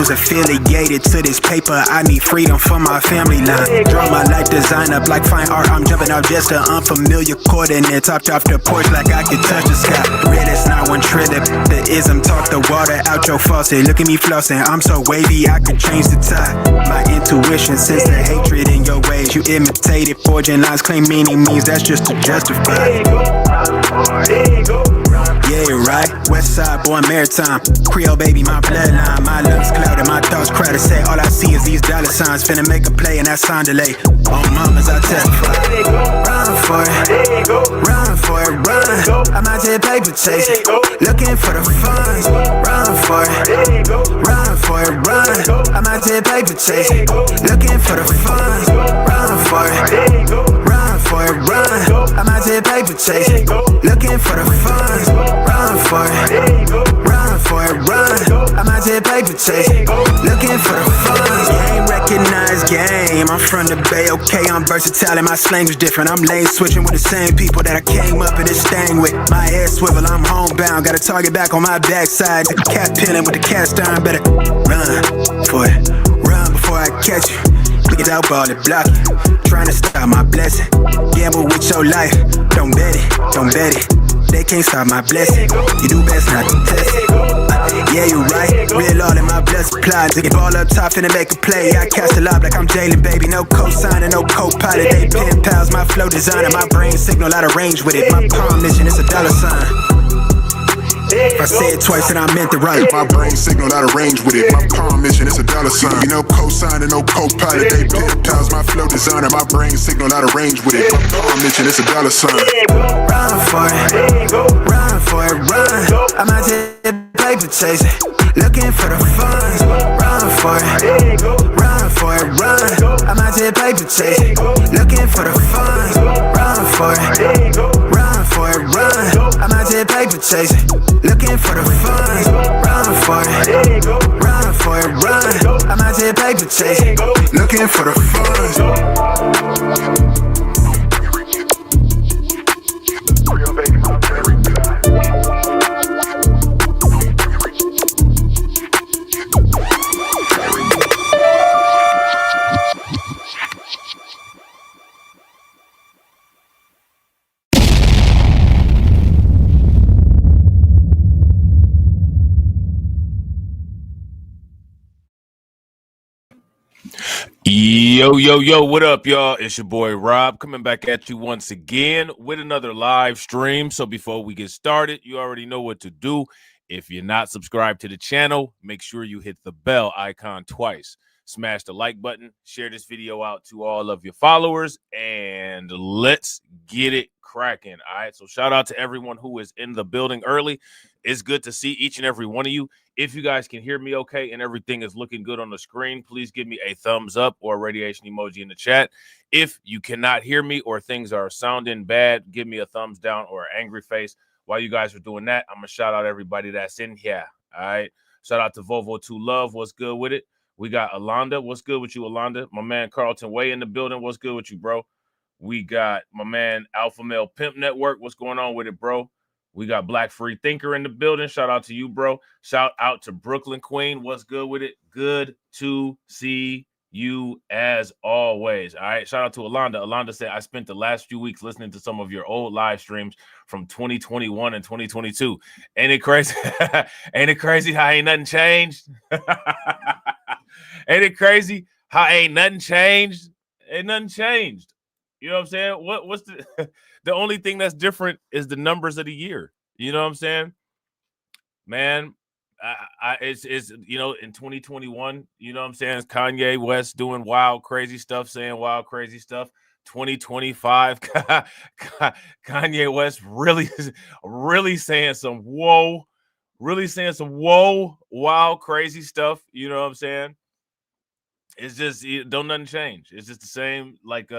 Affiliated to this paper, I need freedom from my family line. Draw my life design up like fine art. I'm jumping out just to unfamiliar coordinates. Topped off the porch like I could touch the sky. Red is not one trillion. The ism talk the water out your faucet. Look at me flossing, I'm so wavy I could change the tide. My intuition sense the hatred in your ways. You imitated forging lines, claim meaning means that's just to justify. Yeah, right. West side boy, maritime. Creole baby, my bloodline. My lungs clouded, my thoughts crowded. Say all I see is these dollar signs. Finna make a play and that sound delay. On mamas, I testify. Run for it, run for it, run. I'm out here paper chasing, looking for the funds. Run for it, run for it, run. I'm out here paper chasing, looking for the funds. Run for it, run for it, run. I'm out here paper chasing, looking for the funds. Run for it, run for it, run. I'm out here paper chasing, looking for the funds. Game recognized game. I'm from the Bay, okay, I'm versatile and my slang is different. I'm lane switching with the same people that I came up in this thing with. My head swivel, I'm homebound. Got a target back on my backside. The cat peeling with the cast iron. Better run for it, run before I catch you. Niggas out ball and block it, trying to stop my blessing. Gamble with your life, don't bet it, don't bet it. They can't stop my blessing, you do best not to test it. Yeah, you right, real all in my blood supply. Nigga ball up top, finna make a play. I cast a lob like I'm Jalen, baby. No co-signer, no co-pilot. They pen pals, my flow designer. My brain signal out of range with it. My palm mission is a dollar sign. If I say it twice and I meant it right. My brain signal out of range with it. My palm mission is a dollar sign. You know co-signer, no co-pilot. They pen pals, my flow designer. My brain signal out of range with it. My palm mission is a dollar sign. Run for it, run for it, run. I'm out here paper chasing, looking for the funds. Run for it, run for it, run. I'm out here paper chasing, looking for the funds. Run for it, run for it, run. I'm out here paper chasing, looking for the funds. Run for it, run for it, run. I'm out here paper chasing, looking for the funds. Yo, what up, y'all? It's your boy Rob coming back at you once again with another live stream. So before we get started, you already know what to do. If you're not subscribed to the channel, make sure you hit the bell icon twice. Smash the like button, share this video out to all of your followers, and let's get it cracking. All right. So shout out to everyone who is in the building early. It's good to see each and every one of you. If you guys can hear me okay and everything is looking good on the screen, please give me a thumbs up or a radiation emoji in the chat. If you cannot hear me or things are sounding bad, give me a thumbs down or an angry face. While you guys are doing that, I'm going to shout out everybody that's in here. All right. Shout out to Volvo 2 Love. What's good with it? We got Alonda. What's good with you, Alonda? My man Carlton Way in the building. What's good with you, bro? We got my man Alpha Male Pimp Network. What's going on with it, bro? We got Black Free Thinker in the building. Shout out to you, bro. Shout out to Brooklyn Queen. What's good with it? Good to see you as always. All right. Shout out to Alonda. Alonda said, I spent the last few weeks listening to some of your old live streams from 2021 and 2022. Ain't it crazy? Ain't it crazy how ain't nothing changed? Ain't it crazy how ain't nothing changed? Ain't nothing changed. You know what I'm saying? What's the only thing that's different is the numbers of the year. You know what I'm saying? Man, it's you know, in 2021, you know what I'm saying? It's Kanye West doing wild, crazy stuff, saying wild, crazy stuff. 2025, Kanye West really saying some whoa, wild, crazy stuff. You know what I'm saying? It's just don't nothing change. It's just the same, like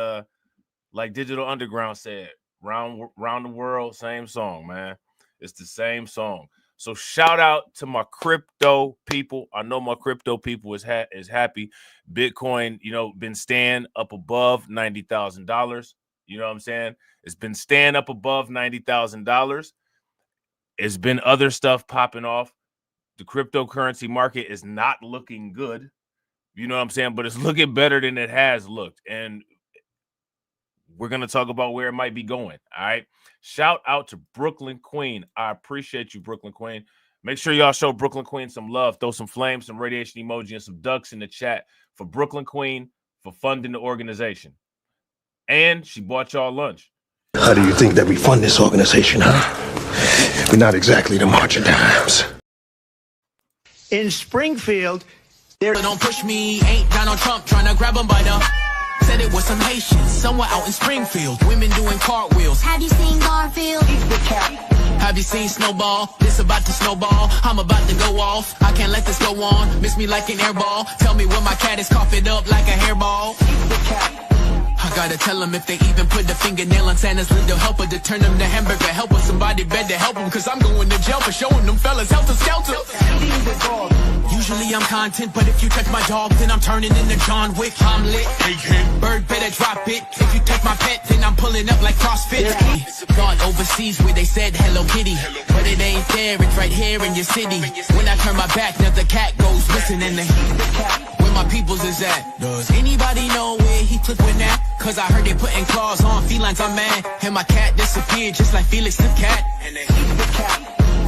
Digital Underground said, round the world, same song, man. It's the same song. So shout out to my crypto people. I know my crypto people is happy. Bitcoin, you know, been staying up above $90,000. You know what I'm saying? It's been staying up above $90,000. It's been other stuff popping off. The cryptocurrency market is not looking good. You know what I'm saying? But it's looking better than it has looked. And we're going to talk about where it might be going. All right. Shout out to Brooklyn Queen. I appreciate you, Brooklyn Queen. Make sure y'all show Brooklyn Queen some love. Throw some flames, some radiation emoji, and some ducks in the chat for Brooklyn Queen for funding the organization. And she bought y'all lunch. How do you think that we fund this organization, huh? We're not exactly the March of Dimes. In Springfield, don't push me, ain't Donald Trump trying to grab him by the... Said it was some Haitians somewhere out in Springfield. Women doing cartwheels. Have you seen Garfield? Have you seen Snowball? This about to snowball. I'm about to go off. I can't let this go on. Miss me like an airball. Tell me when my cat is coughing up like a hairball. I gotta tell them if they even put the fingernail on Santa's little helper to turn them to hamburger helper. Somebody better help them, cause I'm going to jail for showing them fellas helter skelter. Usually I'm content, but if you touch my dog, then I'm turning into John Wick. I'm lit. Bird better drop it. If you touch my pet, then I'm pulling up like CrossFit. Gone overseas where they said Hello Kitty, but it ain't there, it's right here in your city. When I turn my back, now the cat goes missing and where my peoples is at. Does anybody know where he took with that? Cause I heard they putting claws on felines, I'm mad. And my cat disappeared just like Felix the cat. And they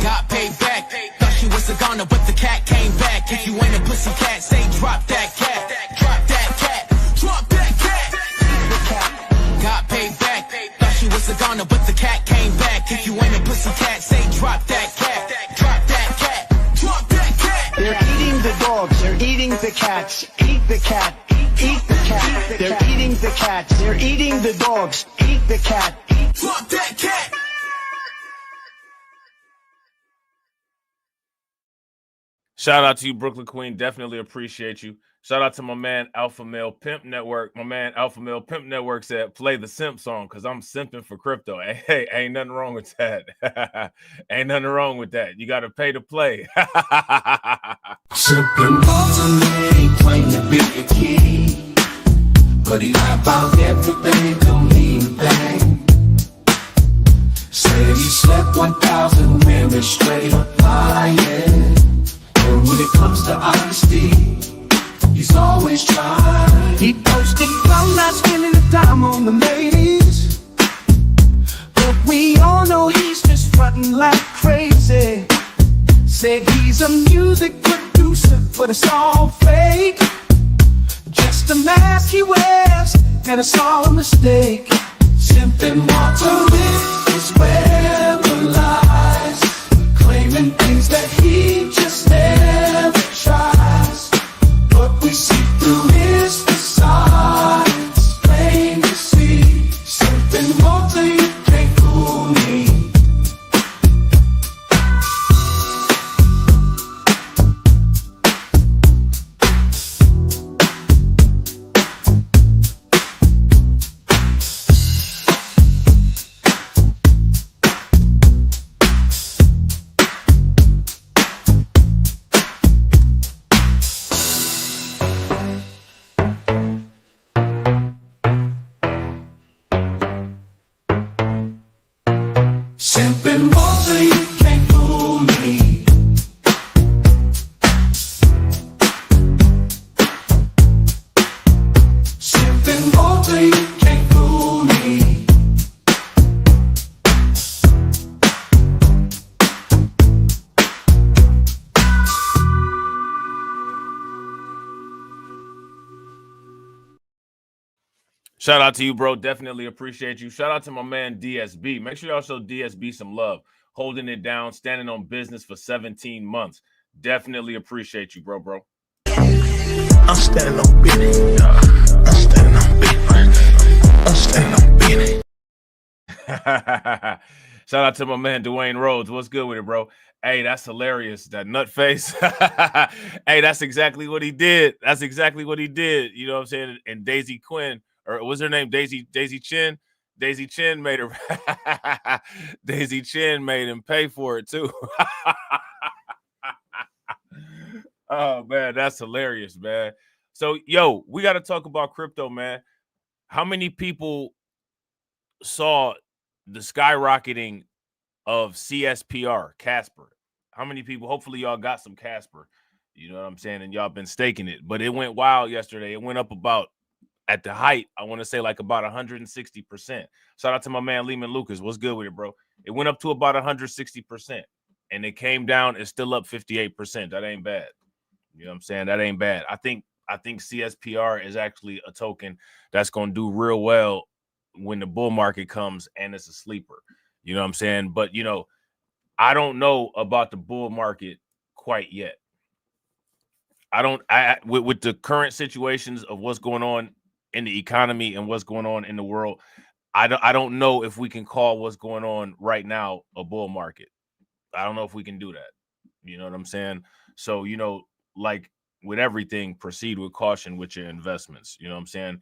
got paid back. Thought she was a goner, but the cat came back. If you ain't a pussy cat, say drop that cat. Drop that cat. Drop that cat. Got paid back. Thought she was a goner, but the cat came back. If you ain't a pussy cat, say drop that cat. Drop that cat. Drop that cat. they're eating the dogs, they're eating the cats. Eat the cat. Eat the cat. They're eating the cats. They're eating the dogs. Eat the cat. Drop that cat. Shout out to you, Brooklyn Queen. Definitely appreciate you. Shout out to my man, Alpha Male Pimp Network. My man, Alpha Male Pimp Network said, play the simp song because I'm simping for crypto. Hey, ain't nothing wrong with that. Ain't nothing wrong with that. You got to pay to play. Simping for ain't claim to be a king, but he lie about everything, don't mean a thing. Said he slept 1,000 women straight up lying. And when it comes to honesty, he's always trying. He posted clout, not spending a dime on the ladies, but we all know he's just frontin' like crazy. Said he's a music producer, but it's all fake. Just a mask he wears, and it's all a mistake. Simping water is where the lies, claiming things that he just never tries. What we see through his facade, it's plain to see. Simping water, you can't Sipping water, you can't fool me. Sipping water, you can't fool me. Shout out to you, bro. Definitely appreciate you. Shout out to my man DSB. Make sure y'all show DSB some love. Holding it down, standing on business for 17 months. Definitely appreciate you, bro. I'm standing on business. I'm standing on business. I'm standing on business. Shout out to my man Dwayne Rhodes. What's good with it, bro? Hey, that's hilarious. That nut face. Hey, that's exactly what he did. That's exactly what he did. You know what I'm saying? And Daisy Quinn, or what's her name? Daisy Chin. Daisy Chin made her. Daisy Chin made him pay for it too. Oh man, that's hilarious, man. So, yo, we got to talk about crypto, man. How many people saw the skyrocketing of CSPR, Casper? How many people? Hopefully, y'all got some Casper. You know what I'm saying? And y'all been staking it. But it went wild yesterday. It went up about, at the height, I want to say like about 160%. Shout out to my man Lehman Lucas. What's good with it, bro? It went up to about 160%. And it came down. It's still up 58%. That ain't bad. You know what I'm saying? That ain't bad. I think CSPR is actually a token that's going to do real well when the bull market comes, and it's a sleeper. You know what I'm saying? But, you know, I don't know about the bull market quite yet. With the current situations of what's going on in the economy and what's going on in the world, I don't know if we can call what's going on right now a bull market. I don't know if we can do that. You know what I'm saying? So, you know, like with everything, proceed with caution with your investments. You know what I'm saying?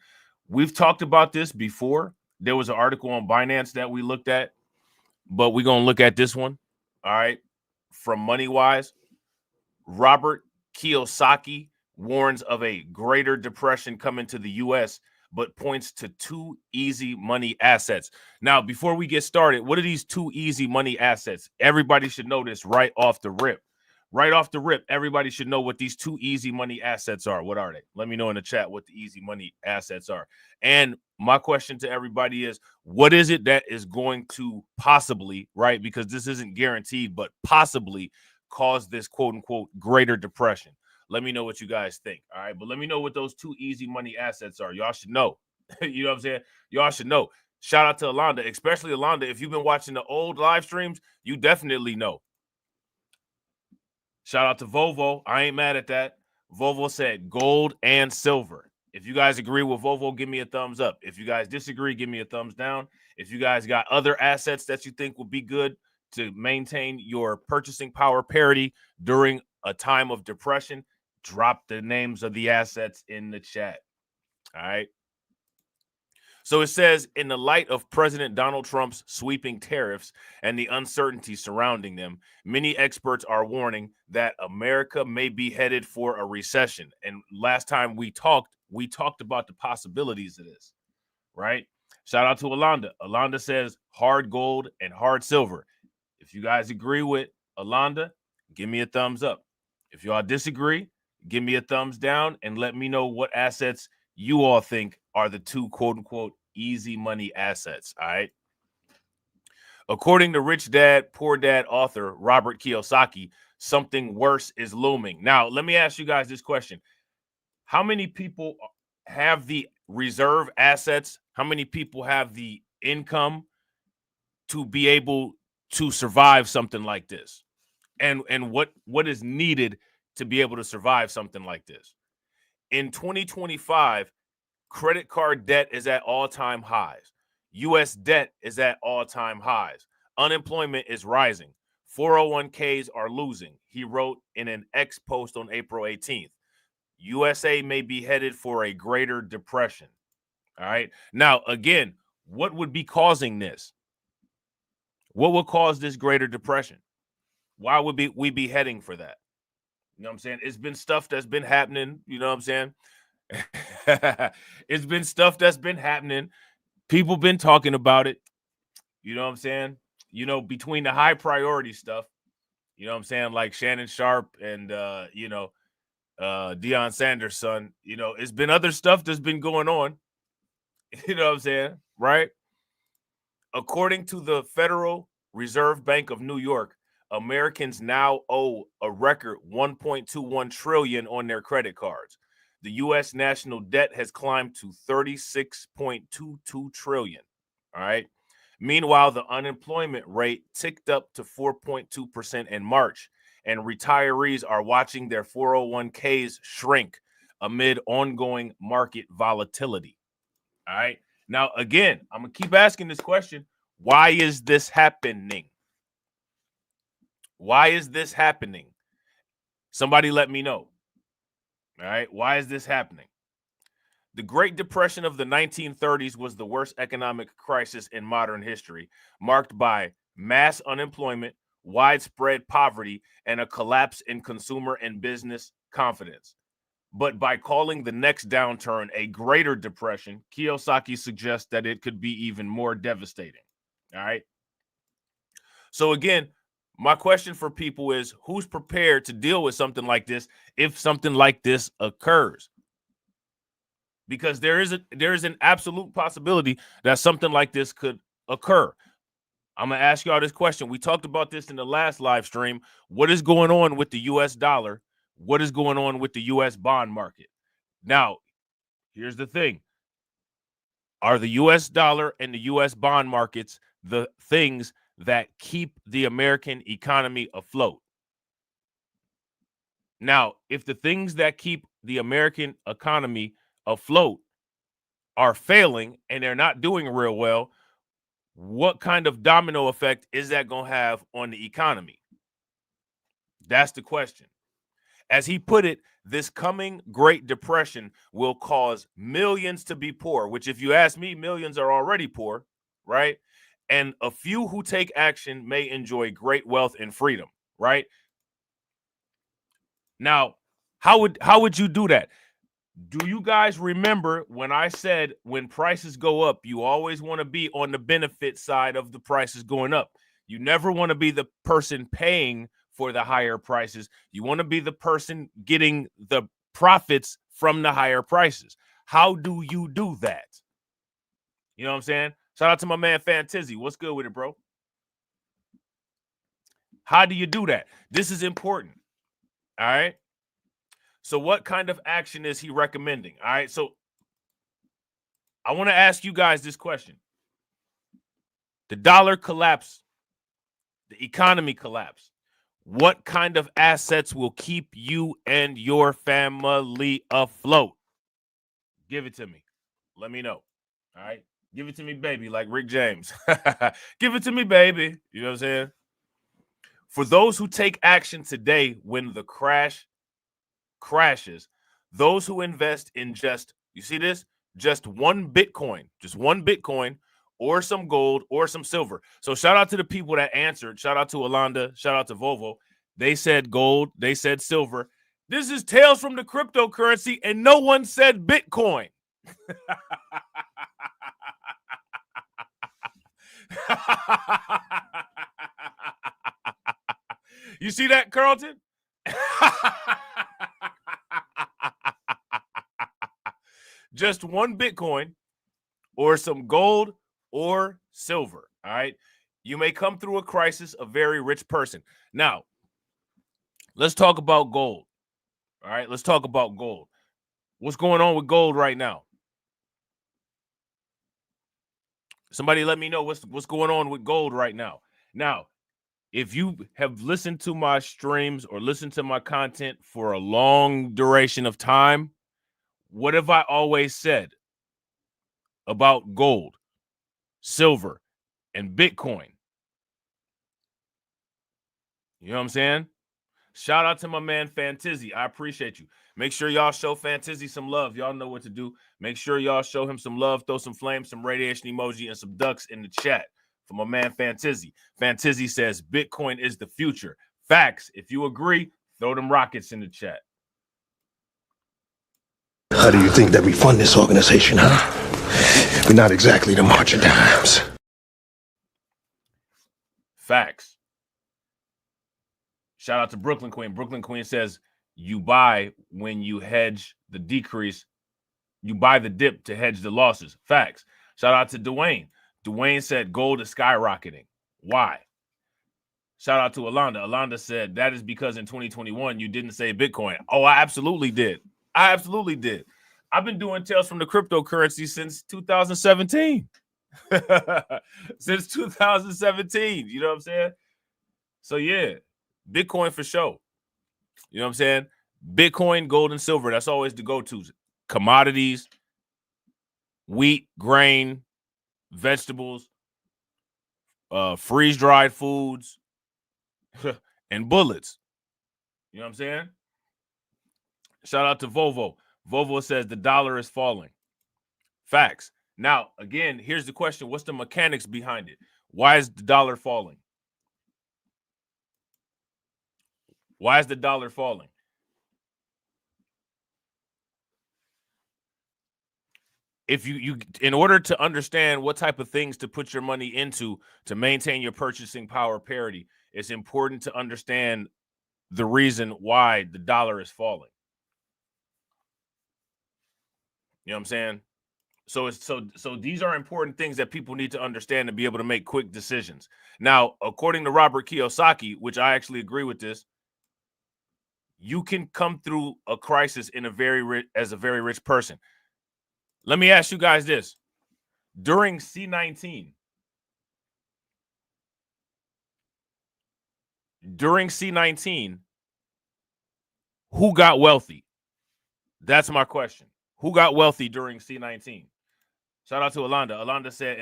We've talked about this before. There was an article on Binance that we looked at, but we're going to look at this one. All right. From MoneyWise, Robert Kiyosaki warns of a greater depression coming to the U.S., but points to two easy money assets. Now, before we get started, what are these two easy money assets? Everybody should know this right off the rip. Right off the rip, everybody should know what these two easy money assets are. What are they? Let me know in the chat what the easy money assets are. And my question to everybody is, what is it that is going to possibly, right, because this isn't guaranteed, but possibly cause this quote-unquote greater depression? Let me know what you guys think, all right? But let me know what those two easy money assets are. Y'all should know. You know what I'm saying? Y'all should know. Shout out to Alonda, especially Alonda. If you've been watching the old live streams, you definitely know. Shout out to Volvo. I ain't mad at that. Volvo said gold and silver. If you guys agree with Volvo, give me a thumbs up. If you guys disagree, give me a thumbs down. If you guys got other assets that you think would be good to maintain your purchasing power parity during a time of depression, drop the names of the assets in the chat. All right. So it says, in the light of President Donald Trump's sweeping tariffs and the uncertainty surrounding them, many experts are warning that America may be headed for a recession. And last time we talked about the possibilities of this, right? Shout out to Alonda. Alonda says hard gold and hard silver. If you guys agree with Alonda, give me a thumbs up. If y'all disagree, give me a thumbs down and let me know what assets you all think are the two quote-unquote easy money assets, all right? According to Rich Dad, Poor Dad author Robert Kiyosaki, something worse is looming. Now, let me ask you guys this question. How many people have the reserve assets? How many people have the income to be able to survive something like this? And what is needed to be able to survive something like this? In 2025, credit card debt is at all-time highs. U.S. debt is at all-time highs. Unemployment is rising. 401ks are losing, he wrote in an X post on April 18th. USA may be headed for a greater depression. All right. Now, again, what would be causing this? What would cause this greater depression? Why would we be heading for that? You know what I'm saying? It's been stuff that's been happening. You know what I'm saying? It's been stuff that's been happening. People been talking about it. You know what I'm saying? you know, between the high priority stuff, you know what I'm saying, like Shannon Sharp and, you know, Deion Sanders' son, you know, it's been other stuff that's been going on. You know what I'm saying, right? According to the Federal Reserve Bank of New York, Americans now owe a record $1.21 trillion on their credit cards. The U.S. national debt has climbed to $36.22 trillion. All right. Meanwhile, the unemployment rate ticked up to 4.2% in March, and retirees are watching their 401ks shrink amid ongoing market volatility. All right. Now, again, I'm going to keep asking this question. Why is this happening? Why is this happening? Somebody let me know. All right. Why is this happening? The Great Depression of the 1930s was the worst economic crisis in modern history, marked by mass unemployment, widespread poverty, and a collapse in consumer and business confidence. But by calling the next downturn a Greater Depression, Kiyosaki suggests that it could be even more devastating. All right. So again, my question for people is, who's prepared to deal with something like this if something like this occurs? Because there is an absolute possibility that something like this could occur. I'm going to ask y'all this question. We talked about this in the last live stream. What is going on with the U.S. dollar? What is going on with the U.S. bond market? Now, here's the thing. Are the U.S. dollar and the U.S. bond markets the things that keep the American economy afloat? Now, if the things that keep the American economy afloat are failing and they're not doing real well, what kind of domino effect is that going to have on the economy? That's the question. As he put it, this coming Great Depression will cause millions to be poor, which, if you ask me, millions are already poor, right? And a few who take action may enjoy great wealth and freedom, right? Now, how would you do that? Do you guys remember when I said when prices go up, you always want to be on the benefit side of the prices going up? You never want to be the person paying for the higher prices. You want to be the person getting the profits from the higher prices. How do you do that? You know what I'm saying? Shout out to my man T.F.T.C. What's good with it, bro? How do you do that? This is important. All right. So what kind of action is he recommending? All right. So I want to ask you guys this question. The dollar collapsed. The economy collapsed. What kind of assets will keep you and your family afloat? Give it to me. Let me know. All right. Give it to me, baby, like Rick James. Give it to me, baby. You know what I'm saying? For those who take action today when the crash crashes, those who invest in just one Bitcoin, or some gold or some silver. So shout out to the people that answered. Shout out to Alonda. Shout out to Volvo. They said gold. They said silver. This is Tales from the Cryptocurrency, and no one said Bitcoin. You see that, Carlton? Just one Bitcoin or some gold or silver. All right. You may come through a crisis a very rich person. Now, let's talk about gold. All right. Let's talk about gold. What's going on with gold right now? Somebody let me know what's going on with gold right now. Now, if you have listened to my streams or listened to my content for a long duration of time, what have I always said about gold, silver, and Bitcoin? You know what I'm saying? Shout out to my man T.F.T.C. I appreciate you. Make sure y'all show T.F.T.C. some love. Y'all know what to do. Make sure y'all show him some love. Throw some flames, some radiation emoji, and some ducks in the chat for my man T.F.T.C. T.F.T.C. says Bitcoin is the future. Facts. If you agree, throw them rockets in the chat. How do you think that we fund this organization, huh? We're not exactly the March of Dimes. Facts. Shout out to Brooklyn Queen. Brooklyn Queen says you buy when you hedge the decrease. You buy the dip to hedge the losses. Facts. Shout out to Dwayne. Dwayne said gold is skyrocketing. Why? Shout out to Alonda. Alonda said that is because in 2021 you didn't say Bitcoin. Oh, I absolutely did. I absolutely did. I've been doing Tales from the Cryptocurrency since 2017. Since 2017. You know what I'm saying? So yeah, Bitcoin for sure. You know what I'm saying? Bitcoin, gold, and silver. That's always the go-tos. Commodities, wheat, grain, vegetables, freeze-dried foods, and bullets. You know what I'm saying? Shout out to Volvo. Volvo says the dollar is falling. Facts. Now, again, here's the question. What's the mechanics behind it? Why is the dollar falling? Why is the dollar falling? If you in order to understand what type of things to put your money into to maintain your purchasing power parity, it's important to understand the reason why the dollar is falling. You know what I'm saying? So it's so these are important things that people need to understand to be able to make quick decisions. Now, according to Robert Kiyosaki, which I actually agree with this, you can come through a crisis in a very rich person. Let me ask you guys this. During C19, who got wealthy? That's my question. Who got wealthy during C19? Shout out to Alonda. Alonda said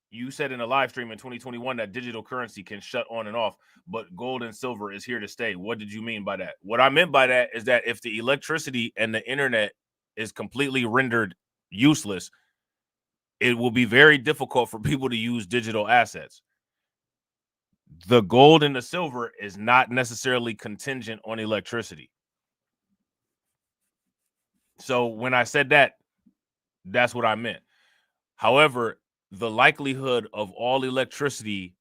you said in a live stream in 2021 that digital currency can shut on and off, but gold and silver is here to stay. What did you mean by that? What I meant by that is that if the electricity and the internet is completely rendered useless, it will be very difficult for people to use digital assets. The gold and the silver is not necessarily contingent on electricity. So when I said that, that's what I meant. However, the likelihood of all electricity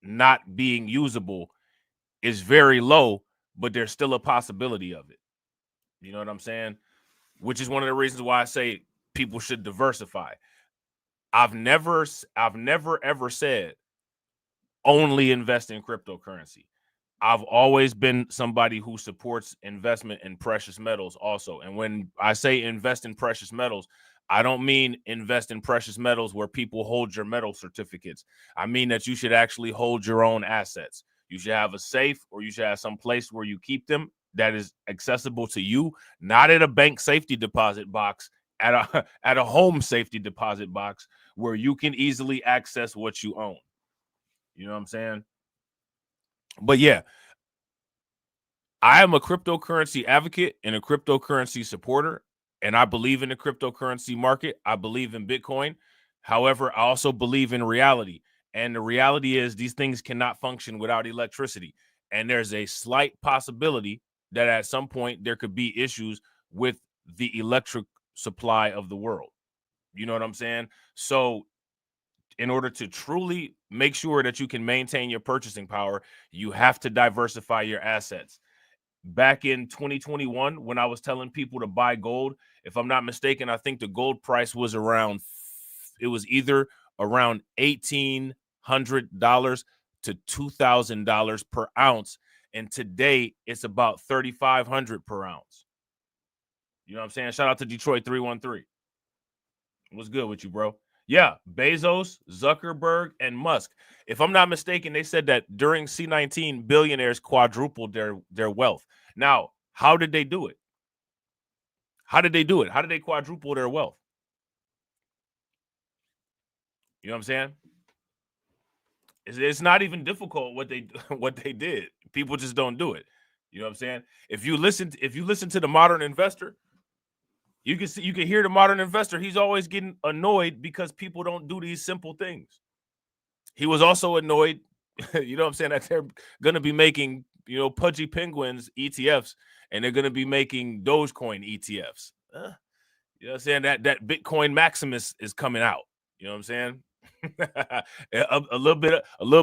not being usable is very low, but there's still a possibility of it. You know what I'm saying? Which is one of the reasons why I say people should diversify. I've never ever said only invest in cryptocurrency. I've always been somebody who supports investment in precious metals also. And when I say invest in precious metals, I don't mean invest in precious metals where people hold your metal certificates. I mean that you should actually hold your own assets. You should have a safe, or you should have some place where you keep them that is accessible to you, not at a bank safety deposit box, at a home safety deposit box where you can easily access what you own. You know what I'm saying? But yeah, I am a cryptocurrency advocate and a cryptocurrency supporter, and I believe in the cryptocurrency market. I believe in Bitcoin. However, I also believe in reality. And the reality is these things cannot function without electricity. And there's a slight possibility that at some point there could be issues with the electric supply of the world. You know what I'm saying? So in order to truly make sure that you can maintain your purchasing power, you have to diversify your assets. Back in 2021, when I was telling people to buy gold, if I'm not mistaken, I think the gold price was either around $1,800 to $2,000 per ounce. And today it's about $3,500 per ounce. You know what I'm saying? Shout out to Detroit 313. What's good with you, bro? Yeah, Bezos, Zuckerberg, and Musk. If I'm not mistaken, they said that during C19, billionaires quadrupled their wealth. Now, how did they do it? How did they do it? How did they quadruple their wealth? You know what I'm saying? It's not even difficult what they did. People just don't do it. You know what I'm saying? If you listen to the modern investor, you can hear the modern investor. He's always getting annoyed because people don't do these simple things. He was also annoyed, you know what I'm saying, that they're going to be making, Pudgy Penguins ETFs, and they're going to be making Dogecoin ETFs. You know what I'm saying? That Bitcoin Maximus is coming out. You know what I'm saying? a little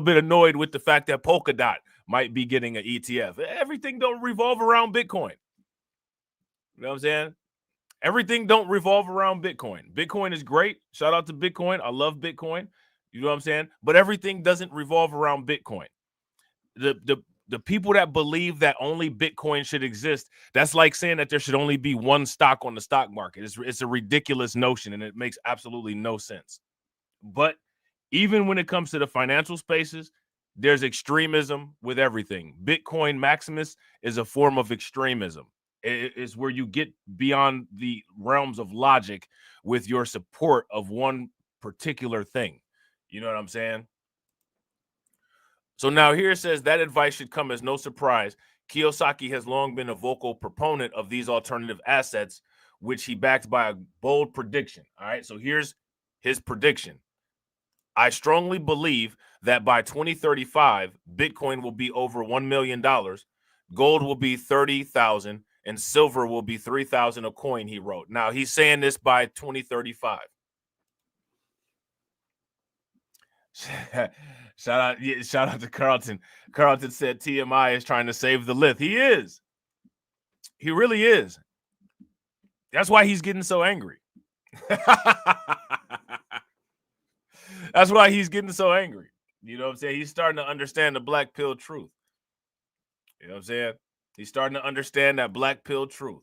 bit annoyed with the fact that Polkadot might be getting an ETF. Everything don't revolve around Bitcoin. You know what I'm saying? Everything don't revolve around Bitcoin. Bitcoin is great. Shout out to Bitcoin. I love Bitcoin. You know what I'm saying? But everything doesn't revolve around Bitcoin. The people that believe that only Bitcoin should exist, that's like saying that there should only be one stock on the stock market. It's a ridiculous notion, and it makes absolutely no sense. But even when it comes to the financial spaces, there's extremism with everything. Bitcoin Maximus is a form of extremism. It is where you get beyond the realms of logic with your support of one particular thing. You know what I'm saying? So now here it says that advice should come as no surprise. Kiyosaki has long been a vocal proponent of these alternative assets, which he backed by a bold prediction. All right, so here's his prediction. I strongly believe that by 2035, Bitcoin will be over $1 million, gold will be 30,000, and silver will be 3,000 a coin, he wrote. Now, he's saying this by 2035. Shout out to Carlton. Carlton said TMI is trying to save the lith. He is. He really is. That's why he's getting so angry. That's why he's getting so angry. You know what I'm saying? He's starting to understand the black pill truth. You know what I'm saying? He's starting to understand that black pill truth.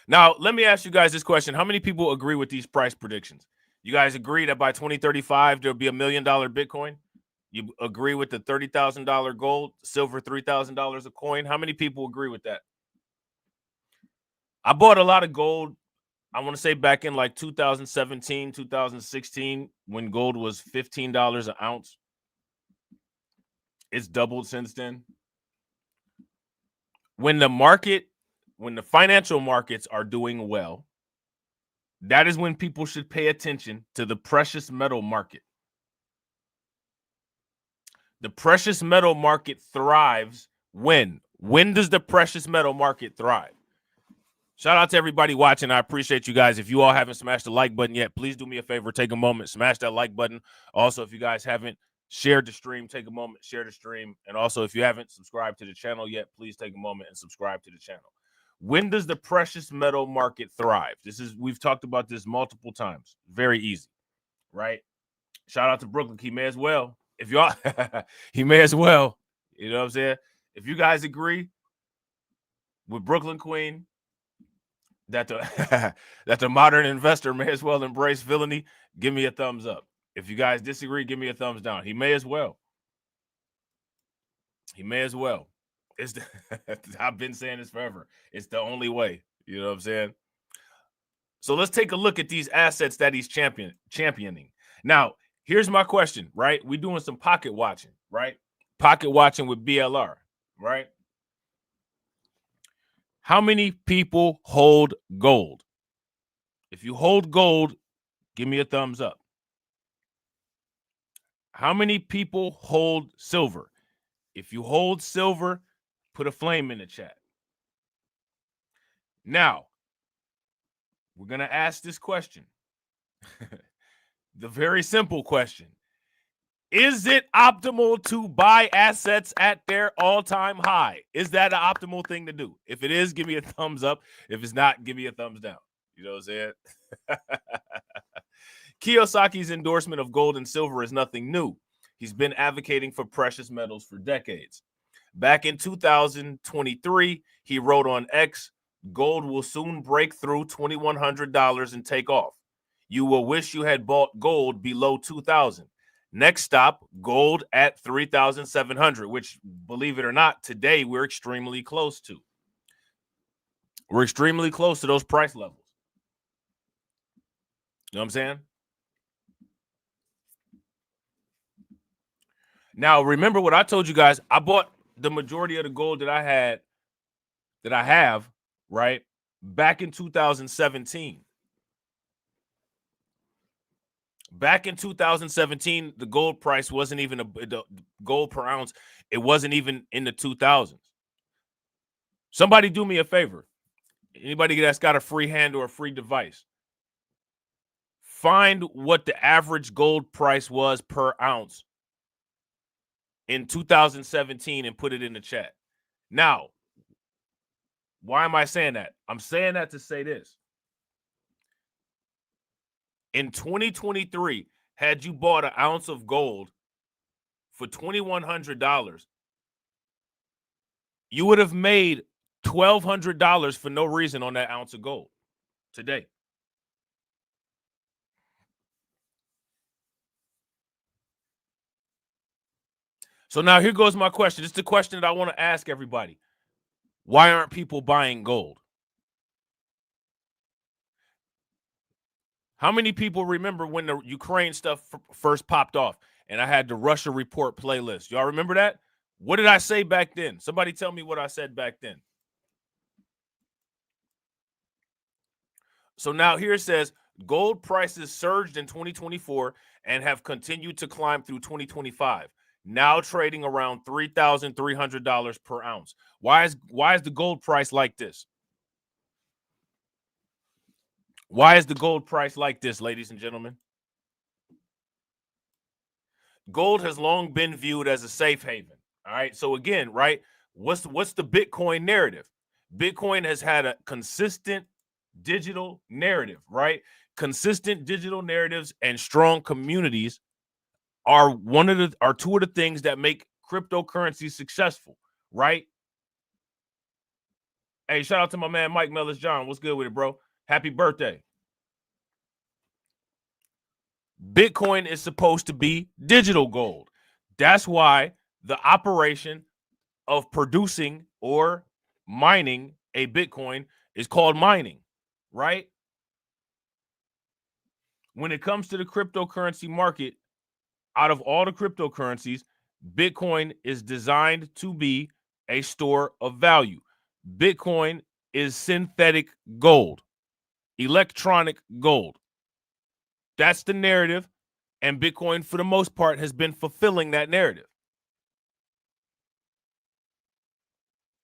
Now, let me ask you guys this question. How many people agree with these price predictions? You guys agree that by 2035, there'll be $1 million Bitcoin? You agree with the $30,000 gold, silver $3,000 a coin? How many people agree with that? I bought a lot of gold, I want to say back in like 2017, 2016, when gold was $15 an ounce. It's doubled since then. When the financial markets are doing well, that is when people should pay attention to the precious metal market. The precious metal market thrives when? When does the precious metal market thrive? Shout out to everybody watching. I appreciate you guys. If you all haven't smashed the like button yet, please do me a favor. Take a moment, smash that like button. Also, if you guys haven't shared the stream, take a moment, share the stream. And also, if you haven't subscribed to the channel yet, please take a moment and subscribe to the channel. When does the precious metal market thrive? We've talked about this multiple times. Very easy, right? Shout out to Brooklyn. He may as well. If y'all, he may as well. You know what I'm saying? If you guys agree with Brooklyn Queen that the modern investor may as well embrace villainy, give me a thumbs up. If you guys disagree, give me a thumbs down. He may as well. He may as well. I've been saying this forever. It's the only way. You know what I'm saying? So let's take a look at these assets that he's championing. Now, here's my question, right? We're doing some pocket watching, right? Pocket watching with BLR, right? How many people hold gold? If you hold gold, give me a thumbs up. How many people hold silver? If you hold silver, put a flame in the chat. Now, we're going to ask this question. The very simple question. Is it optimal to buy assets at their all-time high? Is that an optimal thing to do? If it is, give me a thumbs up. If it's not, give me a thumbs down. You know what I'm saying? Kiyosaki's endorsement of gold and silver is nothing new. He's been advocating for precious metals for decades. Back in 2023, he wrote on X, gold will soon break through $2,100 and take off. You will wish you had bought gold below 2,000. Next stop, gold at 3,700, which, believe it or not, today we're extremely close to. We're extremely close to those price levels. You know what I'm saying? Now, remember what I told you guys. I bought the majority of the gold that I have, right, back in 2017. Back in 2017, the gold price wasn't even the gold per ounce. It wasn't even in the 2000s. Somebody do me a favor. Anybody that's got a free hand or a free device, Find what the average gold price was per ounce in 2017 and put it in the chat. Now, why am I saying that? I'm saying that to say this. In 2023, had you bought an ounce of gold for $2,100, you would have made $1,200 for no reason on that ounce of gold today. So now here goes my question. It's the question that I want to ask everybody. Why aren't people buying gold? How many people remember when the Ukraine stuff first popped off and I had the Russia Report playlist? Y'all remember that? What did I say back then? Somebody tell me what I said back then. So now here it says gold prices surged in 2024 and have continued to climb through 2025. Now trading around $3,300 per ounce. Why is the gold price like this? Why is the gold price like this, ladies and gentlemen? Gold has long been viewed as a safe haven. All right. So again, right, what's the Bitcoin narrative? Bitcoin has had a consistent digital narrative, right? Consistent digital narratives and strong communities are two of the things that make cryptocurrency successful, right? Hey, shout out to my man Mike Mellis John. What's good with it, bro? Happy birthday. Bitcoin is supposed to be digital gold. That's why the operation of producing or mining a Bitcoin is called mining, right? When it comes to the cryptocurrency market, out of all the cryptocurrencies, Bitcoin is designed to be a store of value. Bitcoin is synthetic gold, electronic gold. That's the narrative, and Bitcoin, for the most part, has been fulfilling that narrative.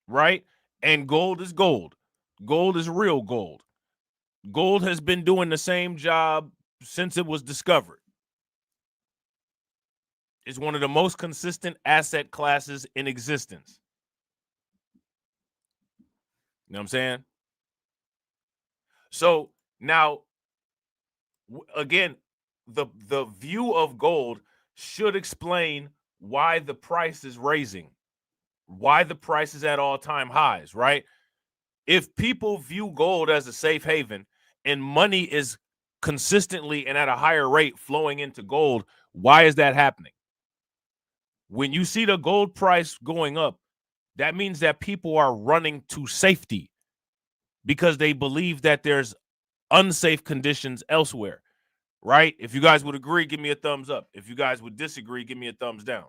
Right? And gold is gold. Gold is real gold. Gold has been doing the same job since it was discovered. It's one of the most consistent asset classes in existence. You know what I'm saying? So now, again, the view of gold should explain why the price is raising, why the price is at all-time highs, right? If people view gold as a safe haven and money is consistently and at a higher rate flowing into gold, why is that happening? When you see the gold price going up, that means that people are running to safety because they believe that there's unsafe conditions elsewhere, right? If you guys would agree, give me a thumbs up. If you guys would disagree, give me a thumbs down.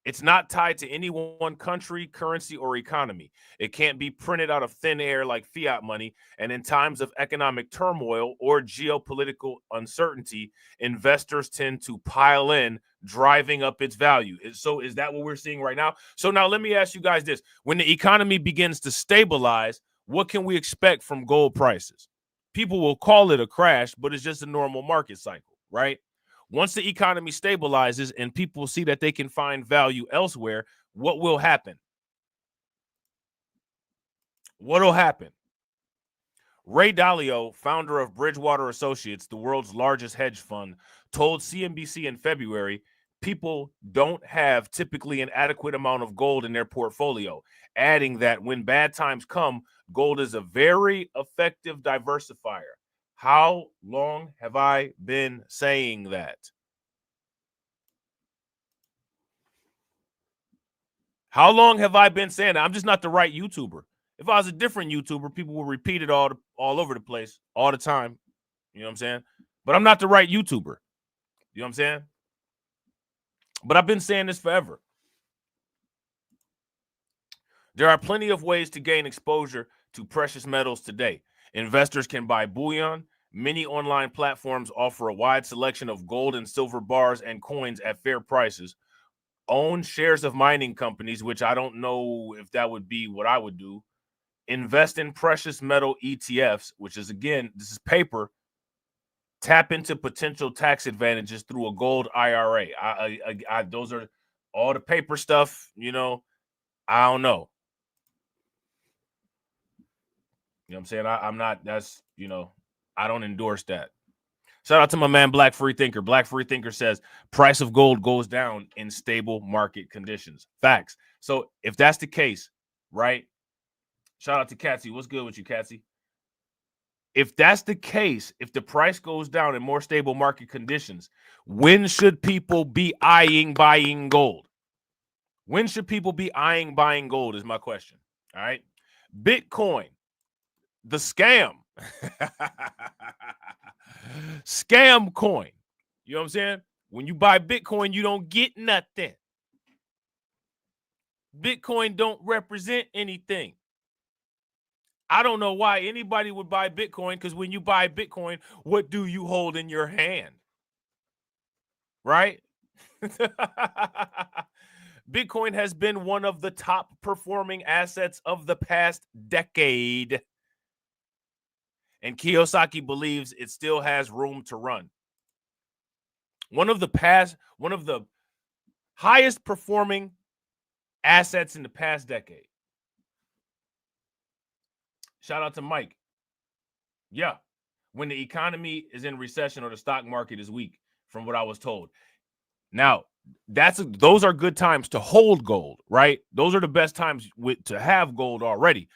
It's not tied to any one country, currency, or economy. It can't be printed out of thin air like fiat money. And in times of economic turmoil or geopolitical uncertainty, investors tend to pile in, driving up its value. So is that what we're seeing right now? So now let me ask you guys this. When the economy begins to stabilize, what can we expect from gold prices? People will call it a crash, but it's just a normal market cycle, right? Once the economy stabilizes and people see that they can find value elsewhere, what will happen? What will happen? Ray Dalio, founder of Bridgewater Associates, the world's largest hedge fund, told CNBC in February, people don't have typically an adequate amount of gold in their portfolio, adding that when bad times come, gold is a very effective diversifier. How long have I been saying that? How long have I been saying that? I'm just not the right YouTuber. If I was a different YouTuber, people would repeat it all over the place, all the time. You know what I'm saying? But I'm not the right YouTuber. You know what I'm saying? But I've been saying this forever. There are plenty of ways to gain exposure to precious metals today. Investors can buy bullion. Many online platforms offer a wide selection of gold and silver bars and coins at fair prices. Own shares of mining companies, which I don't know if that would be what I would do. Invest in precious metal ETFs, which is, again, this is paper. tap into potential tax advantages through a gold IRA. Those are all the paper stuff, you know. I don't know. You know what I'm saying? I'm not, that's, you know, I don't endorse that. Shout out to my man, Black Free Thinker. Black Free Thinker says price of gold goes down in stable market conditions. Facts. So if that's the case, right? Shout out to Catsy. What's good with you, Catsy? If that's the case, if the price goes down in more stable market conditions, when should people be eyeing buying gold? When should people be eyeing buying gold is my question. All right. Bitcoin, the scam. Scam coin. You know what I'm saying? When you buy Bitcoin, you don't get nothing. Bitcoin don't represent anything. I don't know why anybody would buy Bitcoin, because when you buy Bitcoin, what do you hold in your hand? Right? Bitcoin has been one of the top performing assets of the past decade. And Kiyosaki believes it still has room to run. One of the highest performing assets in the past decade. Shout out to Mike. Yeah. When the economy is in recession or the stock market is weak, from what I was told. Now, those are good times to hold gold, right? Those are the best times to have gold already.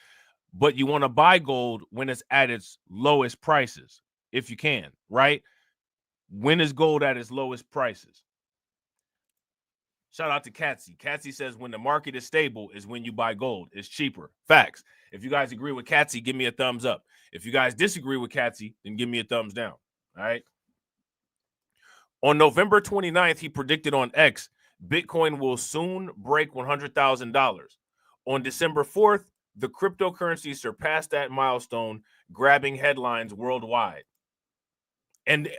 But you want to buy gold when it's at its lowest prices, if you can, right? When is gold at its lowest prices? Shout out to Catsy. Catsy says when the market is stable is when you buy gold. It's cheaper. Facts. If you guys agree with Catsy, give me a thumbs up. If you guys disagree with Catsy, then give me a thumbs down. All right. On November 29th, he predicted on X, Bitcoin will soon break $100,000. On December 4th, the cryptocurrency surpassed that milestone, grabbing headlines worldwide. And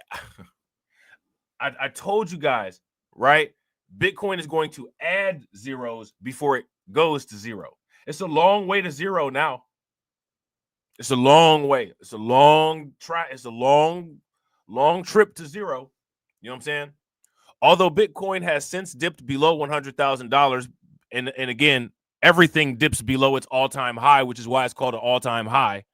I told you guys, right? Bitcoin is going to add zeros before it goes to zero. It's a long way to zero now. It's a long way. It's a long try. It's a long trip to zero. You know what I'm saying? Although Bitcoin has since dipped below $100,000, and again, everything dips below its all-time high, which is why it's called an all-time high.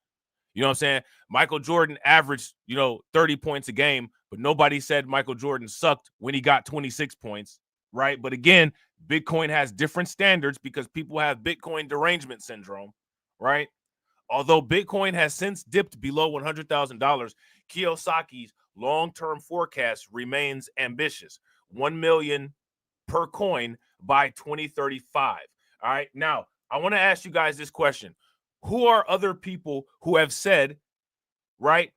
You know what I'm saying? Michael Jordan averaged, 30 points a game, but nobody said Michael Jordan sucked when he got 26 points, right? But again, Bitcoin has different standards because people have Bitcoin derangement syndrome, right? Although Bitcoin has since dipped below $100,000, Kiyosaki's long-term forecast remains ambitious. 1 million per coin by 2035. All right. Now, I want to ask you guys this question. Who are other people who have said, right?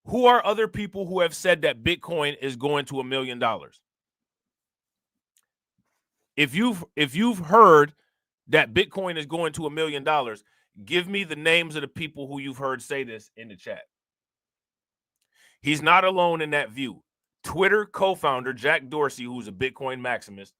Who are other people who have said that Bitcoin is going to $1 million? If you've heard that Bitcoin is going to $1 million, give me the names of the people who you've heard say this in the chat. He's not alone in that view. Twitter co-founder Jack Dorsey, who's a Bitcoin maximist,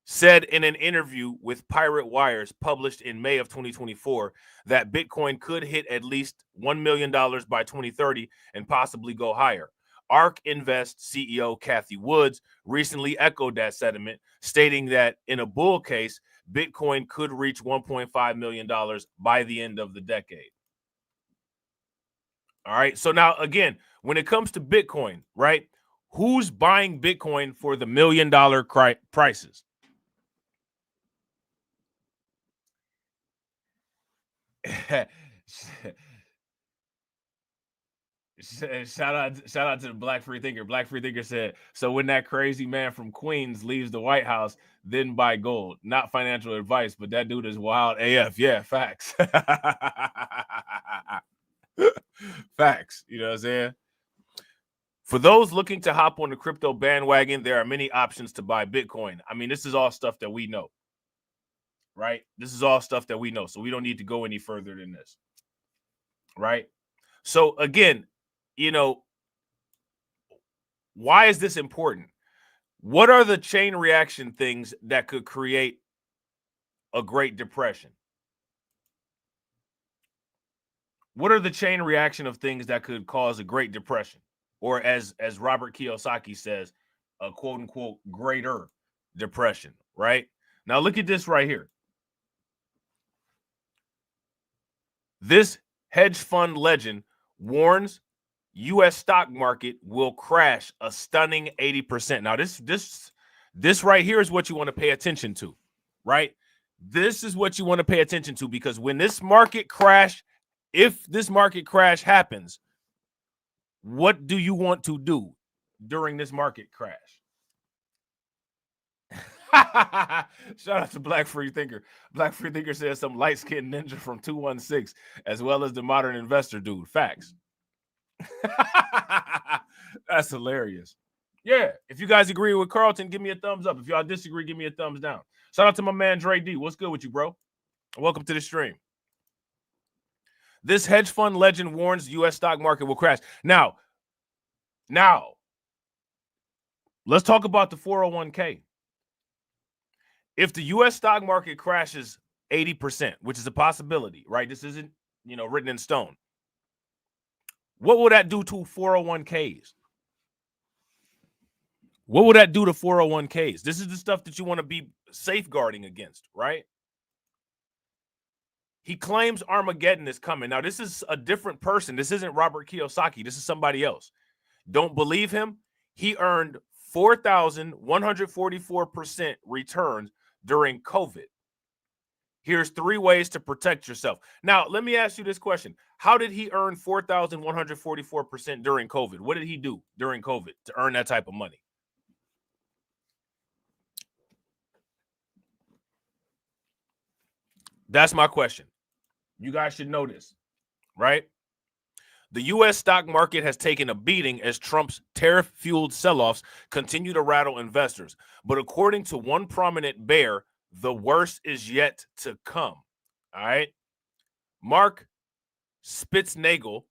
said in an interview with Pirate Wires published in May of 2024 that Bitcoin could hit at least $1 million by 2030 and possibly go higher. ARK Invest CEO Cathie Woods recently echoed that sentiment, stating that in a bull case, Bitcoin could reach $1.5 million by the end of the decade. All right. So now, again, when it comes to Bitcoin, right, who's buying Bitcoin for the $1 million prices? Shout out to the Black Free Thinker. Black Free Thinker said, so when that crazy man from Queens leaves the White House, then buy gold. Not financial advice, but that dude is wild AF. Yeah, facts. Facts. You know what I'm saying? For those looking to hop on the crypto bandwagon, there are many options to buy Bitcoin. I mean, this is all stuff that we know, right? This is all stuff that we know, so we don't need to go any further than this, right? So again, why is this important? What are the chain reaction things that could create a Great Depression? What are the chain reaction of things that could cause a Great Depression? or as Robert Kiyosaki says, a quote unquote greater depression, right? Now look at this right here. This hedge fund legend warns U.S. stock market will crash a stunning 80%. Now this right here is what you want to pay attention to, right? This is what you want to pay attention to, because when this market crash, if this market crash happens, what do you want to do during this market crash? Shout out to Black Free Thinker. Black Free Thinker says some light-skinned ninja from 216, as well as the modern investor dude. Facts. That's hilarious. Yeah, if you guys agree with Carlton, give me a thumbs up. If y'all disagree, give me a thumbs down. Shout out to my man Dre D. What's good with you, bro? Welcome to the stream. This hedge fund legend warns U.S. stock market will crash. Now, let's talk about the 401k. If the U.S. stock market crashes 80%, which is a possibility, right? This isn't, written in stone. What will that do to 401ks? What will that do to 401ks? This is the stuff that you want to be safeguarding against, right? He claims Armageddon is coming. Now, this is a different person. This isn't Robert Kiyosaki. This is somebody else. Don't believe him? He earned 4,144% returns during COVID. Here's 3 ways to protect yourself. Now, let me ask you this question. How did he earn 4,144% during COVID? What did he do during COVID to earn that type of money? That's my question. You guys should know this, right? The U.S. stock market has taken a beating as Trump's tariff-fueled sell-offs continue to rattle investors. But according to one prominent bear, the worst is yet to come. All right. Mark Spitznagel,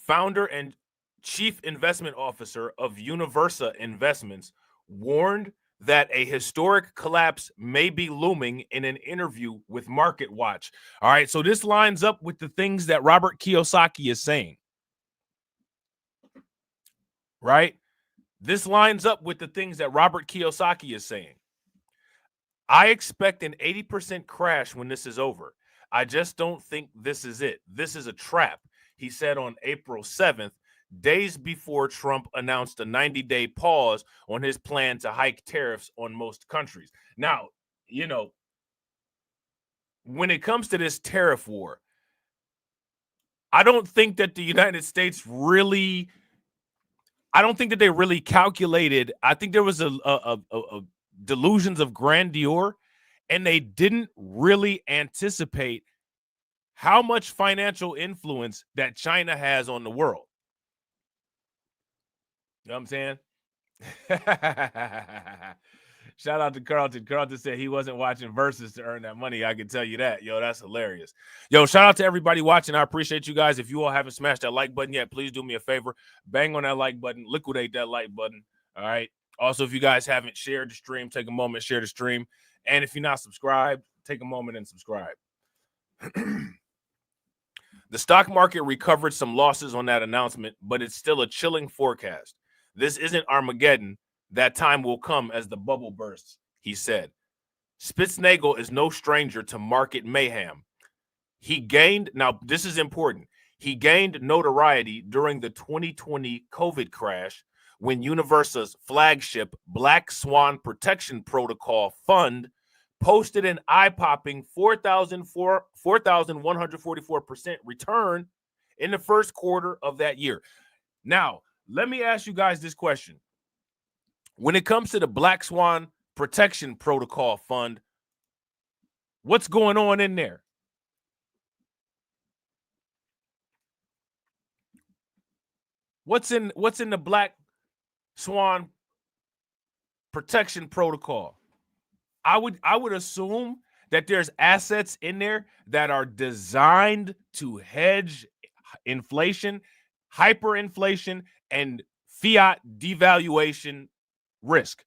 founder and chief investment officer of Universa Investments, warned that a historic collapse may be looming in an interview with Market Watch. All right. So this lines up with the things that Robert Kiyosaki is saying. Right? This lines up with the things that Robert Kiyosaki is saying. I expect an 80% crash when this is over. I just don't think this is it. This is a trap, he said on April 7th, days before Trump announced a 90-day pause on his plan to hike tariffs on most countries. Now, when it comes to this tariff war, I don't think that the United States really, I don't think that they really calculated. I think there was a delusions of grandeur, and they didn't really anticipate how much financial influence that China has on the world. You know what I'm saying? Shout out to Carlton. Carlton said he wasn't watching Versus to earn that money. I can tell you that. Yo, that's hilarious. Yo, shout out to everybody watching. I appreciate you guys. If you all haven't smashed that like button yet, please do me a favor. Bang on that like button. Liquidate that like button. All right. Also, if you guys haven't shared the stream, take a moment, share the stream. And if you're not subscribed, take a moment and subscribe. The stock market recovered some losses on that announcement, but it's still a chilling forecast. This isn't Armageddon. That time will come as the bubble bursts, he said. Spitznagel is no stranger to market mayhem. He gained, now this is important, he gained notoriety during the 2020 COVID crash when Universa's flagship Black Swan Protection Protocol Fund posted an eye-popping 4,144% return in the first quarter of that year. Now, let me ask you guys this question. When it comes to the Black Swan Protection Protocol Fund, what's going on in there? What's in the Black Swan Protection Protocol? I would assume that there's assets in there that are designed to hedge inflation, hyperinflation, and fiat devaluation risk.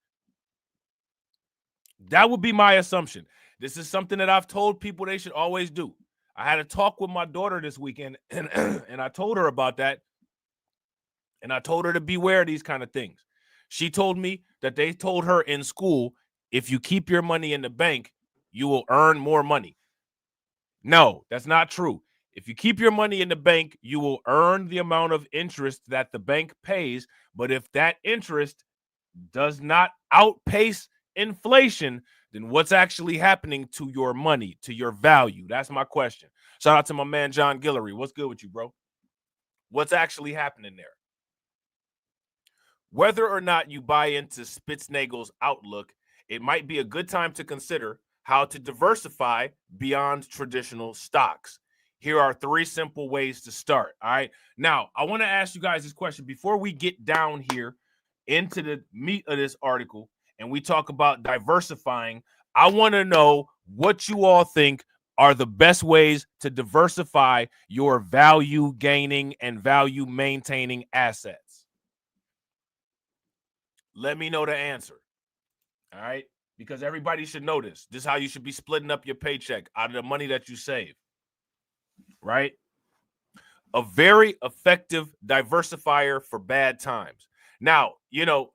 That would be my assumption. This is something that I've told people they should always do. I had a talk with my daughter this weekend, and I told her about that. And I told her to beware of these kind of things. She told me that they told her in school, if you keep your money in the bank, you will earn more money. No, that's not true. If you keep your money in the bank, you will earn the amount of interest that the bank pays. But if that interest does not outpace inflation, then what's actually happening to your money, to your value? That's my question. Shout out to my man, John Guillory. What's good with you, bro? What's actually happening there? Whether or not you buy into Spitznagel's outlook, it might be a good time to consider how to diversify beyond traditional stocks. Here are 3 simple ways to start. All right. Now, I want to ask you guys this question before we get down here into the meat of this article and we talk about diversifying. I want to know what you all think are the best ways to diversify your value gaining and value maintaining assets. Let me know the answer. All right. Because everybody should know this. This is how you should be splitting up your paycheck out of the money that you save. Right? A very effective diversifier for bad times. Now, you know,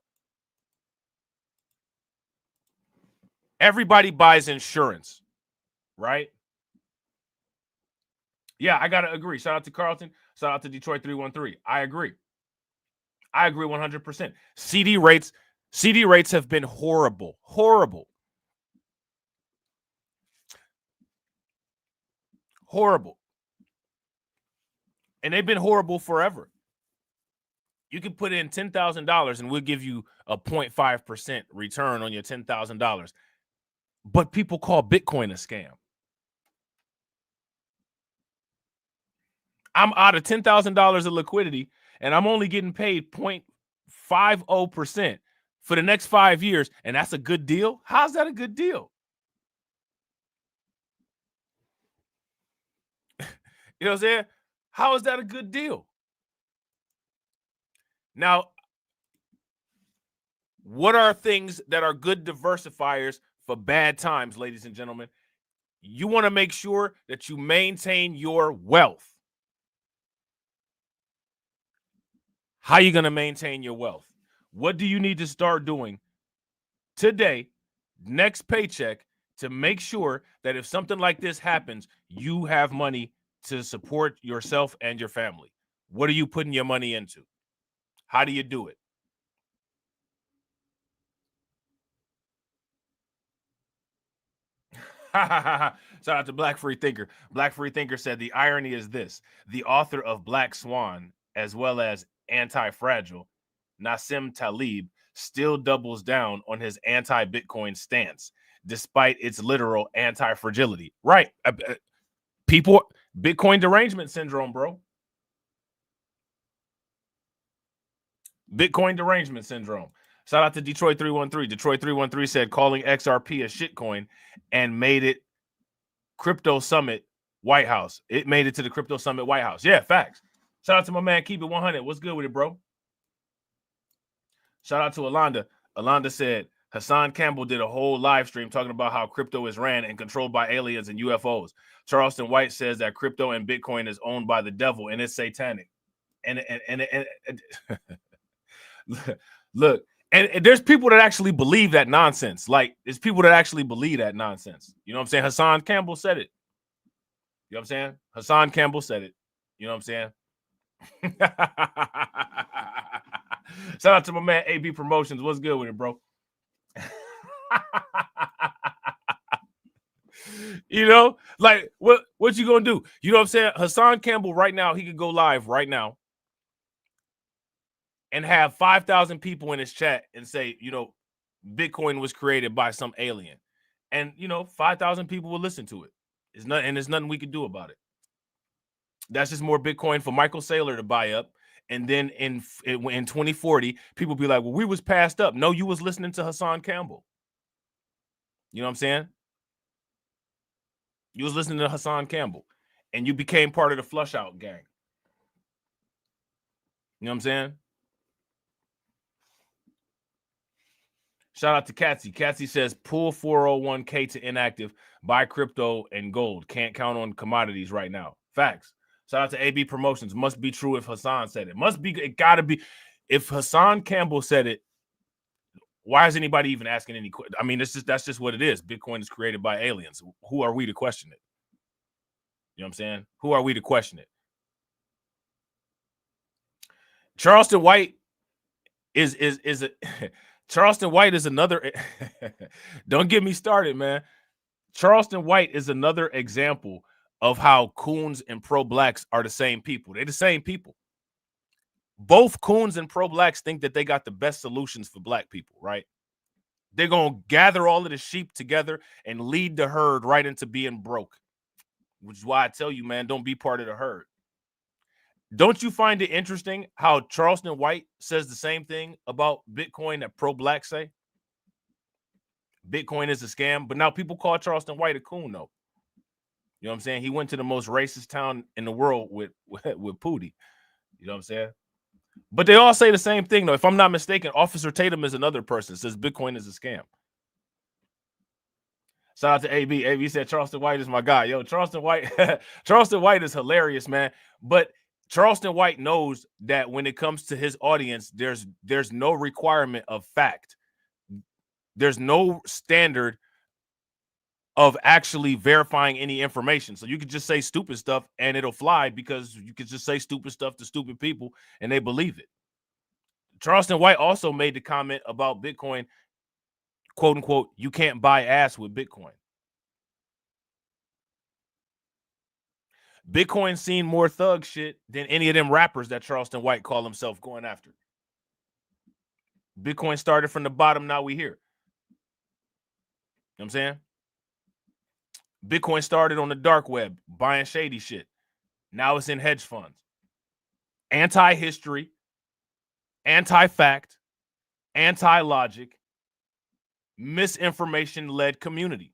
everybody buys insurance, right? Yeah, I got to agree. Shout out to Carlton. Shout out to Detroit 313. I agree. I agree 100%. CD rates have been horrible. Horrible. And they've been horrible forever. You can put in $10,000 and we'll give you a 0.5% return on your $10,000. But people call Bitcoin a scam. I'm out of $10,000 of liquidity and I'm only getting paid 0.50% for the next 5 years. And that's a good deal? How's that a good deal? You know what I'm saying? How is that a good deal? Now, what are things that are good diversifiers for bad times, ladies and gentlemen? You want to make sure that you maintain your wealth. How are you going to maintain your wealth? What do you need to start doing today, next paycheck, to make sure that if something like this happens, you have money to support yourself and your family? What are you putting your money into? How do you do it? Shout out to Black Free Thinker. Black Free Thinker said the irony is this: the author of Black Swan, as well as Anti-Fragile, Nassim Taleb, still doubles down on his anti-Bitcoin stance, despite its literal anti-fragility. Right. People, Bitcoin derangement syndrome, bro. Bitcoin derangement syndrome. Shout out to Detroit 313. Detroit 313 said calling XRP a shitcoin and made it Crypto Summit White House. It made it to the Crypto Summit White House. Yeah, facts. Shout out to my man, Keep It 100. What's good with it, bro? Shout out to Alonda. Alonda said Hassan Campbell did a whole live stream talking about how crypto is ran and controlled by aliens and UFOs. Charleston White says that crypto and Bitcoin is owned by the devil and it's satanic. And look, and there's people that actually believe that nonsense. Like, there's people that actually believe that nonsense. You know what I'm saying? Hassan Campbell said it. You know what I'm saying? Hassan Campbell said it. You know what I'm saying? Shout out to my man AB Promotions. What's good with it, bro? You know, like what you gonna do? You know what I'm saying? Hassan Campbell right now, he could go live right now and have 5,000 people in his chat and say, you know, Bitcoin was created by some alien. And, you know, 5,000 people will listen to it. There's nothing we can do about it. That's just more Bitcoin for Michael Saylor to buy up. And then in 2040, people be like, well, we was passed up. No, you was listening to Hassan Campbell. You know what I'm saying? You was listening to Hassan Campbell. And you became part of the flush out gang. You know what I'm saying? Shout out to Katsy. Katsy says, pull 401k to inactive, buy crypto and gold. Can't count on commodities right now. Facts. Shout out to AB Promotions. Must be true if Hassan said it. It gotta be. If Hassan Campbell said it, why is anybody even asking any questions? I mean, that's just what it is. Bitcoin is created by aliens. Who are we to question it? You know what I'm saying? Who are we to question it? Charleston White is a Charleston White is another. Don't get me started, man. Charleston White is another example of how coons and pro-blacks are the same people. They're the same people. Both coons and pro-blacks think that they got the best solutions for black people, right? They're going to gather all of the sheep together and lead the herd right into being broke, which is why I tell you, man, don't be part of the herd. Don't you find it interesting how Charleston White says the same thing about Bitcoin that pro-blacks say? Bitcoin is a scam, but now people call Charleston White a coon, though. You know what I'm saying? He went to the most racist town in the world with Pootie. You know what I'm saying? But they all say the same thing, though. If I'm not mistaken, Officer Tatum is another person that says Bitcoin is a scam. Shout out to AB. AB said Charleston White is my guy. Yo, Charleston White, Charleston White is hilarious, man. But Charleston White knows that when it comes to his audience, there's no requirement of fact. There's no standard of actually verifying any information. So you could just say stupid stuff and it'll fly because you could just say stupid stuff to stupid people and they believe it. Charleston White also made the comment about Bitcoin, quote unquote, you can't buy ass with Bitcoin. Bitcoin's seen more thug shit than any of them rappers that Charleston White call himself going after. Bitcoin started from the bottom, now we here. You know what I'm saying? Bitcoin started on the dark web, buying shady shit. Now it's in hedge funds. Anti-history, anti-fact, anti-logic, misinformation-led community.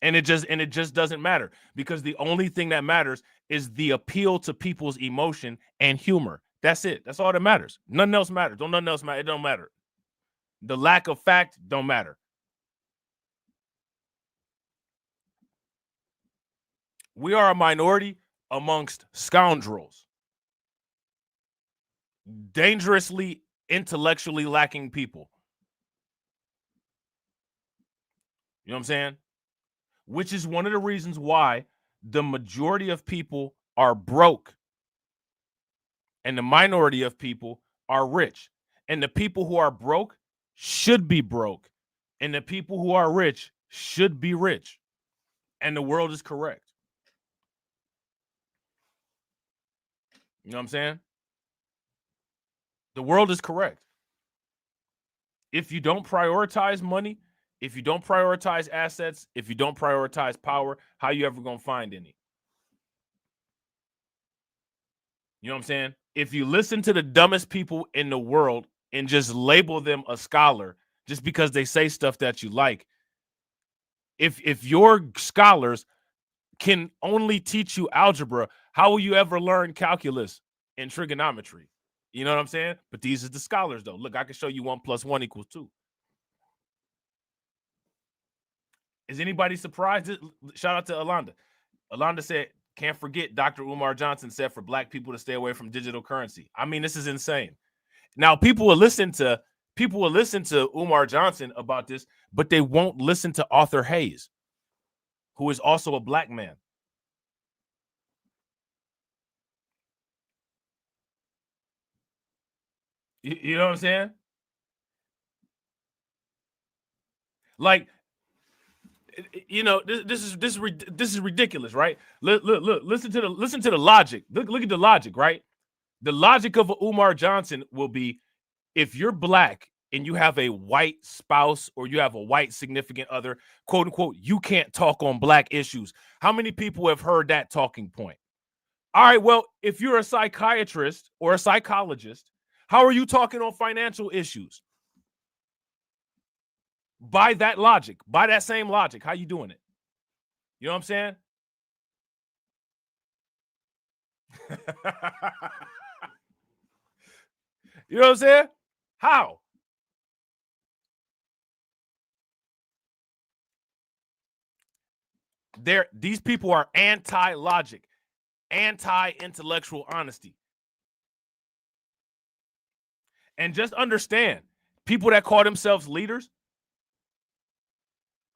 And it just doesn't matter because the only thing that matters is the appeal to people's emotion and humor. That's it. That's all that matters. Nothing else matters. Nothing else matter. It don't matter. The lack of fact don't matter. We are a minority amongst scoundrels. Dangerously, intellectually lacking people. You know what I'm saying? Which is one of the reasons why the majority of people are broke and the minority of people are rich. And the people who are broke should be broke. And the people who are rich should be rich. And the world is correct. You know what I'm saying? The world is correct. If you don't prioritize money, if you don't prioritize assets, if you don't prioritize power, how you ever gonna find any? You know what I'm saying? If you listen to the dumbest people in the world and just label them a scholar just because they say stuff that you like, if your scholars can only teach you algebra, how will you ever learn calculus and trigonometry? You know what I'm saying? But these are the scholars, though. Look, I can show you 1 + 1 = 2. Is anybody surprised? Shout out to Alonda. Alonda said, can't forget Dr. Umar Johnson said for black people to stay away from digital currency. I mean, this is insane. Now, people will listen to Umar Johnson about this, but they won't listen to Arthur Hayes, who is also a black man. You know what I'm saying? Like, you know, this is ridiculous, right? Look, listen to the logic. Look at the logic, right? The logic of Umar Johnson will be, if you're black and you have a white spouse or you have a white significant other, quote unquote, you can't talk on black issues. How many people have heard that talking point? All right, well, if you're a psychiatrist or a psychologist, how are you talking on financial issues? By that logic, by that same logic, how you doing it? You know what I'm saying? You know what I'm saying? How? These people are anti-logic, anti-intellectual honesty. And just understand, people that call themselves leaders,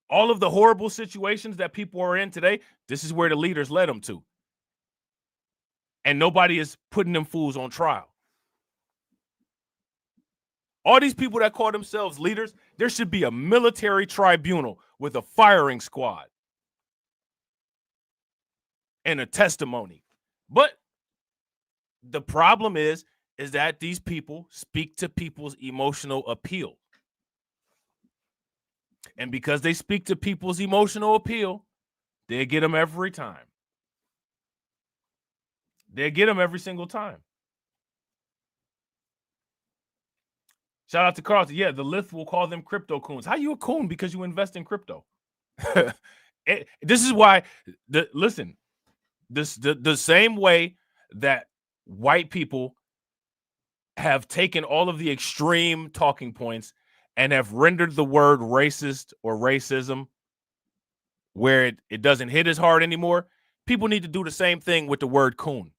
all of the horrible situations that people are in today, this is where the leaders led them to. And nobody is putting them fools on trial. All these people that call themselves leaders, there should be a military tribunal with a firing squad and a testimony. But the problem is that these people speak to people's emotional appeal. And because they speak to people's emotional appeal, they get them every time. They get them every single time. Shout out to Carlton. Yeah, the Lith will call them crypto coons. How you a coon? Because you invest in crypto. This is why, listen, the same way that white people have taken all of the extreme talking points and have rendered the word racist or racism where it doesn't hit as hard anymore, people need to do the same thing with the word coon.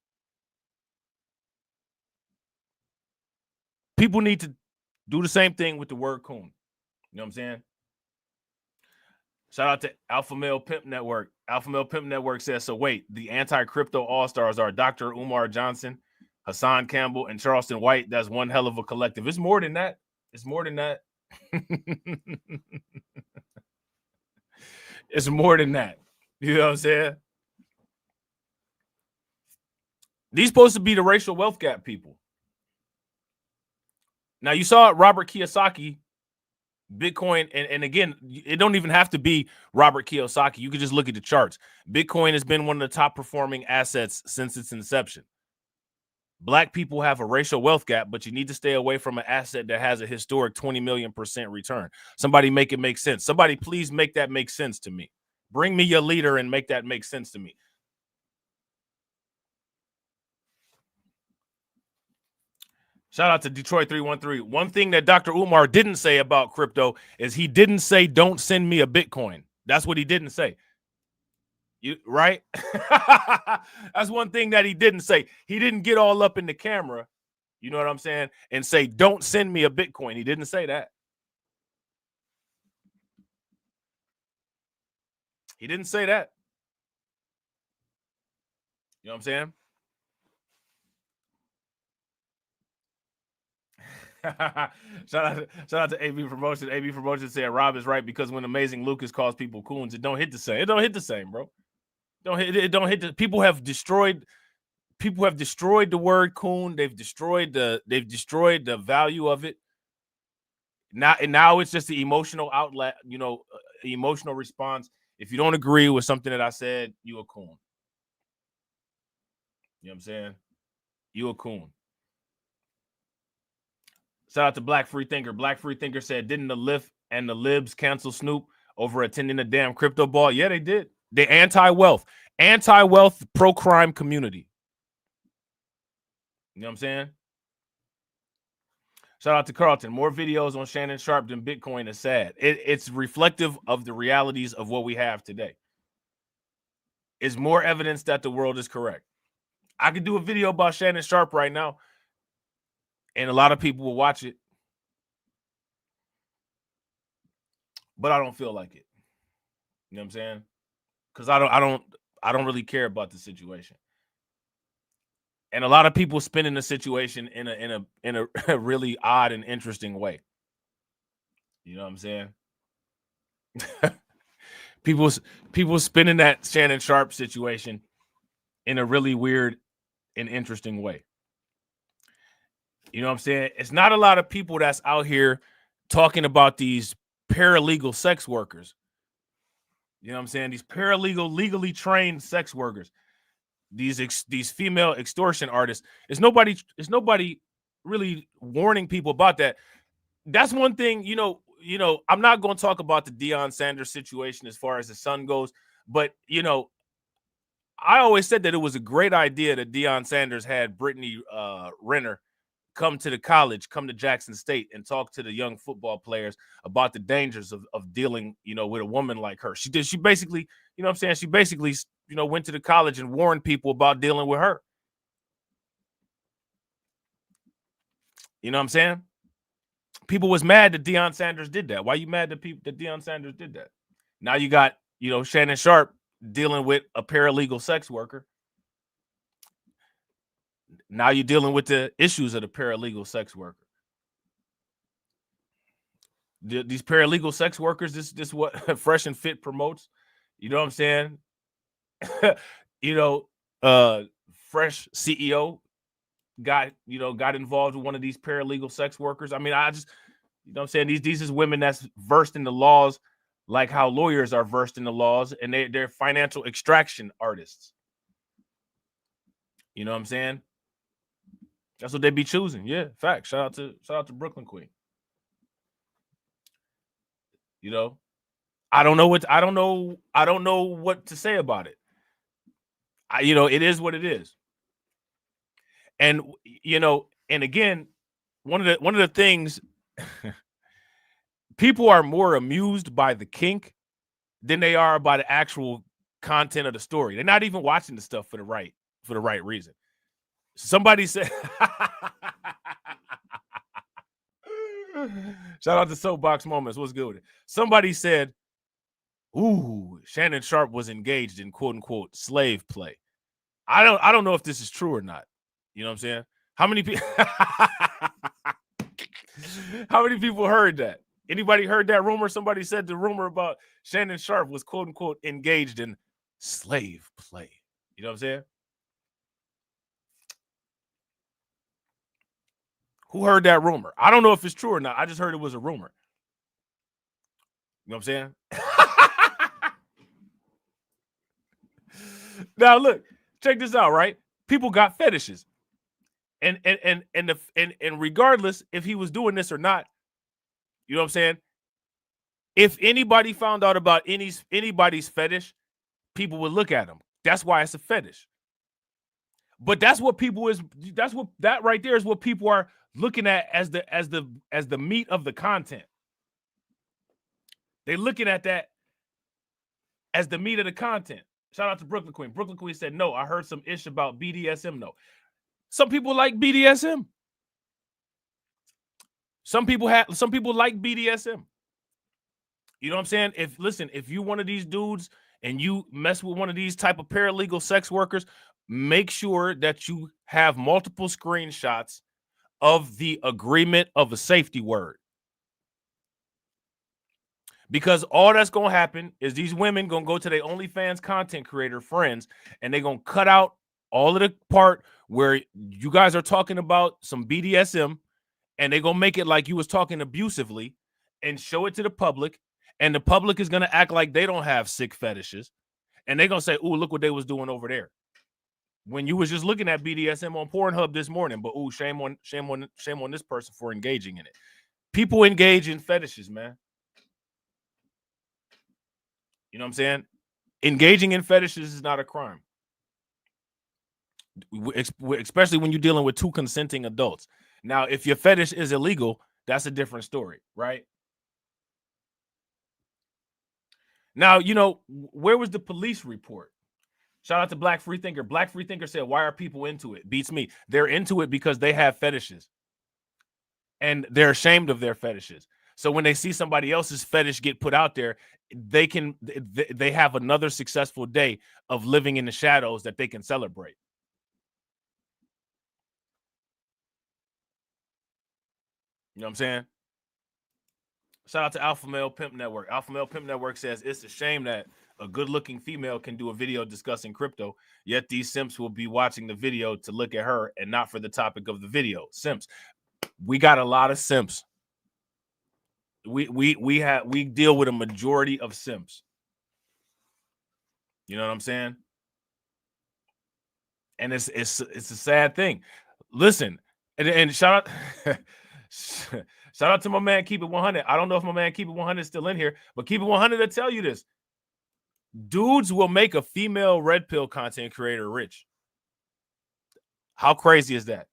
People need to do the same thing with the word coon. You know what I'm saying? Shout out to Alpha Male Pimp Network. Alpha Male Pimp Network says, so wait, the anti-crypto all-stars are Dr. Umar Johnson, Hassan Campbell, and Charleston White. That's one hell of a collective. It's more than that. It's more than that. It's more than that. You know what I'm saying? These supposed to be the racial wealth gap people. Now, you saw Robert Kiyosaki, Bitcoin, and again, it don't even have to be Robert Kiyosaki. You could just look at the charts. Bitcoin has been one of the top performing assets since its inception. Black people have a racial wealth gap, but you need to stay away from an asset that has a historic 20 million% return. Somebody make it make sense. Somebody please make that make sense to me. Bring me your leader and make that make sense to me. Shout out to Detroit 313. One thing that Dr. Umar didn't say about crypto is he didn't say, don't send me a Bitcoin. That's what he didn't say. Right? That's one thing that he didn't say. He didn't get all up in the camera, you know what I'm saying, and say, don't send me a Bitcoin. He didn't say that. He didn't say that. You know what I'm saying? Shout out to AB Promotion. AB Promotion said Rob is right because when Amazing Lucas calls people coons, it don't hit the same. It don't hit the same, bro. It don't hit the, people have destroyed the word coon. They've destroyed the value of it. Now it's just the emotional outlet, emotional response. If you don't agree with something that I said, you a coon. You know what I'm saying? You a coon. Shout out to Black Free Thinker. Black Free Thinker said, didn't the Lyft and the Libs cancel Snoop over attending the damn crypto ball? Yeah, they did. They anti-wealth, pro-crime community. You know what I'm saying? Shout out to Carlton. More videos on Shannon Sharp than Bitcoin is sad. It's reflective of the realities of what we have today. It's more evidence that the world is correct. I could do a video about Shannon Sharp right now, and a lot of people will watch it, but I don't feel like it. You know what I'm saying? Because I don't really care about the situation. And a lot of people spin the situation in a really odd and interesting way. You know what I'm saying? people spinning that Shannon Sharp situation in a really weird and interesting way. You know what I'm saying? It's not a lot of people that's out here talking about these paralegal sex workers. You know what I'm saying? These paralegal, legally trained sex workers. These female extortion artists. It's nobody really warning people about that. That's one thing, I'm not going to talk about the Deion Sanders situation as far as the son goes, but I always said that it was a great idea that Deion Sanders had Brittany Renner come to Jackson State and talk to the young football players about the dangers of dealing, with a woman like her. She you know what I'm saying? She basically, you know, went to the college and warned people about dealing with her. You know what I'm saying? People was mad that Deion Sanders did that. Why you mad that Deion Sanders did that? Now you got, you know, Shannon Sharp dealing with a paralegal sex worker. Now you're dealing with the issues of the paralegal sex worker. These paralegal sex workers, this what Fresh and Fit promotes. You know what I'm saying? You know, Fresh CEO got involved with one of these paralegal sex workers. I mean, I just, you know what I'm saying? These is women that's versed in the laws, like how lawyers are versed in the laws, and they're financial extraction artists. You know what I'm saying? That's what they be choosing. Yeah, fact. Shout out to Brooklyn Queen. You know, I don't know what to say about it. You know, it is what it is. And you know, and again, one of the things people are more amused by the kink than they are by the actual content of the story. They're not even watching the stuff for the right reason. Somebody said shout out to Soapbox Moments. What's good with it? Somebody said, ooh, Shannon Sharp was engaged in quote unquote slave play. I don't know if this is true or not. You know what I'm saying? How many people how many people heard that? Anybody heard that rumor? Somebody said the rumor about Shannon Sharp was quote unquote engaged in slave play. You know what I'm saying? Who heard that rumor? I don't know if it's true or not. I just heard it was a rumor. You know what I'm saying? Now look, check this out, right? People got fetishes. And regardless if he was doing this or not, you know what I'm saying? If anybody found out about anybody's fetish, people would look at him. That's why it's a fetish. But that right there is what people are looking at as the meat of the content. They're looking at that as the meat of the content. Shout out to Brooklyn Queen. Brooklyn Queen said, no, I heard some ish about BDSM. No. Some people like BDSM. Some people like BDSM. You know what I'm saying? If you one of these dudes and you mess with one of these type of paralegal sex workers, make sure that you have multiple screenshots of the agreement of a safety word. Because all that's going to happen is these women going to go to their OnlyFans content creator friends and they're going to cut out all of the part where you guys are talking about some BDSM and they're going to make it like you was talking abusively and show it to the public. And the public is going to act like they don't have sick fetishes. And they're going to say, ooh, look what they was doing over there. When you was just looking at BDSM on Pornhub this morning, but ooh, shame on this person for engaging in it. People engage in fetishes, man. You know what I'm saying? Engaging in fetishes is not a crime. Especially when you're dealing with two consenting adults. Now, if your fetish is illegal, that's a different story, right? Now, you know, where was the police report? Shout out to Black Freethinker. Black Freethinker said, why are people into it? Beats me. They're into it because they have fetishes. And they're ashamed of their fetishes. So when they see somebody else's fetish get put out there, they have another successful day of living in the shadows that they can celebrate. You know what I'm saying? Shout out to Alpha Male Pimp Network. Alpha Male Pimp Network says it's a shame that a good-looking female can do a video discussing crypto, yet these simps will be watching the video to look at her and not for the topic of the video. Simps. We got a lot of simps. We deal with a majority of simps. You know what I'm saying? And it's a sad thing. Listen, and shout out shout out to my man Keep It 100. I don't know if my man Keep It 100 is still in here, but Keep It 100 will tell you this. Dudes will make a female red pill content creator rich. How crazy is that?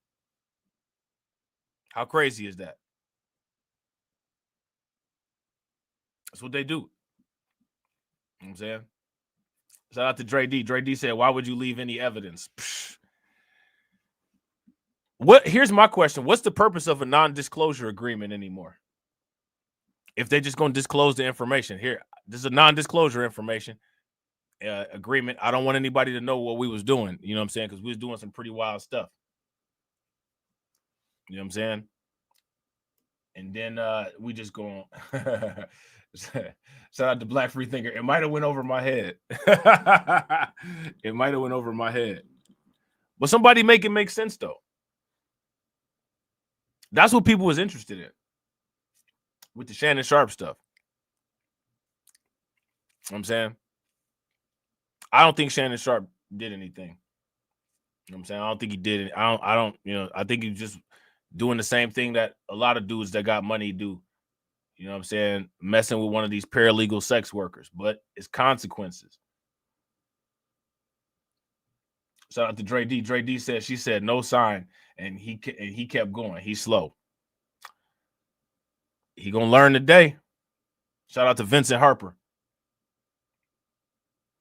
How crazy is that? That's what they do. You know what I'm saying? Shout out to Dre D. Dre D said, why would you leave any evidence? Psh. Here's my question. What's the purpose of a non-disclosure agreement anymore? If they're just going to disclose the information. Here, this is a non-disclosure information agreement. I don't want anybody to know what we was doing. You know what I'm saying? Because we was doing some pretty wild stuff. You know what I'm saying? And then we just go on. Shout out to Black Freethinker. It might have went over my head. It might have went over my head. But somebody make it make sense, though. That's what people was interested in with the Shannon Sharp stuff. You know what I'm saying? I don't think Shannon Sharp did anything. You know what I'm saying? I don't think he did it. I don't, you know, I think he's just doing the same thing that a lot of dudes that got money do. You know what I'm saying? Messing with one of these paralegal sex workers, but it's consequences. Shout out to Dre D. Dre D said, she said no sign, and he kept going. He's slow. He gonna learn today. Shout out to Vincent Harper.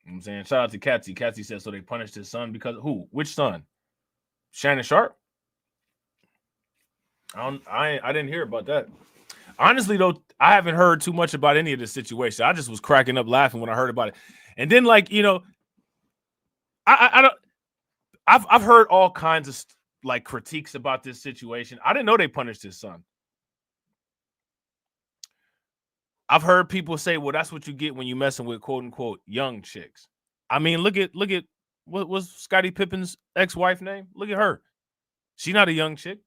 You know what I'm saying? Shout out to Katsy. Katsy said, so they punished his son because of who? Which son? Shannon Sharp? I didn't hear about that. Honestly, though, I haven't heard too much about any of this situation. I just was cracking up laughing when I heard about it. And then, like, you know, I've heard all kinds of like critiques about this situation. I didn't know they punished his son. I've heard people say, well, that's what you get when you messing with quote unquote young chicks. I mean, look at what was Scottie Pippen's ex-wife name? Look at her. She's not a young chick.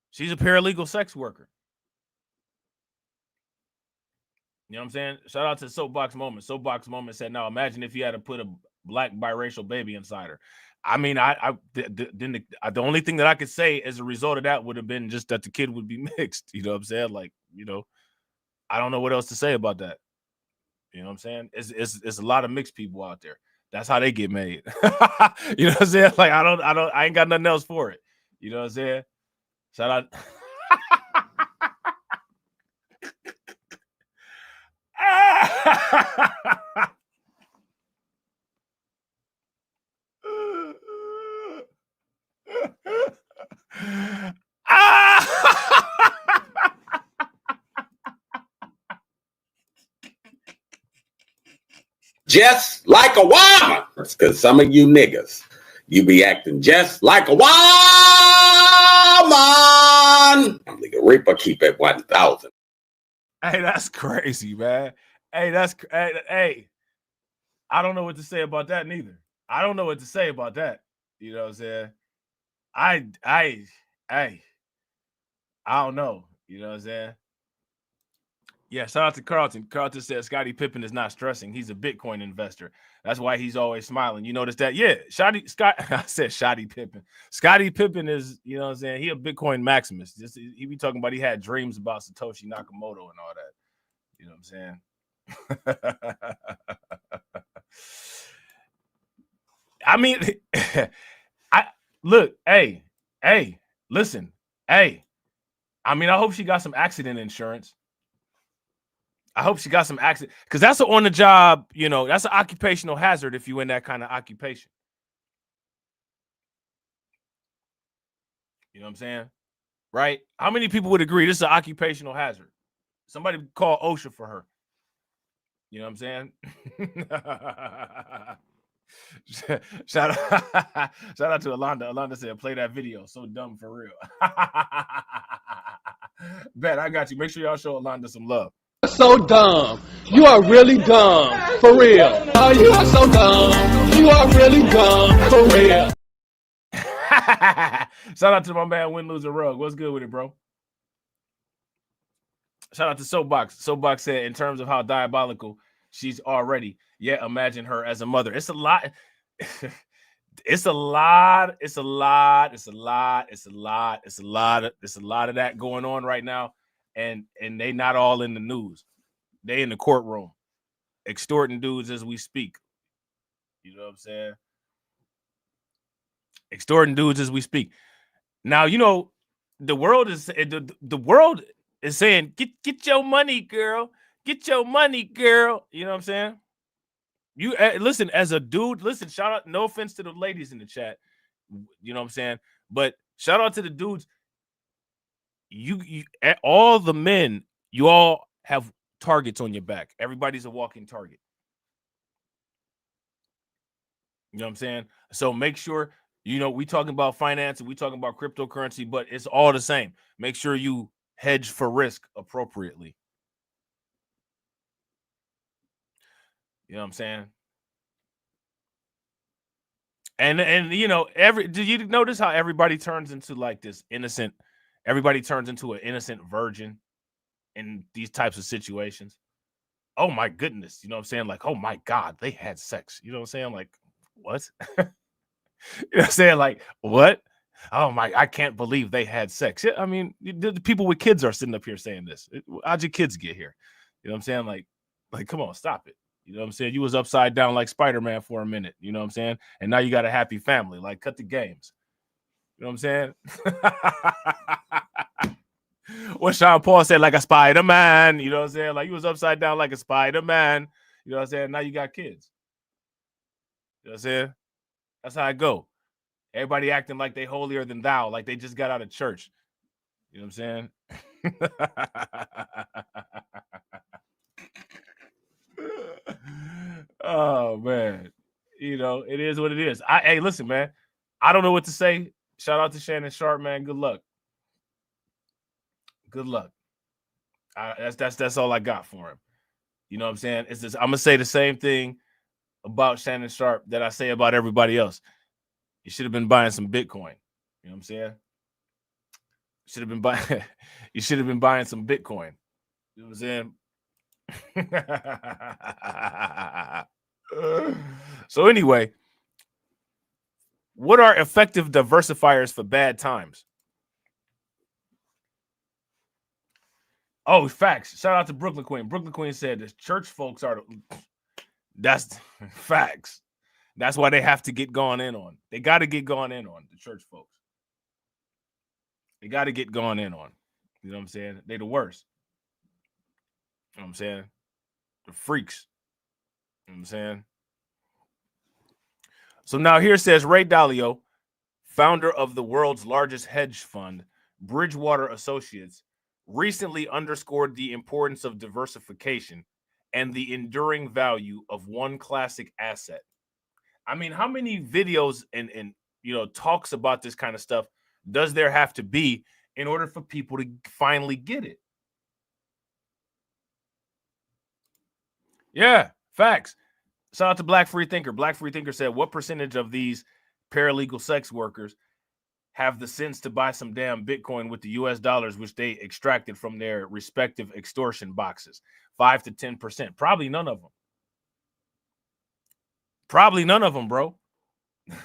She's a paralegal sex worker. You know what I'm saying? Shout out to Soapbox Moment. Soapbox Moment said, now imagine if you had to put a black biracial baby inside her. I mean, the only thing that I could say as a result of that would have been just that the kid would be mixed. You know what I'm saying? Like, you know, I don't know what else to say about that. You know what I'm saying? It's a lot of mixed people out there. That's how they get made. You know what I'm saying? Like, I ain't got nothing else for it. You know what I'm saying? Shout out. Just like a woman. That's because some of you niggas, you be acting just like a woman. Nigga Reaper keep it 1,000. Hey, that's crazy, man. Hey, I don't know what to say about that neither. I don't know what to say about that. You know what I'm saying? I don't know. You know what I'm saying? Yeah, shout out to Carlton. Carlton said Scottie Pippen is not stressing. He's a Bitcoin investor. That's why he's always smiling. You notice that? Yeah, I said Scottie Pippen. Scottie Pippen is, you know what I'm saying? He a Bitcoin maximus. He be talking about he had dreams about Satoshi Nakamoto and all that. You know what I'm saying? I mean, listen. I mean, I hope she got some accident insurance. I hope she got some accident, because that's an on the job, you know, that's an occupational hazard if you're in that kind of occupation. You know what I'm saying? Right? How many people would agree this is an occupational hazard? Somebody call OSHA for her. You know what I'm saying? Shout out to Alonda. Alonda said, play that video. So dumb for real. Bet, I got you. Make sure y'all show Alonda some love. So dumb. You are really dumb. For real. Oh, you are so dumb. You are really dumb. For real. Shout out to my man Win Loser Rug. What's good with it, bro? Shout out to Soapbox. Soapbox said, in terms of how diabolical she's already, yeah, imagine her as a mother. It's a lot. It's a lot of that going on right now. And they not all in the news. They in the courtroom extorting dudes as we speak. You know what I'm saying? Extorting dudes as we speak. Now, you know, the world is saying, get your money, girl. Get your money, girl. You know what I'm saying? You listen, as a dude, listen, shout out, no offense to the ladies in the chat. You know what I'm saying? But shout out to the dudes. You all the men, you all have targets on your back. Everybody's a walking target. You know what I'm saying? So make sure, we talking about finance and we talking about cryptocurrency, but it's all the same. Make sure you hedge for risk appropriately. You know what I'm saying? And do you notice how everybody turns into like this innocent, everybody turns into an innocent virgin in these types of situations? Oh my goodness, you know what I'm saying? Like, oh my God, they had sex. You know what I'm saying? Like, what? You know what I'm saying? Like, what? Oh my, I can't believe they had sex. I mean, the people with kids are sitting up here saying this. How'd your kids get here? You know what I'm saying? Like, come on, stop it. You know what I'm saying? You was upside down like Spider-Man for a minute. You know what I'm saying? And now you got a happy family. Like, cut the games. You know what I'm saying? What Sean Paul said, like a Spider-Man. You know what I'm saying? Like, you was upside down like a Spider-Man. You know what I'm saying? Now you got kids. You know what I'm saying? That's how I go. Everybody acting like they holier than thou, like they just got out of church. You know what I'm saying? Oh man, it is what it is. Hey, listen, man. I don't know what to say. Shout out to Shannon Sharp, man. Good luck. Good luck. That's all I got for him. You know what I'm saying? It's just, I'm gonna say the same thing about Shannon Sharp that I say about everybody else. You should have been buying some Bitcoin. You know what I'm saying? You should have been buying some Bitcoin. You know what I'm saying? So anyway, what are effective diversifiers for bad times? Oh, facts. Shout out to Brooklyn Queen. Brooklyn Queen said the church folks are that's facts. That's why they have to get gone in on. They got to get gone in on the church folks. They got to get gone in on. You know what I'm saying? They the worst. You know what I'm saying? The freaks. You know what I'm saying? So now here says Ray Dalio, founder of the world's largest hedge fund, Bridgewater Associates, recently underscored the importance of diversification and the enduring value of one classic asset. I mean, how many videos and talks about this kind of stuff does there have to be in order for people to finally get it? Yeah, facts. Shout out to Black Free Thinker. Black Free Thinker said, what percentage of these paralegal sex workers have the sense to buy some damn Bitcoin with the US dollars, which they extracted from their respective extortion boxes? 5 to 10%. Probably none of them. Probably none of them, bro.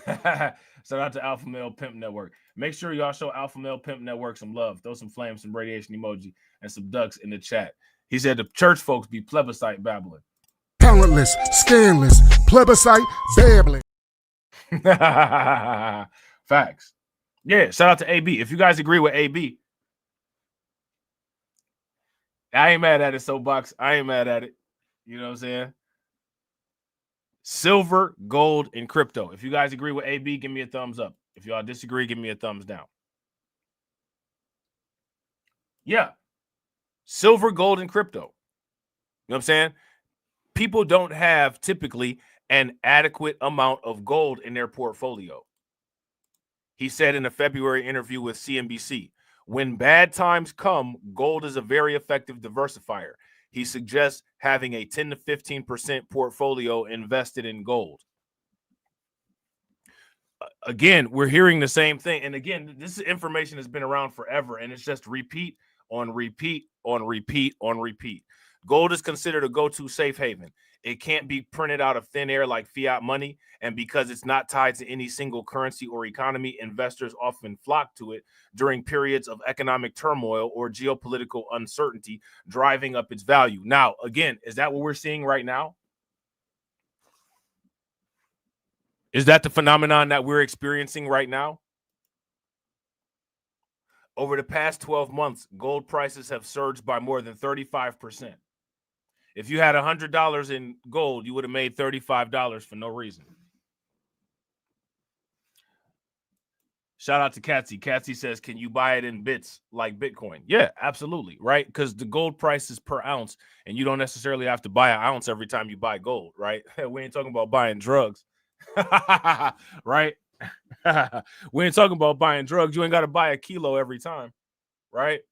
Shout out to Alpha Male Pimp Network. Make sure y'all show Alpha Male Pimp Network some love. Throw some flames, some radiation emoji, and some ducks in the chat. He said the church folks be plebiscite babbling. Talentless, scandalous, plebiscite babbling. Facts. Yeah, shout out to AB. If you guys agree with AB, I ain't mad at it, Soapbox. I ain't mad at it. You know what I'm saying? Silver, gold, and crypto. If you guys agree with AB, give me a thumbs up. If y'all disagree, give me a thumbs down. Yeah. Silver, gold, and crypto. You know what I'm saying? People don't have typically an adequate amount of gold in their portfolio. He said in a February interview with CNBC, when bad times come, gold is a very effective diversifier. He suggests having a 10 to 15% portfolio invested in gold. Again, we're hearing the same thing. And again, this information has been around forever, and it's just repeat on repeat on repeat on repeat. Gold is considered a go-to safe haven. It can't be printed out of thin air like fiat money, and because it's not tied to any single currency or economy, investors often flock to it during periods of economic turmoil or geopolitical uncertainty, driving up its value. Now, again, is that what we're seeing right now? Is that the phenomenon that we're experiencing right now? Over the past 12 months, gold prices have surged by more than 35%. If you had $100 in gold, you would have made $35 for no reason. Shout out to Katsy. Katsy says, can you buy it in bits like Bitcoin? Yeah, absolutely, right? Because the gold price is per ounce, and you don't necessarily have to buy an ounce every time you buy gold, right? We ain't talking about buying drugs, right? We ain't talking about buying drugs. You ain't got to buy a kilo every time, right?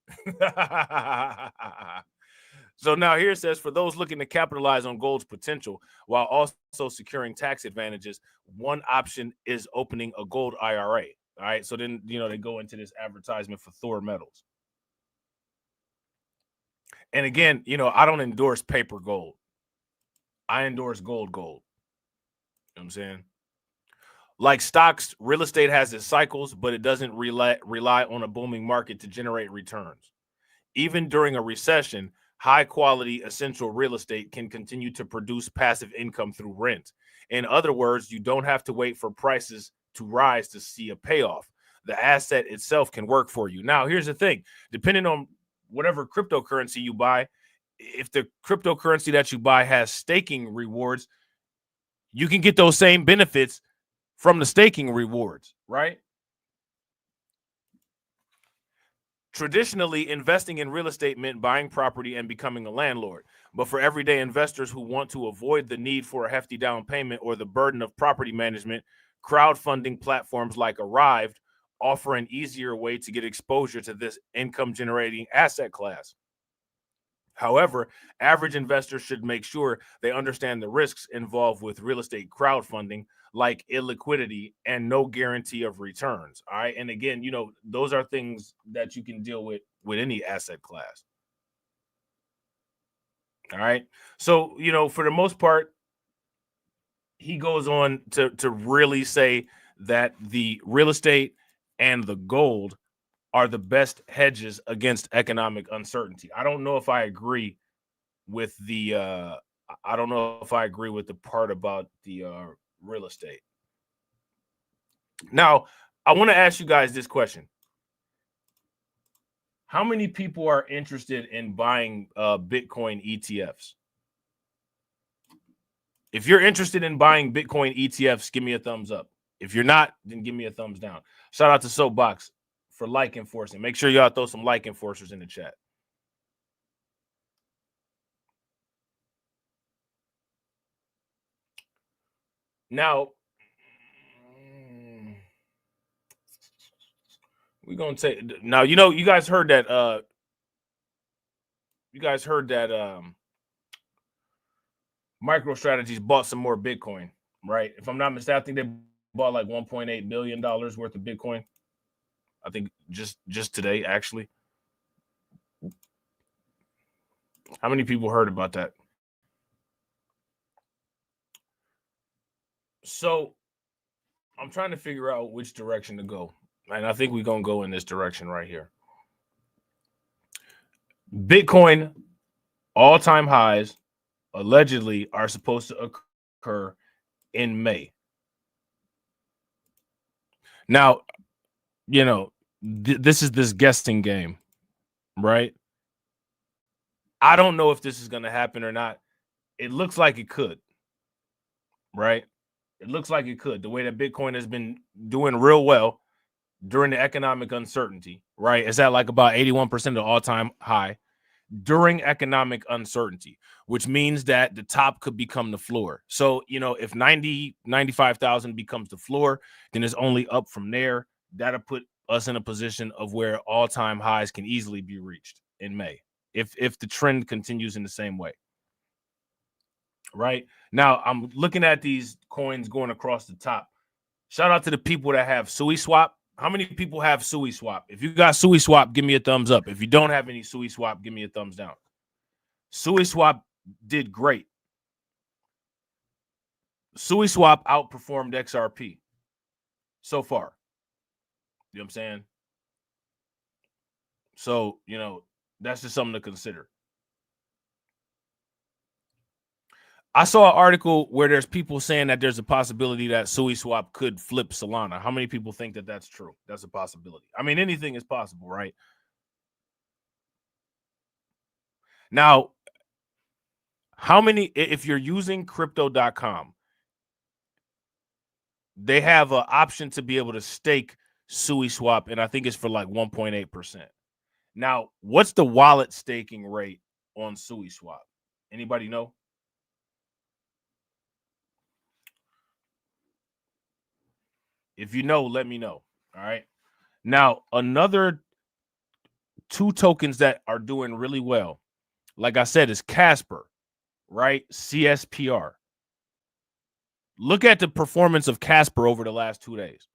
So now here it says, for those looking to capitalize on gold's potential while also securing tax advantages, one option is opening a gold IRA. All right, so then, they go into this advertisement for Thor Metals. And again, I don't endorse paper gold. I endorse gold. You know what I'm saying? Like stocks, real estate has its cycles, but it doesn't rely on a booming market to generate returns. Even during a recession, high-quality essential real estate can continue to produce passive income through rent. In other words, you don't have to wait for prices to rise to see a payoff. The asset itself can work for you. Now, here's the thing. Depending on whatever cryptocurrency you buy, if the cryptocurrency that you buy has staking rewards, you can get those same benefits from the staking rewards, right? Traditionally, investing in real estate meant buying property and becoming a landlord. But for everyday investors who want to avoid the need for a hefty down payment or the burden of property management, crowdfunding platforms like Arrived offer an easier way to get exposure to this income-generating asset class. However, average investors should make sure they understand the risks involved with real estate crowdfunding, like illiquidity and no guarantee of returns. All right. And again, those are things that you can deal with any asset class. All right. So, for the most part, he goes on to really say that the real estate and the gold are the best hedges against economic uncertainty. I don't know if I agree with the part about the real estate. Now, I want to ask you guys this question. How many people are interested in buying Bitcoin ETFs? If you're interested in buying Bitcoin ETFs, give me a thumbs up. If you're not, then give me a thumbs down. Shout out to Soapbox for like enforcing. Make sure y'all throw some like enforcers in the chat. Now, we're gonna take now. You guys heard that. MicroStrategies bought some more Bitcoin, right? If I'm not mistaken, I think they bought like $1.8 billion worth of Bitcoin. I think just today, actually. How many people heard about that? So I'm trying to figure out which direction to go. And I think we're going to go in this direction right here. Bitcoin all-time highs allegedly are supposed to occur in May. Now, this is this guessing game, right? I don't know if this is going to happen or not. It looks like it could, right? It looks like it could. The way that Bitcoin has been doing real well during the economic uncertainty, right? It's at like about 81% of the all-time high during economic uncertainty, which means that the top could become the floor. So, if 95,000 becomes the floor, then it's only up from there. That'll put us in a position of where all-time highs can easily be reached in May if the trend continues in the same way. Right now, I'm looking at these coins going across the top. Shout out to the people that have SuiSwap. How many people have SuiSwap? If you got SuiSwap, give me a thumbs up. If you don't have any SuiSwap, give me a thumbs down. SuiSwap did great. SuiSwap outperformed XRP so far. You know what I'm saying? So, that's just something to consider. I saw an article where there's people saying that there's a possibility that SuiSwap could flip Solana. How many people think that that's true? That's a possibility. I mean, anything is possible, right? Now, How many, if you're using crypto.com, they have an option to be able to stake SuiSwap, and I think it's for like 1.8%. Now, what's the wallet staking rate on SuiSwap? Anybody know? If you know, let me know. All right. Now, another 2 tokens that are doing really well, like I said, is Casper, right? CSPR. Look at the performance of Casper over the last 2 days.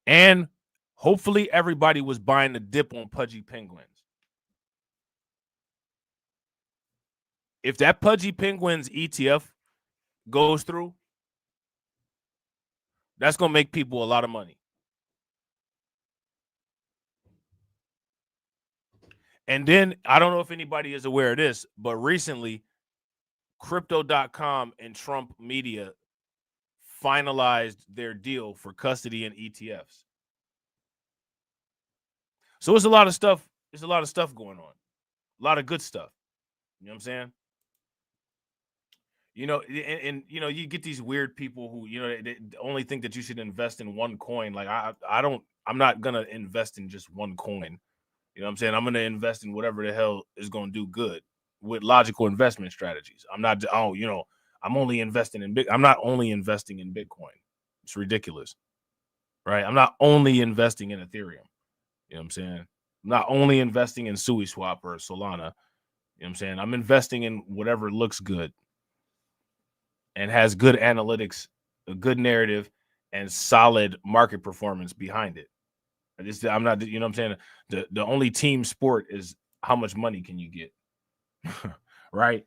And hopefully everybody was buying the dip on Pudgy Penguins. If that Pudgy Penguins ETF goes through, that's going to make people a lot of money. And then, I don't know if anybody is aware of this, but recently, Crypto.com and Trump Media finalized their deal for custody and ETFs. So it's a lot of stuff. There's a lot of stuff going on. A lot of good stuff. You know what I'm saying? You know, and you know, you get these weird people who, you know, they only think that you should invest in one coin. Like I'm not gonna invest in just one coin. You know what I'm saying? I'm gonna invest in whatever the hell is gonna do good with logical investment strategies. I'm not, I'm only investing in I'm not only investing in Bitcoin. It's ridiculous. Right? I'm not only investing in Ethereum. You know what I'm saying? I'm not only investing in SuiSwap or Solana. You know what I'm saying? I'm investing in whatever looks good and has good analytics, a good narrative, and solid market performance behind it. I'm not, you know what I'm saying? The only team sport is how much money can you get, right?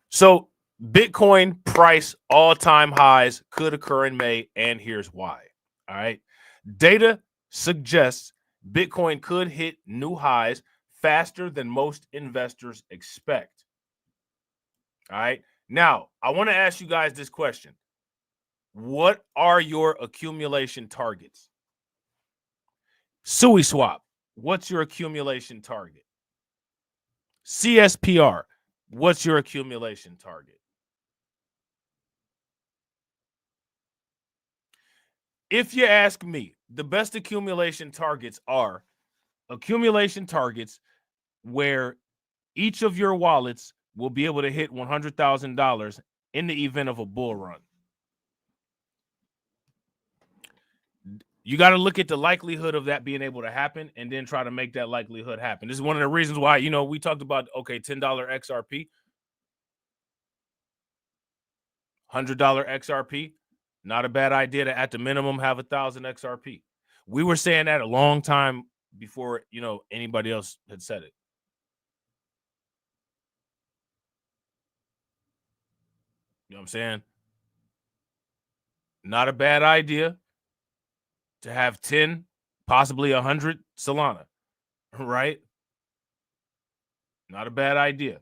So Bitcoin price all-time highs could occur in May, and here's why. All right. Data suggests Bitcoin could hit new highs faster than most investors expect. All right. Now, I want to ask you guys this question. What are your accumulation targets? SuiSwap, what's your accumulation target? CSPR, what's your accumulation target? If you ask me, the best accumulation targets are accumulation targets where each of your wallets will be able to hit $100,000 in the event of a bull run. You got to look at the likelihood of that being able to happen and then try to make that likelihood happen. This is one of the reasons why, you know, we talked about, okay, $10 XRP, $100 XRP, not a bad idea to at the minimum have 1,000 XRP. We were saying that a long time before, you know, anybody else had said it. You know what I'm saying? Not a bad idea to have 10, possibly 100 Solana, right? Not a bad idea.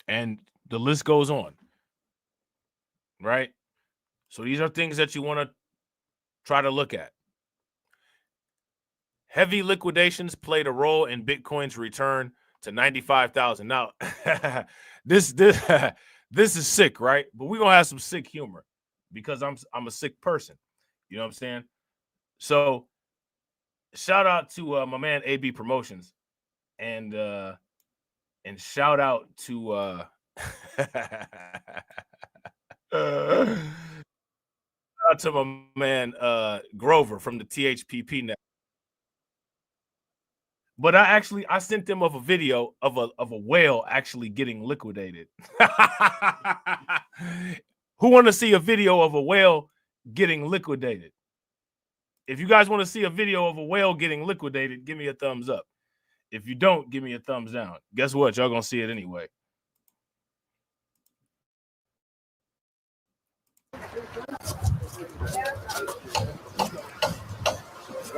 And the list goes on, right? So these are things that you want to try to look at. Heavy liquidations played a role in Bitcoin's return to 95,000. Now, this is sick, right? But we're gonna have some sick humor because I'm a sick person. You know what I'm saying? So shout out to my man AB Promotions, and shout out to out to my man Grover from the THPP network. But I sent them of a video of a whale actually getting liquidated. Who want to see a video of a whale getting liquidated? If you guys want to see a video of a whale getting liquidated, give me a thumbs up. If you don't, give me a thumbs down. Guess what? Y'all gonna see it anyway.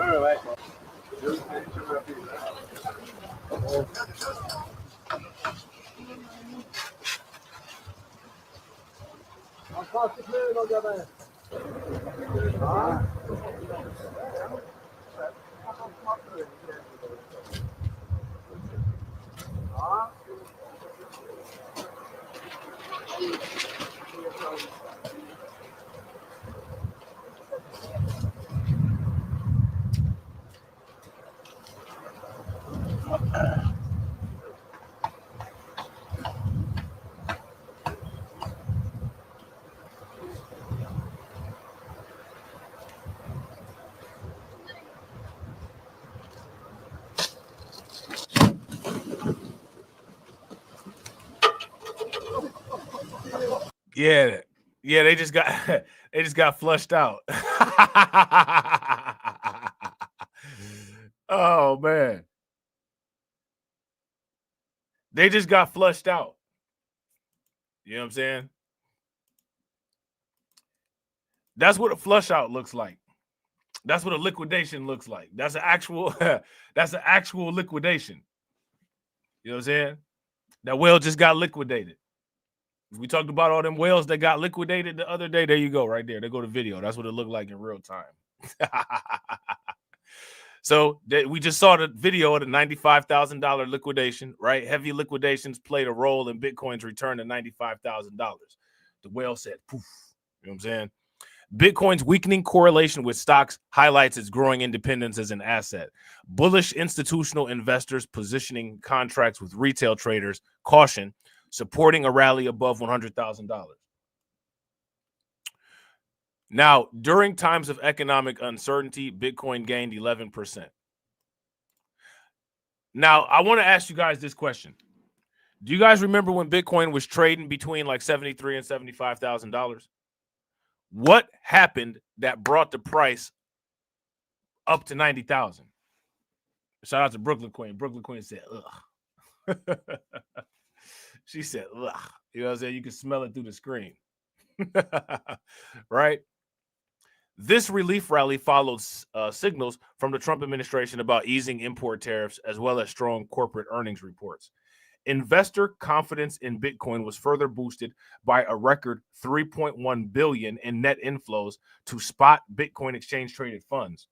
All right. Yeah, they just got they just got flushed out. Oh man. They just got flushed out. You know what I'm saying? That's what a flush out looks like. That's what a liquidation looks like. That's an actual liquidation. You know what I'm saying? That whale just got liquidated. We talked about all them whales that got liquidated the other day. There you go, right there. They go to video. That's what it looked like in real time. So we just saw the video of the $95,000 liquidation, right? Heavy liquidations played a role in Bitcoin's return to $95,000. The whale said, poof. You know what I'm saying? Bitcoin's weakening correlation with stocks highlights its growing independence as an asset. Bullish institutional investors positioning contracts with retail traders, caution, supporting a rally above $100,000. Now, during times of economic uncertainty, Bitcoin gained 11%. Now, I want to ask you guys this question. Do you guys remember when Bitcoin was trading between like $73,000 and $75,000? What happened that brought the price up to 90,000? Shout out to Brooklyn Queen. Brooklyn Queen said, ugh. She said, ugh. You know what I'm saying? You can smell it through the screen. Right? This relief rally followed signals from the Trump administration about easing import tariffs as well as strong corporate earnings reports. Investor confidence in Bitcoin was further boosted by a record $3.1 billion in net inflows to spot Bitcoin exchange traded funds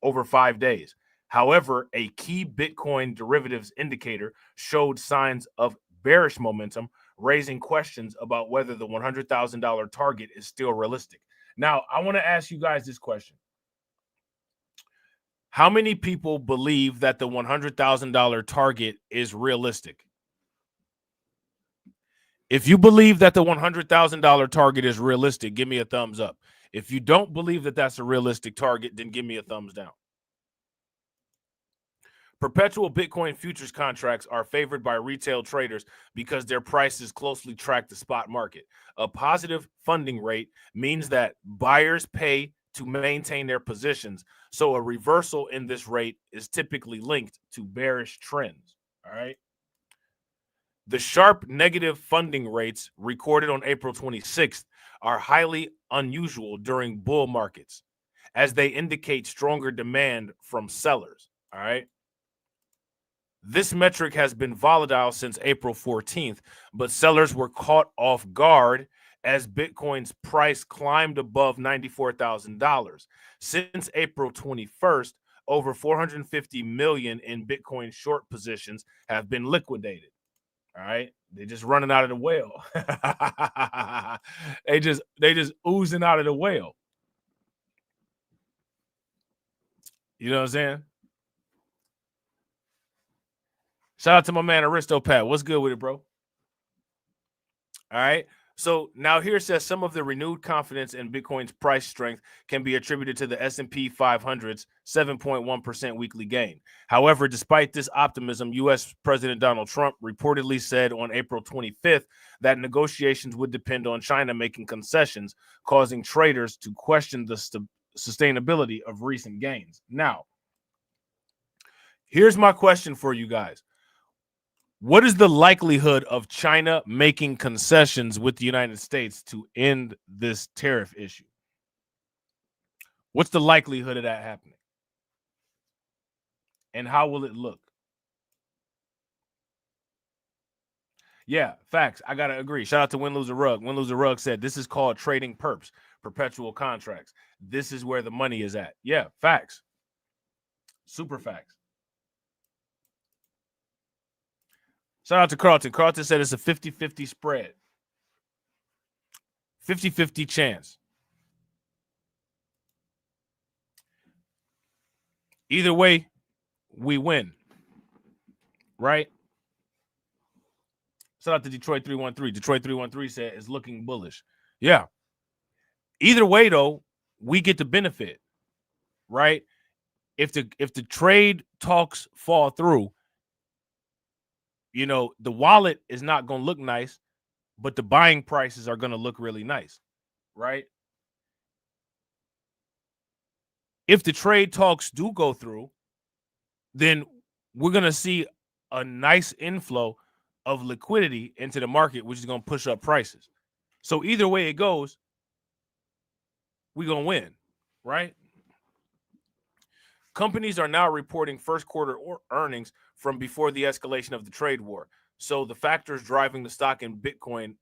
over 5 days. However, a key Bitcoin derivatives indicator showed signs of bearish momentum, raising questions about whether the $100,000 target is still realistic. Now, I want to ask you guys this question. How many people believe that the $100,000 target is realistic? If you believe that the $100,000 target is realistic, give me a thumbs up. If you don't believe that that's a realistic target, then give me a thumbs down. Perpetual Bitcoin futures contracts are favored by retail traders because their prices closely track the spot market. A positive funding rate means that buyers pay to maintain their positions, so a reversal in this rate is typically linked to bearish trends. All right. The sharp negative funding rates recorded on April 26th are highly unusual during bull markets, as they indicate stronger demand from sellers. All right. This metric has been volatile since April 14th, but sellers were caught off guard as Bitcoin's price climbed above $94,000. Since April 21st, over 450 million in Bitcoin short positions have been liquidated. All right. They're just running out of the whale. they just oozing out of the whale. You know what I'm saying? Shout out to my man Aristopat. What's good with it, bro? All right. So now here says some of the renewed confidence in Bitcoin's price strength can be attributed to the S&P 500's 7.1% weekly gain. However, despite this optimism, U.S. President Donald Trump reportedly said on April 25th that negotiations would depend on China making concessions, causing traders to question the sustainability of recent gains. Now, here's my question for you guys. What is the likelihood of China making concessions with the United States to end this tariff issue? What's the likelihood of that happening? And how will it look? Yeah, facts. I got to agree. Shout out to Win Lose a Rug. Win Lose a Rug said this is called trading perps, perpetual contracts. This is where the money is at. Yeah, facts. Super facts. Shout out to Carlton. Carlton said it's a 50-50 spread. 50-50 chance. Either way, we win. Right? Shout out to Detroit 313. Detroit 313 said it's looking bullish. Yeah. Either way, though, we get the benefit. Right? If the trade talks fall through, you know, the wallet is not going to look nice, but the buying prices are going to look really nice, right? If the trade talks do go through, then we're going to see a nice inflow of liquidity into the market, which is going to push up prices. So either way it goes, we're going to win, right? Companies are now reporting first quarter earnings from before the escalation of the trade war. So the factors driving the stock in Bitcoin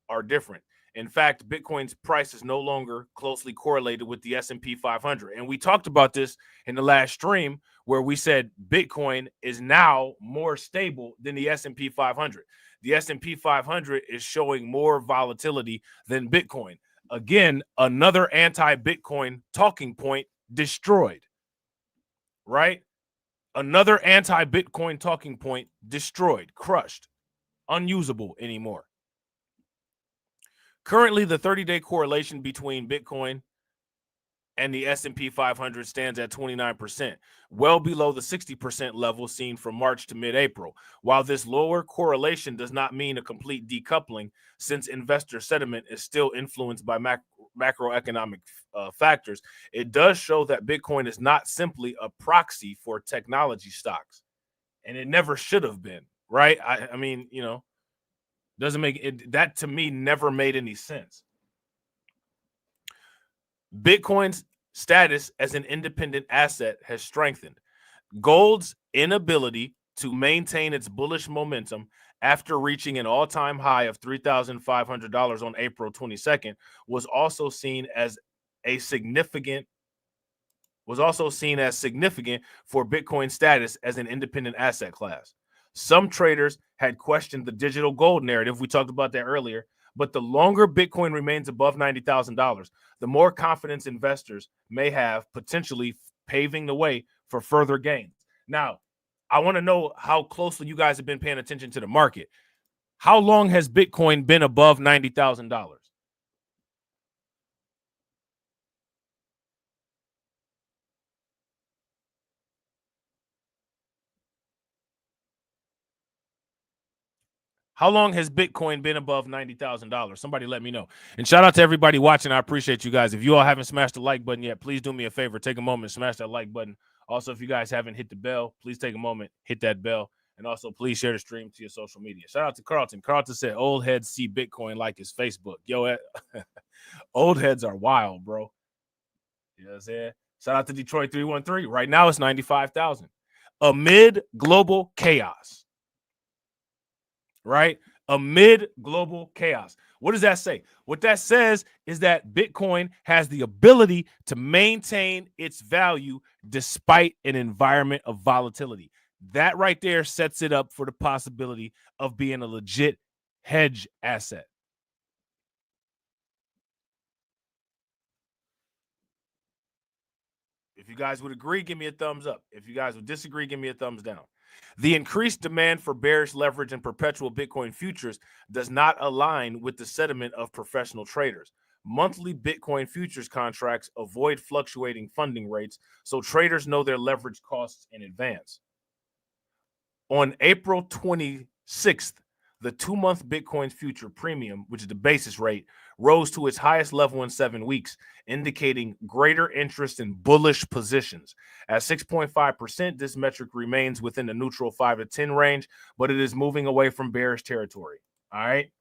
are different. In fact, Bitcoin's price is no longer closely correlated with the S&P 500. And we talked about this in the last stream where we said Bitcoin is now more stable than the S&P 500. The S&P 500 is showing more volatility than Bitcoin. Again, another anti-Bitcoin talking point destroyed, right? Another anti-Bitcoin talking point destroyed, crushed, unusable anymore. Currently, the 30-day correlation between Bitcoin and the S&P 500 stands at 29%, well below the 60% level seen from March to mid-April. While this lower correlation does not mean a complete decoupling, since investor sentiment is still influenced by macroeconomic factors, it does show that Bitcoin is not simply a proxy for technology stocks, and it never should have been, right? I mean, you know, doesn't make it, that to me never made any sense. Bitcoin's status as an independent asset has strengthened. Gold's inability to maintain its bullish momentum after reaching an all-time high of $3,500 on April 22nd was also seen as significant for Bitcoin's status as an independent asset class. Some traders had questioned the digital gold narrative. We talked about that earlier. But the longer Bitcoin remains above $90,000, the more confidence investors may have, potentially paving the way for further gains. Now, I want to know how closely you guys have been paying attention to the market. How long has Bitcoin been above $90,000? How long has Bitcoin been above $90,000? Somebody let me know. And shout out to everybody watching. I appreciate you guys. If you all haven't smashed the like button yet, please do me a favor. Take a moment, smash that like button. Also, if you guys haven't hit the bell, please take a moment, hit that bell. And also, please share the stream to your social media. Shout out to Carlton. Carlton said, old heads see Bitcoin like his Facebook. Yo, old heads are wild, bro. You know what I'm saying? Shout out to Detroit 313. Right now, it's 95,000. Amid global chaos. Right? Amid global chaos. What does that say? What that says is that Bitcoin has the ability to maintain its value despite an environment of volatility. That right there sets it up for the possibility of being a legit hedge asset. If you guys would agree, give me a thumbs up. If you guys would disagree, give me a thumbs down. The increased demand for bearish leverage and perpetual Bitcoin futures does not align with the sentiment of professional traders. Monthly Bitcoin futures contracts avoid fluctuating funding rates, so traders know their leverage costs in advance. On April 26th, the 2-month Bitcoin future premium, which is the basis rate, rose to its highest level in 7 weeks, indicating greater interest in bullish positions. At 6.5%, this metric remains within the neutral 5 to 10 range, but it is moving away from bearish territory. All right.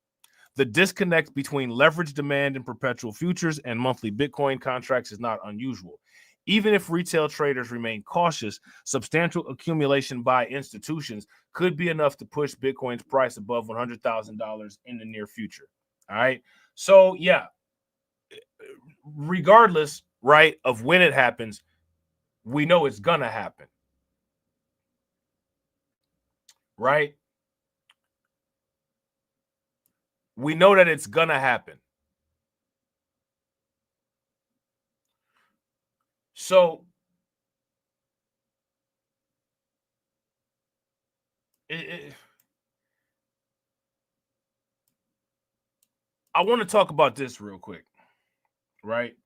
The disconnect between leverage demand in perpetual futures and monthly Bitcoin contracts is not unusual. Even if retail traders remain cautious, substantial accumulation by institutions could be enough to push Bitcoin's price above $100,000 in the near future. All right. So, yeah, regardless, right, of when it happens, we know it's going to happen. Right? We know that it's going to happen. So, I want to talk about this real quick, right?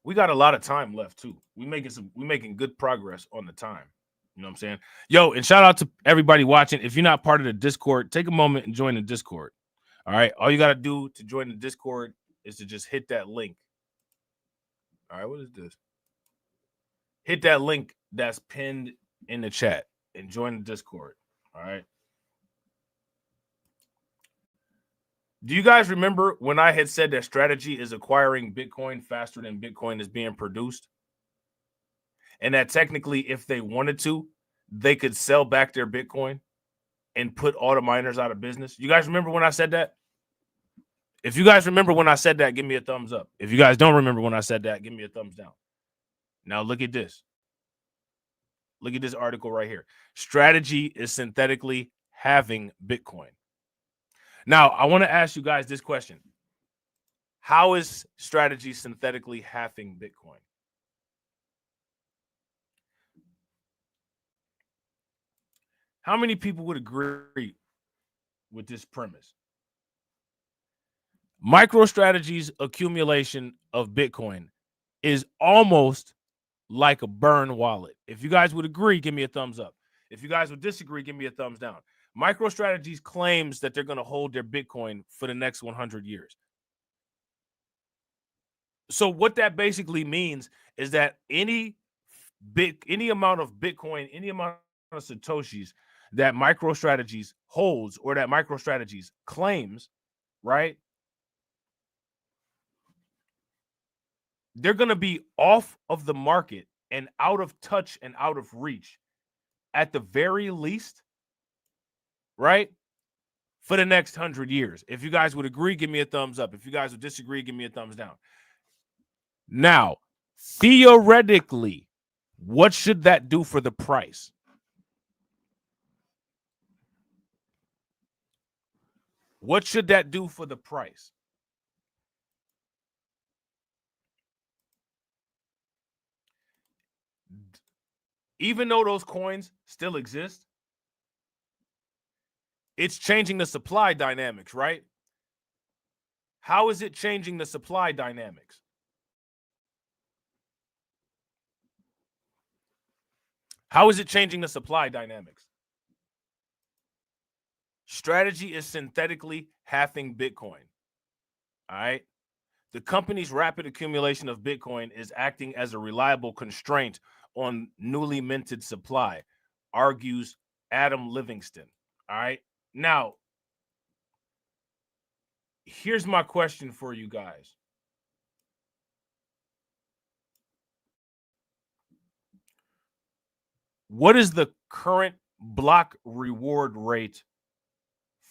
We got a lot of time left too. We're making good progress on the time. You know what I'm saying? Yo, and shout out to everybody watching. If you're not part of the Discord, take a moment and join the Discord. All right. All you got to do to join the Discord is to just hit that link. All right. What is this? Hit that link that's pinned in the chat and join the Discord. All right. Do you guys remember when I had said that strategy is acquiring Bitcoin faster than Bitcoin is being produced? And that technically, if they wanted to, they could sell back their Bitcoin and put all the miners out of business. You guys remember when I said that? If you guys remember when I said that, give me a thumbs up. If you guys don't remember when I said that, give me a thumbs down. Now look at this. Look at this article right here. Strategy is synthetically halving Bitcoin. Now, I want to ask you guys this question. How is strategy synthetically halving Bitcoin? How many people would agree with this premise? MicroStrategy's accumulation of Bitcoin is almost like a burn wallet. If you guys would agree, give me a thumbs up. If you guys would disagree, give me a thumbs down. MicroStrategy claims that they're going to hold their Bitcoin for the next 100 years. So what that basically means is that any amount of Bitcoin, any amount of Satoshis that MicroStrategy holds or that MicroStrategy claims, right? They're going to be off of the market and out of touch and out of reach at the very least, right? For the next 100 years. If you guys would agree, give me a thumbs up. If you guys would disagree, give me a thumbs down. Now, theoretically, what should that do for the price? What should that do for the price? Even though those coins still exist, it's changing the supply dynamics, right? How is it changing the supply dynamics? How is it changing the supply dynamics? Strategy is synthetically halving Bitcoin. All right. The company's rapid accumulation of Bitcoin is acting as a reliable constraint on newly minted supply, argues Adam Livingston. All right. Now, here's my question for you guys. What is the current block reward rate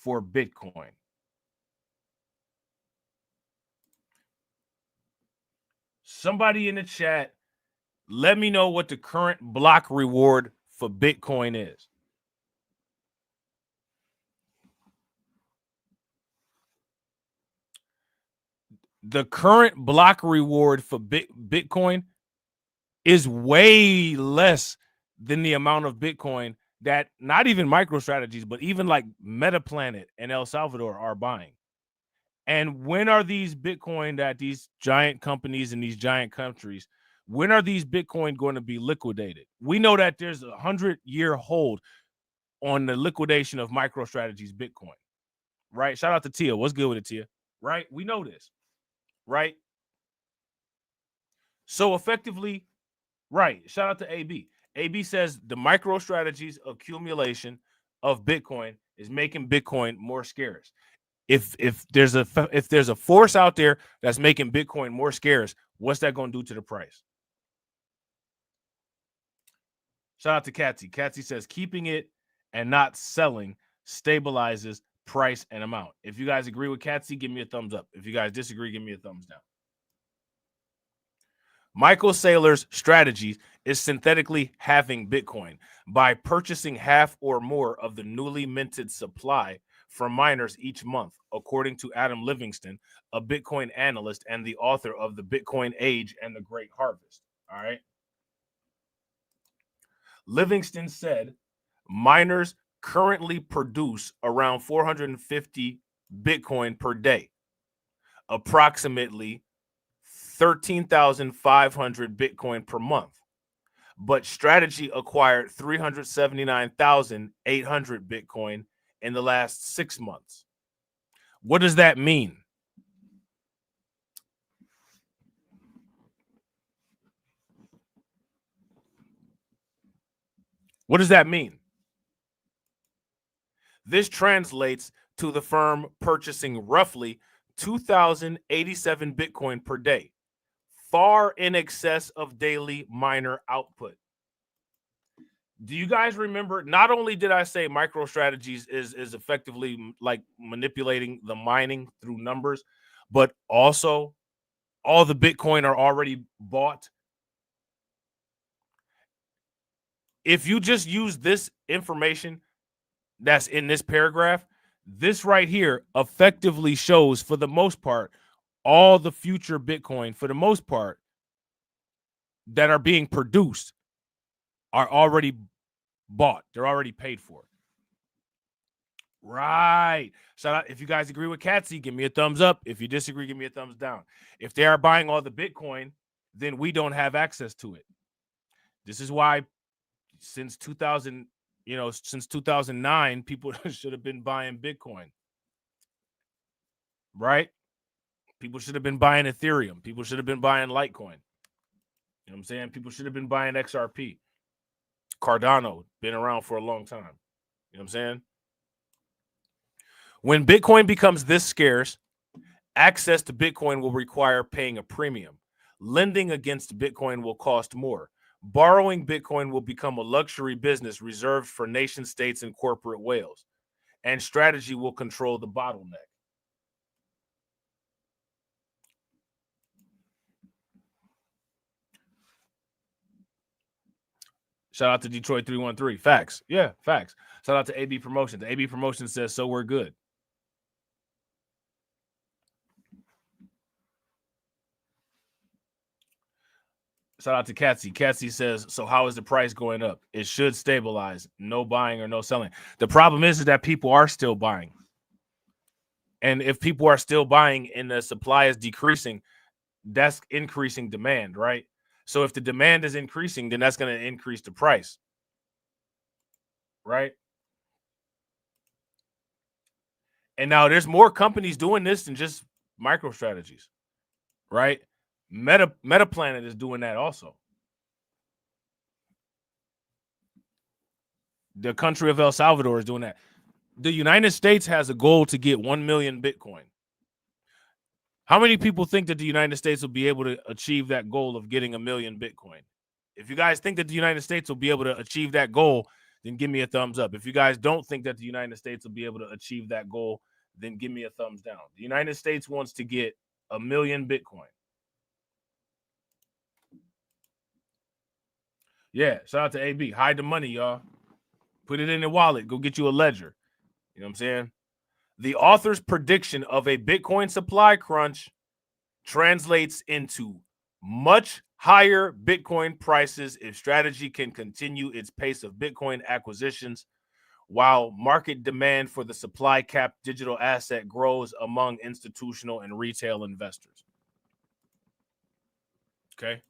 for Bitcoin? Somebody in the chat, let me know what the current block reward for Bitcoin is. The current block reward for Bitcoin is way less than the amount of Bitcoin that not even MicroStrategy, but even like MetaPlanet and El Salvador are buying. And when are these Bitcoin that these giant companies in these giant countries, when are these Bitcoin going to be liquidated? We know that there's a 100-year hold on the liquidation of MicroStrategy's Bitcoin, right? Shout out to Tia. What's good with it, Tia? Right? We know this, right? So effectively, right. Shout out to AB. AB says the MicroStrategy's accumulation of Bitcoin is making Bitcoin more scarce. If there's a force out there that's making Bitcoin more scarce, what's that going to do to the price? Shout out to Katsy. Katsy says keeping it and not selling stabilizes price and amount. If you guys agree with Katsy, give me a thumbs up. If you guys disagree, give me a thumbs down. Michael Saylor's strategy is synthetically halving Bitcoin by purchasing half or more of the newly minted supply from miners each month, according to Adam Livingston, a Bitcoin analyst and the author of The Bitcoin Age and the Great Harvest. All right. Livingston said miners currently produce around 450 Bitcoin per day, approximately 13,500 Bitcoin per month. but Strategy acquired 379,800 Bitcoin in the last 6 months. What does that mean? What does that mean? This translates to the firm purchasing roughly 2,087 Bitcoin per day, far in excess of daily miner output. Do you guys remember? Not only did I say MicroStrategies is effectively like manipulating the mining through numbers, but also all the Bitcoin are already bought. If you just use this information that's in this paragraph, this right here effectively shows, for the most part, all the future Bitcoin, for the most part, that are being produced are already bought. They're already paid for. Right. Shout out. If you guys agree with Catsy, give me a thumbs up. If you disagree, give me a thumbs down. If they are buying all the Bitcoin, then we don't have access to it. This is why since 2000, since 2009, people should have been buying Bitcoin. Right? People should have been buying Ethereum. People should have been buying Litecoin. You know what I'm saying? People should have been buying XRP. Cardano, been around for a long time. You know what I'm saying? When Bitcoin becomes this scarce, access to Bitcoin will require paying a premium. Lending against Bitcoin will cost more. Borrowing Bitcoin will become a luxury business reserved for nation states and corporate whales. And Strategy will control the bottleneck. Shout out to Detroit 313. Facts. Yeah, facts. Shout out to AB Promotion. The AB Promotion says, so we're good. Shout out to Catsy. Catsy says, so how is the price going up? It should stabilize. No buying or no selling. The problem is that people are still buying. And if people are still buying and the supply is decreasing, that's increasing demand, right? So if the demand is increasing, then that's going to increase the price, right? And now there's more companies doing this than just MicroStrategies, right? MetaPlanet is doing that also. The country of El Salvador is doing that. The United States has a goal to get 1 million Bitcoin. How many people think that the United States will be able to achieve that goal of getting 1 million Bitcoin? If you guys think that the United States will be able to achieve that goal, then give me a thumbs up. If you guys don't think that the United States will be able to achieve that goal, then give me a thumbs down. The United States wants to get 1 million Bitcoin. Yeah, shout out to AB. Hide the money, y'all. Put it in the wallet. Go get you a ledger. You know what I'm saying? The author's prediction of a Bitcoin supply crunch translates into much higher Bitcoin prices if Strategy can continue its pace of Bitcoin acquisitions while market demand for the supply cap digital asset grows among institutional and retail investors. Okay.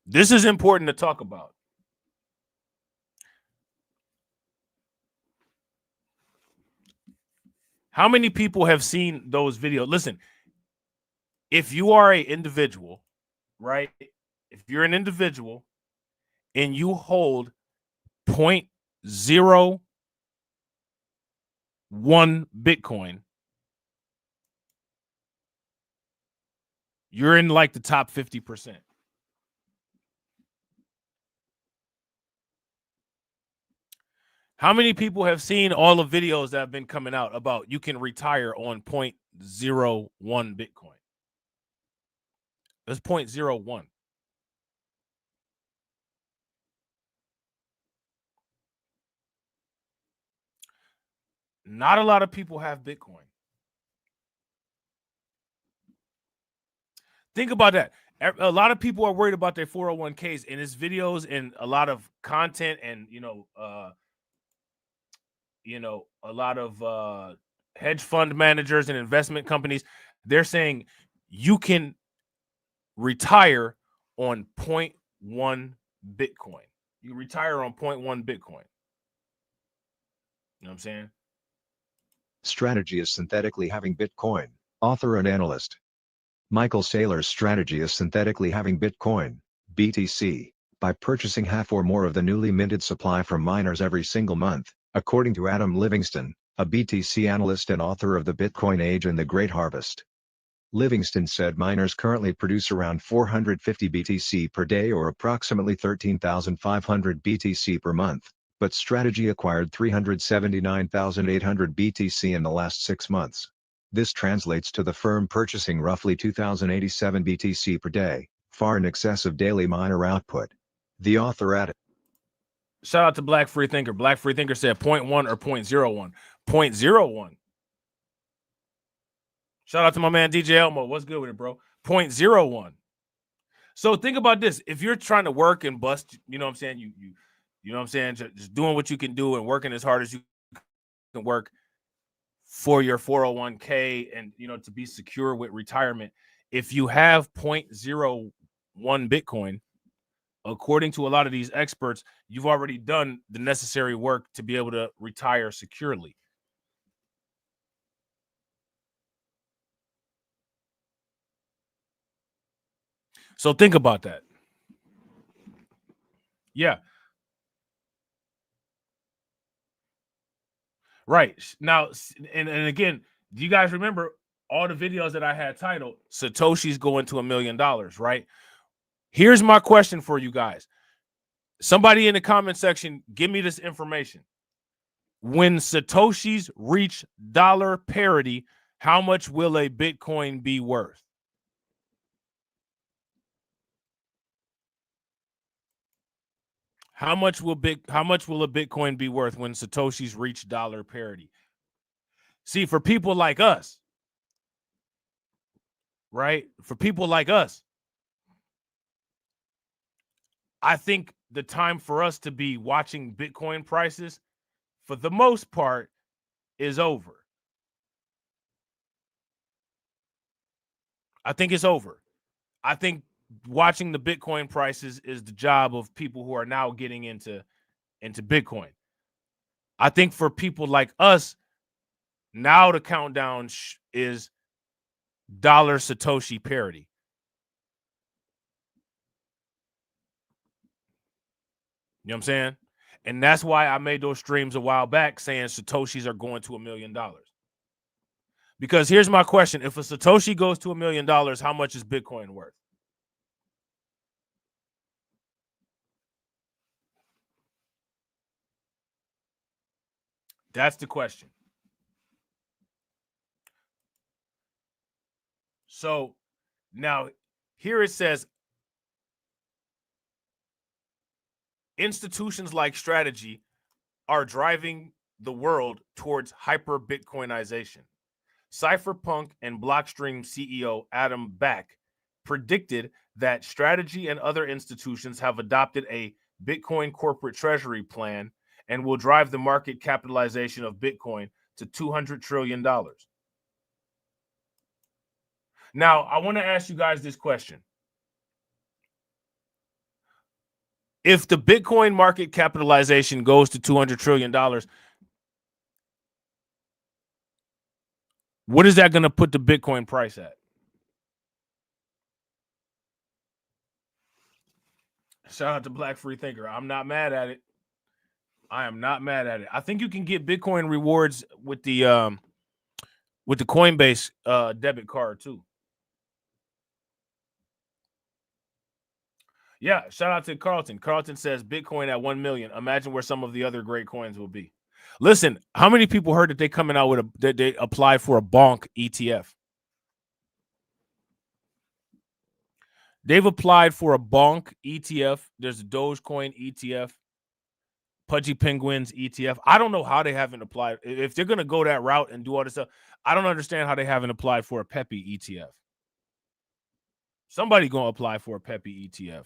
This is important to talk about. How many people have seen those videos? Listen, if you are an individual, right? If you're an individual and you hold 0.01 Bitcoin, you're in like the top 50%. How many people have seen all the videos that have been coming out about you can retire on 0.01 Bitcoin? That's 0.01. Not a lot of people have Bitcoin. Think about that. A lot of people are worried about their 401ks, and it's videos and a lot of content and, a lot of hedge fund managers and investment companies. They're saying you can retire on 0.1 Bitcoin. You retire on 0.1 Bitcoin. You know what I'm saying? Strategy is synthetically having Bitcoin. Author and analyst Michael Saylor's strategy is synthetically having Bitcoin, BTC, by purchasing half or more of the newly minted supply from miners every single month, according to Adam Livingston, a BTC analyst and author of The Bitcoin Age and the Great Harvest. Livingston said miners currently produce around 450 BTC per day or approximately 13,500 BTC per month, but Strategy acquired 379,800 BTC in the last 6 months. This translates to the firm purchasing roughly 2,087 BTC per day, far in excess of daily miner output. The author added. Shout out to Black Free Thinker. Black Free Thinker said 0.1 or 0.01. 0.01. Shout out to my man DJ Elmo. What's good with it, bro? 0.01. So think about this. If you're trying to work and bust, you know what I'm saying? You know what I'm saying? Just doing what you can do and working as hard as you can work for your 401k and, you know, to be secure with retirement. If you have 0.01 Bitcoin, according to a lot of these experts, you've already done the necessary work to be able to retire securely. So think about that. Yeah. Right. Now, and again, do you guys remember all the videos that I had titled Satoshi's Going to $1 Million, right? Here's my question for you guys. Somebody in the comment section, give me this information. When Satoshis reach dollar parity, how much will a Bitcoin be worth? How much will a Bitcoin be worth when Satoshis reach dollar parity? See, for people like us, right? For people like us, I think the time for us to be watching Bitcoin prices, for the most part, is over. I think it's over. I think watching the Bitcoin prices is the job of people who are now getting into Bitcoin. I think for people like us, now the countdown is dollar Satoshi parity. You know what I'm saying? And that's why I made those streams a while back saying Satoshis are going to $1 million. Because here's my question. If a Satoshi goes to $1 million, how much is Bitcoin worth? That's the question. So now here it says institutions like Strategy are driving the world towards hyper Bitcoinization. Cypherpunk and Blockstream CEO Adam Back predicted that Strategy and other institutions have adopted a Bitcoin corporate treasury plan and will drive the market capitalization of Bitcoin to $200 trillion. Now, I want to ask you guys this question. If the Bitcoin market capitalization goes to $200 trillion, what is that going to put the Bitcoin price at? Shout out to Black Free Thinker. I'm not mad at it. I am not mad at it. I think you can get Bitcoin rewards with the Coinbase debit card too. Yeah, shout out to Carlton. Carlton says Bitcoin at 1 million. Imagine where some of the other great coins will be. Listen, how many people heard that they coming out with that they applied for a bonk ETF? They've applied for a bonk ETF. There's a Dogecoin ETF, Pudgy Penguins ETF. I don't know how they haven't applied. If they're going to go that route and do all this stuff, I don't understand how they haven't applied for a Peppy ETF. Somebody going to apply for a Peppy ETF. You know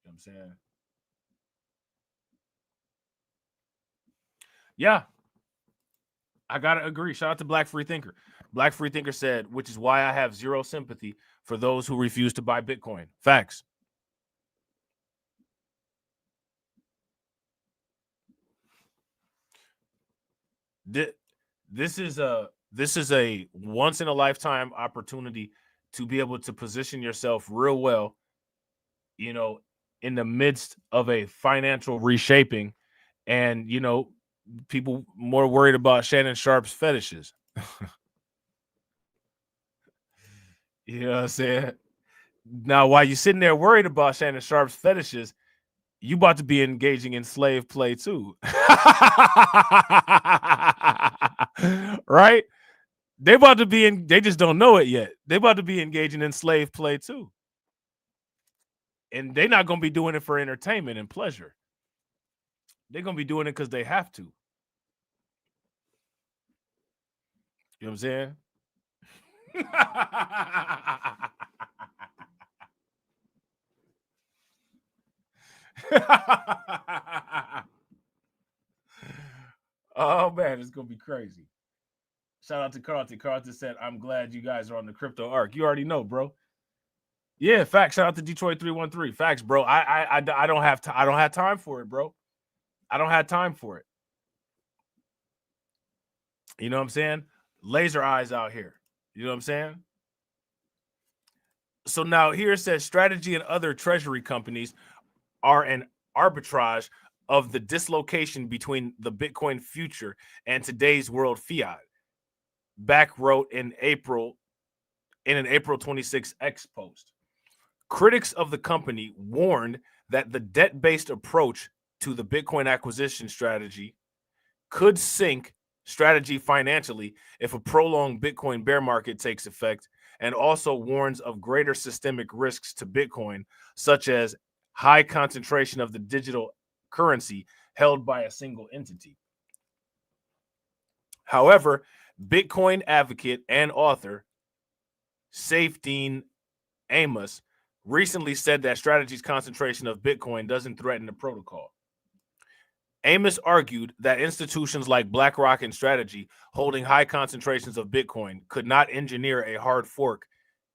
what I'm saying? Yeah. I got to agree. Shout out to Black Free Thinker. Black Freethinker said, which is why I have zero sympathy for those who refuse to buy Bitcoin. Facts. This is a once in a lifetime opportunity to be able to position yourself real well, you know, in the midst of a financial reshaping, and you know, people more worried about Shannon Sharp's fetishes. You know what I'm saying? Now, while you're sitting there worried about Shannon Sharp's fetishes, you about to be engaging in slave play too. Right? They about to be in, they just don't know it yet. They about to be engaging in slave play too. And they're not going to be doing it for entertainment and pleasure. They're going to be doing it because they have to. You know what I'm saying? Oh man, it's gonna be crazy. Shout out to Carlton. Carlton said, "I'm glad you guys are on the crypto arc." You already know, bro. Yeah, facts. Shout out to Detroit 313. Facts, bro. I don't have I don't have time for it, bro. I don't have time for it. You know what I'm saying? Laser eyes out here. You know what I'm saying? So now here it says strategy and other treasury companies are an arbitrage of the dislocation between the Bitcoin future and today's world fiat. Back wrote in an April 26 X post. Critics of the company warned that the debt-based approach to the Bitcoin acquisition strategy could sink strategy financially if a prolonged Bitcoin bear market takes effect, and also warns of greater systemic risks to Bitcoin, such as high concentration of the digital currency held by a single entity. However, Bitcoin advocate and author Safedine Amos recently said that strategy's concentration of Bitcoin doesn't threaten the protocol. Amos argued that institutions like BlackRock and Strategy holding high concentrations of Bitcoin could not engineer a hard fork,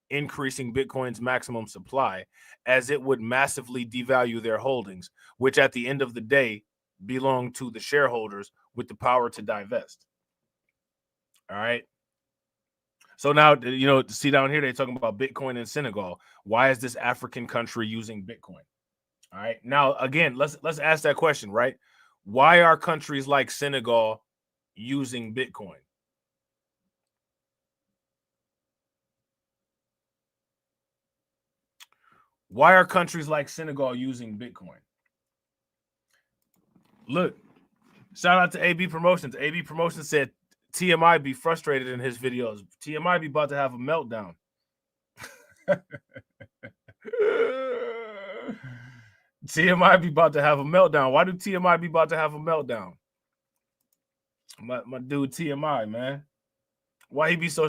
increasing Bitcoin's maximum supply, as it would massively devalue their holdings, which at the end of the day belong to the shareholders with the power to divest. All right. So now, you know, see down here, they're talking about Bitcoin in Senegal. Why is this African country using Bitcoin? All right. Now, again, let's ask that question, right? Why are countries like Senegal using Bitcoin? Why are countries like Senegal using Bitcoin? Look, shout out to AB Promotions. AB Promotions said TMI be frustrated in his videos. TMI be about to have a meltdown. TMI be about to have a meltdown. Why do TMI be about to have a meltdown? My dude TMI, man. Why he be so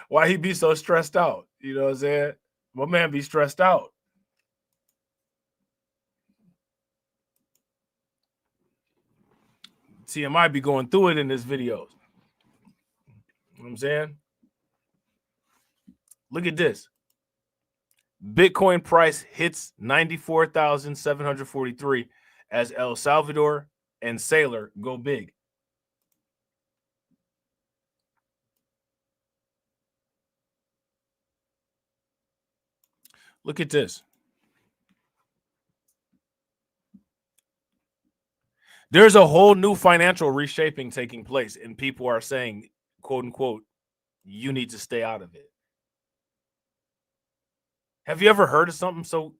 why he be so stressed out? You know what I'm saying? My man be stressed out. TMI be going through it in his videos. You know what I'm saying? Look at this. Bitcoin price hits 94,743 as El Salvador and Sailor go big. Look at this. There's a whole new financial reshaping taking place, and people are saying, quote unquote, you need to stay out of it. Have you ever heard of something so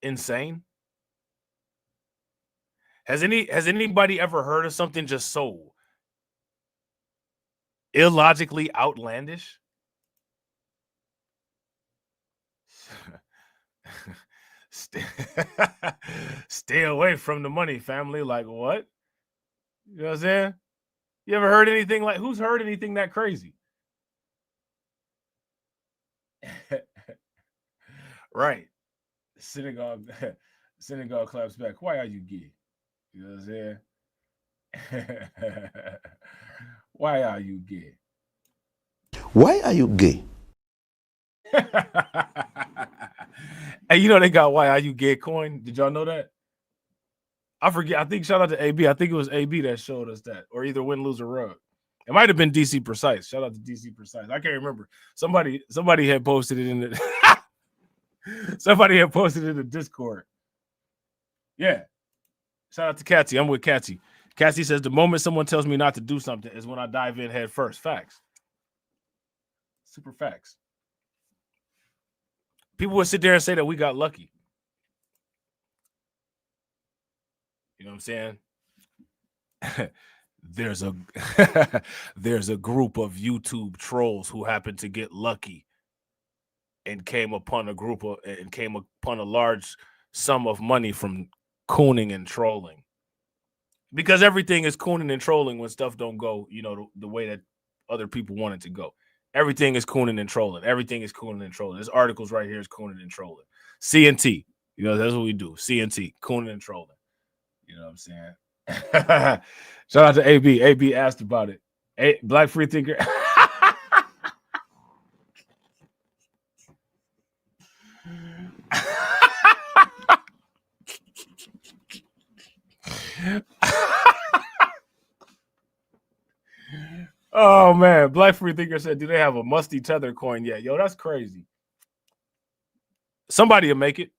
insane? Has anybody ever heard of something just so illogically outlandish? Stay away from the money, family. Like what? You know what I'm saying? You ever heard anything like, who's heard anything that crazy? Right. Synagogue claps back. Why are you gay? You know what I'm saying? Why are you gay? Why are you gay? Hey, you know they got why are you gay coin? Did y'all know that? I forget. I think shout out to AB. I think it was AB that showed us that, or either Win, Lose, or Rug. It might have been DC Precise. Shout out to DC Precise. I can't remember. Somebody had posted it in the somebody had posted it in the Discord. Yeah. Shout out to Katsy. I'm with Katsy. Katsy says the moment someone tells me not to do something is when I dive in head first. Facts. Super facts. People would sit there and say that we got lucky. You know what I'm saying? There's a there's a group of YouTube trolls who happened to get lucky and came upon a large sum of money from cooning and trolling. Because everything is cooning and trolling when stuff don't go, the way that other people want it to go. Everything is cooning and trolling. Everything is cooning and trolling. This articles right here is cooning and trolling. CNT, that's what we do. CNT, cooning and trolling. You know what I'm saying? Shout out to AB. AB asked about it. Black Free Thinker. Oh man, Black Free Thinker said, "Do they have a musty tether coin yet?" Yo, that's crazy. Somebody will make it.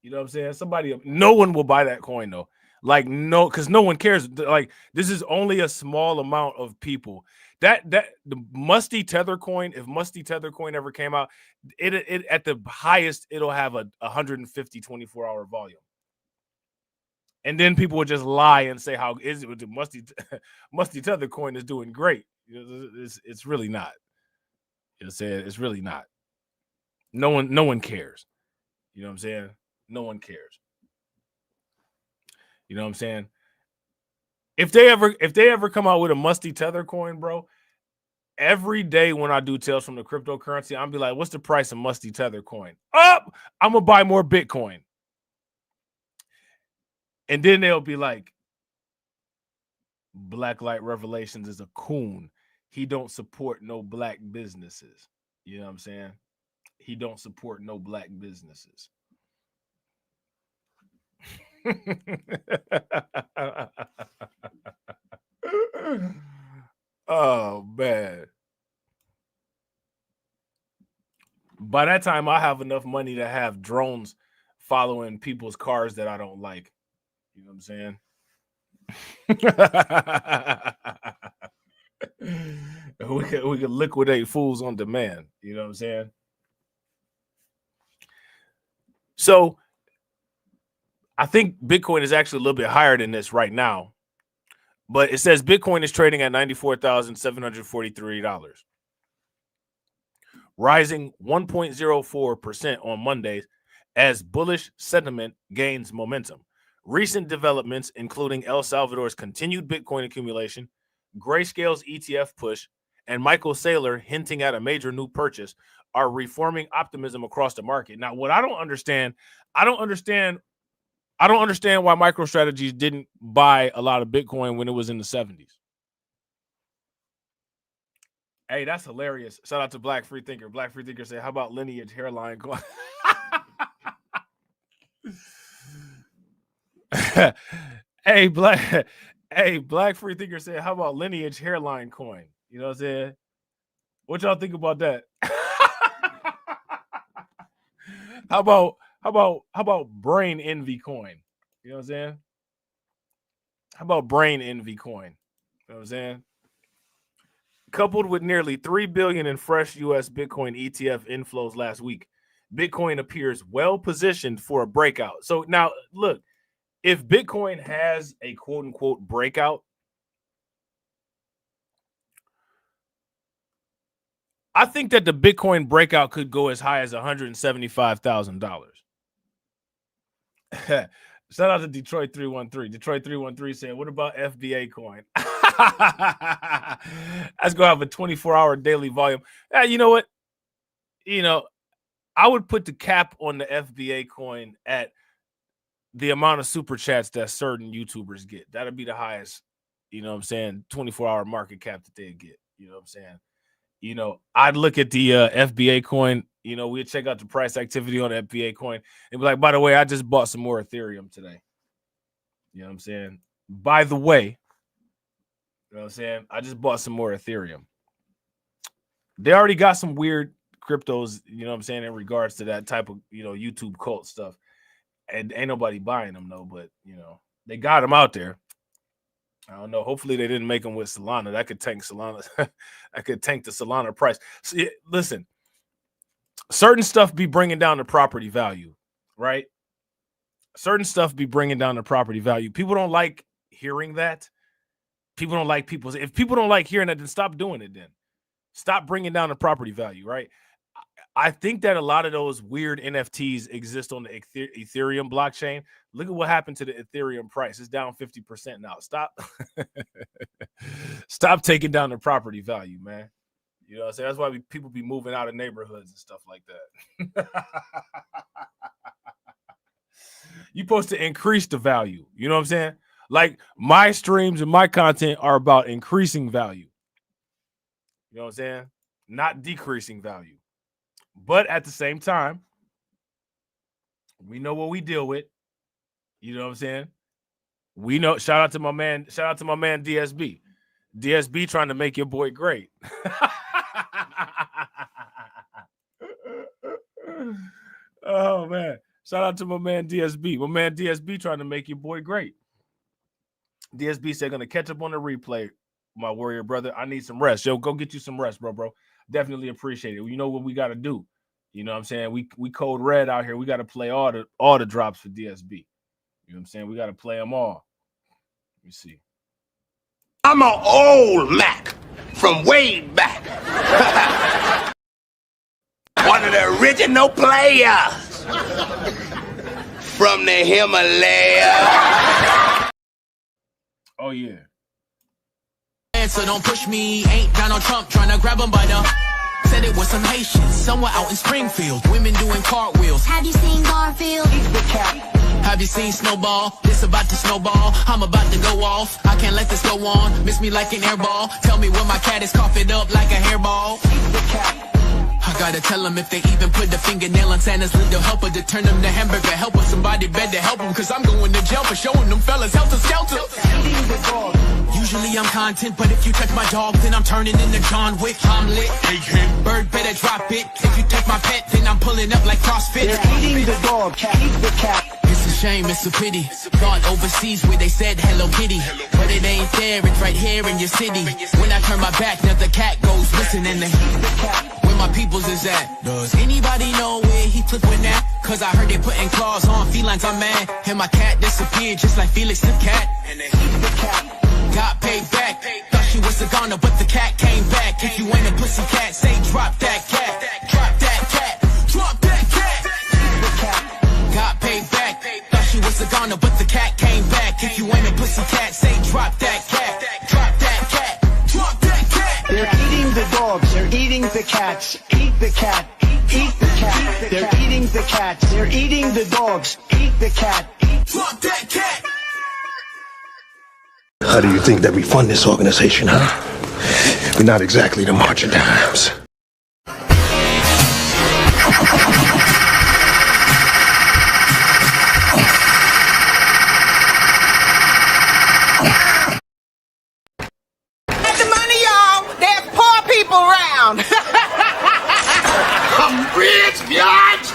You know what I'm saying? No one will buy that coin though. Like no, because no one cares. Like this is only a small amount of people. That the musty tether coin. If musty tether coin ever came out, it at the highest it'll have a 150 24-hour volume. And then people would just lie and say how is it with the musty tether coin is doing great. It's really not. You know what I'm saying? It's really not. No one cares. You know what I'm saying? No one cares. You know what I'm saying? If they ever come out with a musty tether coin, bro, every day when I do Tales from the Cryptocurrency, I'm be like, what's the price of musty tether coin? Up! I'm gonna buy more Bitcoin. And then they'll be like, Blacklight Revelations is a coon. He don't support no black businesses. You know what I'm saying? He don't support no black businesses. Oh man. By that time, I have enough money to have drones following people's cars that I don't like. You know what I'm saying? we could liquidate fools on demand. You know what I'm saying? So I think Bitcoin is actually a little bit higher than this right now. But it says Bitcoin is trading at $94,743, rising 1.04% on Mondays as bullish sentiment gains momentum. Recent developments, including El Salvador's continued Bitcoin accumulation, Grayscale's ETF push, and Michael Saylor hinting at a major new purchase, are reforming optimism across the market. Now, what I don't understand why MicroStrategies didn't buy a lot of Bitcoin when it was in the 70s. Hey, that's hilarious. Shout out to Black Free Thinker. Black Free Thinker said, how about Lineage hairline coin? Hey, Black Free Thinker said, how about Lineage hairline coin? You know what I'm saying? What y'all think about that? How about Brain Envy coin? You know what I'm saying? How about Brain Envy coin? You know what I'm saying? Coupled with nearly $3 billion in fresh U.S. Bitcoin ETF inflows last week, Bitcoin appears well positioned for a breakout. So now, look, if Bitcoin has a quote-unquote breakout, I think that the Bitcoin breakout could go as high as $175,000. Shout out to Detroit 313. Detroit 313 said, what about FBA coin? That's going to have a 24-hour daily volume. You know what? I would put the cap on the FBA coin at the amount of super chats that certain YouTubers get. That'll be the highest, you know what I'm saying, 24-hour market cap that they'd get. You know what I'm saying? You know, I'd look at the FBA coin, you know, we'd check out the price activity on the FBA coin and be like, by the way, I just bought some more Ethereum today. You know what I'm saying? By the way, you know what I'm saying? I just bought some more Ethereum. They already got some weird cryptos, you know what I'm saying, in regards to that type of, you know, YouTube cult stuff. And ain't nobody buying them, though, but, you know, they got them out there. I don't know. Hopefully they didn't make them with Solana. That could tank Solana. That could tank the Solana price. So, listen, certain stuff be bringing down the property value, right? Certain stuff be bringing down the property value. People don't like hearing that. People don't like people. If people don't like hearing that, then stop doing it then. Stop bringing down the property value, right? I think that a lot of those weird NFTs exist on the Ethereum blockchain. Look at what happened to the Ethereum price. It's down 50% now. Stop taking down the property value, man. You know what I'm saying? That's why people be moving out of neighborhoods and stuff like that. You're supposed to increase the value. You know what I'm saying? Like my streams and my content are about increasing value. You know what I'm saying? Not decreasing value. But at the same time, we know what we deal with. You know what I'm saying? We know. Shout out to my man DSB. DSB trying to make your boy great. Oh man. Shout out to my man DSB. My man DSB trying to make your boy great. DSB said gonna catch up on the replay, my warrior brother. I need some rest. Yo, go get you some rest, bro. Definitely appreciate it. You know what we got to do. You know what I'm saying? We code red out here. We got to play all the drops for DSB. You know what I'm saying? We got to play them all. Let me see. I'm an old Mac from way back. One of the original players from the Himalaya. Oh, yeah. So don't push me, ain't Donald Trump trying to grab him by the... Said it was some Haitians somewhere out in Springfield. Women doing cartwheels. Have you seen Garfield? Have you seen Snowball? This about to snowball. I'm about to go off. I can't let this go on. Miss me like an airball. Tell me when my cat is coughing up like a hairball. I gotta tell them if they even put the fingernail on Santa's little helper to turn them to hamburger helper. Somebody better help them, cause I'm going to jail for showing them fellas helter skelter. Usually I'm content, but if you touch my dog, then I'm turning into John Wick. I'm lit. Bird better drop it. If you take my pet, then I'm pulling up like CrossFit. They're eating the dog, eat the cat. It's a shame, it's a pity. Thought overseas where they said Hello Kitty, but it ain't there, it's right here in your city. When I turn my back, now the cat goes missing and where my peoples is at. Does anybody know where he flipping at? Cause I heard they putting claws on felines, I'm mad. And my cat disappeared just like Felix the cat. And they eat the cat. Got paid back. Thought she was a goner, but the cat came back. If you ain't a pussy cat, say drop that cat. Drop that cat. Drop that cat. Got paid back. Thought she was a goner, but the cat came back. If you ain't a pussy cat, say drop that cat. Drop that cat. Drop that cat. They're eating the dogs. They're eating the cats. Eat the cat. Eat the cat. They're eating the cats. They're eating the dogs. Eat the cat. Drop that cat. How do you think that we fund this organization, huh? We're not exactly the March of Dimes. Get the money, y'all. There's poor people around. I'm rich, biatch.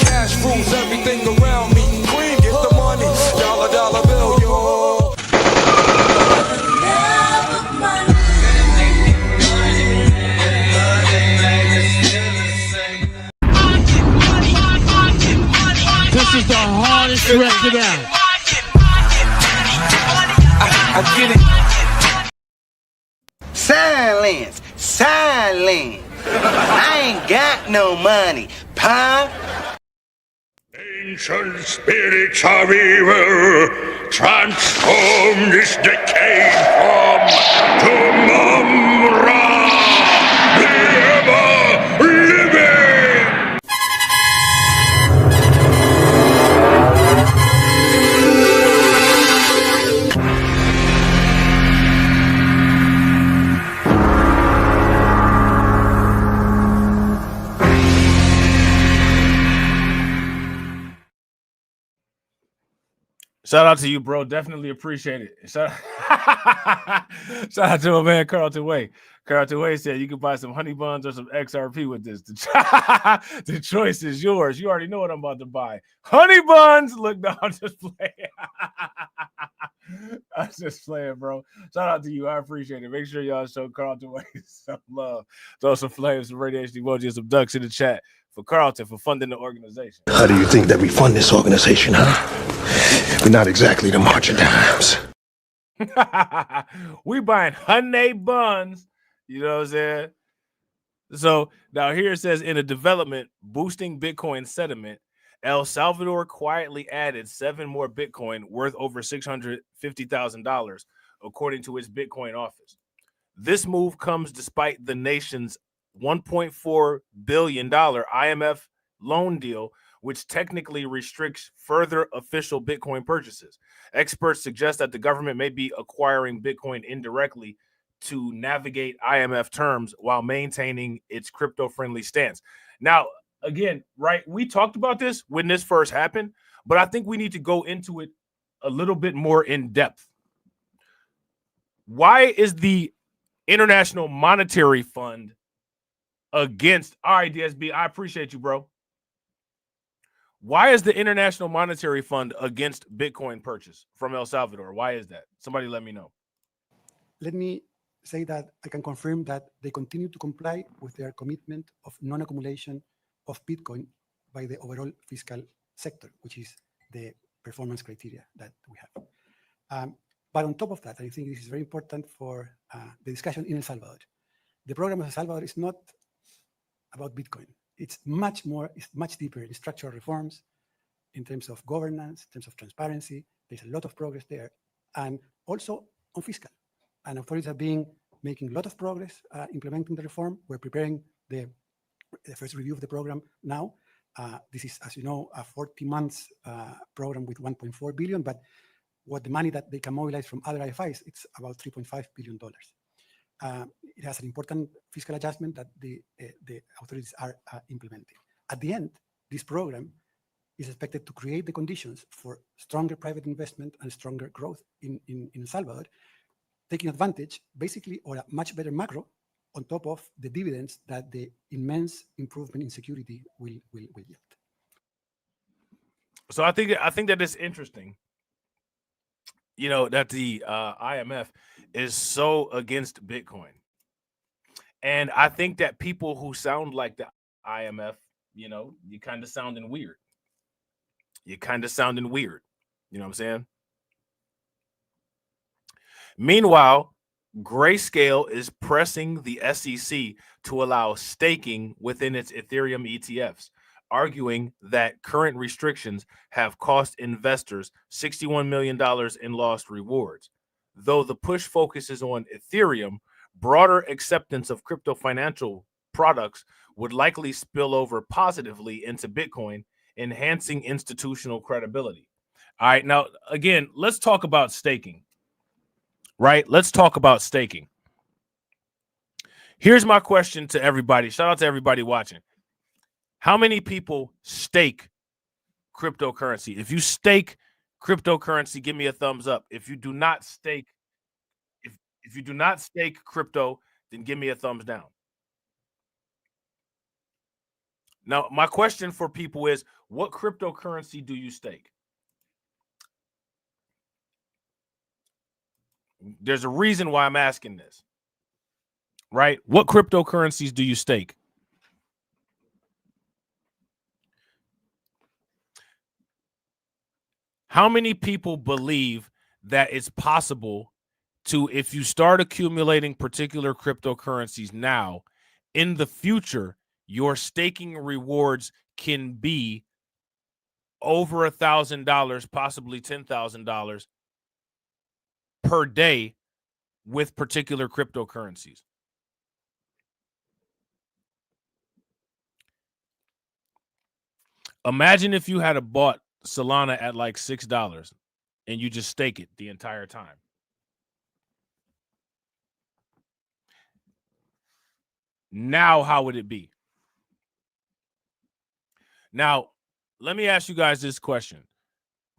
Cash rules everything around me. Queen, get the money. Dollar bill, yo. This is the hardest record out. I get it. Silence. I ain't got no money, punk. Ancient spirits of evil, transform this decayed form to Mumra, the ever-living! Shout out to you, bro. Definitely appreciate it. Shout out to my man Carlton Way. Carlton Way said you can buy some honey buns or some XRP with this. The choice is yours. You already know what I'm about to buy. Honey buns. Look, no, I'm just playing. I'm just playing, bro. Shout out to you. I appreciate it. Make sure y'all show Carlton Way some love. Throw some flames, some radiation emojis, some ducks in the chat for Carlton for funding the organization. How do you think that we fund this organization, huh? We're not exactly the March of Dimes. We buying honey buns. You know what I'm saying? So now here it says in a development boosting Bitcoin sentiment, El Salvador quietly added 7 more Bitcoin worth over $650,000, according to its Bitcoin office. This move comes despite the nation's $1.4 billion IMF loan deal, which technically restricts further official Bitcoin purchases. Experts suggest that the government may be acquiring Bitcoin indirectly to navigate IMF terms while maintaining its crypto-friendly stance. Now, again, right, we talked about this when this first happened, but I think we need to go into it a little bit more in depth. Why is the International Monetary Fund against? All right, DSB, I appreciate you, bro. Why is the International Monetary Fund against Bitcoin purchase from El Salvador? Why is that? Somebody let me know. Let me say that I can confirm that they continue to comply with their commitment of non-accumulation of Bitcoin by the overall fiscal sector, which is the performance criteria that we have. But on top of that, I think this is very important for the discussion in El Salvador. The program of El Salvador is not about Bitcoin. It's much more, it's much deeper in structural reforms, in terms of governance, in terms of transparency. There's a lot of progress there. And also on fiscal. And authorities are making a lot of progress implementing the reform. We're preparing the first review of the program now. This is, as you know, a 40 months program with 1.4 billion, but what the money that they can mobilize from other IFIs, it's about $3.5 billion. It has an important fiscal adjustment that the authorities are implementing. At the end, this program is expected to create the conditions for stronger private investment and stronger growth in El Salvador, taking advantage, basically, or a much better macro on top of the dividends that the immense improvement in security will yield. So I think that it's interesting, you know, that the IMF is so against Bitcoin. And I think that people who sound like the IMF, you know, you kind of sounding weird. You're kind of sounding weird. You know what I'm saying? Meanwhile, Grayscale is pressing the SEC to allow staking within its Ethereum ETFs, arguing that current restrictions have cost investors $61 million in lost rewards. Though the push focuses on Ethereum, broader acceptance of crypto financial products would likely spill over positively into Bitcoin, enhancing institutional credibility. All right, now, again, let's talk about staking. Right? Let's talk about staking. Here's my question to everybody. Shout out to everybody watching. How many people stake cryptocurrency? If you stake cryptocurrency, give me a thumbs up. If you do not stake, if you do not stake crypto, then give me a thumbs down. Now, my question for people is, what cryptocurrency do you stake? There's a reason why I'm asking this, right? What cryptocurrencies do you stake? How many people believe that it's possible to, if you start accumulating particular cryptocurrencies now, in the future, your staking rewards can be over $1,000, possibly $10,000 per day with particular cryptocurrencies? Imagine if you had bought Solana at like $6 and you just stake it the entire time. Now, how would it be? Now, let me ask you guys this question.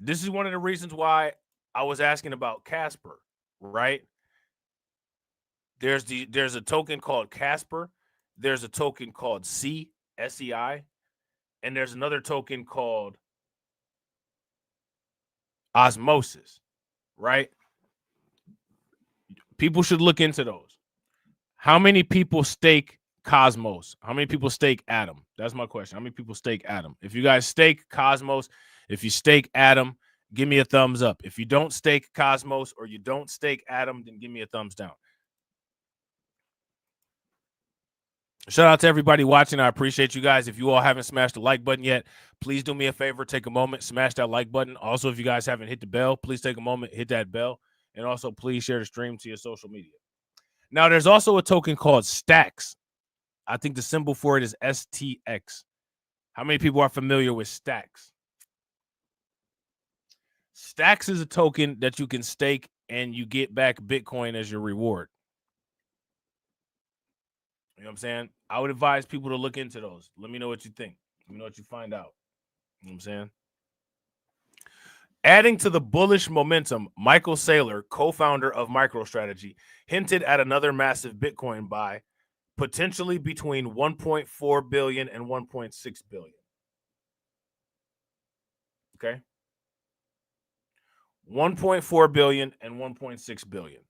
This is one of the reasons why I was asking about Casper, right? There's a token called Casper. There's a token called SEI, and there's another token called Osmosis, right? People should look into those. How many people stake Cosmos? How many people stake Atom? That's my question. How many people stake Atom? If you guys stake Cosmos, if you stake Atom, give me a thumbs up. If you don't stake Cosmos or you don't stake Atom, then give me a thumbs down. Shout out to everybody watching. I appreciate you guys. If you all haven't smashed the like button yet, please do me a favor. Take a moment, smash that like button. Also, if you guys haven't hit the bell, please take a moment, hit that bell. And also, please share the stream to your social media. Now, there's also a token called Stacks. I think the symbol for it is STX. How many people are familiar with Stacks? Stacks is a token that you can stake and you get back Bitcoin as your reward. You know what I'm saying? I would advise people to look into those. Let me know what you think. Let me know what you find out. You know what I'm saying? Adding to the bullish momentum, Michael Saylor, co-founder of MicroStrategy, hinted at another massive Bitcoin buy, potentially between 1.4 billion and 1.6 billion. Okay? 1.4 billion and 1.6 billion.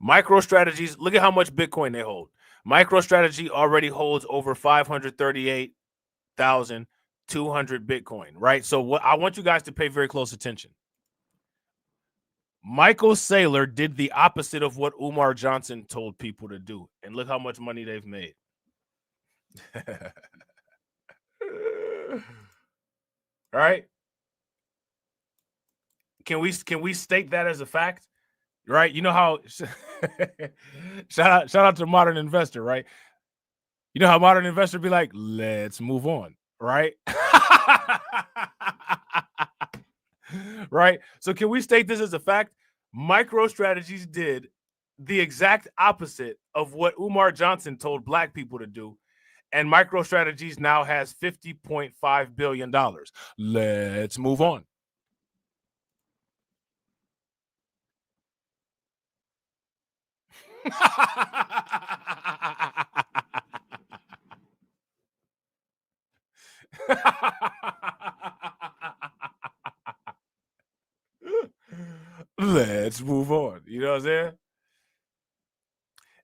MicroStrategies, look at how much Bitcoin they hold. MicroStrategy already holds over 538,200 Bitcoin, right? So what I want you guys to pay very close attention. Michael Saylor did the opposite of what Umar Johnson told people to do, and look how much money they've made. All right? Can we state that as a fact? Right? You know how shout out to Modern Investor, right? You know how Modern Investor be like, let's move on, right? Right? So can we state this as a fact? MicroStrategies did the exact opposite of what Umar Johnson told black people to do, and MicroStrategies now has $50.5 billion. Let's move on. Let's move on. You know what I'm saying?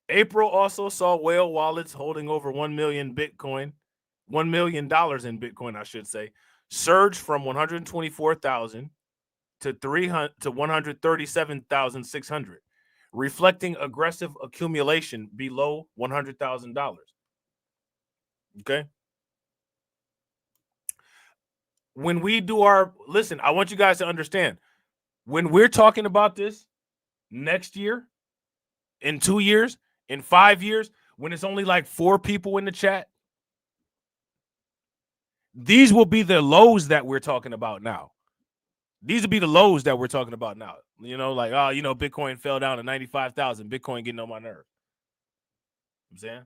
April also saw whale wallets holding over 1 million Bitcoin, $1 million in Bitcoin, I should say, surge from 124,000 to 137,600, reflecting aggressive accumulation below $100,000. Okay. When we do our, listen, I want you guys to understand, when we're talking about this next year, in 2 years, in 5 years, when it's only like 4 people in the chat, these will be the lows that we're talking about now. These will be the lows that we're talking about now. You know, like, oh, you know, Bitcoin fell down to 95,000. Bitcoin getting on my nerves. You know what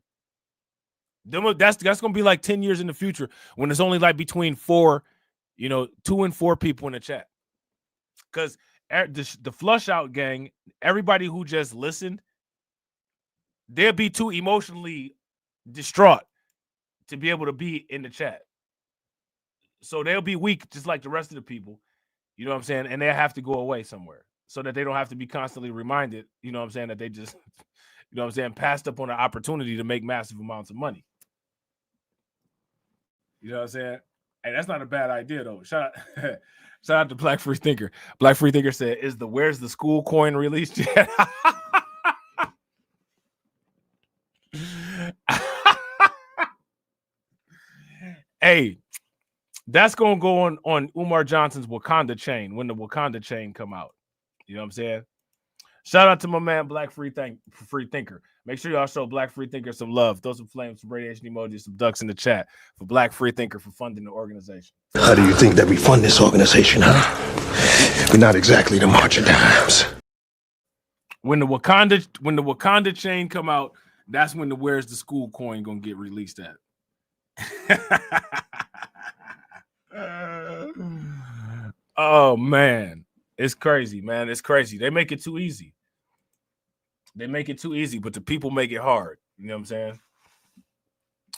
I'm saying? That's going to be like 10 years in the future when it's only like between 4, 2 and 4 people in the chat. Because the flush out gang, everybody who just listened, they'll be too emotionally distraught to be able to be in the chat. So they'll be weak just like the rest of the people. You know what I'm saying? And they'll have to go away somewhere so that they don't have to be constantly reminded, you know what I'm saying, that they just, you know what I'm saying, passed up on an opportunity to make massive amounts of money. You know what I'm saying? Hey, that's not a bad idea, though. Shout out to Black Free Thinker. Black Free Thinker said, where's the school coin released yet? Hey, that's going to go on Umar Johnson's Wakanda chain when the Wakanda chain come out. You know what I'm saying? Shout out to my man, Black Free Thinker. Make sure y'all show Black Free Thinker some love. Throw some flames, some radiation emojis, some ducks in the chat for Black Free Thinker for funding the organization. How do you think that we fund this organization, huh? We're not exactly the March of Dimes. When the Wakanda chain come out, that's when the where's the school coin gonna get released at. Oh man, it's crazy, man. It's crazy. They make it too easy. They make it too easy, but the people make it hard. You know what I'm saying?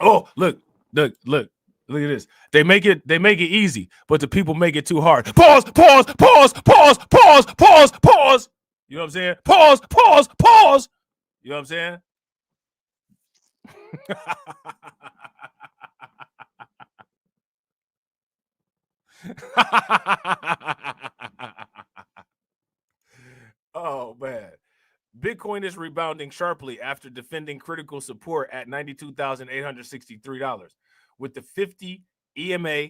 Oh, look at this. They make it easy, but the people make it too hard. Pause. You know what I'm saying? Pause. You know what I'm saying? Oh man. Bitcoin is rebounding sharply after defending critical support at $92,863, with the 50 EMA,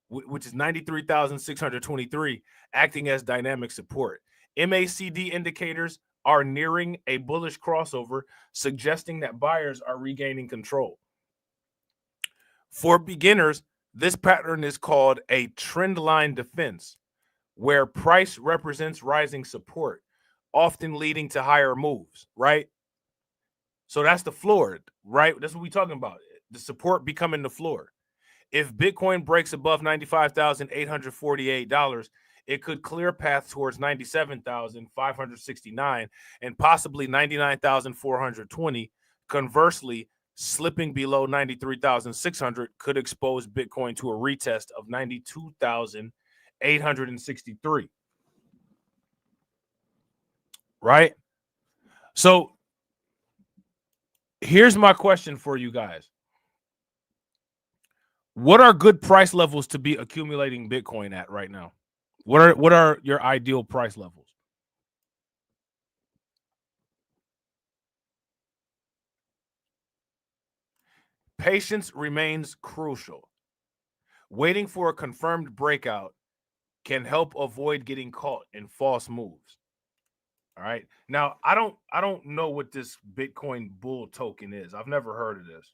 which is 93,623, acting as dynamic support. MACD indicators are nearing a bullish crossover, suggesting that buyers are regaining control. For beginners, this pattern is called a trend line defense, where price represents rising support, often leading to higher moves, right? So that's the floor, right? That's what we're talking about. The support becoming the floor. If Bitcoin breaks above $95,848, it could clear a path towards $97,569 and possibly $99,420. Conversely, slipping below $93,600 could expose Bitcoin to a retest of $92,863. Right? So here's my question for you guys. What are good price levels to be accumulating Bitcoin at right now? What are your ideal price levels? Patience remains crucial. Waiting for a confirmed breakout can help avoid getting caught in false moves. All right. Now, I don't know what this Bitcoin bull token is. I've never heard of this.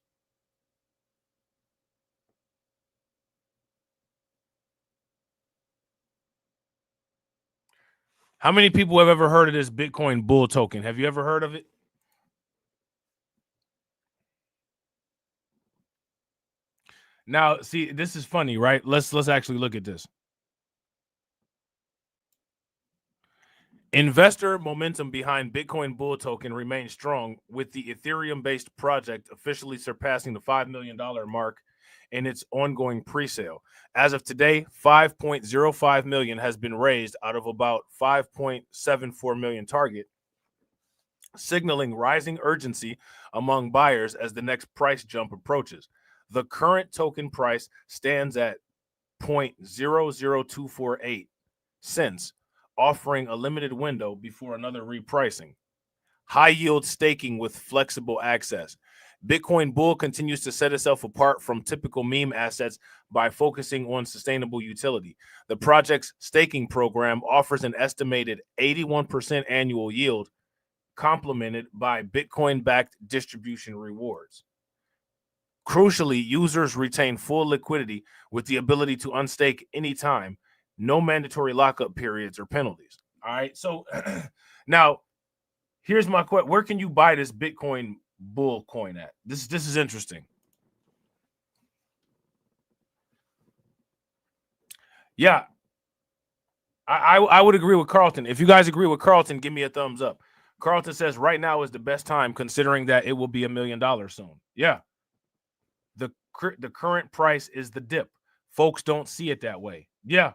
How many people have ever heard of this Bitcoin bull token? Have you ever heard of it? Now, see, this is funny, right? Let's actually look at this. Investor momentum behind Bitcoin bull token remains strong, with the Ethereum-based project officially surpassing the $5 million mark in its ongoing pre-sale. As of today, $5.05 million has been raised out of about $5.74 million target, signaling rising urgency among buyers as the next price jump approaches. The current token price stands at 0.00248 cents, offering a limited window before another repricing. High yield staking with flexible access. Bitcoin Bull continues to set itself apart from typical meme assets by focusing on sustainable utility. The project's staking program offers an estimated 81% annual yield, complemented by Bitcoin-backed distribution rewards. Crucially, users retain full liquidity with the ability to unstake anytime, no mandatory lockup periods or penalties. All right. So now here's my question. Where can you buy this Bitcoin bull coin at? This is interesting. Yeah. I would agree with Carlton. If you guys agree with Carlton, give me a thumbs up. Carlton says right now is the best time, considering that it will be $1 million soon. Yeah. The current price is the dip. Folks don't see it that way. Yeah.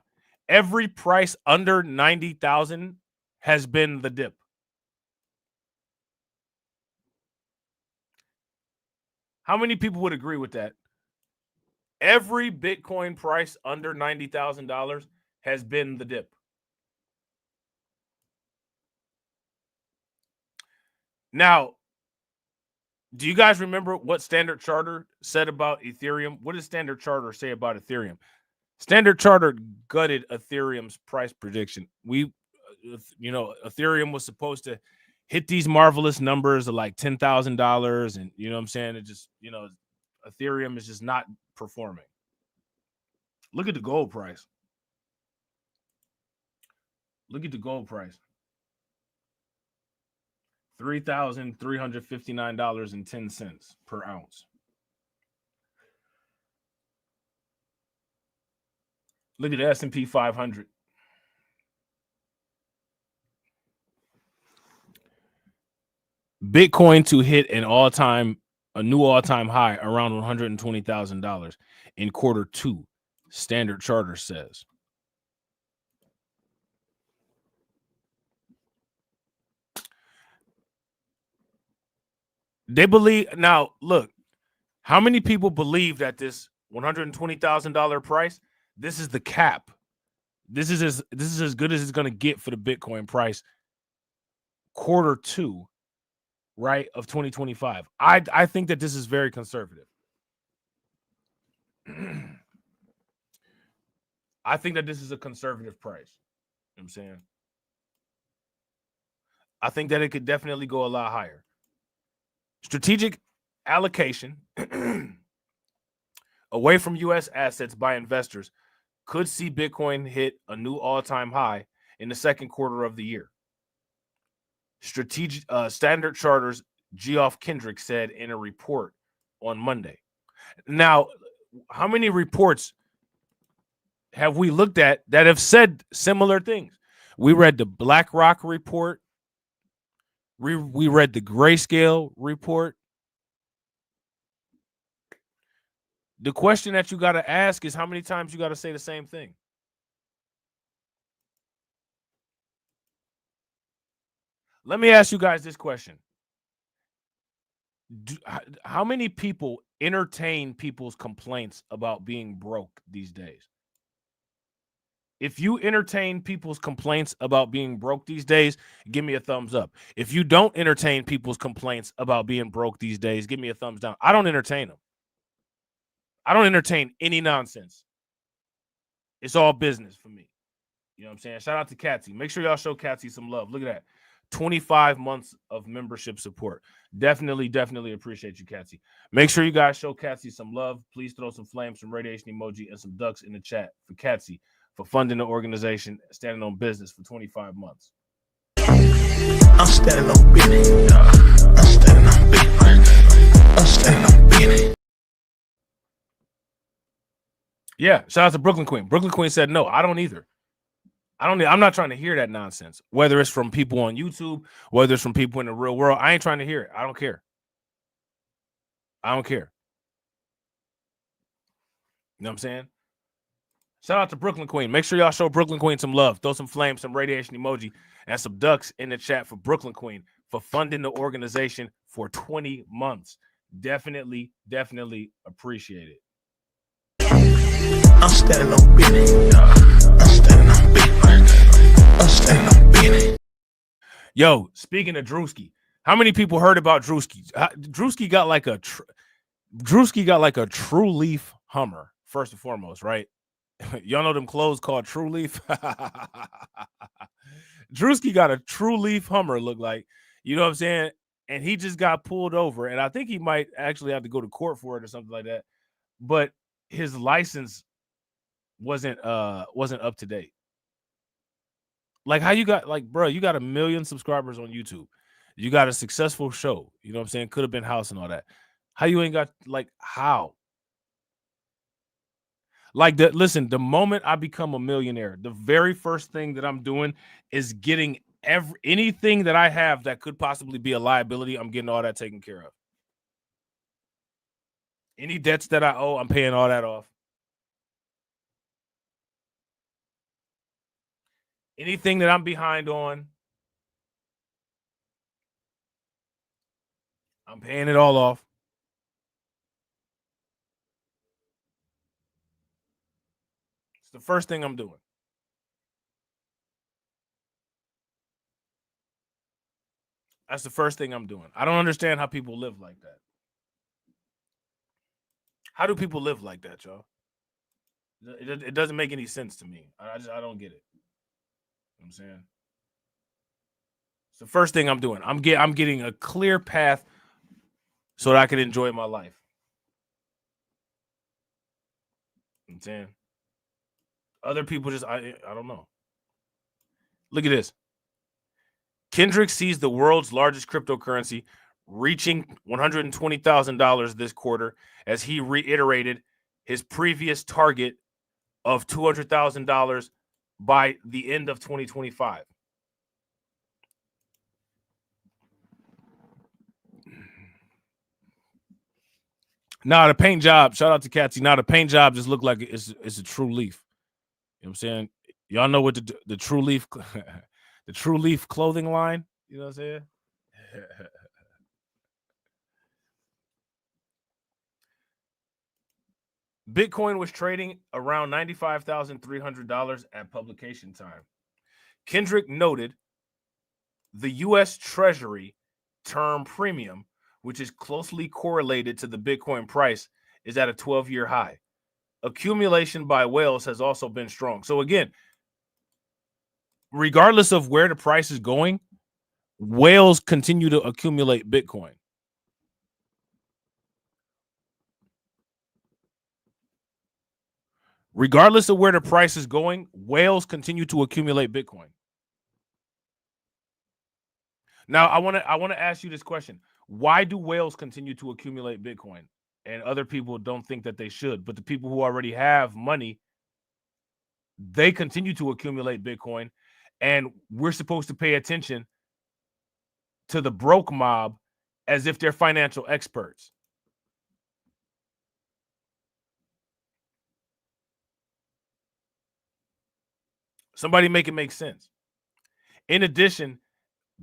Every price under 90,000 has been the dip. How many people would agree with that? Every Bitcoin price under $90,000 has been the dip. Now, do you guys remember what Standard Chartered said about Ethereum? What does Standard Chartered say about Ethereum? Standard Chartered gutted Ethereum's price prediction. Ethereum was supposed to hit these marvelous numbers of like $10,000, and you know what I'm saying? It just, Ethereum is just not performing. Look at the gold price. Look at the gold price. $3,359.10 per ounce. Look at the S&P 500. Bitcoin to hit a new all-time high around $120,000 in quarter 2, Standard Charter says. They believe now. Look, how many people believe that this $120,000 price? This is the cap. This is as good as it's going to get for the Bitcoin price. Quarter 2, right, of 2025. I think that this is very conservative. I think that this is a conservative price. You know what I'm saying? I think that it could definitely go a lot higher. Strategic allocation away from U.S. assets by investors could see Bitcoin hit a new all-time high in the second quarter of the year. Standard Charter's Geoff Kendrick said in a report on Monday. Now, how many reports have we looked at that have said similar things? We read the BlackRock report. We read the Grayscale report. The question that you got to ask is how many times you got to say the same thing. Let me ask you guys this question. How many people entertain people's complaints about being broke these days? If you entertain people's complaints about being broke these days, give me a thumbs up. If you don't entertain people's complaints about being broke these days, give me a thumbs down. I don't entertain them. I don't entertain any nonsense. It's all business for me. You know what I'm saying? Shout out to Catsy. Make sure y'all show Catsy some love. Look at that. 25 months of membership support. Definitely appreciate you, Catsy. Make sure you guys show Catsy some love. Please throw some flames, some radiation emoji, and some ducks in the chat for Catsy for funding the organization, standing on business for 25 months. I'm standing on business. I'm standing on business. I'm standing on business. Yeah, shout out to Brooklyn Queen. Brooklyn Queen said, no, I don't either. I'm not trying to hear that nonsense. Whether it's from people on YouTube, whether it's from people in the real world, I ain't trying to hear it. I don't care. I don't care. You know what I'm saying? Shout out to Brooklyn Queen. Make sure y'all show Brooklyn Queen some love. Throw some flames, some radiation emoji, and some ducks in the chat for Brooklyn Queen for funding the organization for 20 months. Definitely appreciate it. I'm standing on business. I'm standing on business. I'm standing on business. Yo, speaking of Drewski, how many people heard about Drewski? Drewski got like a True Leaf Hummer, first and foremost, right? Y'all know them clothes called True Leaf? Drewski got a True Leaf Hummer, look like. You know what I'm saying? And he just got pulled over. And I think he might actually have to go to court for it or something like that. But his license wasn't up to date. Like, how you got, like, bro, you got 1 million subscribers on YouTube. You got a successful show. You know what I'm saying? Could have been house and all that. How you ain't got, like, how? Like, listen, the moment I become a millionaire, the very first thing that I'm doing is getting anything that I have that could possibly be a liability. I'm getting all that taken care of. Any debts that I owe, I'm paying all that off. Anything that I'm behind on, I'm paying it all off. It's the first thing I'm doing. That's the first thing I'm doing. I don't understand how people live like that. How do people live like that, y'all? It doesn't make any sense to me. I don't get it. You know what I'm saying? It's the first thing I'm doing. I'm getting a clear path so that I can enjoy my life. You know what I'm saying? Other people just, I don't know. Look at this. Kendrick sees the world's largest cryptocurrency reaching $120,000 this quarter as he reiterated his previous target of $200,000 by the end of 2025. Nah, the paint job. Shout out to Catsy. Nah, the paint job just looked like it's a true leaf. You know what I'm saying? Y'all know what the true leaf, the true leaf clothing line. You know what I'm saying? Bitcoin was trading around $95,300 at publication time. Kendrick noted the U.S. Treasury term premium, which is closely correlated to the Bitcoin price, is at a 12-year high. Accumulation by whales has also been strong. So again, regardless of where the price is going, whales continue to accumulate Bitcoin. Regardless of where the price is going, whales continue to accumulate Bitcoin. Now, I want to ask you this question. Why do whales continue to accumulate Bitcoin? And other people don't think that they should, but the people who already have money, they continue to accumulate Bitcoin, and we're supposed to pay attention to the broke mob as if they're financial experts. Somebody make it make sense. In addition,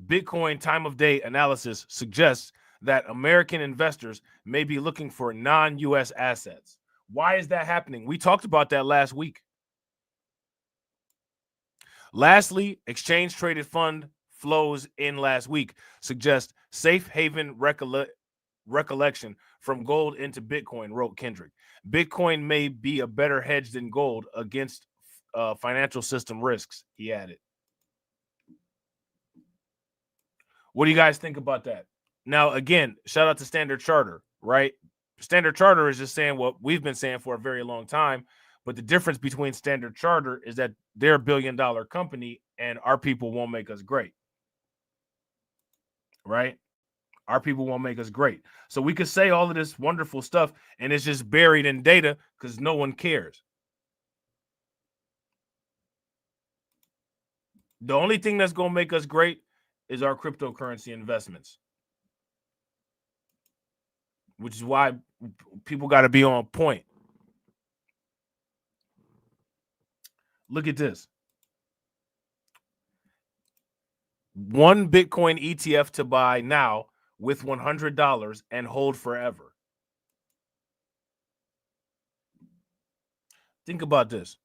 Bitcoin time of day analysis suggests that American investors may be looking for non-US assets. Why is that happening? We talked about that last week. Lastly, exchange traded fund flows in last week suggest safe haven recollection from gold into Bitcoin, wrote Kendrick. Bitcoin may be a better hedge than gold against financial system risks, he added. What do you guys think about that? Now, again, shout out to Standard Charter, right? Standard Charter is just saying what we've been saying for a very long time, but the difference between Standard Charter is that they're a billion-dollar company and our people won't make us great, right? Our people won't make us great. So we could say all of this wonderful stuff and it's just buried in data because no one cares. The only thing that's going to make us great is our cryptocurrency investments, which is why people got to be on point. Look at this. One Bitcoin ETF to buy now with $100 and hold forever. Think about this.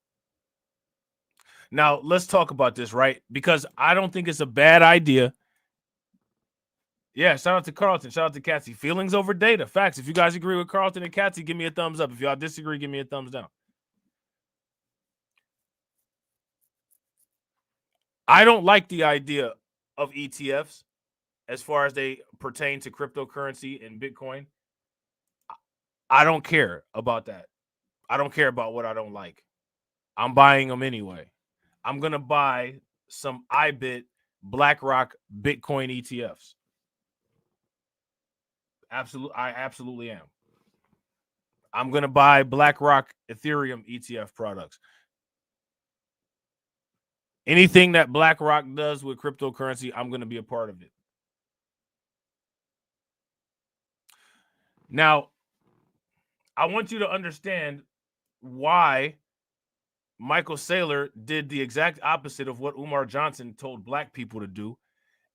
Now, let's talk about this, right? Because I don't think it's a bad idea. Yeah, shout out to Carlton. Shout out to Catsy. Feelings over data. Facts. If you guys agree with Carlton and Catsy, give me a thumbs up. If y'all disagree, give me a thumbs down. I don't like the idea of ETFs as far as they pertain to cryptocurrency and Bitcoin. I don't care about that. I don't care about what I don't like. I'm buying them anyway. I'm going to buy some IBIT BlackRock Bitcoin ETFs. I absolutely am. I'm going to buy BlackRock Ethereum ETF products. Anything that BlackRock does with cryptocurrency, I'm going to be a part of it. Now, I want you to understand why Michael Saylor did the exact opposite of what Umar Johnson told black people to do,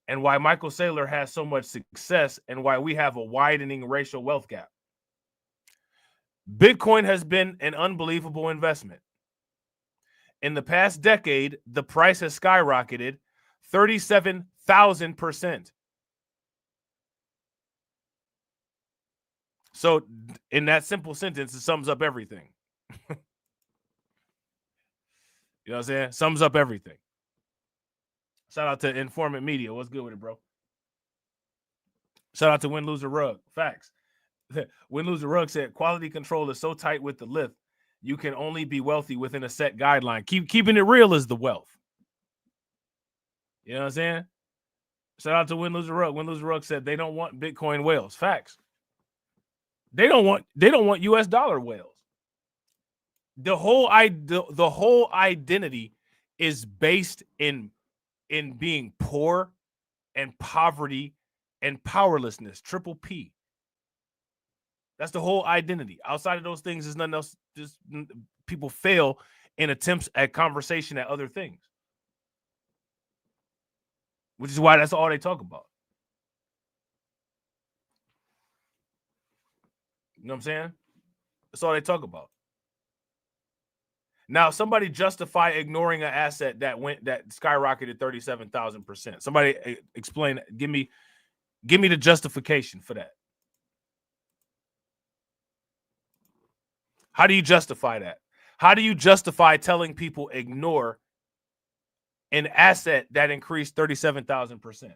and why Michael Saylor has so much success, and why we have a widening racial wealth gap. Bitcoin has been an unbelievable investment. In the past decade, the price has skyrocketed 37,000%. So in that simple sentence, it sums up everything. You know what I'm saying? Sums up everything. Shout out to Informant Media. What's good with it, bro? Shout out to Win Loser Rug. Facts. Win Loser Rug said quality control is so tight with the lift, you can only be wealthy within a set guideline. Keeping it real is the wealth. You know what I'm saying? Shout out to Win Loser Rug. Win Loser Rug said they don't want Bitcoin whales. Facts. They don't want US dollar whales. The whole identity is based in being poor and poverty and powerlessness. Triple P. That's the whole identity. Outside of those things, there's nothing else. Just people fail in attempts at conversation at other things, which is why that's all they talk about. You know what I'm saying? That's all they talk about. Now, somebody justify ignoring an asset that skyrocketed 37,000%. Somebody explain. Give me the justification for that. How do you justify that? How do you justify telling people ignore an asset that increased 37,000%?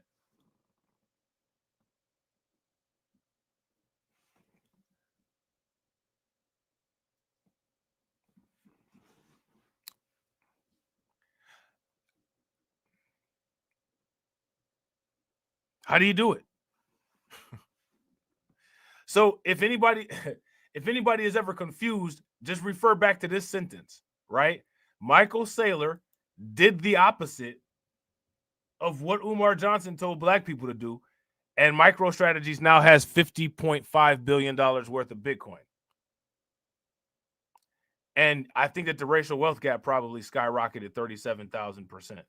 How do you do it? So if anybody is ever confused, just refer back to this sentence, right? Michael Saylor did the opposite of what Umar Johnson told black people to do, and MicroStrategies now has $50.5 billion worth of Bitcoin. And I think that the racial wealth gap probably skyrocketed 37,000%.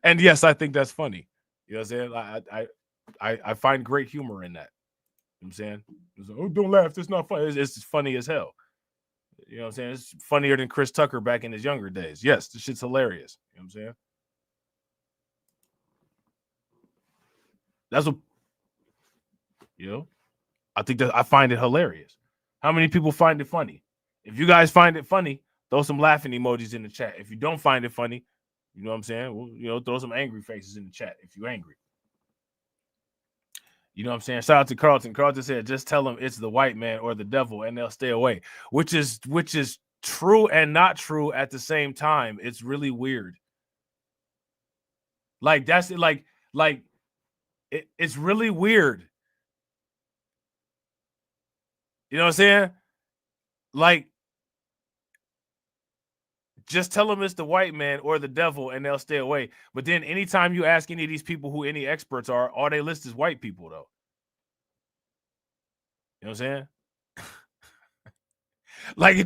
And yes, I think that's funny. You know what I'm saying? I find great humor in that. You know what I'm saying? Like, oh, don't laugh. It's not funny. It's funny as hell. You know what I'm saying? It's funnier than Chris Tucker back in his younger days. Yes, this shit's hilarious. You know what I'm saying? That's what, you know, I think that I find it hilarious. How many people find it funny? If you guys find it funny, throw some laughing emojis in the chat. If you don't find it funny, you know what I'm saying? Well, you know, throw some angry faces in the chat if you're angry. You know what I'm saying? Shout out to Carlton. Carlton said, just tell them it's the white man or the devil and they'll stay away, which is true and not true at the same time. It's really weird. Like that's it's really weird. You know what I'm saying? Like, just tell them it's the white man or the devil and they'll stay away. But then anytime you ask any of these people who any experts are, all they list is white people, though. You know what I'm saying? Like,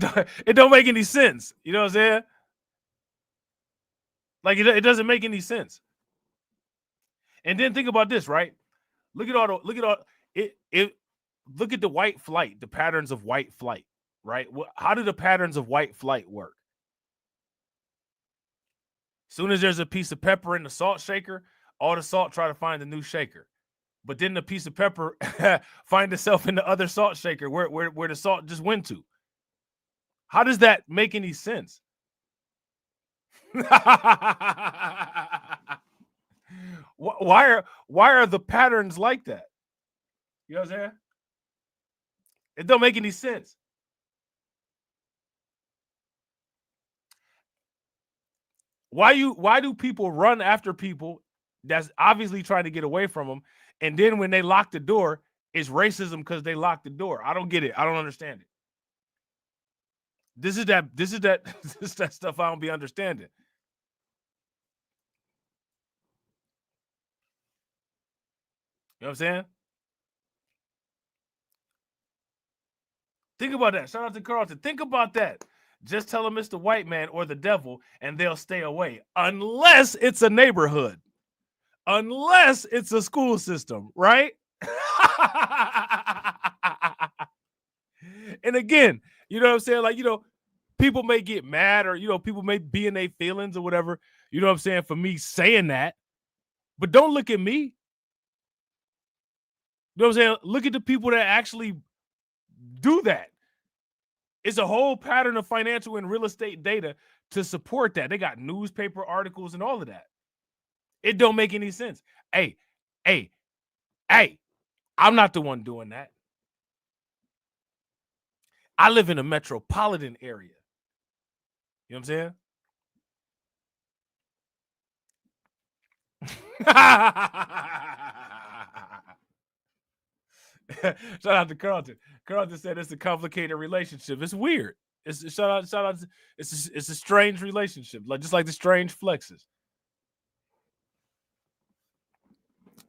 it don't make any sense. You know what I'm saying? Like, it doesn't make any sense. And then think about this, right? Look at the white flight, the patterns of white flight, right? How do the patterns of white flight work? Soon as there's a piece of pepper in the salt shaker, all the salt try to find a new shaker. But then the piece of pepper find itself in the other salt shaker where the salt just went to. How does that make any sense? Why are the patterns like that? You know what I'm saying? It don't make any sense. Why do people run after people that's obviously trying to get away from them, and then when they lock the door, it's racism because they locked the door? I don't get it. I don't understand it. This is that stuff I don't be understanding. You know what I'm saying? Think about that. Shout out to Carlton. Think about that. Just tell them it's the white man or the devil and they'll stay away. Unless it's a neighborhood. Unless it's a school system, right? And again, you know what I'm saying? Like, you know, people may get mad or, you know, people may be in their feelings or whatever. You know what I'm saying? For me saying that. But don't look at me. You know what I'm saying? Look at the people that actually do that. It's a whole pattern of financial and real estate data to support that. They got newspaper articles and all of that. It don't make any sense. Hey, I'm not the one doing that. I live in a metropolitan area. You know what I'm saying? Shout out to Carlton. Carlton said it's a complicated relationship. It's weird. Shout out. It's a strange relationship, just like the strange flexes.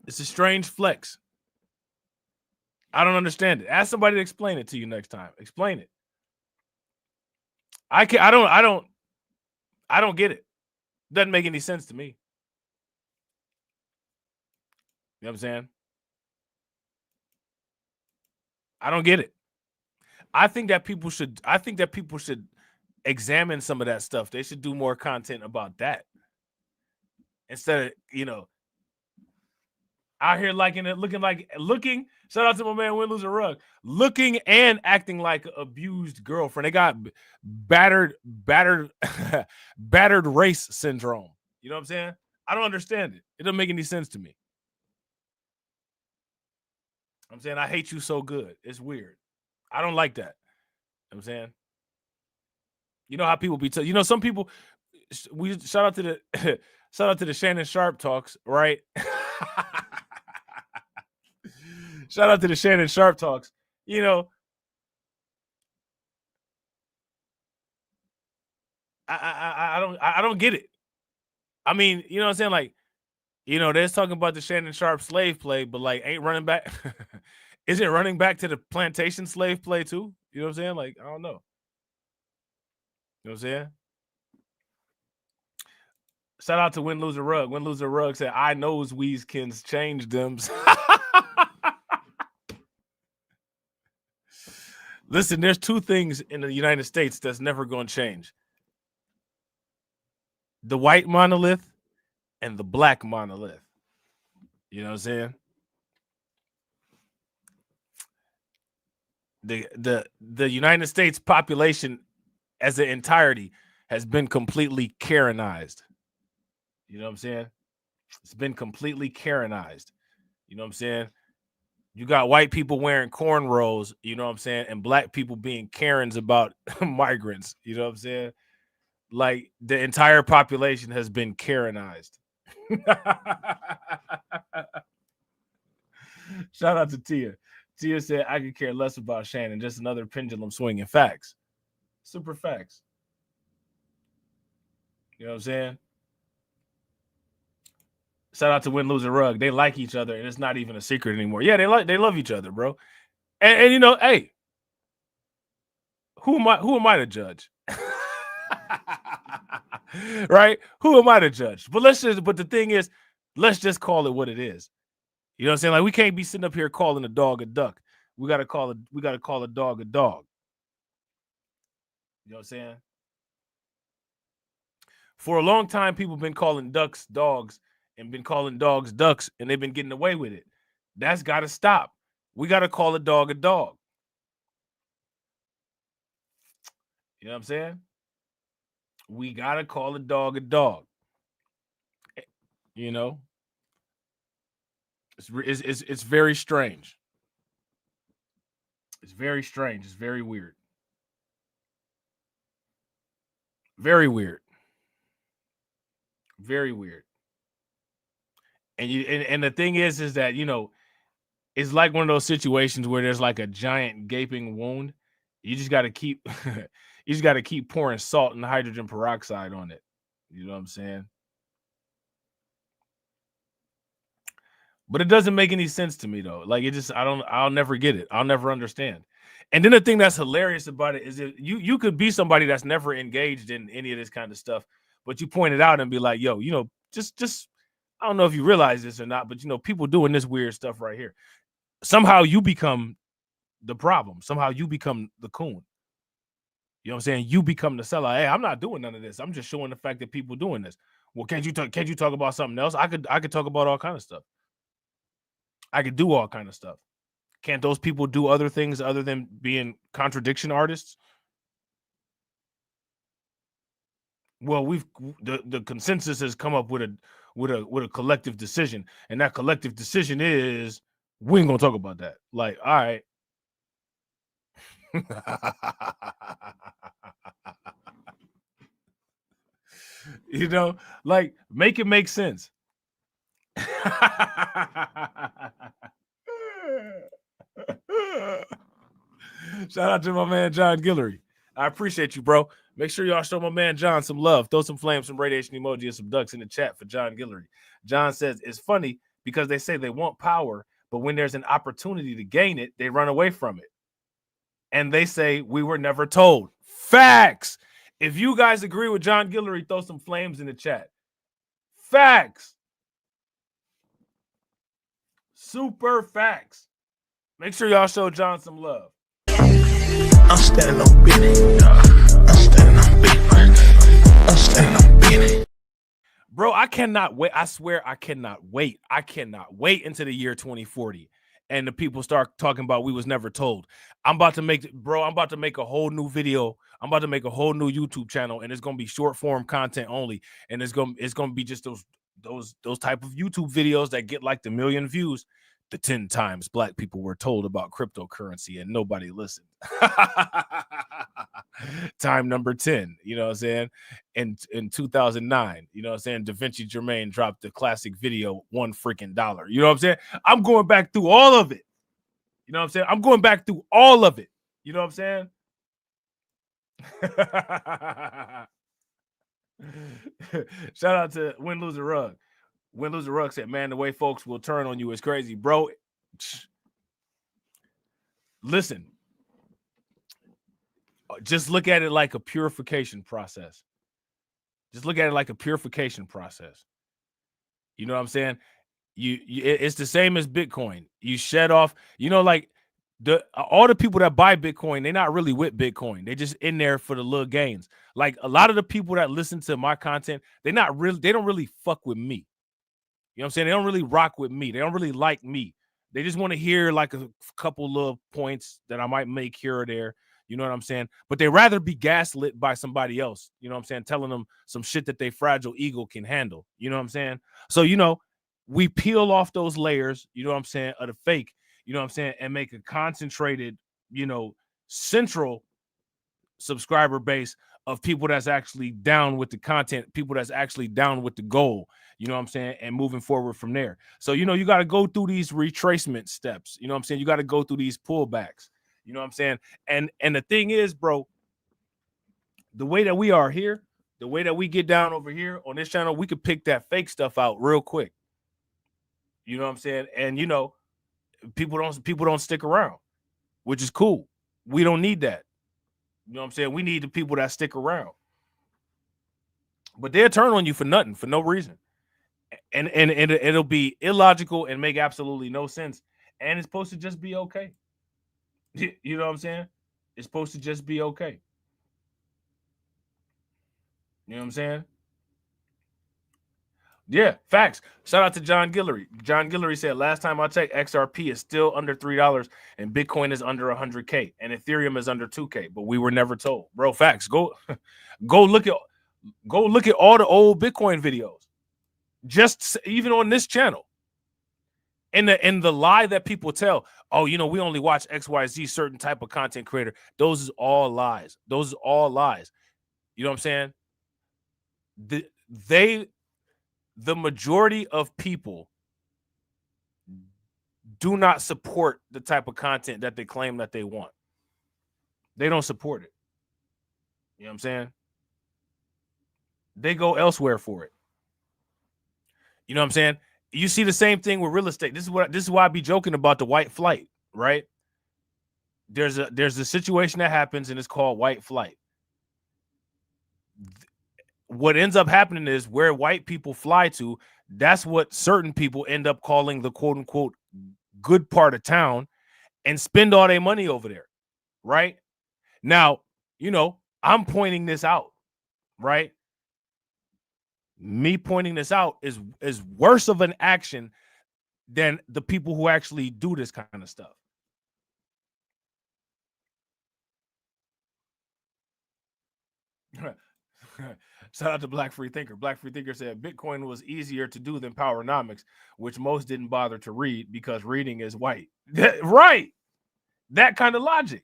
It's a strange flex. I don't understand it. Ask somebody to explain it to you next time. Explain it. I don't get it. Doesn't make any sense to me. You know what I'm saying? I don't get it. I think that people should examine some of that stuff. They should do more content about that. Instead of, out here looking, shout out to my man Win Lose a Rug, looking and acting like an abused girlfriend. They got battered race syndrome. You know what I'm saying? I don't understand it. It doesn't make any sense to me. I'm saying I hate you so good. It's weird. I don't like that. You know what I'm saying? You know how people be some people, we shout out to the Shannon Sharp talks, right? Shout out to the Shannon Sharp talks. I don't get it. I mean, you know what I'm saying? Like, they're talking about the Shannon Sharp slave play, but like ain't running back. Isn't running back to the plantation slave play too? You know what I'm saying? Like, I don't know. You know what I'm saying? Shout out to Win Lose a Rug. Win Lose a Rug said, I knows Weezkins changed them. Listen, there's two things in the United States that's never going to change. The white monolith and the black monolith. You know what I'm saying? The United States population as an entirety has been completely Karenized. You know what I'm saying? It's been completely Karenized. You know what I'm saying? You got white people wearing cornrows, you know what I'm saying, and black people being Karens about migrants. You know what I'm saying? Like the entire population has been Karenized. Shout out to Tia. Tia said, I could care less about Shannon. Just another pendulum swinging. Facts. Super facts. You know what I'm saying? Shout out to Win Lose a Rug. They like each other, and it's not even a secret anymore. Yeah, they love each other, bro. And hey, who am I to judge? Right? Who am I to judge? But the thing is, let's just call it what it is. You know what I'm saying? Like, we can't be sitting up here calling a dog a duck. We gotta call a dog a dog. You know what I'm saying? For a long time, people have been calling ducks dogs and been calling dogs ducks, and they've been getting away with it. That's got to stop. We got to call a dog a dog. You know what I'm saying? We got to call a dog a dog. You know? It's very strange. It's very strange. It's very weird. Very weird. Very weird. And the thing is that, it's like one of those situations where there's like a giant gaping wound. You just got to keep pouring salt and hydrogen peroxide on it. You know what I'm saying? But it doesn't make any sense to me though. Like, I'll never get it. I'll never understand. And then the thing that's hilarious about it is that you could be somebody that's never engaged in any of this kind of stuff, but you point it out and be like, yo, just I don't know if you realize this or not, but people doing this weird stuff right here. Somehow you become the problem. Somehow you become the coon. You know what I'm saying? You become the seller. Hey, I'm not doing none of this. I'm just showing the fact that people doing this. Well, can't you talk about something else? I could talk about all kind of stuff. I could do all kind of stuff. Can't those people do other things other than being contradiction artists? Well, the consensus has come up with a collective decision, and that collective decision is we ain't gonna talk about that. Like, all right. Like, make it make sense. Shout out to my man John Guillory. I appreciate you, bro. Make sure y'all show my man John some love. Throw some flames, some radiation emoji, and some ducks in the chat for John Guillory. John says, it's funny because they say they want power, but when there's an opportunity to gain it, they run away from it. And they say we were never told. Facts. If you guys agree with John Guillory, throw some flames in the chat. Facts. Super facts. Make sure y'all show John some love. I'm standing on business. I'm standing on business. I'm standing on business. Bro, I cannot wait. I swear I cannot wait. I cannot wait into the year 2040. And the people start talking about we was never told. I'm about to make a whole new video. I'm about to make a whole new YouTube channel, and it's gonna be short form content only. And it's gonna be just those type of YouTube videos that get like the 1 million views. The 10 times black people were told about cryptocurrency and nobody listened. Time number 10, you know what I'm saying? In 2009, you know what I'm saying? Da Vinci Germain dropped the classic video, $1 freaking dollar. You know what I'm saying? I'm going back through all of it. You know what I'm saying? I'm going back through all of it. You know what I'm saying? Shout out to Win Lose a Rug. Win Lose a Rug said, man, the way folks will turn on you is crazy, bro. Listen, just look at it like a purification process. Just look at it like a purification process. You know what I'm saying? It's the same as Bitcoin. You shed off, you know, like all the people that buy Bitcoin, they're not really with Bitcoin. They're just in there for the little gains. Like a lot of the people that listen to my content, they don't really fuck with me. You know what I'm saying? They don't really rock with me. They don't really like me. They just want to hear like a couple little points that I might make here or there. You know what I'm saying? But they rather be gaslit by somebody else. You know what I'm saying? Telling them some shit that they fragile ego can handle. You know what I'm saying? So, you know, we peel off those layers, you know what I'm saying, of the fake, you know what I'm saying, and make a concentrated, you know, central subscriber base of people that's actually down with the content, people that's actually down with the goal, you know what I'm saying, and moving forward from there. So, you know, you got to go through these retracement steps, you know what I'm saying? You got to go through these pullbacks, you know what I'm saying? And the thing is, bro, the way that we are here, the way that we get down over here on this channel, we could pick that fake stuff out real quick. You know what I'm saying? And, you know, people don't stick around, which is cool. We don't need that. You know what I'm saying? We need the people that stick around. But they'll turn on you for nothing, for no reason. And it'll be illogical and make absolutely no sense. And it's supposed to just be okay. You know what I'm saying? It's supposed to just be okay. You know what I'm saying? Yeah, facts. Shout out to John Guillory. John Guillory said, last time I checked, XRP is still under $3 and Bitcoin is under 100K and Ethereum is under 2K, but we were never told. Bro, facts. Go look at all the old Bitcoin videos. Just even on this channel. And the lie that people tell, oh, you know, we only watch XYZ certain type of content creator. Those is all lies. Those is all lies. You know what I'm saying? The majority of people do not support the type of content that they claim that they want. They don't support it. You know what I'm saying? They go elsewhere for it. You know what I'm saying? You see the same thing with real estate. This is why I be joking about the white flight, right? There's a situation that happens and it's called white flight. What ends up happening is where white people fly to, that's what certain people end up calling the quote unquote good part of town and spend all their money over there. Right now, you know, I'm pointing this out, right? Me pointing this out is worse of an action than the people who actually do this kind of stuff. Shout out to Black Free Thinker. Black Free Thinker said Bitcoin was easier to do than Powernomics, which most didn't bother to read because reading is white. Right. That kind of logic.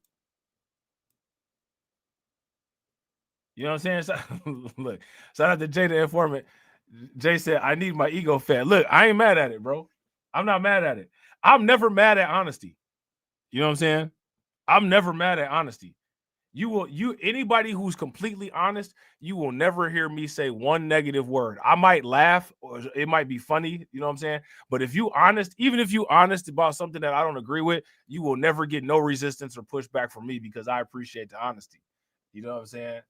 You know what I'm saying? So, look, shout out to Jay the informant. Jay said, I need my ego fed. Look, I ain't mad at it, bro. I'm not mad at it. I'm never mad at honesty. You know what I'm saying? I'm never mad at honesty. Anybody who's completely honest, you will never hear me say one negative word. I might laugh or it might be funny, you know what I'm saying? But if you honest, even if you honest about something that I don't agree with, you will never get no resistance or pushback from me because I appreciate the honesty. You know what I'm saying?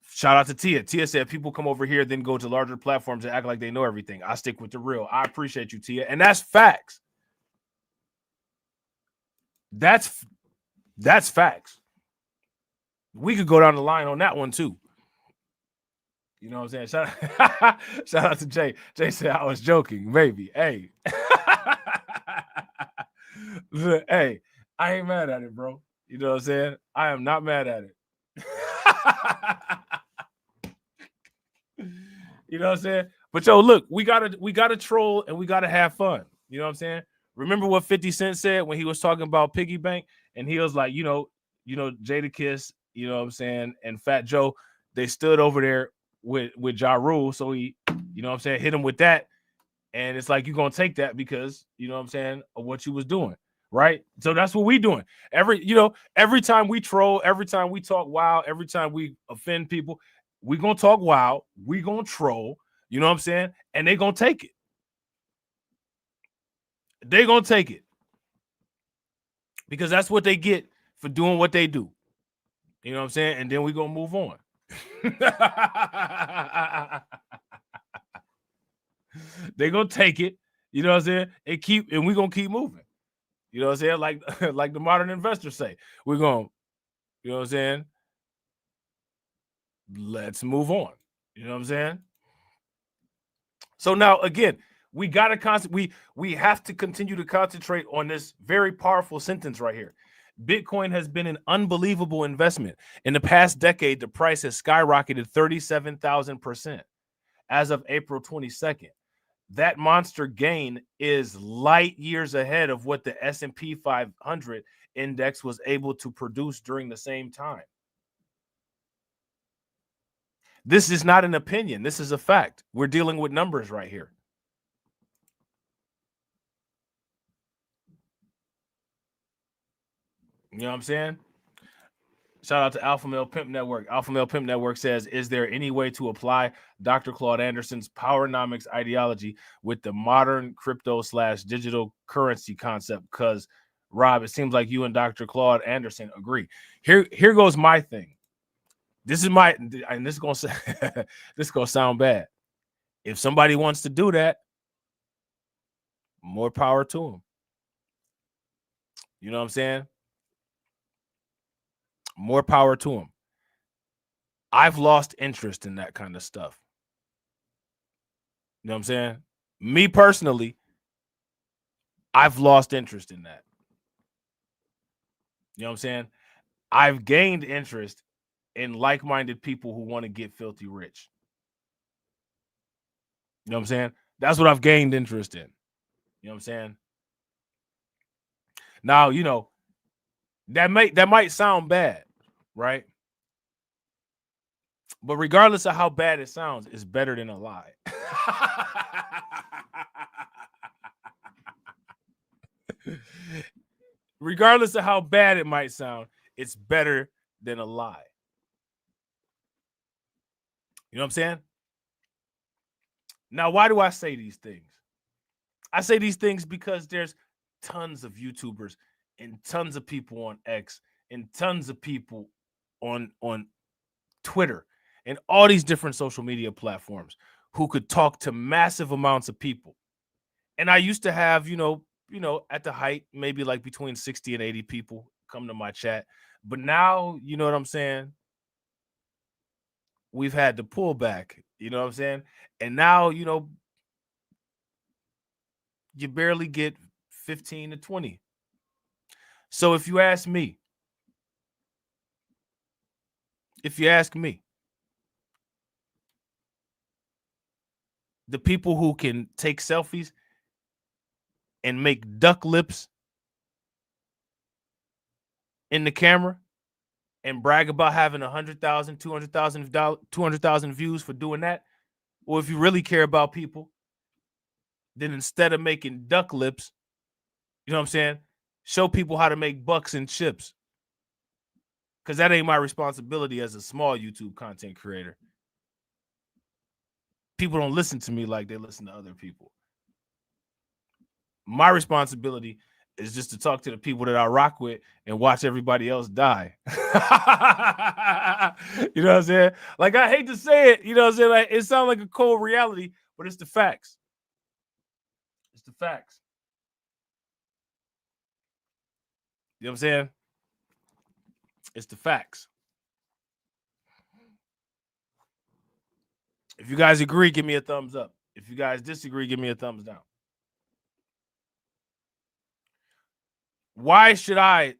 Shout out to Tia. Tia said people come over here, then go to larger platforms and act like they know everything. I stick with the real. I appreciate you, Tia. And that's facts. That's facts. We could go down the line on that one too. You know what I'm saying? Shout out to Jay. Jay said I was joking. Maybe. Hey. Hey, I ain't mad at it, bro. You know what I'm saying? I am not mad at it. You know what I'm saying? But yo, look, we gotta troll and we gotta have fun. You know what I'm saying? Remember what 50 Cent said when he was talking about Piggy Bank? And he was like, Jadakiss, you know what I'm saying, and Fat Joe, they stood over there with Ja Rule. So he, you know what I'm saying, hit him with that. And it's like, you're gonna take that because, you know what I'm saying, of what you was doing. Right? So that's what we doing. Every time we troll, every time we talk wild, every time we offend people, we gonna talk wild, we gonna troll, you know what I'm saying? And they gonna take it. They gonna take it. Because that's what they get for doing what they do. You know what I'm saying? And then we gonna move on. They gonna take it, you know what I'm saying? And we gonna keep moving. You know what I'm saying? Like the modern investors say, we're going, you know what I'm saying? Let's move on. You know what I'm saying? So now again, we have to continue to concentrate on this very powerful sentence right here. Bitcoin has been an unbelievable investment. In the past decade, the price has skyrocketed 37,000% as of April 22nd. That monster gain is light years ahead of what the S&P 500 index was able to produce during the same time. This is not an opinion. This is a fact. We're dealing with numbers right here. You know what I'm saying? Shout out to Alpha Male Pimp Network. Alpha Male Pimp Network says, is there any way to apply Dr. Claude Anderson's Powernomics ideology with the modern crypto/digital currency concept? Because, Rob, it seems like you and Dr. Claude Anderson agree. Here goes my thing. This is gonna sound bad. If somebody wants to do that, more power to them. You know what I'm saying? More power to them. I've lost interest in that kind of stuff. You know what I'm saying? Me personally, I've lost interest in that. You know what I'm saying? I've gained interest in like-minded people who want to get filthy rich. You know what I'm saying? That's what I've gained interest in. You know what I'm saying? Now, that might sound bad, right? But regardless of how bad it sounds, it's better than a lie. Regardless of how bad it might sound, it's better than a lie. You know what I'm saying? Now, why do I say these things? I say these things because there's tons of YouTubers and tons of people on X and tons of people on Twitter and all these different social media platforms who could talk to massive amounts of people. And I used to have, at the height, maybe like between 60 and 80 people come to my chat. But now, you know what I'm saying? We've had to pull back, you know what I'm saying? And now, you barely get 15 to 20. So if you ask me, the people who can take selfies and make duck lips in the camera and brag about having 100,000, 200,000 views for doing that, or if you really care about people, then instead of making duck lips, you know what I'm saying, show people how to make bucks and chips. Because that ain't my responsibility as a small YouTube content creator. People don't listen to me like they listen to other people. My responsibility is just to talk to the people that I rock with and watch everybody else die. You know what I'm saying? Like, I hate to say it, you know what I'm saying? Like, it sounds like a cold reality, but it's the facts. It's the facts. You know what I'm saying? It's the facts. If you guys agree, give me a thumbs up. If you guys disagree, give me a thumbs down. Why should I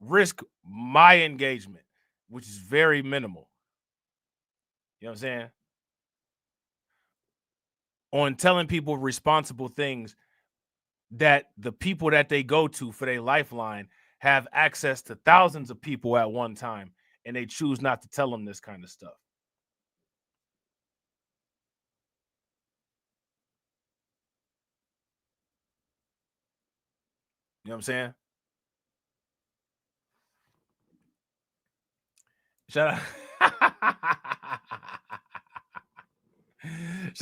risk my engagement, which is very minimal? You know what I'm saying? On telling people responsible things that the people that they go to for their lifeline have access to thousands of people at one time, and they choose not to tell them this kind of stuff. You know what I'm saying? Shout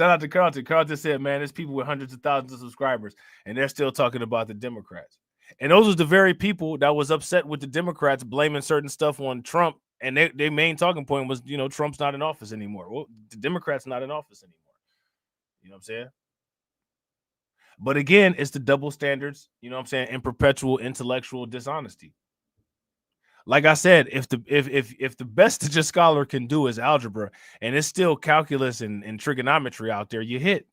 out to Carlton. Carlton said, man, there's people with hundreds of thousands of subscribers, and they're still talking about the Democrats. And those are the very people that was upset with the Democrats blaming certain stuff on Trump. And their main talking point was, you know, Trump's not in office anymore. Well, the Democrats not in office anymore. You know what I'm saying? But again, it's the double standards, you know what I'm saying, and perpetual intellectual dishonesty. Like I said, if the best that your scholar can do is algebra, and it's still calculus and trigonometry out there, you hit.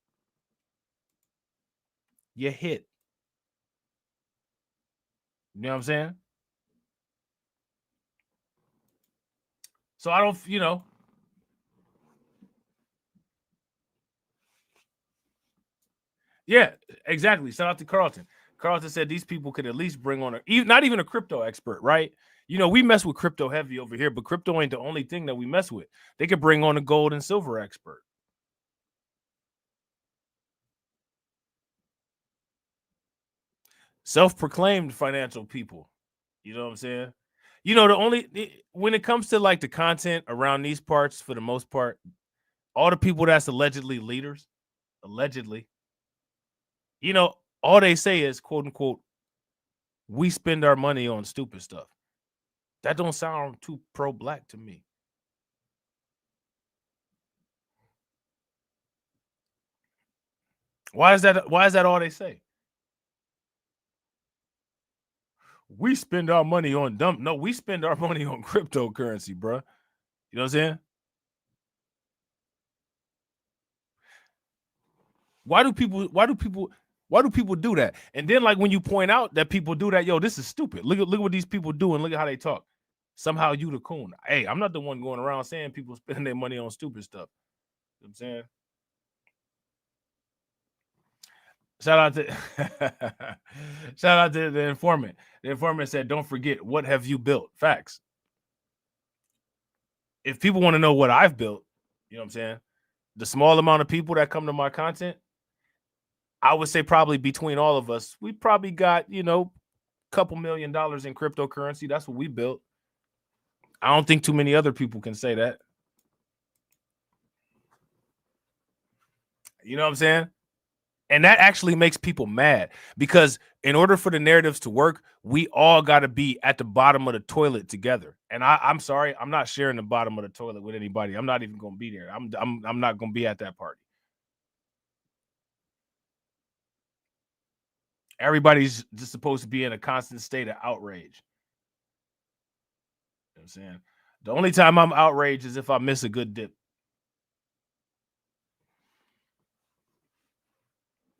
You hit. You know what I'm saying? So I don't, you know. Yeah, exactly. Shout out to Carlton. Carlton said these people could at least bring on not even a crypto expert, right? You know, we mess with crypto heavy over here, but crypto ain't the only thing that we mess with. They could bring on a gold and silver expert. Self-proclaimed financial people. You know what I'm saying? You know, when it comes to like the content around these parts, for the most part, all the people that's allegedly leaders, you know, all they say is, quote unquote, we spend our money on stupid stuff. That don't sound too pro-black to me. Why is that all they say? We spend our money on dumb. No, we spend our money on cryptocurrency, bro. You know what I'm saying? Why do people do that? And then, like, when you point out that people do that, yo, this is stupid. Look at what these people do and look at how they talk. Somehow you the coon. Hey, I'm not the one going around saying people spending their money on stupid stuff. You know what I'm saying? Shout out to the informant. The informant said, don't forget, what have you built? Facts. If people want to know what I've built, you know what I'm saying? The small amount of people that come to my content, I would say probably between all of us, we probably got, you know, a couple $1 million in cryptocurrency. That's what we built. I don't think too many other people can say that. You know what I'm saying? And that actually makes people mad, because in order for the narratives to work, we all got to be at the bottom of the toilet together. And I'm sorry, I'm not sharing the bottom of the toilet with anybody. I'm not even going to be there. I'm not going to be at that party. Everybody's just supposed to be in a constant state of outrage. You know what I'm saying? The only time I'm outraged is if I miss a good dip.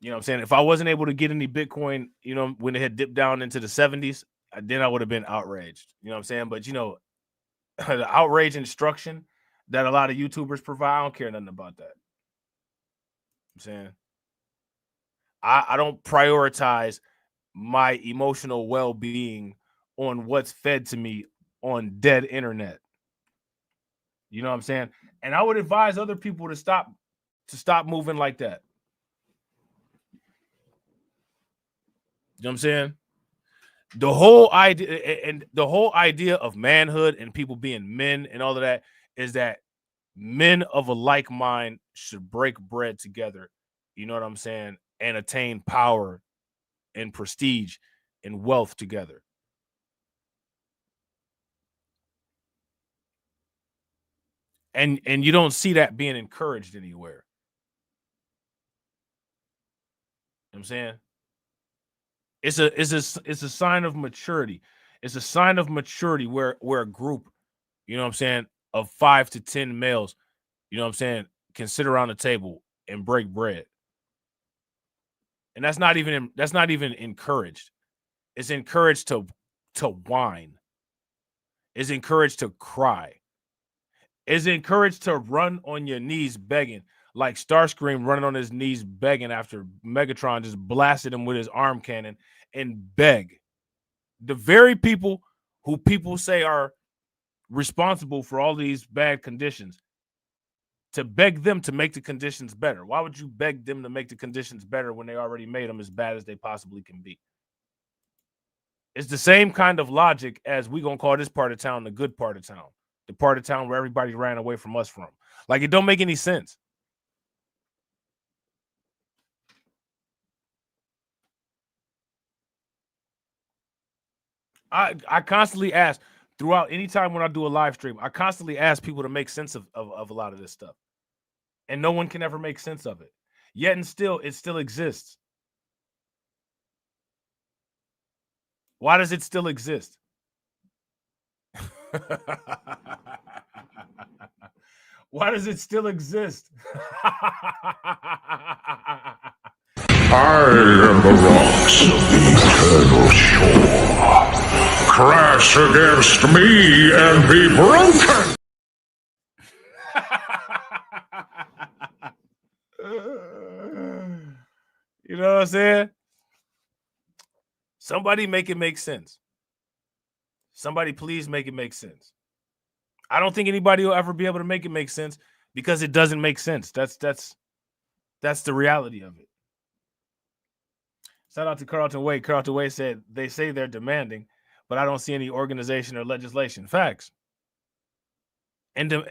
You know what I'm saying? If I wasn't able to get any Bitcoin, you know, when it had dipped down into the 70s, then I would have been outraged. You know what I'm saying? But, you know, the outrage instruction that a lot of YouTubers provide, I don't care nothing about that. You know what I'm saying? I don't prioritize my emotional well-being on what's fed to me on dead internet. You know what I'm saying? And I would advise other people to stop moving like that. You know what I'm saying? The whole idea of manhood and people being men and all of that is that men of a like mind should break bread together. You know what I'm saying? And attain power and prestige and wealth together. And you don't see that being encouraged anywhere. You know what I'm saying? It's a sign of maturity. It's a sign of maturity where a group, you know what I'm saying, of 5 to 10 males, you know what I'm saying, can sit around the table and break bread. And that's not even encouraged. It's encouraged to whine. It's encouraged to cry. It's encouraged to run on your knees begging, like Starscream running on his knees begging after Megatron just blasted him with his arm cannon, and beg. The very people who people say are responsible for all these bad conditions, to beg them to make the conditions better. Why would you beg them to make the conditions better when they already made them as bad as they possibly can be? It's the same kind of logic as we gonna call this part of town the good part of town, the part of town where everybody ran away from us from. Like, it don't make any sense. I constantly ask throughout any time when I do a live stream, I constantly ask people to make sense of a lot of this stuff. And no one can ever make sense of it. Yet and still, it still exists. Why does it still exist? Why does it still exist? I am the rocks of the eternal shore. Crash against me and be broken. You know what I'm saying? Somebody make it make sense. Somebody please make it make sense. I don't think anybody will ever be able to make it make sense because it doesn't make sense. That's the reality of it. Shout out to Carlton Wade. Carlton Wade said, they say they're demanding, but I don't see any organization or legislation. Facts. And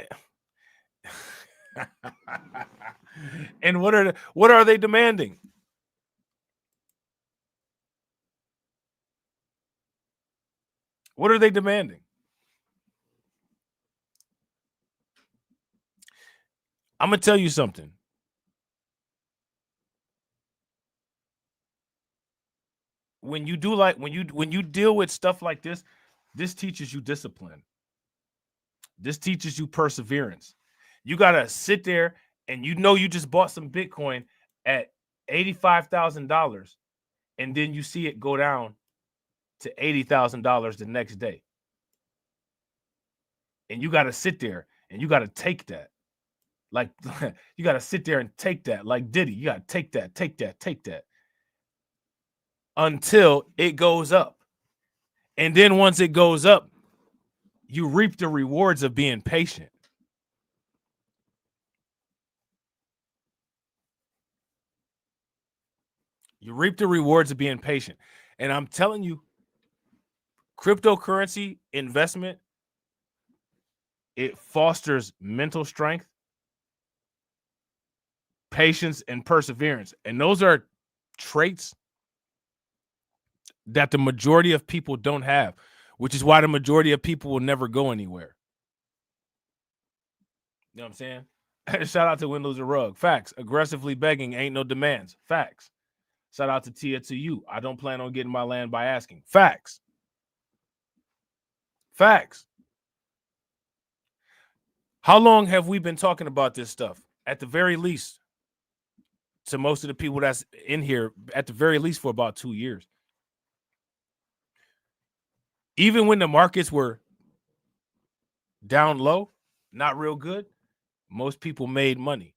and what are they demanding? What are they demanding? I'm going to tell you something. When you deal with stuff like this, this teaches you discipline. This teaches you perseverance. You got to sit there and you just bought some Bitcoin at $85,000 and then you see it go down to $80,000 the next day. And you got to sit there and you got to take that. Like, you got to sit there and take that. Like Diddy, you got to take that. Until it goes up. And then once it goes up, you reap the rewards of being patient. You reap the rewards of being patient. And I'm telling you, cryptocurrency investment, it fosters mental strength, patience, and perseverance. And those are traits that the majority of people don't have, which is why the majority of people will never go anywhere. You know what I'm saying? Shout out to Windows and Rug. Facts. Aggressively begging ain't no demands. Facts. Shout out to T.F.T.C. I don't plan on getting my land by asking. Facts. Facts. How long have we been talking about this stuff? At the very least, to most of the people that's in here, at the very least for about 2 years. Even when the markets were down low, not real good, most people made money.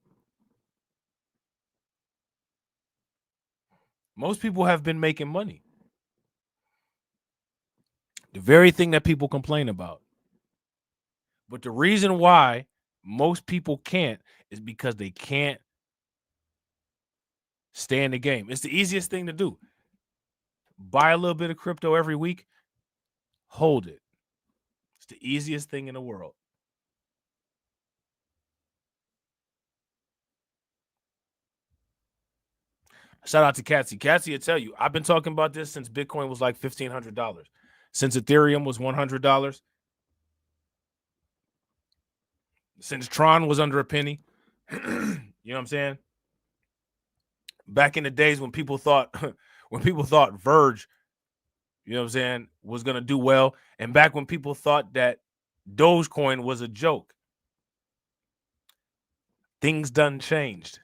Most people have been making money. The very thing that people complain about. But the reason why most people can't is because they can't stay in the game. It's the easiest thing to do. buy a little bit of crypto every week, hold it. It's the easiest thing in the world. Shout out to Catsy. Catsy will tell you, I've been talking about this since Bitcoin was like $1,500. Since Ethereum was $100. Since Tron was under a penny. You know what I'm saying? Back in the days when people thought Verge, you know what I'm saying, was going to do well. And back when people thought that Dogecoin was a joke. Things done changed.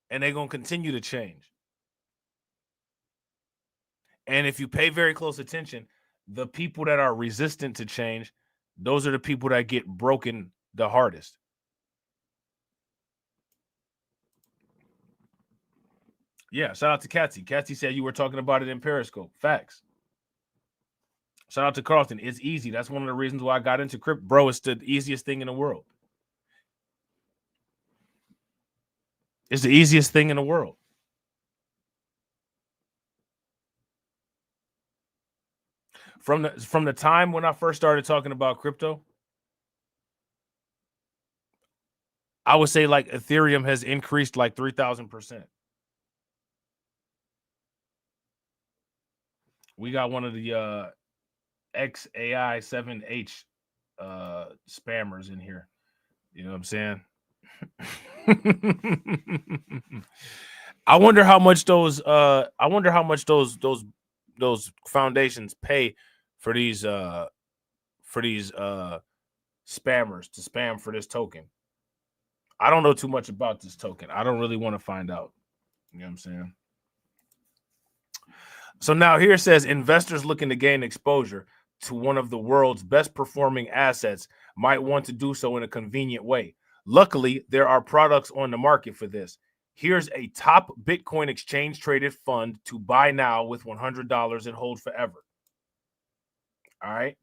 And they're going to continue to change. And if you pay very close attention, the people that are resistant to change, those are the people that get broken the hardest. Yeah, shout out to Catsy. Catsy said you were talking about it in Periscope. Facts. Shout out to Carlton. It's easy. That's one of the reasons why I got into crypto. Bro, it's the easiest thing in the world. It's the easiest thing in the world. From the time when I first started talking about crypto, I would say like Ethereum has increased like 3,000%. We got one of the XAI7H spammers in here. You know what I'm saying? I wonder how much those foundations pay for these spammers to spam for this token. I don't know too much about this token. I don't really want to find out. You know what I'm saying? So now here it says investors looking to gain exposure to one of the world's best performing assets might want to do so in a convenient way. Luckily, there are products on the market for this. Here's a top Bitcoin exchange traded fund to buy now with $100 and hold forever. All right.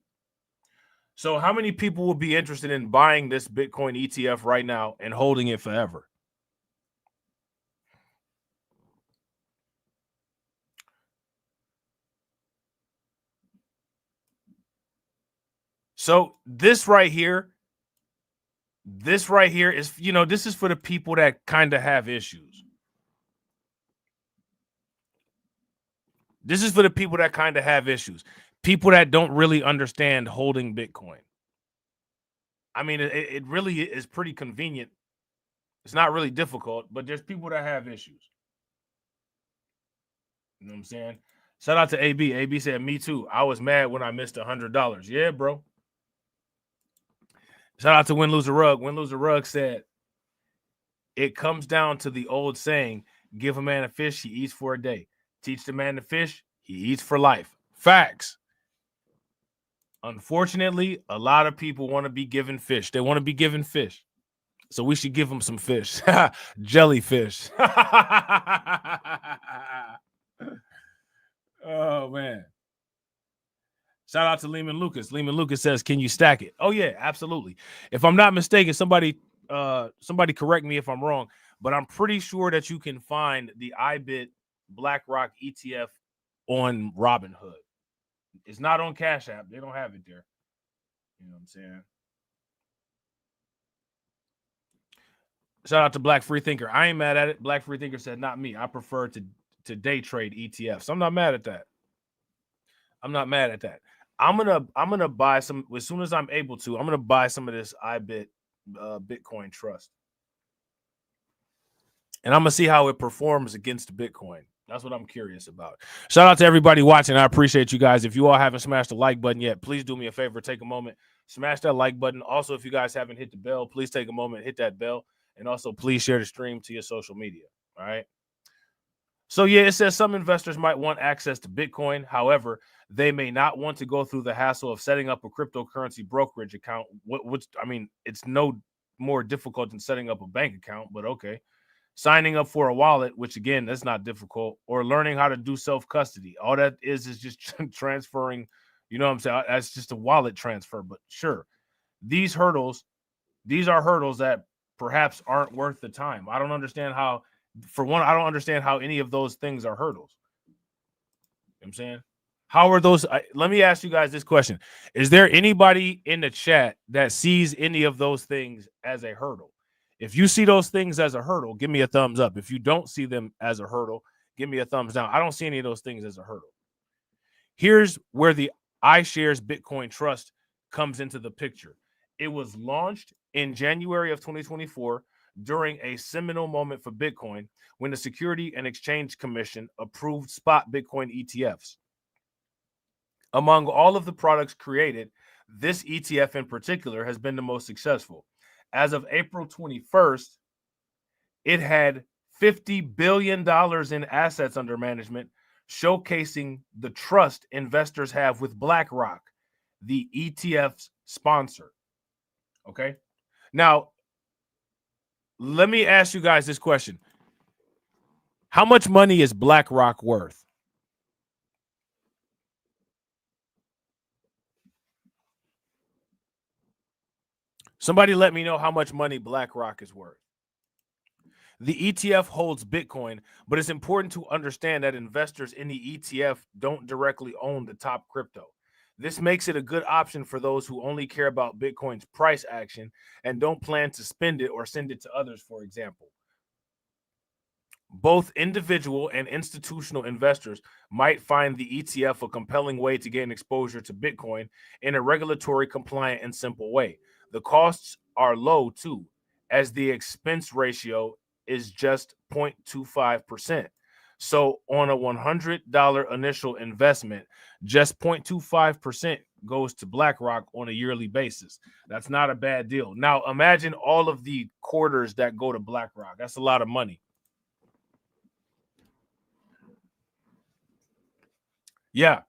So how many people will be interested in buying this Bitcoin ETF right now and holding it forever? So this right here is, this is for the people that kind of have issues. This is for the people that kind of have issues. People that don't really understand holding Bitcoin. I mean, it really is pretty convenient. It's not really difficult, but there's people that have issues. You know what I'm saying? Shout out to AB. AB said, me too. I was mad when I missed $100. Yeah, bro. Shout out to Win Lose a Rug. Win Lose a Rug said, it comes down to the old saying, give a man a fish, he eats for a day. Teach the man to fish, he eats for life. Facts. Unfortunately, a lot of people want to be given fish. They want to be given fish. So we should give them some fish. Jellyfish. Oh, man. Shout out to Lehman Lucas. Lehman Lucas says, can you stack it? Oh, yeah, absolutely. If I'm not mistaken, somebody correct me if I'm wrong, but I'm pretty sure that you can find the IBIT BlackRock ETF on Robinhood. It's not on Cash App. They don't have it there. You know what I'm saying? Shout out to Black Free Thinker. I ain't mad at it. Black Free Thinker said, not me. I prefer to day trade ETFs. I'm not mad at that. I'm gonna buy some as soon as I'm able to. I'm gonna buy some of this IBIT Bitcoin Trust, and I'm gonna see how it performs against Bitcoin. That's what I'm curious about. Shout out to everybody watching. I appreciate you guys. If you all haven't smashed the like button yet, please do me a favor. Take a moment, smash that like button. Also, if you guys haven't hit the bell, please take a moment, hit that bell, and also please share the stream to your social media. All right. So yeah, it says some investors might want access to Bitcoin. However, they may not want to go through the hassle of setting up a cryptocurrency brokerage account, which, I mean, it's no more difficult than setting up a bank account, but okay. Signing up for a wallet, which again, that's not difficult, or learning how to do self-custody. All that is just transferring, you know what I'm saying? That's just a wallet transfer, but sure. These are hurdles that perhaps aren't worth the time. I don't understand how For one, I don't understand how any of those things are hurdles. You know what I'm saying? How are those? Let me ask you guys this question. Is there anybody in the chat that sees any of those things as a hurdle? If you see those things as a hurdle, give me a thumbs up. If you don't see them as a hurdle, give me a thumbs down. I don't see any of those things as a hurdle. Here's where the iShares Bitcoin Trust comes into the picture. It was launched in January of 2024 during a seminal moment for Bitcoin when the Security and Exchange Commission approved spot Bitcoin ETFs. Among all of the products created, this ETF in particular has been the most successful. As of April 21st, it had $50 billion in assets under management, showcasing the trust investors have with BlackRock, the ETF's sponsor. Okay. Now, let me ask you guys this question. How much money is BlackRock worth? Somebody let me know how much money BlackRock is worth. The ETF holds Bitcoin, but it's important to understand that investors in the ETF don't directly own the top crypto. This makes it a good option for those who only care about Bitcoin's price action and don't plan to spend it or send it to others, for example. Both individual and institutional investors might find the ETF a compelling way to gain exposure to Bitcoin in a regulatory compliant and simple way. The costs are low too, as the expense ratio is just 0.25%. So on a $100 initial investment, just 0.25% goes to BlackRock on a yearly basis. That's not a bad deal. Now imagine all of the quarters that go to BlackRock. That's a lot of money. Yeah.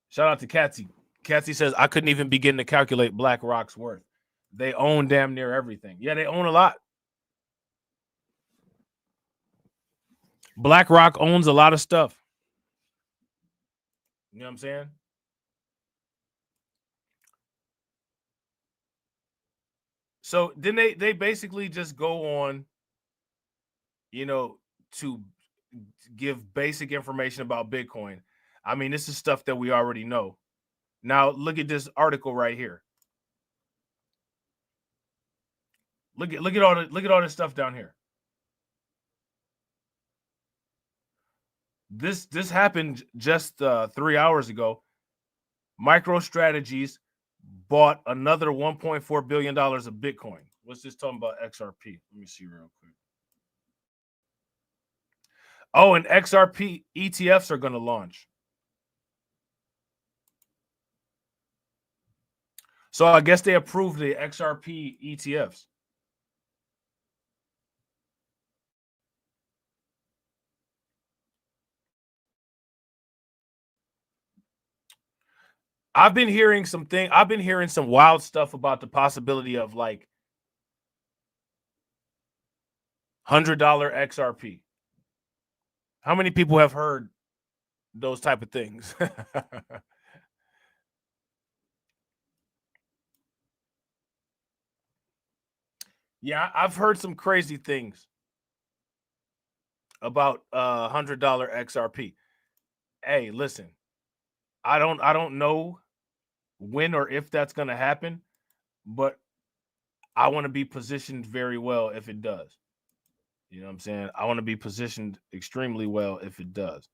Shout out to Katsy. Katsy says, I couldn't even begin to calculate BlackRock's worth. They own damn near everything. Yeah, they own a lot. BlackRock owns a lot of stuff. You know what I'm saying? So then they basically just go on, to give basic information about Bitcoin. I mean, this is stuff that we already know. Now, look at this article right here. Look at all this stuff down here. This happened just 3 hours ago. MicroStrategies bought another $1.4 billion of Bitcoin. What's this talking about? XRP. Let me see real quick. Oh, and XRP ETFs are going to launch. So I guess they approved the XRP ETFs. I've been hearing some wild stuff about the possibility of like $100 XRP. How many people have heard those type of things? Yeah, I've heard some crazy things about $100 XRP. Hey, listen, I don't know when or if that's going to happen, but I want to be positioned very well if it does. You know what I'm saying? I want to be positioned extremely well if it does.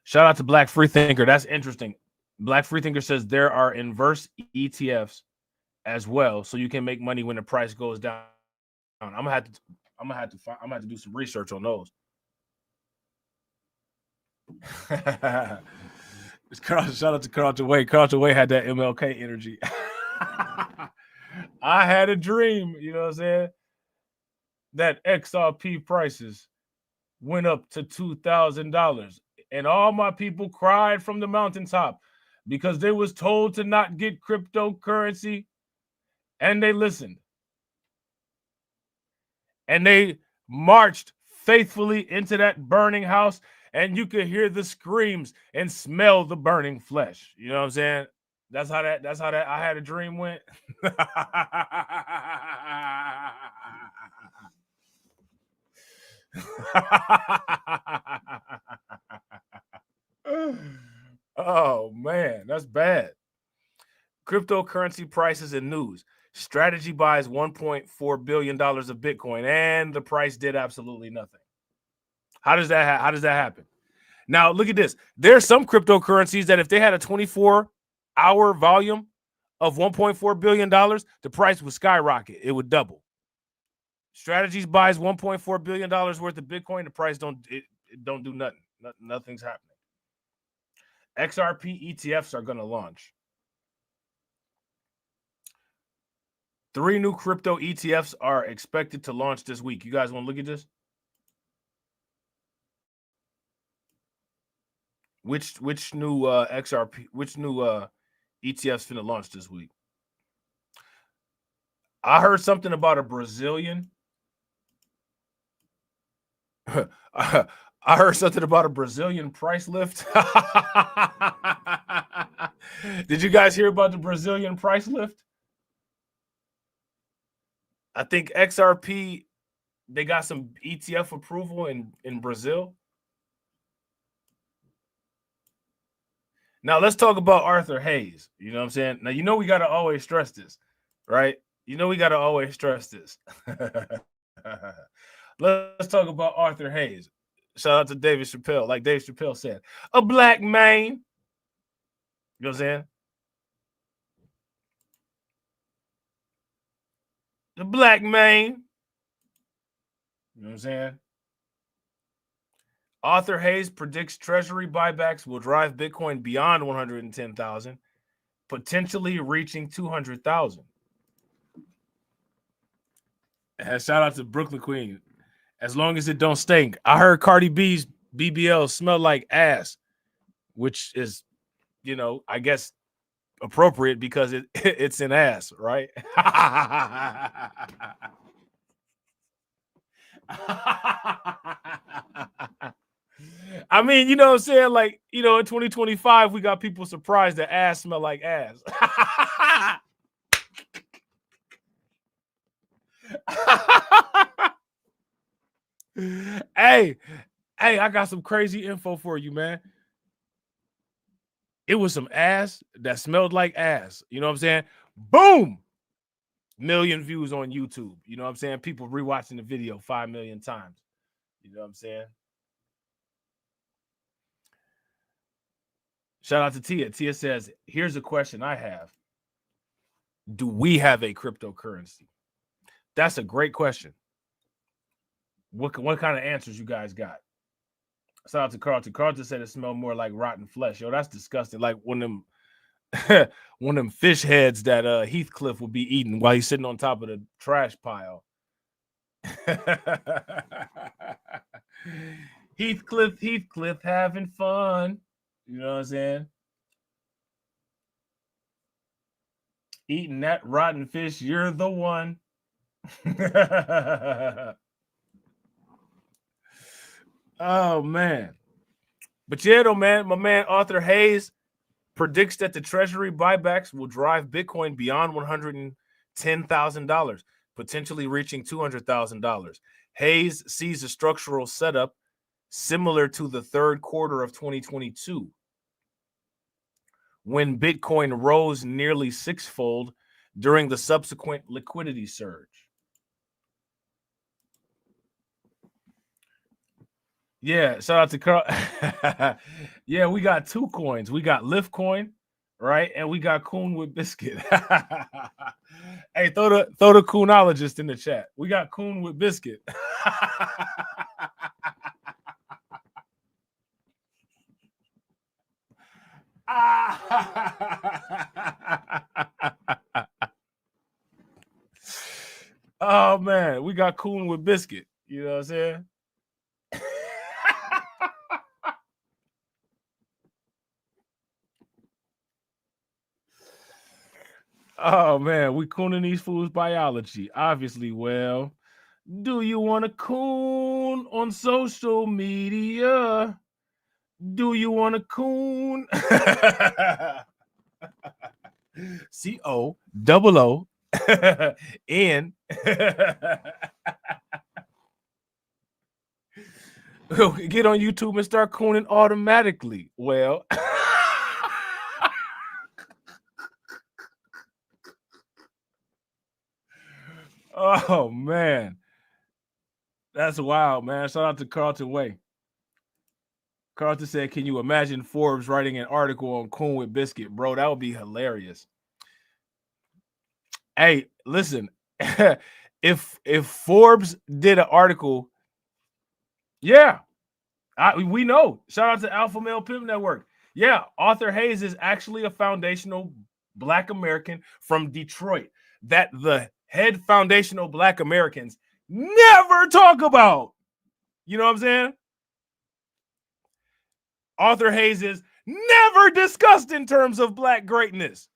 Shout out to Black Freethinker. That's interesting. Black Freethinker says there are inverse ETFs as well, so you can make money when the price goes down. I'm gonna have to do some research on those. Shout out to Carlton Way. Carlton Way had that MLK energy. I had a dream, you know what I'm saying? That XRP prices went up to $2,000. And all my people cried from the mountaintop because they was told to not get cryptocurrency. And they listened. And they marched faithfully into that burning house. And you could hear the screams and smell the burning flesh. You know what I'm saying? That's how that I had a dream went. Oh man, that's bad. Cryptocurrency prices and news. Strategy buys $1.4 billion of Bitcoin, and the price did absolutely nothing. How does that happen? Now look at this. There's some cryptocurrencies that if they had a 24-hour volume of $1.4 billion, the price would skyrocket. It would double. Strategies buys $1.4 billion worth of Bitcoin. The price don't do nothing. Nothing's happening. XRP ETFs are going to launch. 3 new crypto ETFs are expected to launch this week. You guys want to look at this? Which new XRP, which new ETFs finna launch this week? I heard something about a Brazilian. I heard something about a Brazilian price lift. Did you guys hear about the Brazilian price lift? I think XRP, they got some ETF approval in Brazil. Now let's talk about Arthur Hayes. You know what I'm saying? Now, you know we got to always stress this, right? You know we got to always stress this. Let's talk about Arthur Hayes. Shout out to David Chappelle. Like Dave Chappelle said, a black man. You know what I'm saying? The black man. You know what I'm saying? Arthur Hayes predicts treasury buybacks will drive Bitcoin beyond 110,000, potentially reaching 200,000. And shout out to Brooklyn Queen. As long as it don't stink. I heard Cardi B's BBL smell like ass, which is, you know, I guess appropriate because it's an ass, right? I mean, you know what I'm saying? Like, you know, in 2025, we got people surprised that ass smell like ass. Hey, I got some crazy info for you, man. It was some ass that smelled like ass. You know what I'm saying? Boom! 1 million views on YouTube. You know what I'm saying? People rewatching the video 5 million times. You know what I'm saying? Shout out to Tia. Tia says, here's a question I have. Do we have a cryptocurrency? That's a great question. What kind of answers you guys got? Shout out to Carlton. Carlton said it smelled more like rotten flesh. Yo, that's disgusting. Like one of them fish heads that Heathcliff will be eating while he's sitting on top of the trash pile. Heathcliff having fun. You know what I'm saying? Eating that rotten fish, you're the one. Oh, man. But yeah, though, man, my man Arthur Hayes predicts that the treasury buybacks will drive Bitcoin beyond $110,000, potentially reaching $200,000. Hayes sees a structural setup similar to the third quarter of 2022, when Bitcoin rose nearly sixfold during the subsequent liquidity surge. Yeah, shout out to Carl. Yeah, we got 2 coins. We got Lift Coin, right? And we got Coon with Biscuit. Hey, throw the Coonologist in the chat. We got Coon with Biscuit. Oh man, we got Coon with Biscuit. You know what I'm saying? Oh man, we cooning these fools biology. Obviously, well, do you want to coon on social media? Do you want to coon? COOON. Get on YouTube and start cooning automatically. Well, oh man, that's wild, man. Shout out to Carlton Way. Carlton said, "Can you imagine Forbes writing an article on Coon with Biscuit, bro? That would be hilarious." Hey, listen, if Forbes did an article, yeah, we know. Shout out to Alpha Male Pimp Network. Yeah, Arthur Hayes is actually a foundational Black American from Detroit that the head foundational Black Americans never talk about. You know what I'm saying? Arthur Hayes is never discussed in terms of Black greatness.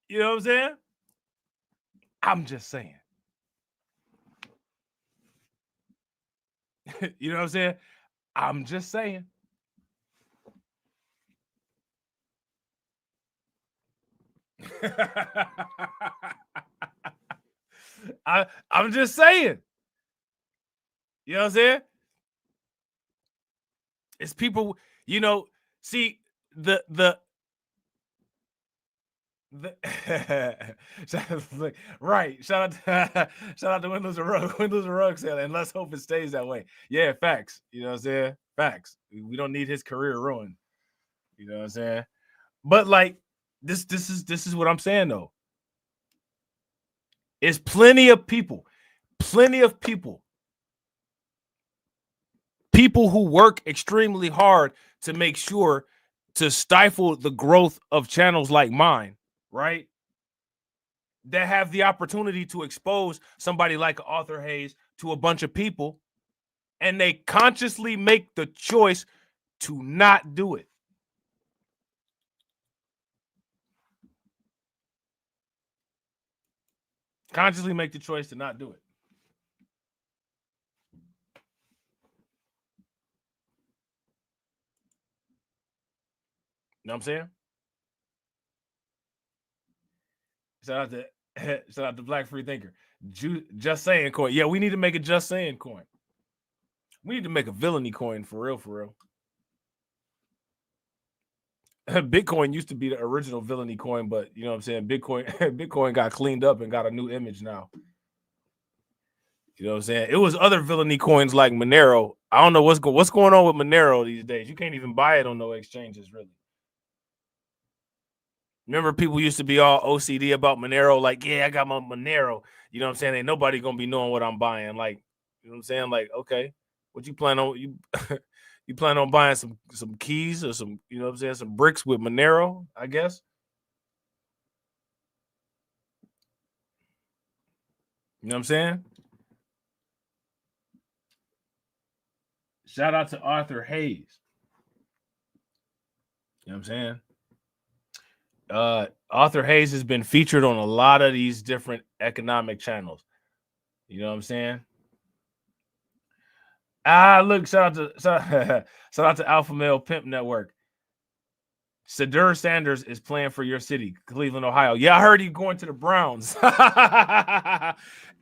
You know what I'm saying? I'm just saying. You know what I'm saying? I'm just saying. I'm just saying. You know what I'm saying? It's people, you know, see the right. Shout out to Windows and Rug sale, and let's hope it stays that way. Yeah, facts. You know what I'm saying? Facts. We don't need his career ruined. You know what I'm saying? But like this is what I'm saying though. It's plenty of people who work extremely hard to make sure to stifle the growth of channels like mine, right? That have the opportunity to expose somebody like Arthur Hayes to a bunch of people, and they consciously make the choice to not do it. Consciously make the choice to not do it. You know what I'm saying? Shout out to Black Free Thinker. Just saying coin. Yeah, we need to make a just saying coin. We need to make a villainy coin for real, for real. Bitcoin used to be the original villainy coin, but you know what I'm saying? Bitcoin got cleaned up and got a new image now. You know what I'm saying? It was other villainy coins like Monero. I don't know what's going on with Monero these days. You can't even buy it on no exchanges, really. Remember, people used to be all OCD about Monero, like, yeah, I got my Monero. You know what I'm saying? Ain't nobody gonna be knowing what I'm buying. Like, you know what I'm saying? Like, okay, what you plan on? You plan on buying some keys or some, you know what I'm saying, some bricks with Monero, I guess. You know what I'm saying? Shout out to Arthur Hayes. You know what I'm saying? Arthur Hayes has been featured on a lot of these different economic channels. You know what I'm saying? Look, shout out to Alpha Male Pimp Network. Sadur Sanders is playing for your city, Cleveland, Ohio. Yeah, I heard he going to the Browns.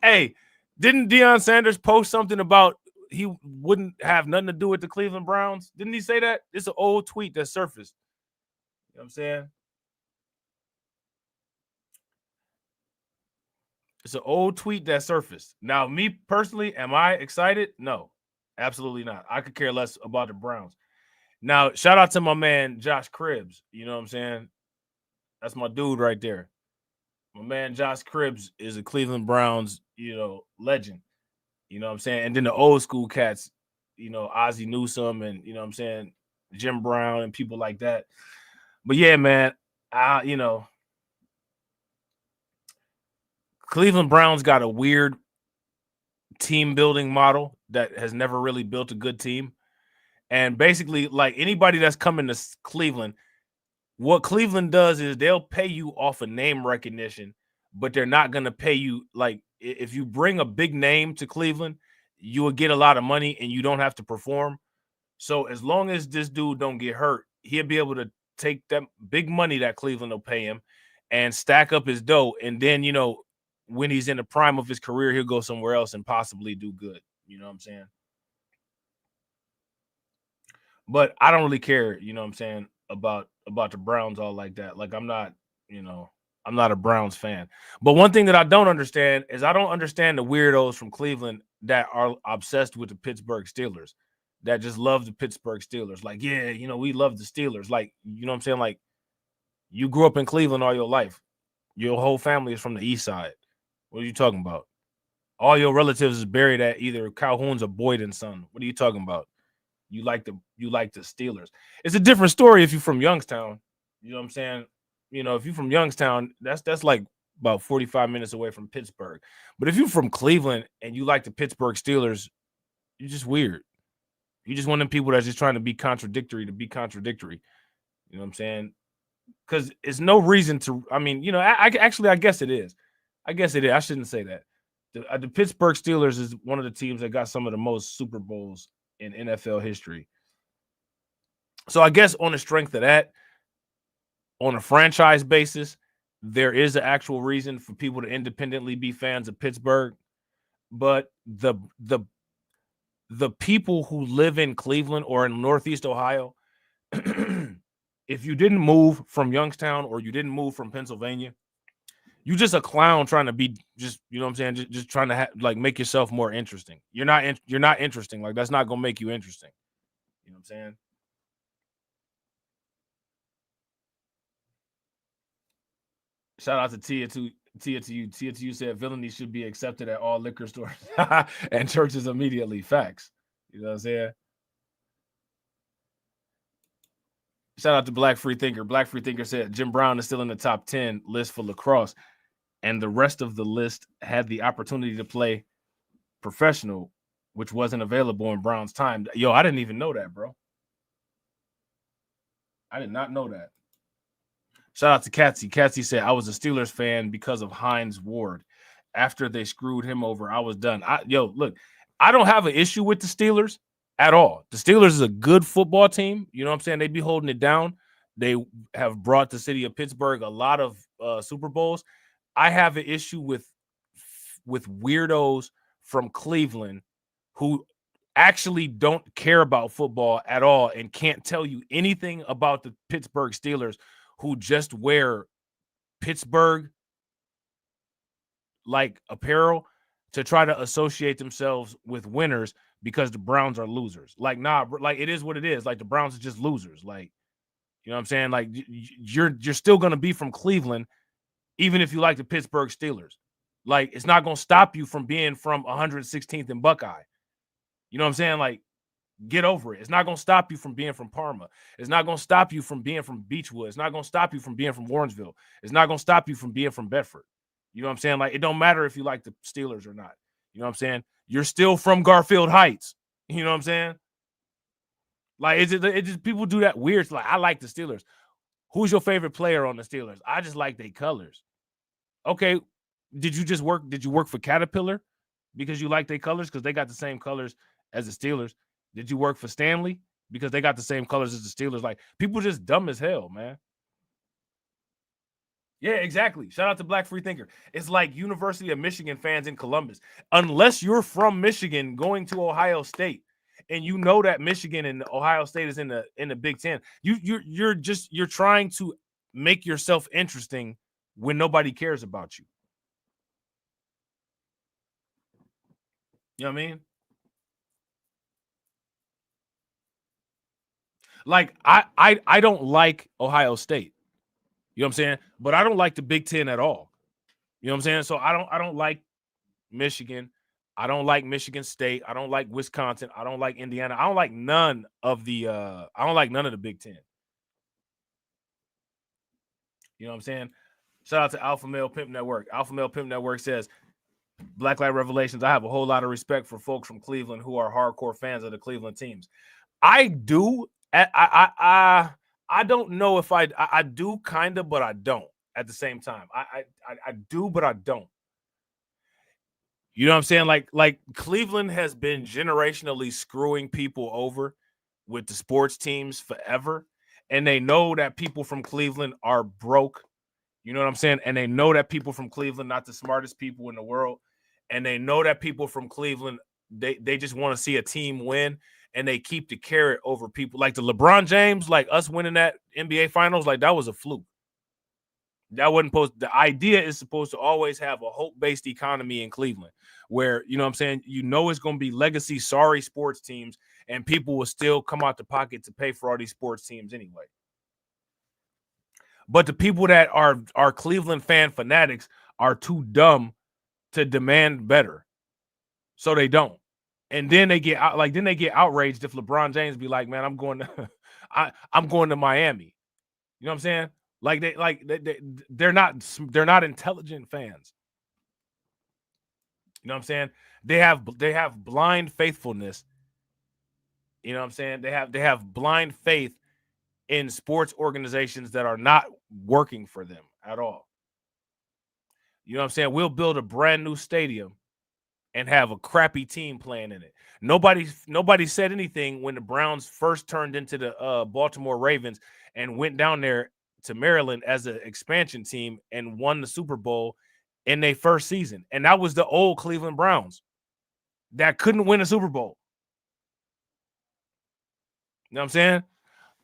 Hey, didn't Deion Sanders post something about he wouldn't have nothing to do with the Cleveland Browns? Didn't he say that? It's an old tweet that surfaced. You know what I'm saying? It's an old tweet that surfaced. Now, me personally, am I excited? No, absolutely not. I could care less about the Browns. Now, shout out to my man, Josh Cribbs. You know what I'm saying? That's my dude right there. My man, Josh Cribbs, is a Cleveland Browns, you know, legend. You know what I'm saying? And then the old school cats, you know, Ozzie Newsome and, you know what I'm saying, Jim Brown and people like that. But yeah, man, you know, Cleveland Browns got a weird team building model that has never really built a good team. And basically, like anybody that's coming to Cleveland, what Cleveland does is they'll pay you off of name recognition, but they're not going to pay you. Like if you bring a big name to Cleveland, you will get a lot of money and you don't have to perform. So as long as this dude don't get hurt, he'll be able to take that big money that Cleveland will pay him and stack up his dough. And then, you know, when he's in the prime of his career, he'll go somewhere else and possibly do good. You know what I'm saying? But I don't really care, you know what I'm saying, about the Browns all like that. Like, I'm not, you know, I'm not a Browns fan. But one thing that I don't understand is I don't understand the weirdos from Cleveland that are obsessed with the Pittsburgh Steelers, that just love the Pittsburgh Steelers. Like, yeah, you know, we love the Steelers. Like, you know what I'm saying? Like, you grew up in Cleveland all your life. Your whole family is from the east side. What are you talking about? All your relatives is buried at either Calhoun's or Boyd and Son. What are you talking about? You like the Steelers. It's a different story if you're from Youngstown. You know what I'm saying? You know, if you're from Youngstown, that's like about 45 minutes away from Pittsburgh. But if you're from Cleveland and you like the Pittsburgh Steelers, you're just weird. You just one of them people that's just trying to be contradictory to be contradictory. You know what I'm saying? Because it's no reason to. I mean, you know, I guess it is. I guess it is. I shouldn't say that. The Pittsburgh Steelers is one of the teams that got some of the most Super Bowls in NFL history. So I guess on the strength of that, on a franchise basis, there is an actual reason for people to independently be fans of Pittsburgh. But the people who live in Cleveland or in Northeast Ohio, if you didn't move from Youngstown or you didn't move from Pennsylvania, you just a clown trying to be just, you know what I'm saying, just trying to like make yourself more interesting. You're not interesting. Like, that's not gonna make you interesting. You know what I'm saying? Shout out to Tia to you. Tia to you said villainy should be accepted at all liquor stores and churches immediately. Facts. You know what I'm saying? Shout out to Black Free Thinker. Black Free Thinker said Jim Brown is still in the top 10 list for lacrosse, and the rest of the list had the opportunity to play professional, which wasn't available in Brown's time. Yo, I didn't even know that, bro. I did not know that. Shout out to Catsy. Catsy said, I was a Steelers fan because of Hines Ward. After they screwed him over, I was done. Look, I don't have an issue with the Steelers at all. The Steelers is a good football team. You know what I'm saying? They be holding it down. They have brought the city of Pittsburgh a lot of Super Bowls. I have an issue with weirdos from Cleveland who actually don't care about football at all and can't tell you anything about the Pittsburgh Steelers, who just wear Pittsburgh like apparel to try to associate themselves with winners because the Browns are losers. Like, nah, like, it is what it is. Like, the Browns are just losers. Like, you know what I'm saying? Like, you're still going to be from Cleveland even if you like the Pittsburgh Steelers. Like, it's not going to stop you from being from 116th and Buckeye. You know what I'm saying? Like, get over it. It's not going to stop you from being from Parma. It's not going to stop you from being from Beechwood. It's not going to stop you from being from Warrensville. It's not going to stop you from being from Bedford. You know what I'm saying? Like, it don't matter if you like the Steelers or not. You know what I'm saying? You're still from Garfield Heights. You know what I'm saying? Like, it just people do that weird. Like, I like the Steelers. Who's your favorite player on the Steelers? I just like their colors. Okay, did you work for Caterpillar because you like their colors? Because they got the same colors as the Steelers. Did you work for Stanley because they got the same colors as the Steelers? Like, people just dumb as hell, man. Yeah, exactly. Shout out to Black Free Thinker. It's like University of Michigan fans in Columbus. Unless you're from Michigan going to Ohio State and you know that Michigan and Ohio State is in the Big Ten, you're trying to make yourself interesting when nobody cares about you. You know what I mean? Like, I don't like Ohio State. You know what I'm saying? But I don't like the Big Ten at all. You know what I'm saying? So I don't like Michigan. I don't like Michigan State. I don't like Wisconsin. I don't like Indiana. I don't like none of the Big Ten. You know what I'm saying? Shout out to Alpha Male Pimp Network. Alpha Male Pimp Network says, Black Light Revelations, I have a whole lot of respect for folks from Cleveland who are hardcore fans of the Cleveland teams. I do. I don't know if I do kind of, but I don't at the same time. I do, but I don't. You know what I'm saying? Like Cleveland has been generationally screwing people over with the sports teams forever. and they know that people from Cleveland are broke. You know what I'm saying? And they know that people from Cleveland not the smartest people in the world. And they know that people from Cleveland, they just want to see a team win, and they keep the carrot over people like the LeBron James, like us winning that NBA Finals, like that was a fluke. That wasn't supposed. The idea is supposed to always have a hope-based economy in Cleveland, where you know what I'm saying, you know it's going to be legacy sorry sports teams, and people will still come out the pocket to pay for all these sports teams anyway. But the people that are Cleveland fan fanatics are too dumb to demand better, so they don't. And then they get out, like then they get outraged if LeBron James be like, "Man, I'm going to, I'm going to Miami." You know what I'm saying? Like they're not intelligent fans. You know what I'm saying? They have blind faithfulness. You know what I'm saying? They have blind faith in sports organizations that are not working for them at all. You know what I'm saying? We'll build a brand new stadium and have a crappy team playing in it. Nobody said anything when the Browns first turned into the Baltimore Ravens and went down there to Maryland as an expansion team and won the Super Bowl in their first season. And that was the old Cleveland Browns that couldn't win a Super Bowl. You know what I'm saying?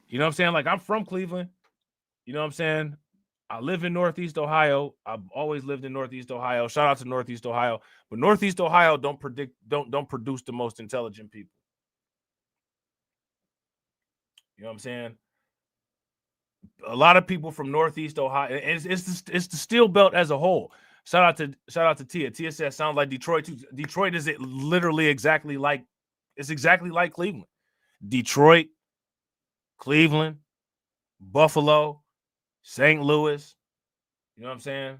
You know what I'm saying? Like, I'm from Cleveland. You know what I'm saying? I live in Northeast Ohio. I've always lived in Northeast Ohio. Shout out to Northeast Ohio. But Northeast Ohio don't produce the most intelligent people. You know what I'm saying? A lot of people from Northeast Ohio, it's the Steel Belt as a whole. Shout out to Tia. Tia said sounds like Detroit too. Detroit is literally exactly like Cleveland. Detroit, Cleveland, Buffalo, St. Louis. You know what I'm saying?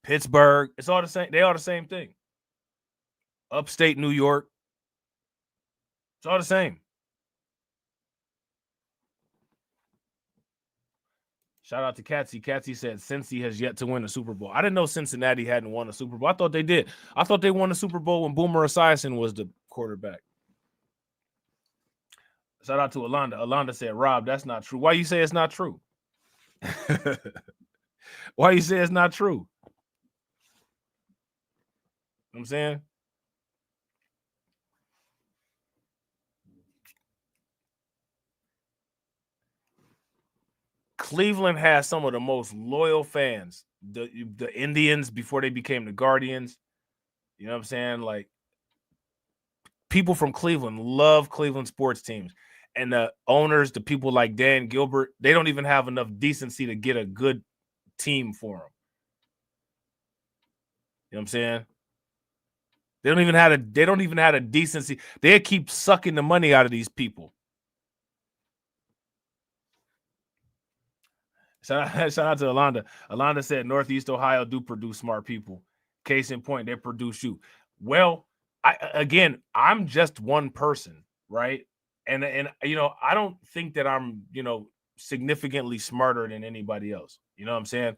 Pittsburgh. It's all the same. They are the same thing. Upstate New York. It's all the same. Shout out to Catsy. Catsy said Cincy has yet to win a Super Bowl. I didn't know Cincinnati hadn't won a Super Bowl. I thought they did. I thought they won a Super Bowl when Boomer Esiason was the quarterback. Shout out to Alonda. Alonda said, Rob, that's not true. Why you say it's not true? Why you say it's not true? You know what I'm saying? Cleveland has some of the most loyal fans. The Indians before they became the Guardians. You know what I'm saying? Like, people from Cleveland love Cleveland sports teams. And the owners, the people like Dan Gilbert, they don't even have enough decency to get a good team for them. You know what I'm saying? They don't even have a decency. They keep sucking the money out of these people. Shout out to Alonda. Alonda said Northeast Ohio do produce smart people. Case in point, they produce you. Well, I'm just one person, right? And you know, I don't think that I'm, you know, significantly smarter than anybody else. You know what I'm saying?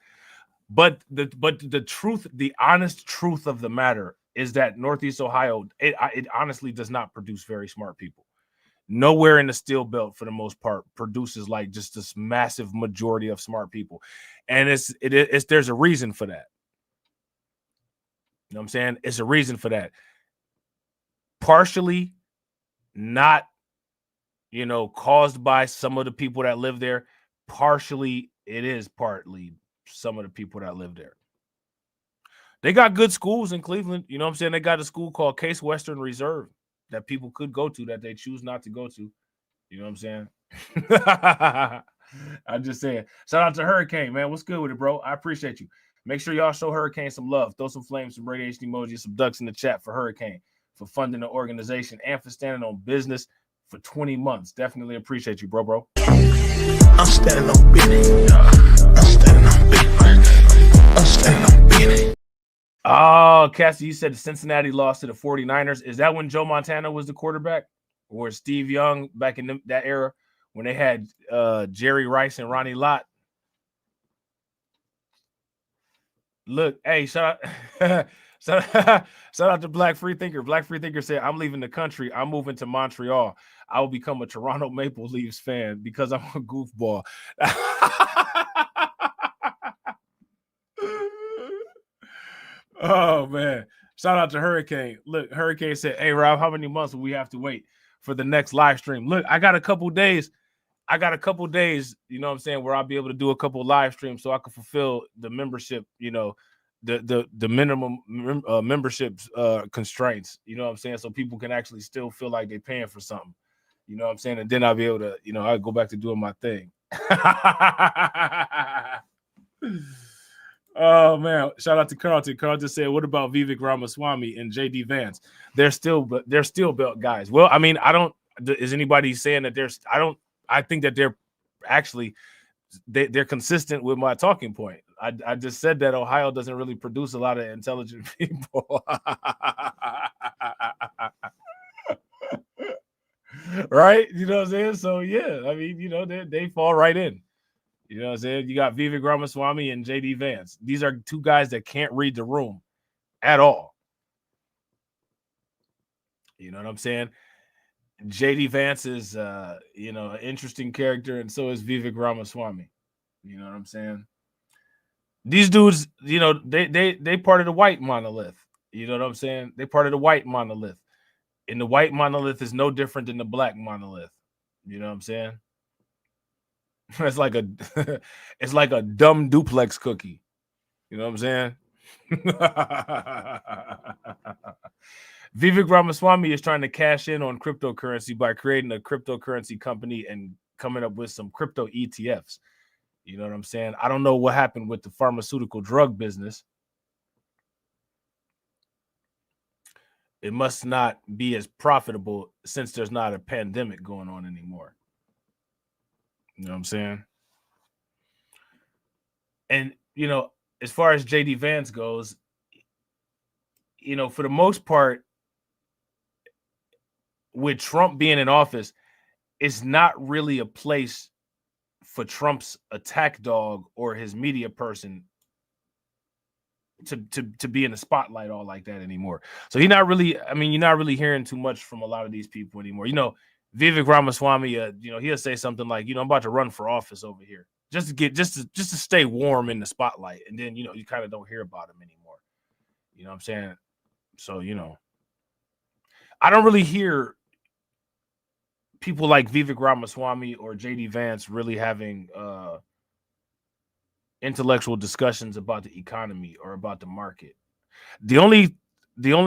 But the truth, the honest truth of the matter is that Northeast Ohio, it honestly does not produce very smart people. Nowhere in the Steel Belt, for the most part, produces like just this massive majority of smart people, and there's a reason for that. You know what I'm saying? It's a reason for that. Partially, not, you know, caused by some of the people that live there. Partially, it is partly some of the people that live there. They got good schools in Cleveland. You know what I'm saying? They got a school called Case Western Reserve that people could go to that they choose not to go to. You know what I'm saying? I'm just saying. Shout out to Hurricane, man. What's good with it, bro? I appreciate you. Make sure y'all show Hurricane some love. Throw some flames, some radiation emojis, some ducks in the chat for Hurricane, for funding the organization and for standing on business for 20 months. Definitely appreciate you, bro. I'm standing on business. I'm standing on business. I'm standing on business. Oh, Cassie, you said Cincinnati lost to the 49ers. Is that when Joe Montana was the quarterback? Or Steve Young back in that era when they had Jerry Rice and Ronnie Lott? Look, hey, shout out to Black Free Thinker. Black Free Thinker said, I'm leaving the country. I'm moving to Montreal. I will become a Toronto Maple Leafs fan because I'm a goofball. Oh man. Shout out to Hurricane. Look, Hurricane said, "Hey Rob, how many months will we have to wait for the next live stream?" Look, I got a couple days, you know what I'm saying, where I'll be able to do a couple live streams so I can fulfill the membership, you know, the minimum memberships constraints, you know what I'm saying, so people can actually still feel like they're paying for something, you know what I'm saying, and then I'll be able to, you know, I'll go back to doing my thing. Oh man, shout out to Carlton. Carlton said, "What about Vivek Ramaswamy and JD Vance? They're still belt guys." Well, I mean, is anybody saying that there's? I think that they're actually they're consistent with my talking point. I just said that Ohio doesn't really produce a lot of intelligent people. Right? You know what I'm saying? So yeah, I mean, you know, they fall right in. You know what I'm saying? You got Vivek Ramaswamy and JD Vance. These are two guys that can't read the room at all. You know what I'm saying? JD Vance is you know, an interesting character, and so is Vivek Ramaswamy. You know what I'm saying? These dudes, you know, they part of the white monolith. You know what I'm saying? They part of the white monolith. And the white monolith is no different than the black monolith. You know what I'm saying? It's like a dumb duplex cookie. You know what I'm saying? Vivek Ramaswamy is trying to cash in on cryptocurrency by creating a cryptocurrency company and coming up with some crypto ETFs. You know what I'm saying? I don't know what happened with the pharmaceutical drug business. It must not be as profitable since there's not a pandemic going on anymore. You know what I'm saying? And, you know, as far as JD Vance goes, you know, for the most part, with Trump being in office, it's not really a place for Trump's attack dog or his media person to be in the spotlight all like that anymore. So you're not really hearing too much from a lot of these people anymore. You know, Vivek Ramaswamy, you know, he'll say something like, you know, I'm about to run for office over here just to stay warm in the spotlight. And then, you know, you kind of don't hear about him anymore. You know what I'm saying? So, you know, I don't really hear people like Vivek Ramaswamy or JD Vance really having intellectual discussions about the economy or about the market. The only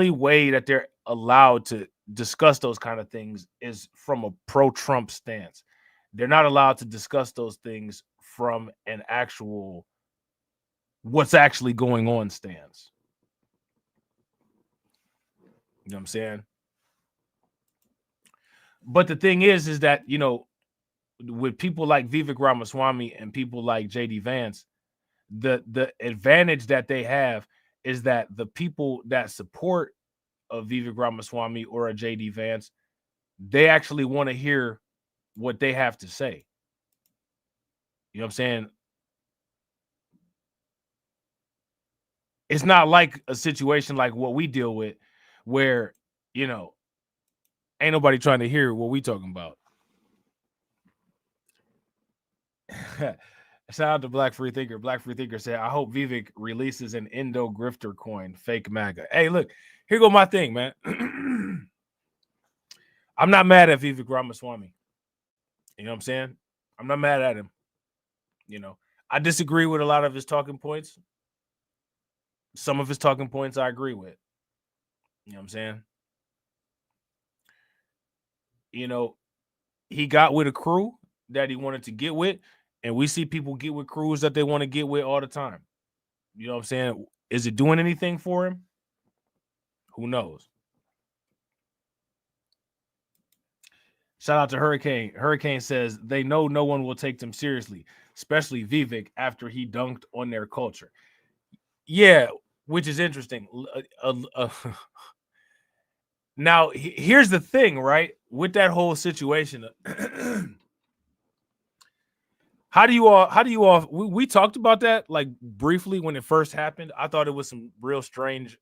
way that they're allowed to discuss those kind of things is from a pro-Trump stance. They're not allowed to discuss those things from an actual what's actually going on stance. You know what I'm saying? But the thing is that, you know, with people like Vivek Ramaswamy and people like JD Vance, the advantage that they have is that the people that support a Vivek Ramaswamy or a JD Vance, they actually want to hear what they have to say. You know what I'm saying? It's not like a situation like what we deal with where, you know, ain't nobody trying to hear what we talking about. Shout out to Black Free Thinker. Black Free Thinker said, I hope Vivek releases an Indo grifter coin, fake MAGA. Hey, look, here go my thing, man. I'm not mad at Vivek Ramaswamy. You know what I'm saying? I'm not mad at him. You know, I disagree with a lot of his talking points. Some of his talking points I agree with. You know what I'm saying? You know, he got with a crew that he wanted to get with, and we see people get with crews that they want to get with all the time. You know what I'm saying? Is it doing anything for him? Who knows? Shout out to Hurricane. Hurricane says they know no one will take them seriously, especially Vivek after he dunked on their culture. Yeah, which is interesting. Now, here's the thing, right? With that whole situation, how do you all we talked about that like briefly when it first happened. I thought it was some real strange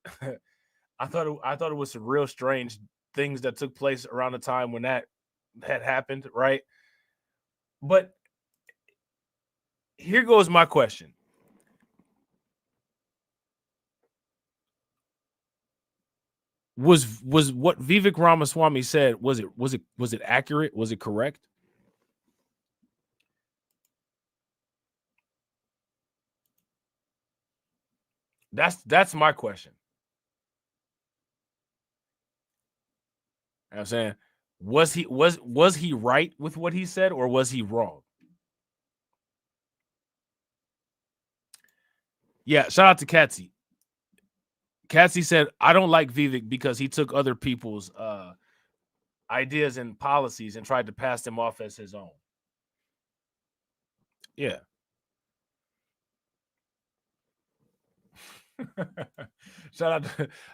I thought it was some real strange things that took place around the time when that that happened, right? But here goes my question. Was what Vivek Ramaswamy said, was it accurate? Was it correct? That's my question. You know what I'm saying, was he right with what he said, or was he wrong? Yeah, shout out to Katsy. Katsy said, I don't like Vivek because he took other people's ideas and policies and tried to pass them off as his own. Yeah. Shout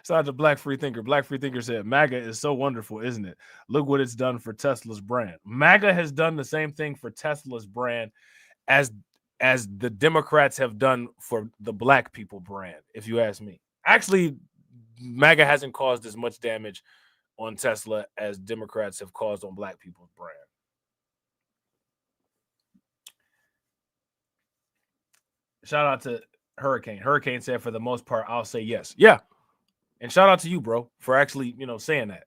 out to Black Free Thinker. Black Free Thinker said, MAGA is so wonderful, isn't it? Look what it's done for Tesla's brand. MAGA has done the same thing for Tesla's brand as the Democrats have done for the Black people brand, if you ask me. Actually, MAGA hasn't caused as much damage on Tesla as Democrats have caused on Black people's brand. Shout out to Hurricane. Hurricane said, for the most part, I'll say yes. Yeah. And shout out to you, bro, for actually, saying that.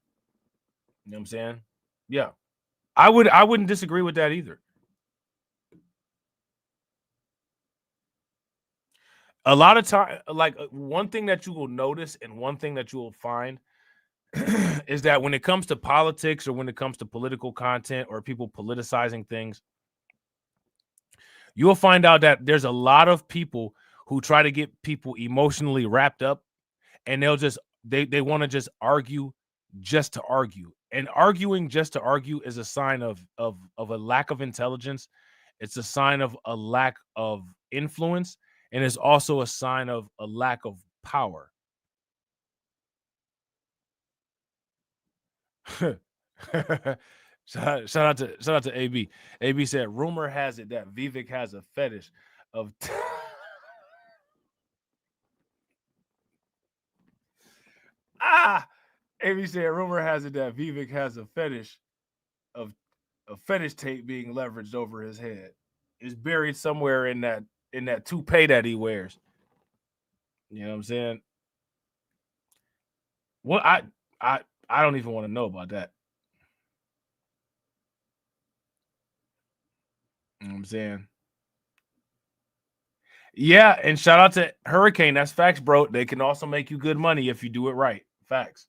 You know what I'm saying? Yeah. I wouldn't disagree with that either. A lot of time, like one thing that you will notice and one thing that you will find is that when it comes to politics or when it comes to political content or people politicizing things, you'll find out that there's a lot of people who try to get people emotionally wrapped up, and they'll just they want to just argue just to argue. And arguing just to argue is a sign of a lack of intelligence. It's a sign of a lack of influence, and it's also a sign of a lack of power. Shout out to AB. AB said, rumor has it that Vivek has a fetish of AB said, rumor has it that Vivek has a fetish of a fetish tape being leveraged over his head. It's buried somewhere in that toupee that he wears. You know what I'm saying? Well, I don't even want to know about that. You know what I'm saying? Yeah, and shout out to Hurricane. That's facts, bro. They can also make you good money if you do it right. Facts.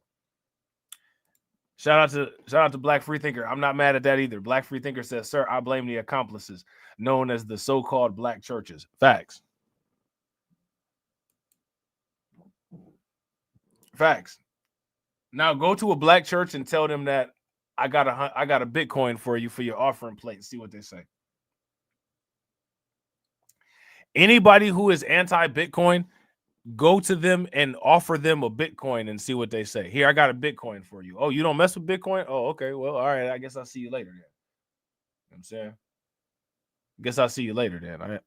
Shout out to Black Free Thinker. I'm not mad at that either. Black Free Thinker says, sir, I blame the accomplices known as the so-called black churches. Facts. Facts. Now go to a black church and tell them that I got a Bitcoin for you for your offering plate and see what they say. Anybody who is anti-Bitcoin, go to them and offer them a Bitcoin and see what they say. Here, I got a Bitcoin for you. Oh, you don't mess with Bitcoin? Oh, okay. Well, all right. I guess I'll see you later then. You know what I'm saying? Guess I'll see you later then. All right.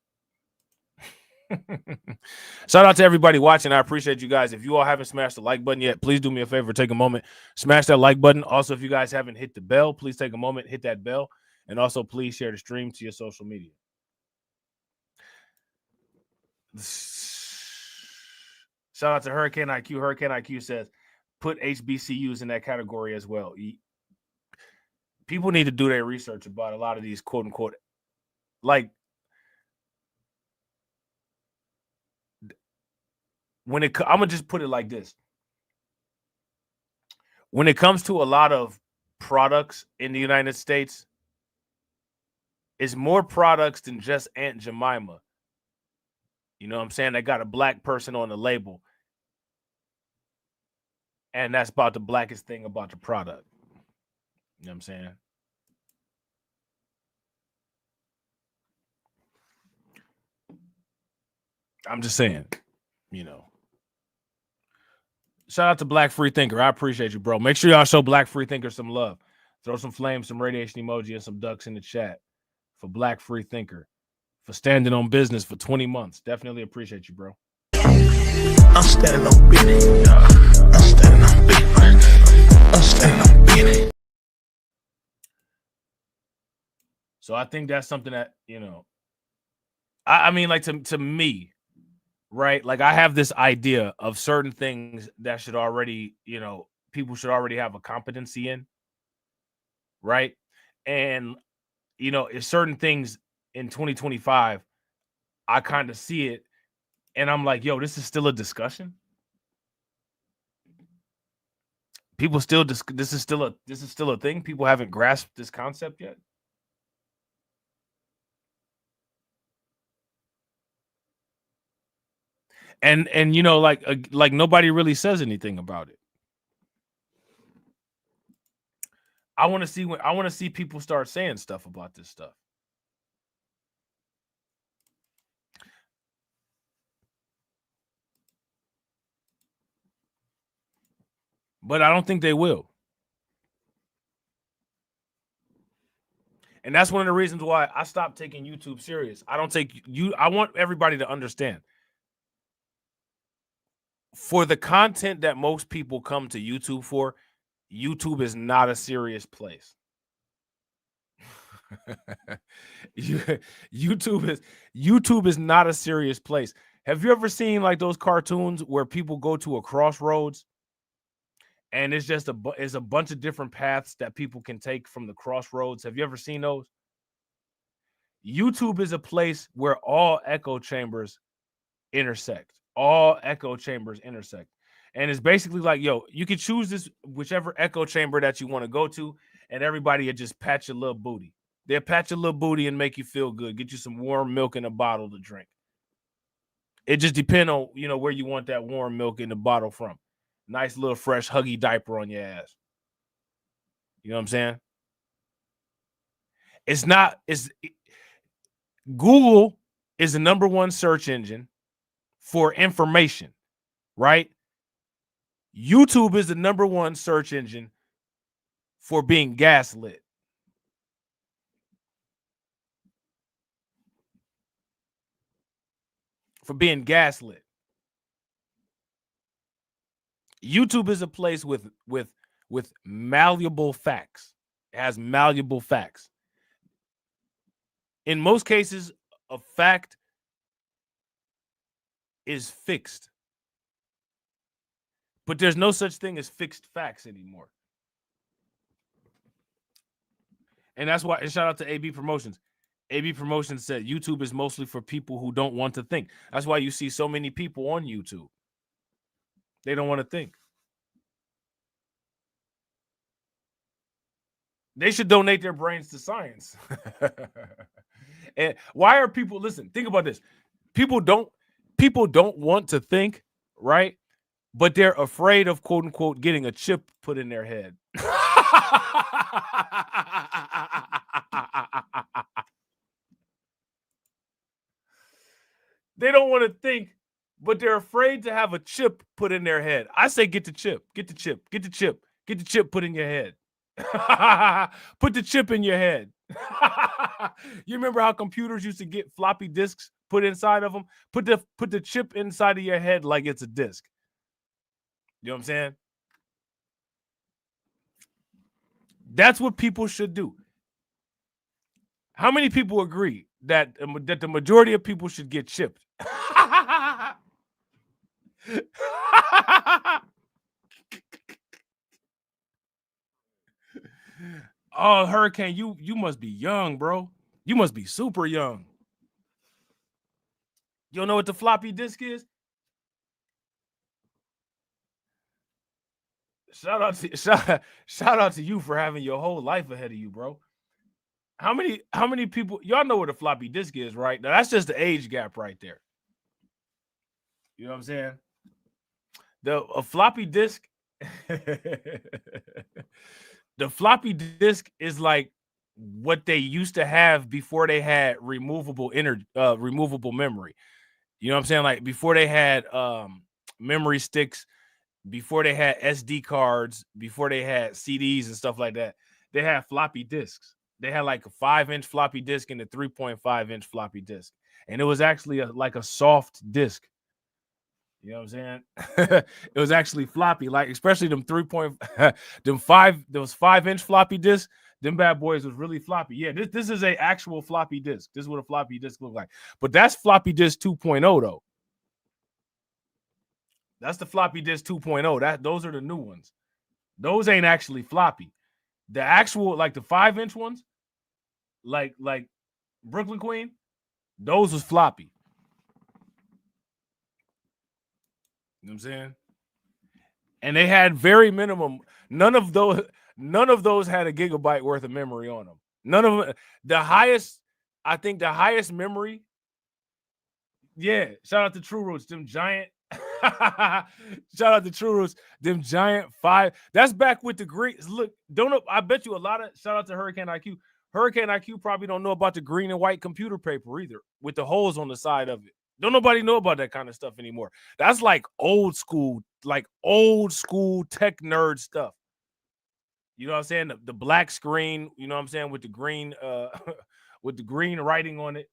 Shout out to everybody watching. I appreciate you guys. If you all haven't smashed the like button yet, please do me a favor. Take a moment. Smash that like button. Also, if you guys haven't hit the bell, please take a moment. Hit that bell. And also, please share the stream to your social media. Shout out to Hurricane IQ. Hurricane IQ says, put HBCUs in that category as well. People need to do their research about a lot of these quote unquote, like, I'm gonna just put it like this. When it comes to a lot of products in the United States, it's more products than just Aunt Jemima. You know what I'm saying? They got a black person on the label. And that's about the blackest thing about the product. You know what I'm saying? I'm just saying, Shout out to Black Free Thinker. I appreciate you, bro. Make sure y'all show Black Free Thinker some love. Throw some flames, some radiation emoji, and some ducks in the chat for Black Free Thinker. For standing on business for 20 months. Definitely appreciate you, bro. I'm standing on business. I'm standing on business. I'm standing on business. So I think that's something that, you know, I mean, like to me, right? Like I have this idea of certain things that should already, you know, people should already have a competency in, right? And, you know, if certain things in 2025, I kind of see it and I'm like, yo, this is still a discussion. People still this is still a thing. People haven't grasped this concept yet. And you know, like nobody really says anything about it. I want to see people start saying stuff about this stuff. But I don't think they will. And that's one of the reasons why I stopped taking YouTube serious. I don't take you. I want everybody to understand. For the content that most people come to YouTube for, YouTube is not a serious place. YouTube is not a serious place. Have you ever seen like those cartoons where people go to a crossroads and it's just a bunch of different paths that people can take from the crossroads? Have you ever seen those? YouTube is a place where all echo chambers intersect. All echo chambers intersect. And it's basically like, yo, you can choose this whichever echo chamber that you want to go to, and everybody will just pat your little booty. They'll pat your little booty and make you feel good. Get you some warm milk in a bottle to drink. It just depends on, you know, where you want that warm milk in the bottle from. Nice little fresh huggy diaper on your ass. You know what I'm saying? Google is the #1 search engine for information, right? YouTube is the #1 search engine for being gaslit. For being gaslit. YouTube is a place with malleable facts. It has malleable facts. In most cases, a fact is fixed. But there's no such thing as fixed facts anymore. And that's why, and shout out to AB Promotions. AB Promotions said YouTube is mostly for people who don't want to think. That's why you see so many people on YouTube. They don't want to think. They should donate their brains to science. And why are people, listen, think about this. People don't want to think, right? But they're afraid of, quote unquote, getting a chip put in their head. They don't want to think, but they're afraid to have a chip put in their head. I say get the chip, get the chip, get the chip, get the chip put in your head. Put the chip in your head. You remember how computers used to get floppy disks put inside of them? Put the chip inside of your head like it's a disk. You know what I'm saying? That's what people should do. How many people agree that the majority of people should get chipped? Oh, Hurricane, you must be young, bro. You must be super young. You don't know what the floppy disk is? Shout out to you for having your whole life ahead of you, bro. How many people, y'all know what a floppy disk is, right? Now that's just the age gap right there. You know what I'm saying? A floppy disk the floppy disk is like what they used to have before they had removable memory. You know what I'm saying? Like before they had memory sticks, before they had SD cards, before they had CDs and stuff like that, they had floppy disks. They had like a 5-inch floppy disk and a 3.5-inch floppy disk. And it was actually like a soft disk. You know what I'm saying? It was actually floppy, like especially them those 5-inch floppy disks. Them bad boys was really floppy. Yeah, this is a actual floppy disk. This is what a floppy disk look like. But that's floppy disk 2.0 though. That's the floppy disk 2.0. Those are the new ones. Those ain't actually floppy. The actual, like the 5-inch ones, like Brooklyn Queen, those was floppy. You know what I'm saying? And they had very minimum. None of those had a gigabyte worth of memory on them. None of them. The highest, I think the highest memory. Yeah, shout out to True Roots, them giant. Shout out to True Roots, them giant 5. That's back with the green. Look, I bet you a lot of shout out to Hurricane IQ. Hurricane IQ probably don't know about the green and white computer paper either, with the holes on the side of it. Don't nobody know about that kind of stuff anymore. That's like old school tech nerd stuff. You know what I'm saying? The black screen, you know what I'm saying, with the green with the green writing on it.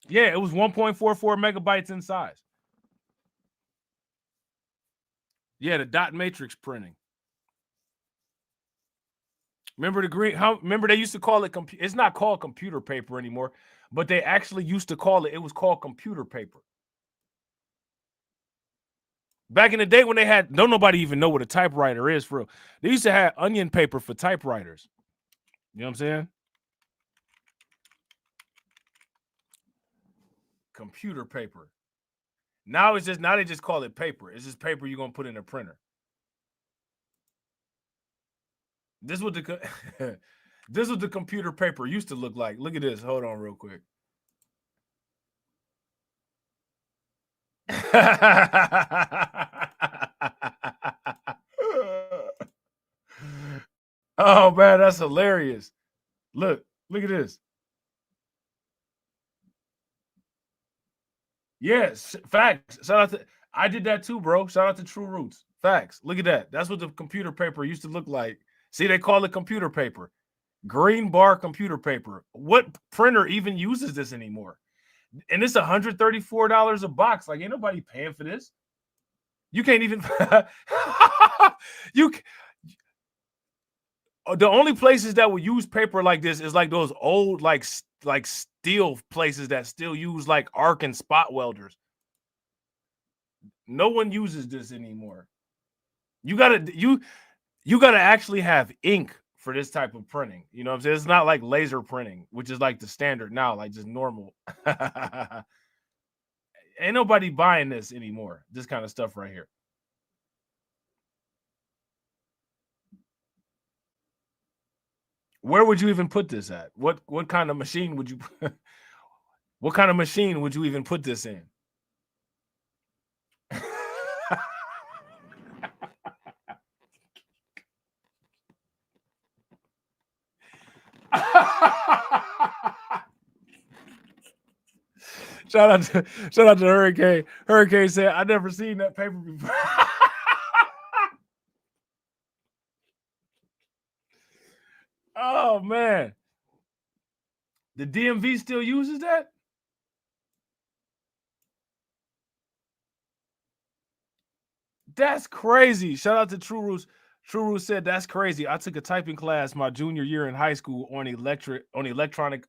Yeah, it was 1.44 megabytes in size. Yeah, the dot matrix printing. Remember the green? Remember they used to call it it's not called computer paper anymore, but they actually used to call it. It was called computer paper. Back in the day when they had, don't nobody even know what a typewriter is for real. They used to have onion paper for typewriters. You know what I'm saying? Computer paper. Now they just call it paper. It's just paper you're gonna put in a printer. This is what the computer paper used to look like. Look at this. Hold on real quick. Oh man, that's hilarious. Look at this. Yes, facts. Shout out to, I did that too, bro. Shout out to True Roots. Facts. Look at that. That's what the computer paper used to look like. See, they call it computer paper. Green bar computer paper. What printer even uses this anymore? And it's $134 a box. Like, ain't nobody paying for this. You can't even the only places that would use paper like this is like those old like steel places that still use like arc and spot welders. No one uses this anymore. You gotta actually have ink for this type of printing. You know what I'm saying? It's not like laser printing, which is like the standard now, like just normal. Ain't nobody buying this anymore. This kind of stuff right here. Where would you even put this at? What kind of machine would you what kind of machine would you even put this in? Shout out to Hurricane. Hurricane said, "I never seen that paper before." Oh man, the DMV still uses that? That's crazy. Shout out to True Roots. True Roots said that's crazy. I took a typing class my junior year in high school on an electronic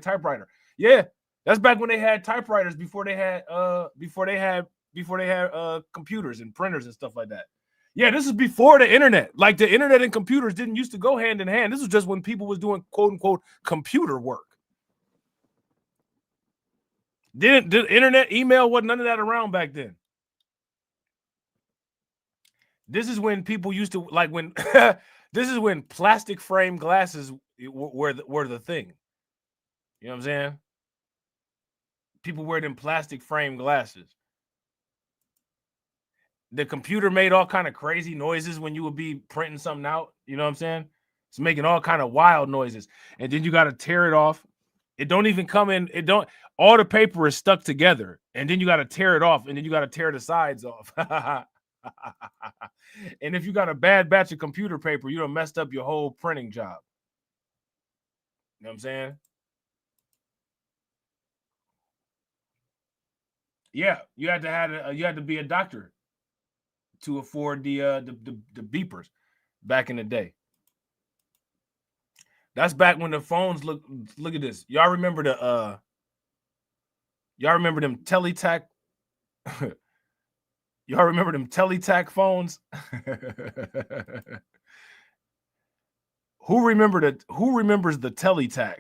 typewriter. Yeah, that's back when they had typewriters before they had computers and printers and stuff like that. Yeah, this is before the internet. Like the internet and computers didn't used to go hand in hand. This was just when people was doing quote unquote computer work. Didn't the internet, email, wasn't none of that around back then. This is when people used to like when this is when plastic frame glasses were the thing. You know what I'm saying? People wear them plastic frame glasses. The computer made all kind of crazy noises when you would be printing something out. You know what I'm saying? It's making all kind of wild noises. And then you got to tear it off. It don't even come in. All the paper is stuck together. And then you got to tear it off. And then you got to tear the sides off. And if you got a bad batch of computer paper, you done messed up your whole printing job. You know what I'm saying? Yeah, you had to be a doctor to afford the beepers back in the day. That's back when the phones look at this. Y'all remember the y'all remember them Teletac? Y'all remember them Teletac phones? Who remembers the Teletac?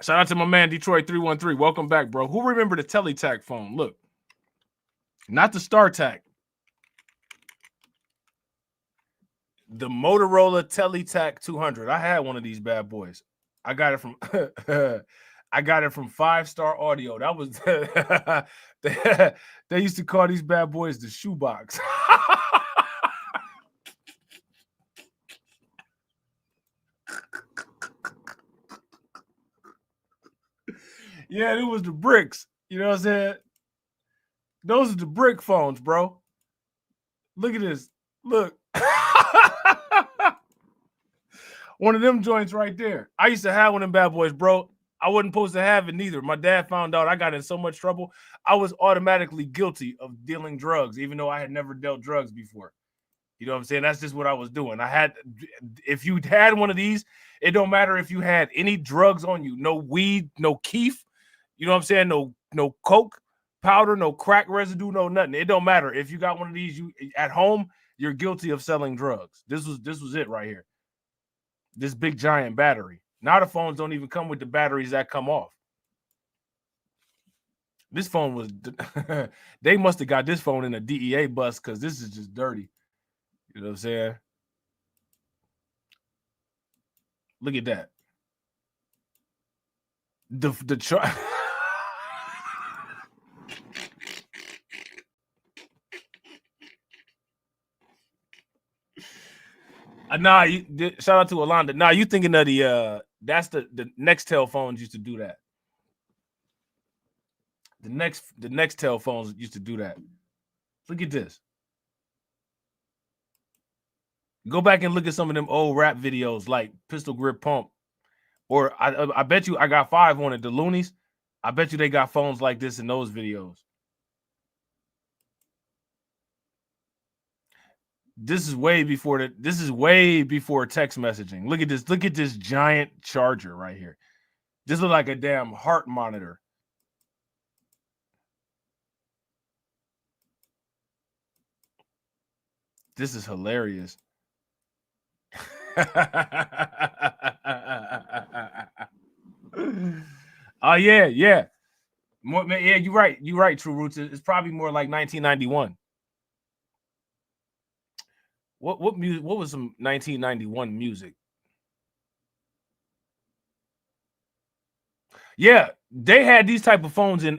Shout out to my man Detroit 313. Welcome back, bro. Who remember the Teletac phone? Look. Not the StarTAC. The Motorola Teletac 200. I had one of these bad boys. I got it from I got it from 5 Star Audio. That was they used to call these bad boys the shoebox. Yeah, it was the bricks. You know what I'm saying? Those are the brick phones, bro. Look at this. Look. One of them joints right there. I used to have one of them bad boys, bro. I wasn't supposed to have it neither. My dad found out I got in so much trouble. I was automatically guilty of dealing drugs, even though I had never dealt drugs before. You know what I'm saying? That's just what I was doing. If you had one of these, it don't matter if you had any drugs on you, no weed, no keef, you know what I'm saying? No coke powder, no crack residue, no nothing. It don't matter. If you got one of these, you at home, you're guilty of selling drugs. This was it right here. This big giant battery. Now the phones don't even come with the batteries that come off. This phone was, they must have got this phone in a DEA bus because this is just dirty. You know what I'm saying? Look at that. The chart. Nah, shout out to Alonda. Nah, you thinking of the that's the Nextel phones used to do that. The Nextel phones used to do that. Look at this. Go back and look at some of them old rap videos like Pistol Grip Pump. Or I bet you I got 5 on it, the Loonies. I bet you they got phones like this in those videos. This is way before text messaging. Look at this. Look at this giant charger right here. This looks like a damn heart monitor. This is hilarious. Oh yeah. More, yeah, you're right, True Roots. It's probably more like 1991. What music? What was some 1991 music? Yeah, they had these type of phones in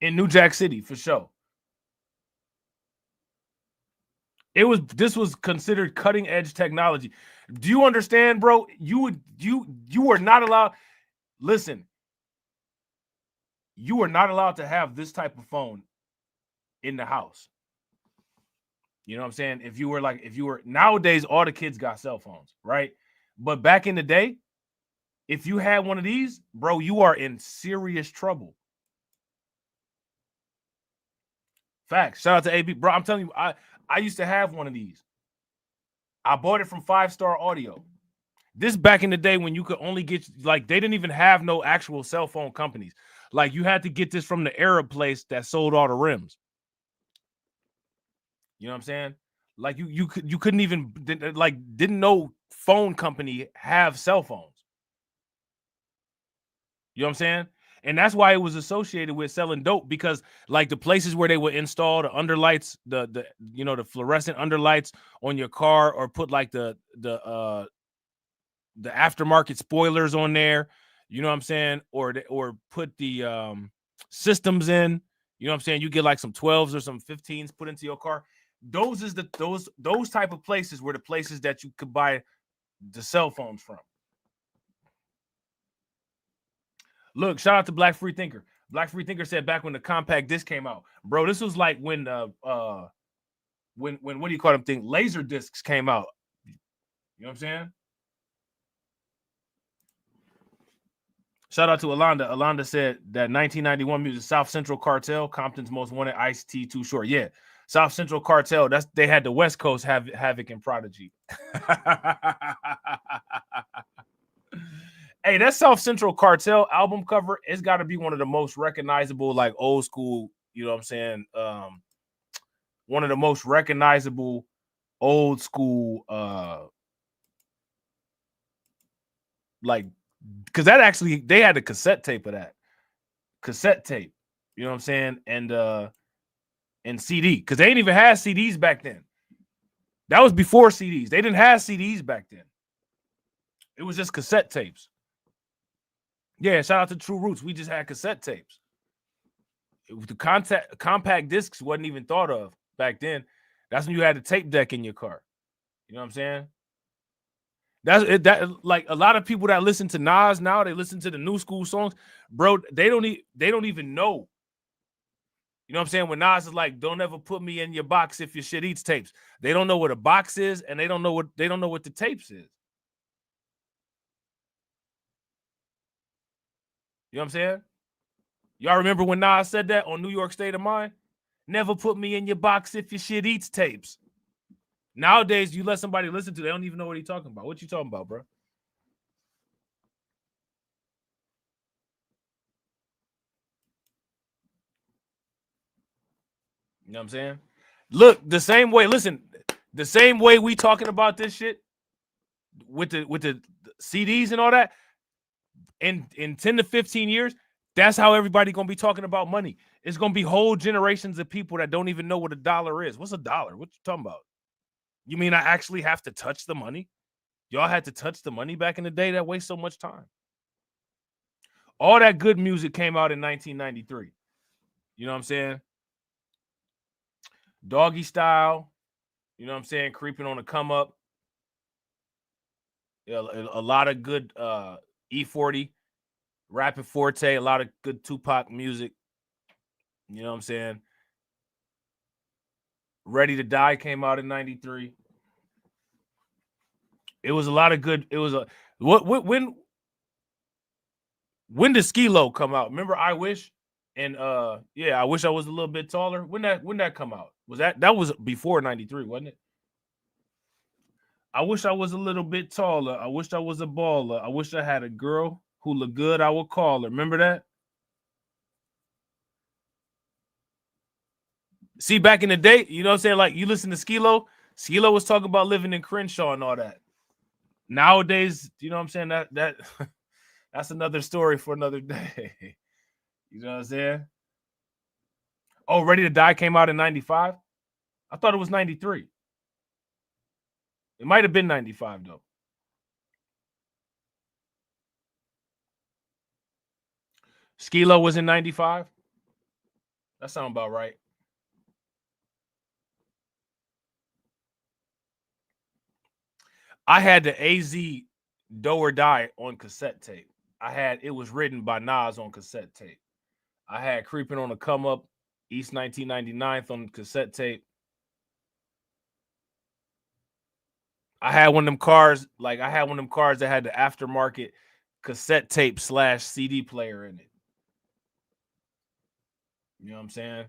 New Jack City for sure. This was considered cutting edge technology. Do you understand, bro? You are not allowed. Listen, you are not allowed to have this type of phone in the house. You know what I'm saying? If you were nowadays, all the kids got cell phones, right? But back in the day, if you had one of these, bro, you are in serious trouble. Facts. Shout out to AB, bro. I'm telling you, I used to have one of these. I bought it from 5 Star Audio. This back in the day when you could only get, like, they didn't even have no actual cell phone companies. Like, you had to get this from the Arab place that sold all the rims. You know what I'm saying? Like, you couldn't even, like, didn't no phone company have cell phones. You know what I'm saying? And that's why it was associated with selling dope, because like the places where they would install the underlights, the fluorescent underlights on your car, or put like the aftermarket spoilers on there, you know what I'm saying? Or put the systems in, you know what I'm saying? You get like some 12s or some 15s put into your car. Those type of places were the places that you could buy the cell phones from. Look, shout out to Black Free Thinker. Black Free Thinker said back when the compact disc came out, bro, this was like when what do you call them thing? Laser discs came out. You know what I'm saying? Shout out to Alonda. Alonda said that 1991 music, South Central Cartel, Compton's Most Wanted, Ice-T, Too Short. Yeah. South Central Cartel. They had the West Coast Havoc and Prodigy. Hey, that South Central Cartel album cover, it's got to be one of the most recognizable, like old school, you know what I'm saying? One of the most recognizable old school, like, because that actually, they had a cassette tape of that. Cassette tape, you know what I'm saying? And CD, because they didn't even have CDs back then. That was before CDs. They didn't have CDs back then. It was just cassette tapes. Yeah, shout out to True Roots. We just had cassette tapes. The compact discs wasn't even thought of back then. That's when you had a tape deck in your car. You know what I'm saying? That like a lot of people that listen to Nas now, they listen to the new school songs, bro. They don't even know. You know what I'm saying? When Nas is like, "Don't ever put me in your box if your shit eats tapes." They don't know what a box is, and they don't know what the tapes is. You know what I'm saying? Y'all remember when Nas said that on New York State of Mind? Never put me in your box if your shit eats tapes. Nowadays, you let somebody listen to, they don't even know what he's talking about. What you talking about, bro? You know what I'm saying? Look, the same way, listen, the same way we talking about this shit with the CDs and all that, in 10 to 15 years, that's how everybody gonna be talking about money. It's gonna be whole generations of people that don't even know what a dollar is. What's a dollar? What you talking about? You mean I actually have to touch the money? Y'all had to touch the money back in the day? That wastes so much time. All that good music came out in 1993. You know what I'm saying? Doggy Style, you know what I'm saying? Creeping on the Come Up. Yeah, a lot of good E40, Rapid Forte, a lot of good Tupac music. You know what I'm saying? Ready to Die came out in 93. It was a lot of good. It was a when did Skee-Lo come out? Remember I Wish? And yeah, I Wish I Was a Little Bit Taller. When that come out? That was before 93, wasn't it? I wish I was a little bit taller. I wish I was a baller. I wish I had a girl who looked good, I would call her. Remember that? See, back in the day, you know what I'm saying? Like, you listen to Skee-Lo. Skee-Lo was talking about living in Crenshaw and all that. Nowadays, you know what I'm saying? That that's another story for another day. You know what I'm saying? Oh, Ready to Die came out in 95? I thought it was 93. It might have been 95, though. Skee-Lo was in 95? That sounds about right. I had the AZ Do or Die on cassette tape. It was written by Nas on cassette tape. I had Creeping on the Come Up, East 1999 on cassette tape. I had one of them cars, that had the aftermarket cassette tape / CD player in it. You know what I'm saying?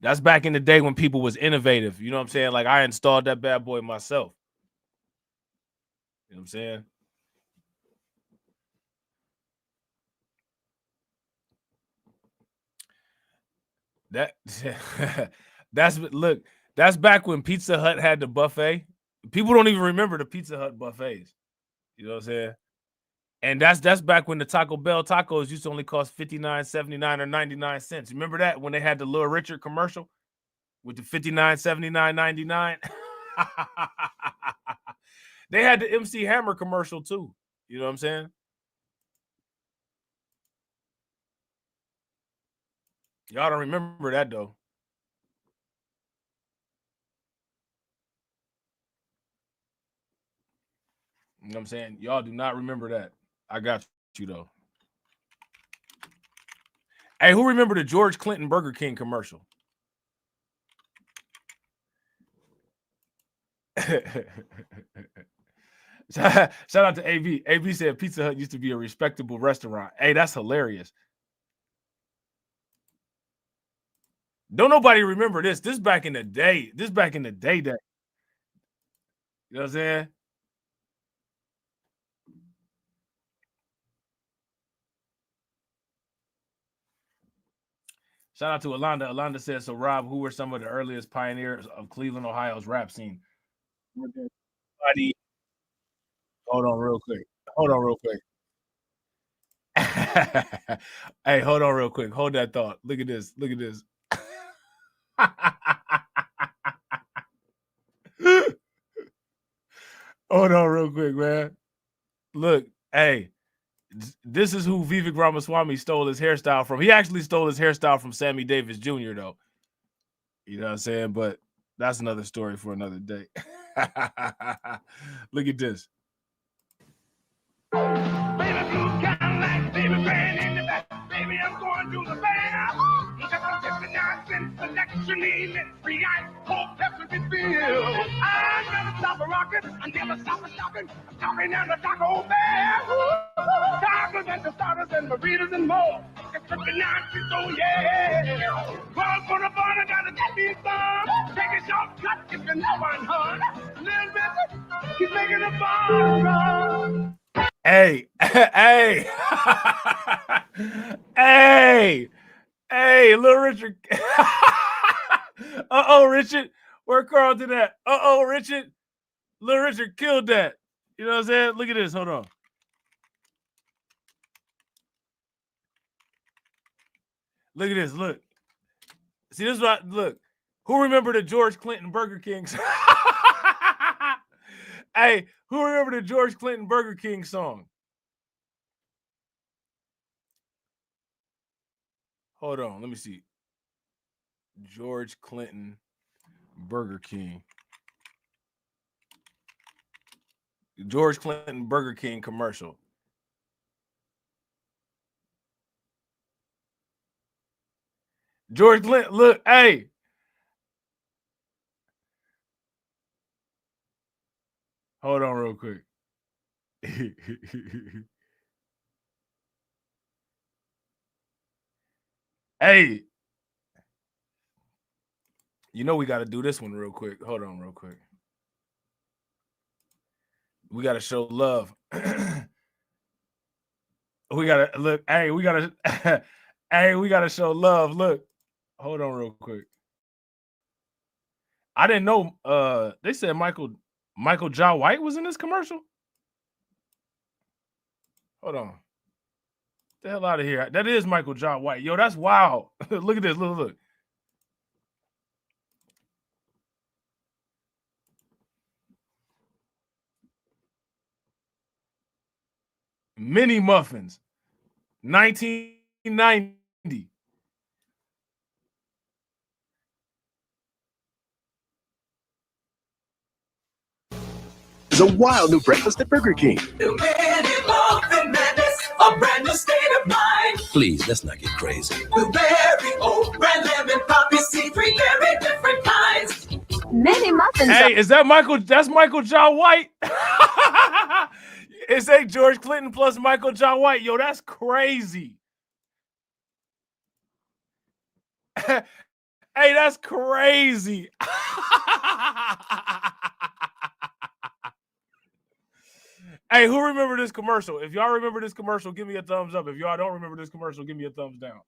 That's back in the day when people was innovative. You know what I'm saying? Like, I installed that bad boy myself. You know what I'm saying? That's back when Pizza Hut had the buffet. People don't even remember the Pizza Hut buffets. You know what I'm saying? And that's back when the Taco Bell tacos used to only cost 59.79 or 99 cents. Remember that when they had the Little Richard commercial with the 59.79.99? They had the MC Hammer commercial too. You know what I'm saying? Y'all don't remember that though. You know what I'm saying? Y'all do not remember that. I got you though. Hey, who remember the George Clinton Burger King commercial? Shout out to AB. AB said Pizza Hut used to be a respectable restaurant. Hey, that's hilarious. Don't nobody remember this. This back in the day. This back in the day. That you know what I'm saying? Shout out to Alonda. Alonda says, so Rob, who were some of the earliest pioneers of Cleveland, Ohio's rap scene? Hold on real quick. Hold on real quick. Hey, hold on real quick. Hold that thought. Look at this. Look at this. Hold on real quick, man. Look, hey, this is who Vivek Ramaswamy stole his hairstyle from. He actually stole his hairstyle from Sammy Davis Jr., though. You know what I'm saying? But that's another story for another day. Look at this. Baby blue Cadillac, baby brand in the back, baby I'm going to the fair. You got a 59-cent selection, even free ice, cold Pepsi filled. I never stop a rockin', I never stop a stockin'. I'm talking down the Taco Bear. Tacos and tostadas and burritos and more. It's 59 cents, oh yeah. Well, for the fun, I gotta get me some. Take a shortcut if you know I'm hung. Little bit, keep making the fun run. Hey, hey, hey, little Richard. Richard, where Carlton at? Richard, little Richard killed that. You know what I'm saying? Look at this. Hold on. Look at this. Look. See, this is what. Look. Who remember the George Clinton Burger King? Hey, who remember the George Clinton Burger King song? Hold on, let me see. George Clinton Burger King. George Clinton Burger King commercial. George Clinton, look, hey. Hold on real quick. Hey. You know we got to do this one real quick. Hold on real quick. We got to show love. We got to look. Hey, we got to hey, we got to show love. Look. Hold on real quick. I didn't know they said Michael Jai White was in this commercial. Hold on. Get the hell out of here. That is Michael Jai White. Yo, that's wild. Look at this. Look. Mini Muffins. 1990. It's a wild new breakfast at Burger King. The Mini Muffin Madness, a brand new state of mind. Please, let's not get crazy. Blueberry, oat, brand lemon, poppy seed, 3 very different kinds. Mini Muffins. Hey, is that Michael? That's Michael Jai White. It's a George Clinton plus Michael Jai White. Yo, that's crazy. Hey, that's crazy. Hey, who remember this commercial? If y'all remember this commercial, give me a thumbs up. If y'all don't remember this commercial, give me a thumbs down.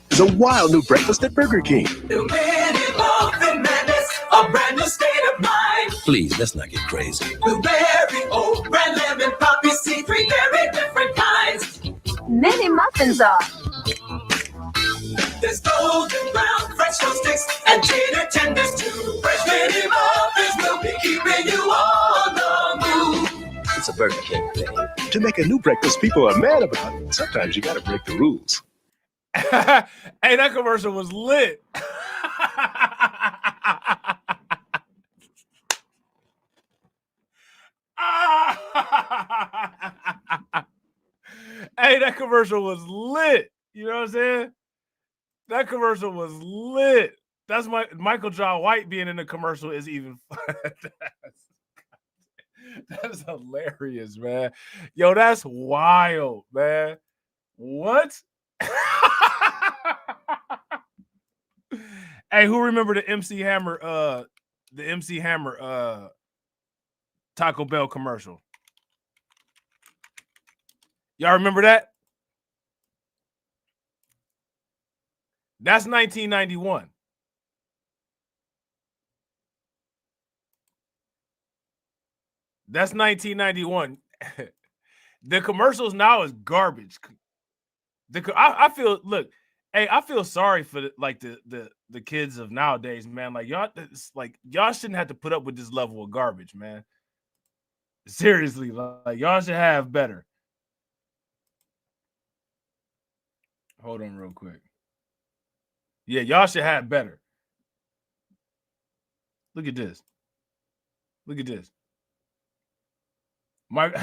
It's a wild new breakfast at Burger King. The Mini Muffin Madness, a brand new state of mind. Please, let's not get crazy. Blueberry, oat, brand lemon, poppy seed, 3 very different kinds. Mini Muffins are. There's golden brown French toast sticks and cheddar tenders too. Fresh Mini Muffins will be keeping you on the move. It's a Burger King thing. To make a new breakfast people are mad about, sometimes you gotta break the rules. Hey, that commercial was lit. Hey, that commercial was lit. You know what I'm saying? That commercial was lit. That's Michael Jai White being in the commercial is even that's hilarious, man. Yo, that's wild, man. What? Hey, who remember the MC Hammer Taco Bell commercial? Y'all remember that? That's 1991. That's 1991. The commercials now is garbage. I feel, look, hey, I feel sorry for the kids of nowadays, man. Like y'all shouldn't have to put up with this level of garbage, man. Seriously, like y'all should have better. Hold on real quick. Yeah, y'all should have better. Look at this. Look at this. Shout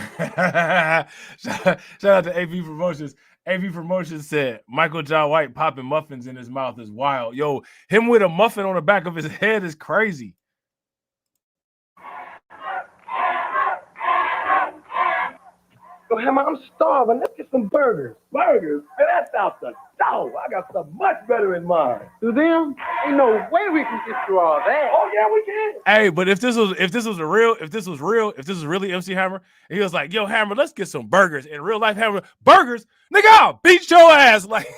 out to AV Promotions. AV Promotions said Michael John White popping muffins in his mouth is wild. Yo, him with a muffin on the back of his head is crazy. Yo, Hammer, I'm starving. Let's get some burgers. Burgers? Man, that's out the door. I got something much better in mind. To them? Ain't no way we can get through all that. Oh yeah, we can. Hey, but if this was really MC Hammer, and he was like, "Yo, Hammer, let's get some burgers." In real life, Hammer, burgers, nigga, I'll beat your ass. Like,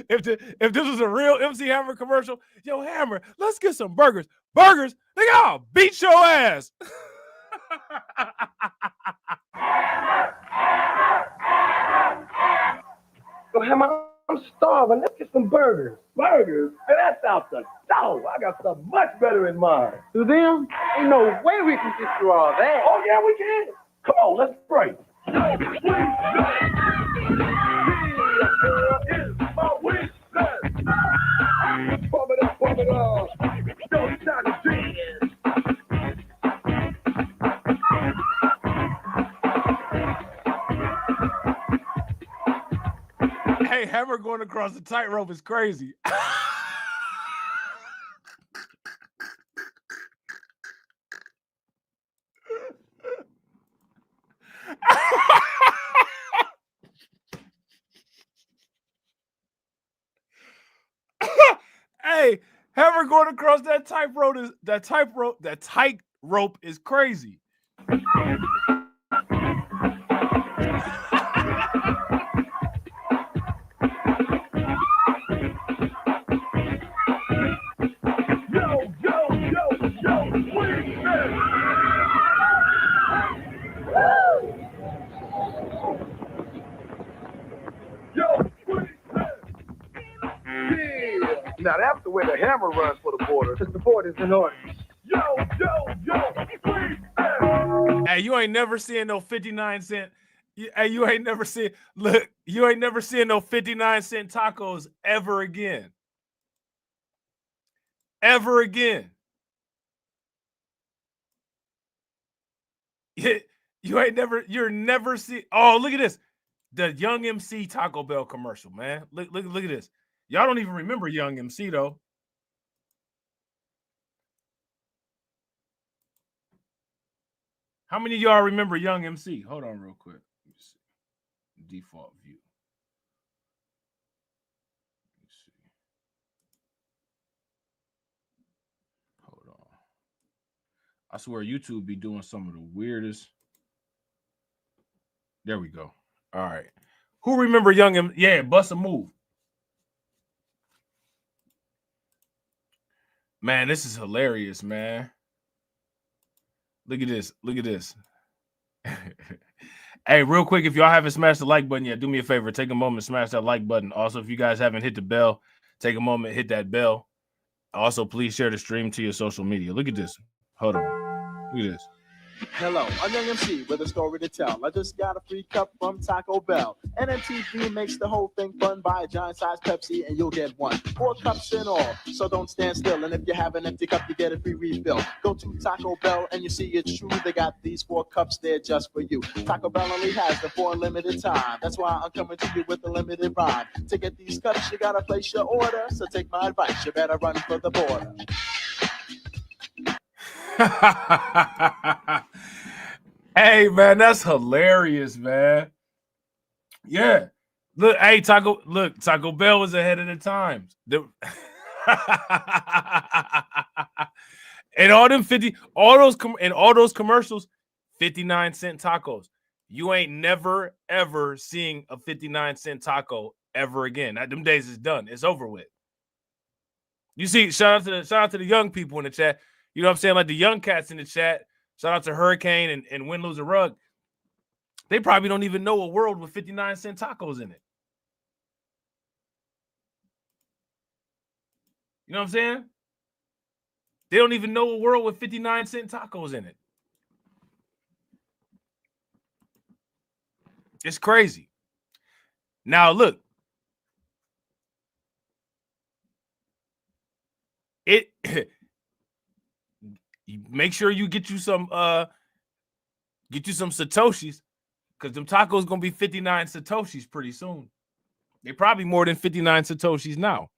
if this was a real MC Hammer commercial, yo, Hammer, let's get some burgers. Burgers, nigga, I'll beat your ass. Yo, Hammer, I'm starving. Let's get some burgers. Burgers? Man, that's out the door. I got something much better in mind. To them? Ain't no way we can get through all that. Oh yeah, we can. Come on, let's break. Hey, Hammer going across the tightrope is crazy. Hey, Hammer going across that tightrope is crazy. Now that's the way the Hammer runs for the border. Because the border's in order. Yo. Hey, you ain't never seeing no 59-cent. Hey, you ain't never seeing no 59-cent tacos ever again. Ever again. You're never see. Oh, look at this. The Young MC Taco Bell commercial, man. Look at this. Y'all don't even remember Young MC though. How many of y'all remember Young MC? Hold on real quick. Let me see. Default view. Let me see. Hold on. I swear YouTube be doing some of the weirdest. There we go. All right. Who remember Young MC? Yeah, Bust a Move. Man, this is hilarious, man. Look at this. Look at this. Hey, real quick, if y'all haven't smashed the like button yet, do me a favor. Take a moment, smash that like button. Also, if you guys haven't hit the bell, take a moment, hit that bell. Also, please share the stream to your social media. Look at this. Hold on. Look at this. Hello, I'm Young MC with a story to tell. I just got a free cup from Taco Bell. NMTV makes the whole thing fun. Buy a giant-sized Pepsi and you'll get one. 4 cups in all, so don't stand still. And if you have an empty cup, you get a free refill. Go to Taco Bell and you see it's true. They got these 4 cups there just for you. Taco Bell only has them for a limited time. That's why I'm coming to you with a limited rhyme. To get these cups, you gotta place your order. So take my advice, you better run for the border. Hey, man, that's hilarious, man. Yeah. Look, hey, Taco Bell was ahead of the times. And all those commercials, 59-cent tacos. You ain't never ever seeing a 59-cent taco ever again. Them days is done. It's over with. You see, shout out to the young people in the chat. You know what I'm saying? Like the young cats in the chat. Shout out to Hurricane and Win Lose a Rug. They probably don't even know a world with 59-cent tacos in it. You know what I'm saying? They don't even know a world with 59-cent tacos in it. It's crazy. Now, look. Make sure you get you some Satoshis, because them tacos gonna be 59 Satoshis pretty soon. They're probably more than 59 Satoshis now.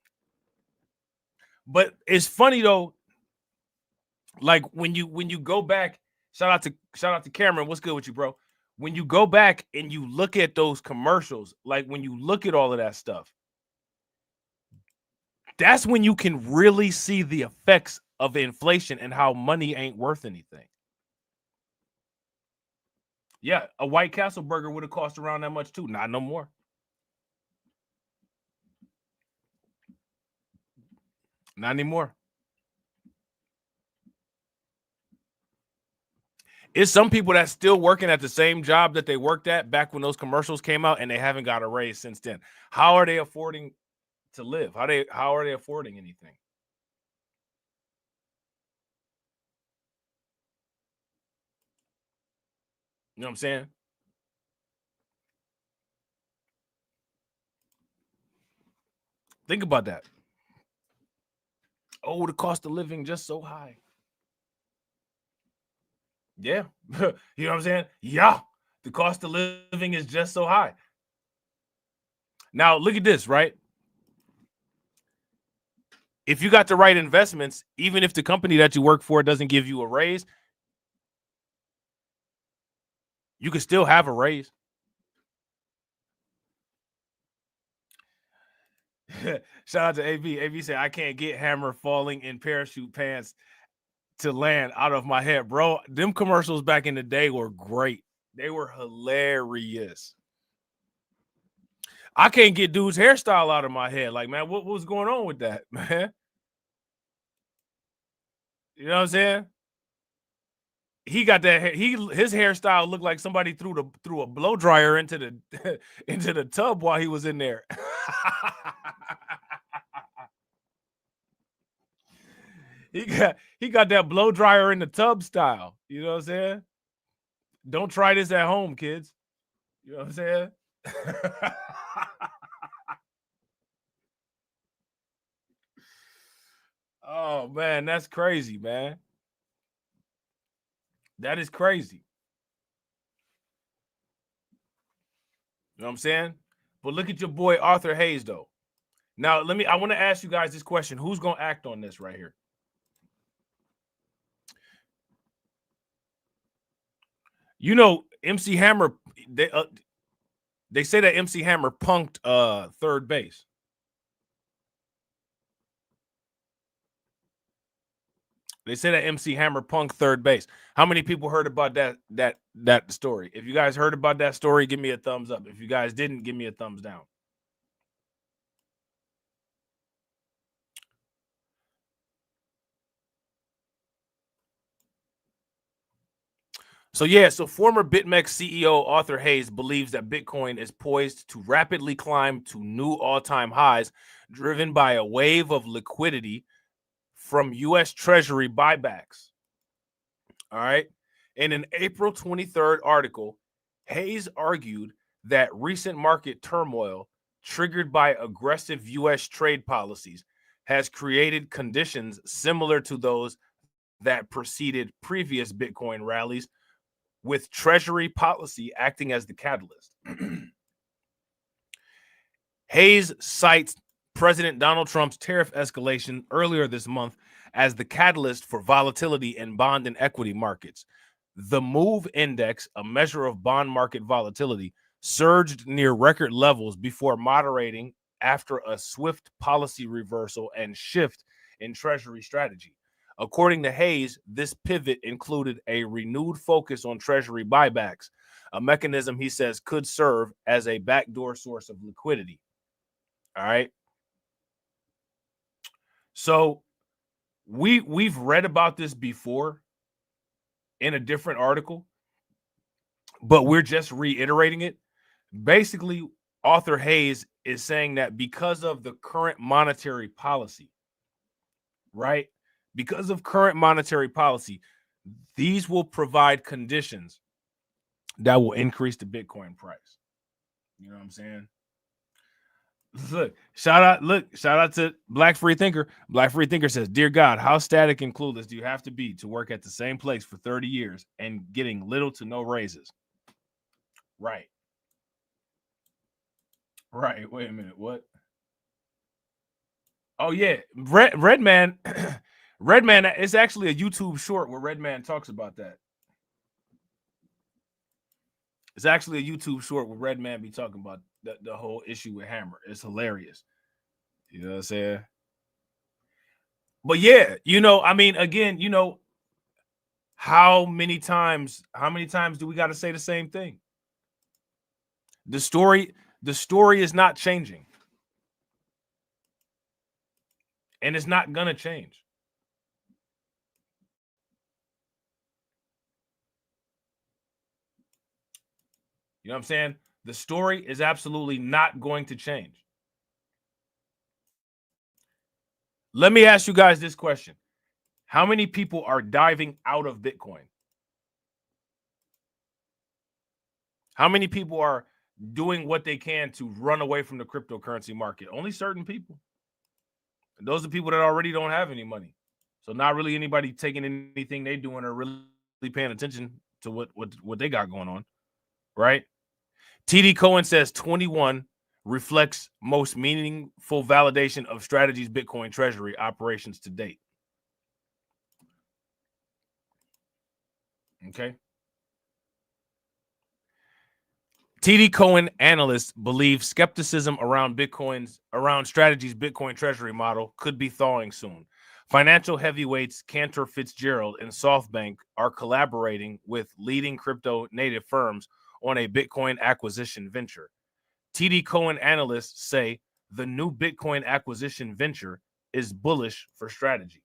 But it's funny though, like when you go back, shout out to Cameron. What's good with you, bro? When you go back and you look at those commercials, like when you look at all of that stuff, that's when you can really see the effects of inflation and how money ain't worth anything. Yeah, a White Castle burger would have cost around that much too. Not no more. Not anymore. It's some people that's still working at the same job that they worked at back when those commercials came out, and they haven't got a raise since then. How are they affording to live? How are they affording anything? You know what I'm saying? Think about that. Oh, the cost of living just so high. Yeah. You know what I'm saying? Yeah. The cost of living is just so high. Now, look at this, right? If you got the right investments, even if the company that you work for doesn't give you a raise, you can still have a raise. Shout out to AB. AB said, I can't get Hammer falling in parachute pants to land out of my head. Bro, them commercials back in the day were great. They were hilarious. I can't get dude's hairstyle out of my head. Like, man, what was going on with that, man? You know what I'm saying? He got that. His hairstyle looked like somebody threw a blow dryer into the into the tub while he was in there. He got that blow dryer in the tub style. You know what I'm saying? Don't try this at home, kids. You know what I'm saying? Oh man, that's crazy, man. That is crazy. You know what I'm saying? But look at your boy Arthur Hayes, though. Now, I want to ask you guys this question. Who's going to act on this right here? You know, MC Hammer, they say that MC Hammer punked third base. They say that MC Hammer punked third base. How many people heard about that story? If you guys heard about that story, give me a thumbs up. If you guys didn't, give me a thumbs down. So former BitMEX CEO Arthur Hayes believes that Bitcoin is poised to rapidly climb to new all-time highs, driven by a wave of liquidity from U.S. Treasury buybacks. All right. In an April 23rd article, Hayes argued that recent market turmoil triggered by aggressive U.S. trade policies has created conditions similar to those that preceded previous Bitcoin rallies, with Treasury policy acting as the catalyst. Hayes cites President Donald Trump's tariff escalation earlier this month as the catalyst for volatility in bond and equity markets. The MOVE Index, a measure of bond market volatility, surged near record levels before moderating after a swift policy reversal and shift in Treasury strategy. According to Hayes, this pivot included a renewed focus on Treasury buybacks, a mechanism he says could serve as a backdoor source of liquidity. All right. So we've read about this before in a different article, but we're just reiterating it. Basically, author Hayes is saying that because of the current monetary policy, right? Because of current monetary policy, these will provide conditions that will increase the Bitcoin price. You know what I'm saying? Shout out to Black Free Thinker. Black Free Thinker says, "Dear God, how static and clueless do you have to be to work at the same place for 30 years and getting little to no raises?" Right. Right. Wait a minute. What? Oh yeah, Redman. Redman. It's actually a YouTube short where Redman talks about that. It's actually a YouTube short where Redman be talking about the whole issue with Hammer. It's hilarious. You know what I'm saying? But yeah, I mean, again, how many times do we got to say the same thing? The story is not changing. And it's not gonna change. You know what I'm saying? The story is absolutely not going to change. Let me ask you guys this question. How many people are diving out of Bitcoin? How many people are doing what they can to run away from the cryptocurrency market? Only certain people. And those are people that already don't have any money. So not really anybody taking anything they doing or really paying attention to what they got going on, right? TD Cohen says 21 reflects most meaningful validation of Strategy's Bitcoin treasury operations to date. Okay. TD Cohen analysts believe skepticism around Strategy's Bitcoin treasury model could be thawing soon. Financial heavyweights Cantor Fitzgerald and SoftBank are collaborating with leading crypto native firms on a Bitcoin acquisition venture. TD Cohen analysts say the new Bitcoin acquisition venture is bullish for Strategy.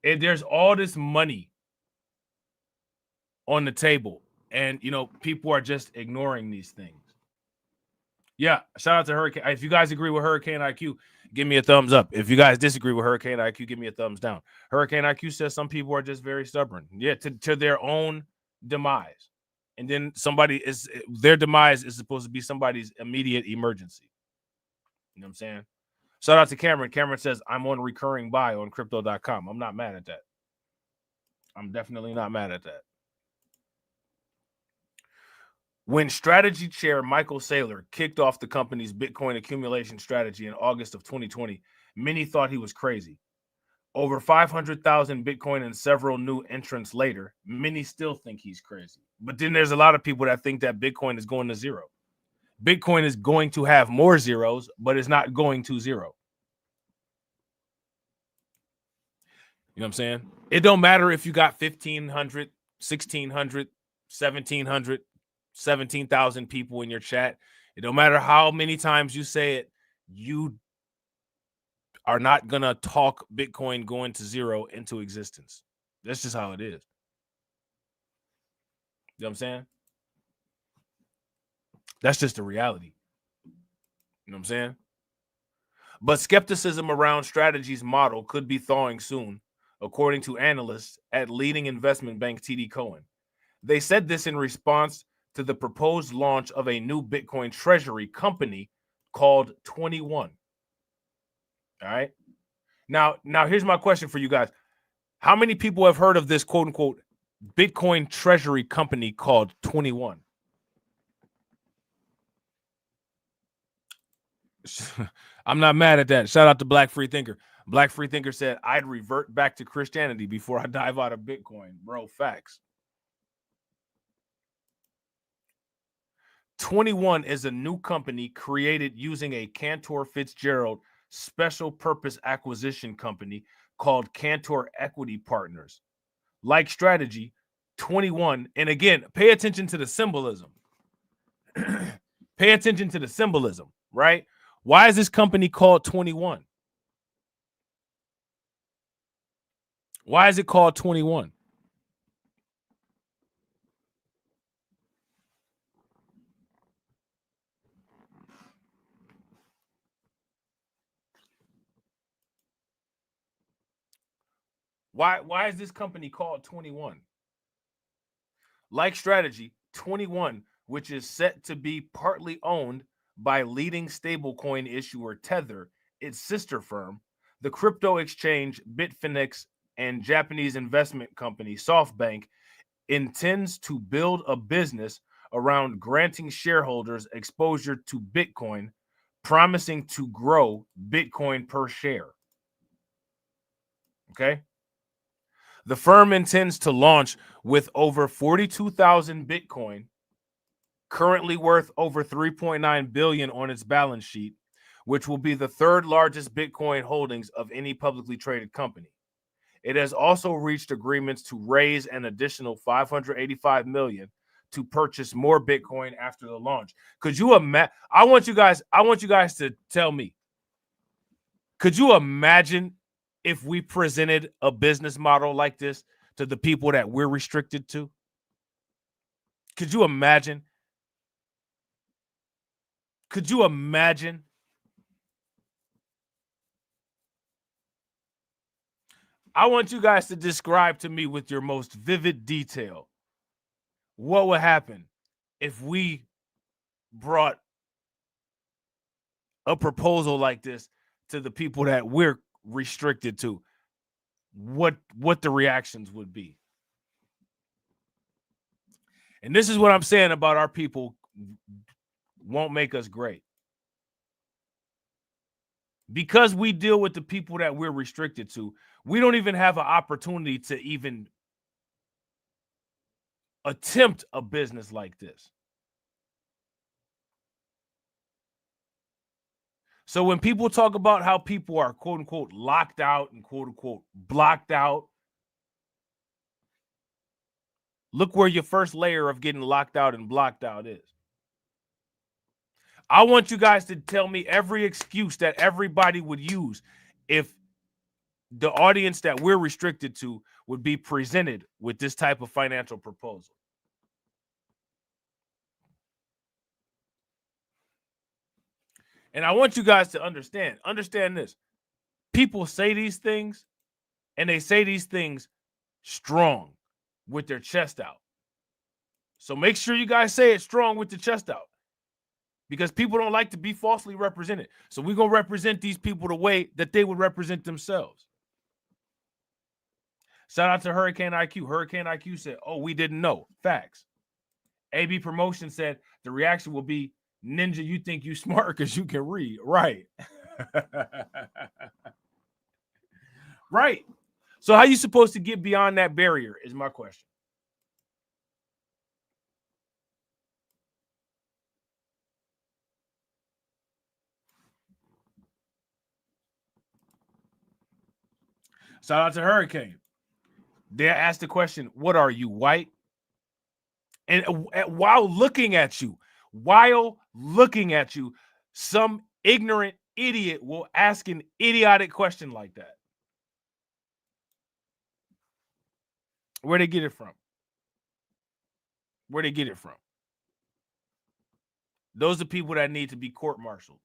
And there's all this money on the table, and people are just ignoring these things. Yeah, shout out to Hurricane. If you guys agree with Hurricane IQ, give me a thumbs up. If you guys disagree with Hurricane IQ, give me a thumbs down. Hurricane IQ says some people are just very stubborn. Yeah, to their own demise. And then their demise is supposed to be somebody's immediate emergency. You know what I'm saying? Shout out to Cameron. Cameron says, I'm on recurring buy on crypto.com. I'm not mad at that. I'm definitely not mad at that. When strategy chair Michael Saylor kicked off the company's Bitcoin accumulation strategy in August of 2020, many thought he was crazy. Over 500,000 Bitcoin and several new entrants later, many still think he's crazy. But then there's a lot of people that think that Bitcoin is going to zero. Bitcoin is going to have more zeros, but it's not going to zero. You know what I'm saying? It don't matter if you got 1,500, 1,600, 1,700, 17,000 people in your chat. It don't matter how many times you say it, you are not going to talk Bitcoin going to zero into existence. That's just how it is. You know what I'm saying? That's just the reality. You know what I'm saying? But skepticism around Strategy's model could be thawing soon, according to analysts at leading investment bank TD Cohen. They said this in response to the proposed launch of a new Bitcoin treasury company called 21. All right. Now here's my question for you guys. How many people have heard of this quote unquote Bitcoin treasury company called 21? I'm not mad at that. Shout out to Black Free Thinker. Black Free Thinker said, I'd revert back to Christianity before I dive out of Bitcoin. Bro, facts. 21 is a new company created using a Cantor Fitzgerald special purpose acquisition company called Cantor Equity Partners. Like strategy, 21, and again, pay attention to the symbolism. Pay attention to the symbolism, right? Why is this company called 21? Why is it called 21? Why is this company called 21? Like strategy, 21, which is set to be partly owned by leading stablecoin issuer Tether, its sister firm, the crypto exchange Bitfinex, and Japanese investment company SoftBank, intends to build a business around granting shareholders exposure to Bitcoin, promising to grow Bitcoin per share. Okay? The firm intends to launch with over 42,000 Bitcoin, currently worth over 3.9 billion on its balance sheet, which will be the third largest Bitcoin holdings of any publicly traded company. It has also reached agreements to raise an additional 585 million to purchase more Bitcoin after the launch. Could you imagine? I want you guys to tell me. Could you imagine if we presented a business model like this to the people that we're restricted to? Could you imagine? Could you imagine? I want you guys to describe to me with your most vivid detail what would happen if we brought a proposal like this to the people that we're restricted to. What the reactions would be. And this is what I'm saying about our people won't make us great. Because we deal with the people that we're restricted to, we don't even have an opportunity to even attempt a business like this. So when people talk about how people are quote unquote locked out and quote unquote blocked out, look where your first layer of getting locked out and blocked out is. I want you guys to tell me every excuse that everybody would use if the audience that we're restricted to would be presented with this type of financial proposal. And I want you guys to understand this. People say these things, and they say these things strong with their chest out. So make sure you guys say it strong with the chest out, because people don't like to be falsely represented. So we're going to represent these people the way that they would represent themselves. Shout out to Hurricane IQ. Hurricane IQ said, oh, we didn't know. Facts. AB Promotion said the reaction will be, Ninja, you think you smart because you can read. Right. Right. So how you supposed to get beyond that barrier is my question. Shout out to Hurricane. They asked the question, what are you, white? And while looking at you, some ignorant idiot will ask an idiotic question like that. Where'd they get it from? Where'd they get it from? Those are people that need to be court-martialed.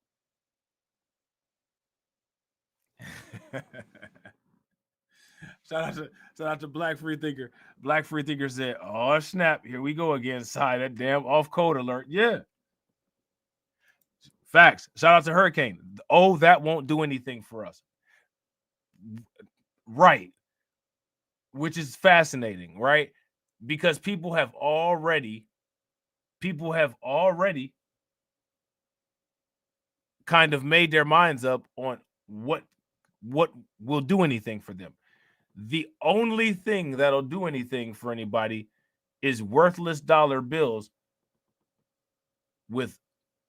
Shout out to Black Freethinker. Black Freethinker said, oh, snap. Here we go again. Side that damn off-code alert. Yeah. Facts. Shout out to Hurricane. Oh, that won't do anything for us. Right. Which is fascinating, right? Because people have already kind of made their minds up on what will do anything for them. The only thing that'll do anything for anybody is worthless dollar bills with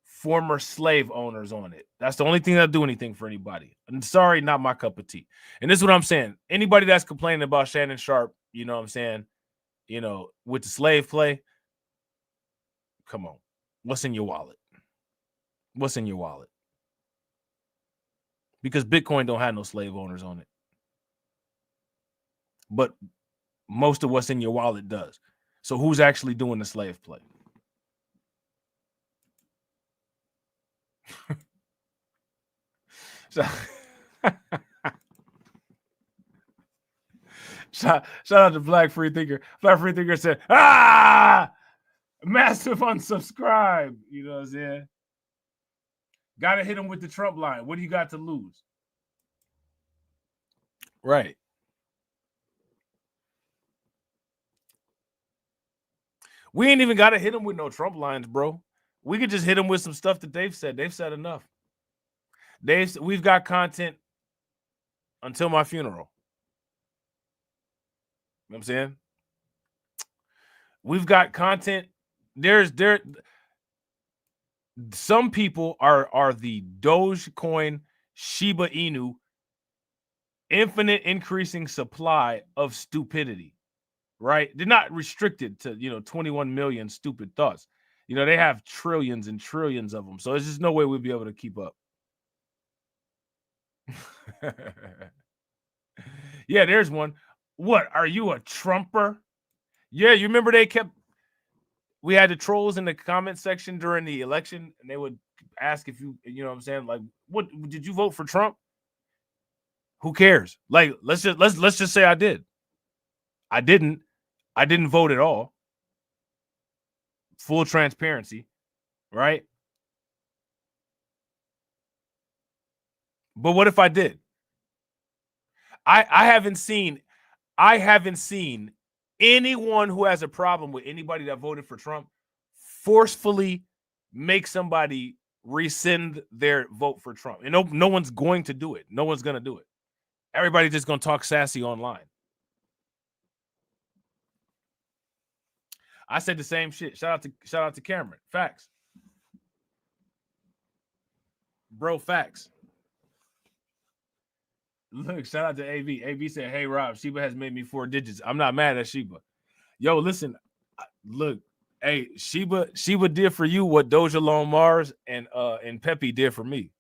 former slave owners on it. That's the only thing that'll do anything for anybody. I'm sorry, not my cup of tea. And this is what I'm saying. Anybody that's complaining about Shannon Sharpe, you know what I'm saying, you know, with the slave play, come on. What's in your wallet? What's in your wallet? Because Bitcoin don't have no slave owners on it. But most of what's in your wallet does. So who's actually doing the slave play? Shout out to Black Free Thinker. Black Free Thinker said, massive unsubscribe. You know what I'm saying? Gotta hit him with the Trump line. What do you got to lose? Right. We ain't even got to hit him with no Trump lines, bro. We could just hit him with some stuff that they've said. They've said enough. We've got content until my funeral. You know what I'm saying? We've got content. Some people are the Dogecoin Shiba Inu infinite increasing supply of stupidity, right? They're not restricted to 21 million stupid thoughts. They have trillions and trillions of them. So there's just no way we'll be able to keep up. Yeah, there's one. What, are you a Trumper? Yeah, you remember we had the trolls in the comment section during the election, and they would ask if you know what I'm saying, like, what did you vote for Trump? Who cares? Like, let's just say I did. I didn't vote at all. Full transparency, right? But what if I did? I haven't seen anyone who has a problem with anybody that voted for Trump forcefully make somebody rescind their vote for Trump. And no one's going to do it. No one's going to do it. Everybody's just going to talk sassy online. I said the same shit. Shout out to Cameron. Facts. Bro, facts. Look, shout out to AV. AV said, "Hey Rob, Sheba has made me 4 digits. I'm not mad at Sheba." Yo, listen, look, hey, Sheba did for you what Doja Long Mars and Pepe did for me.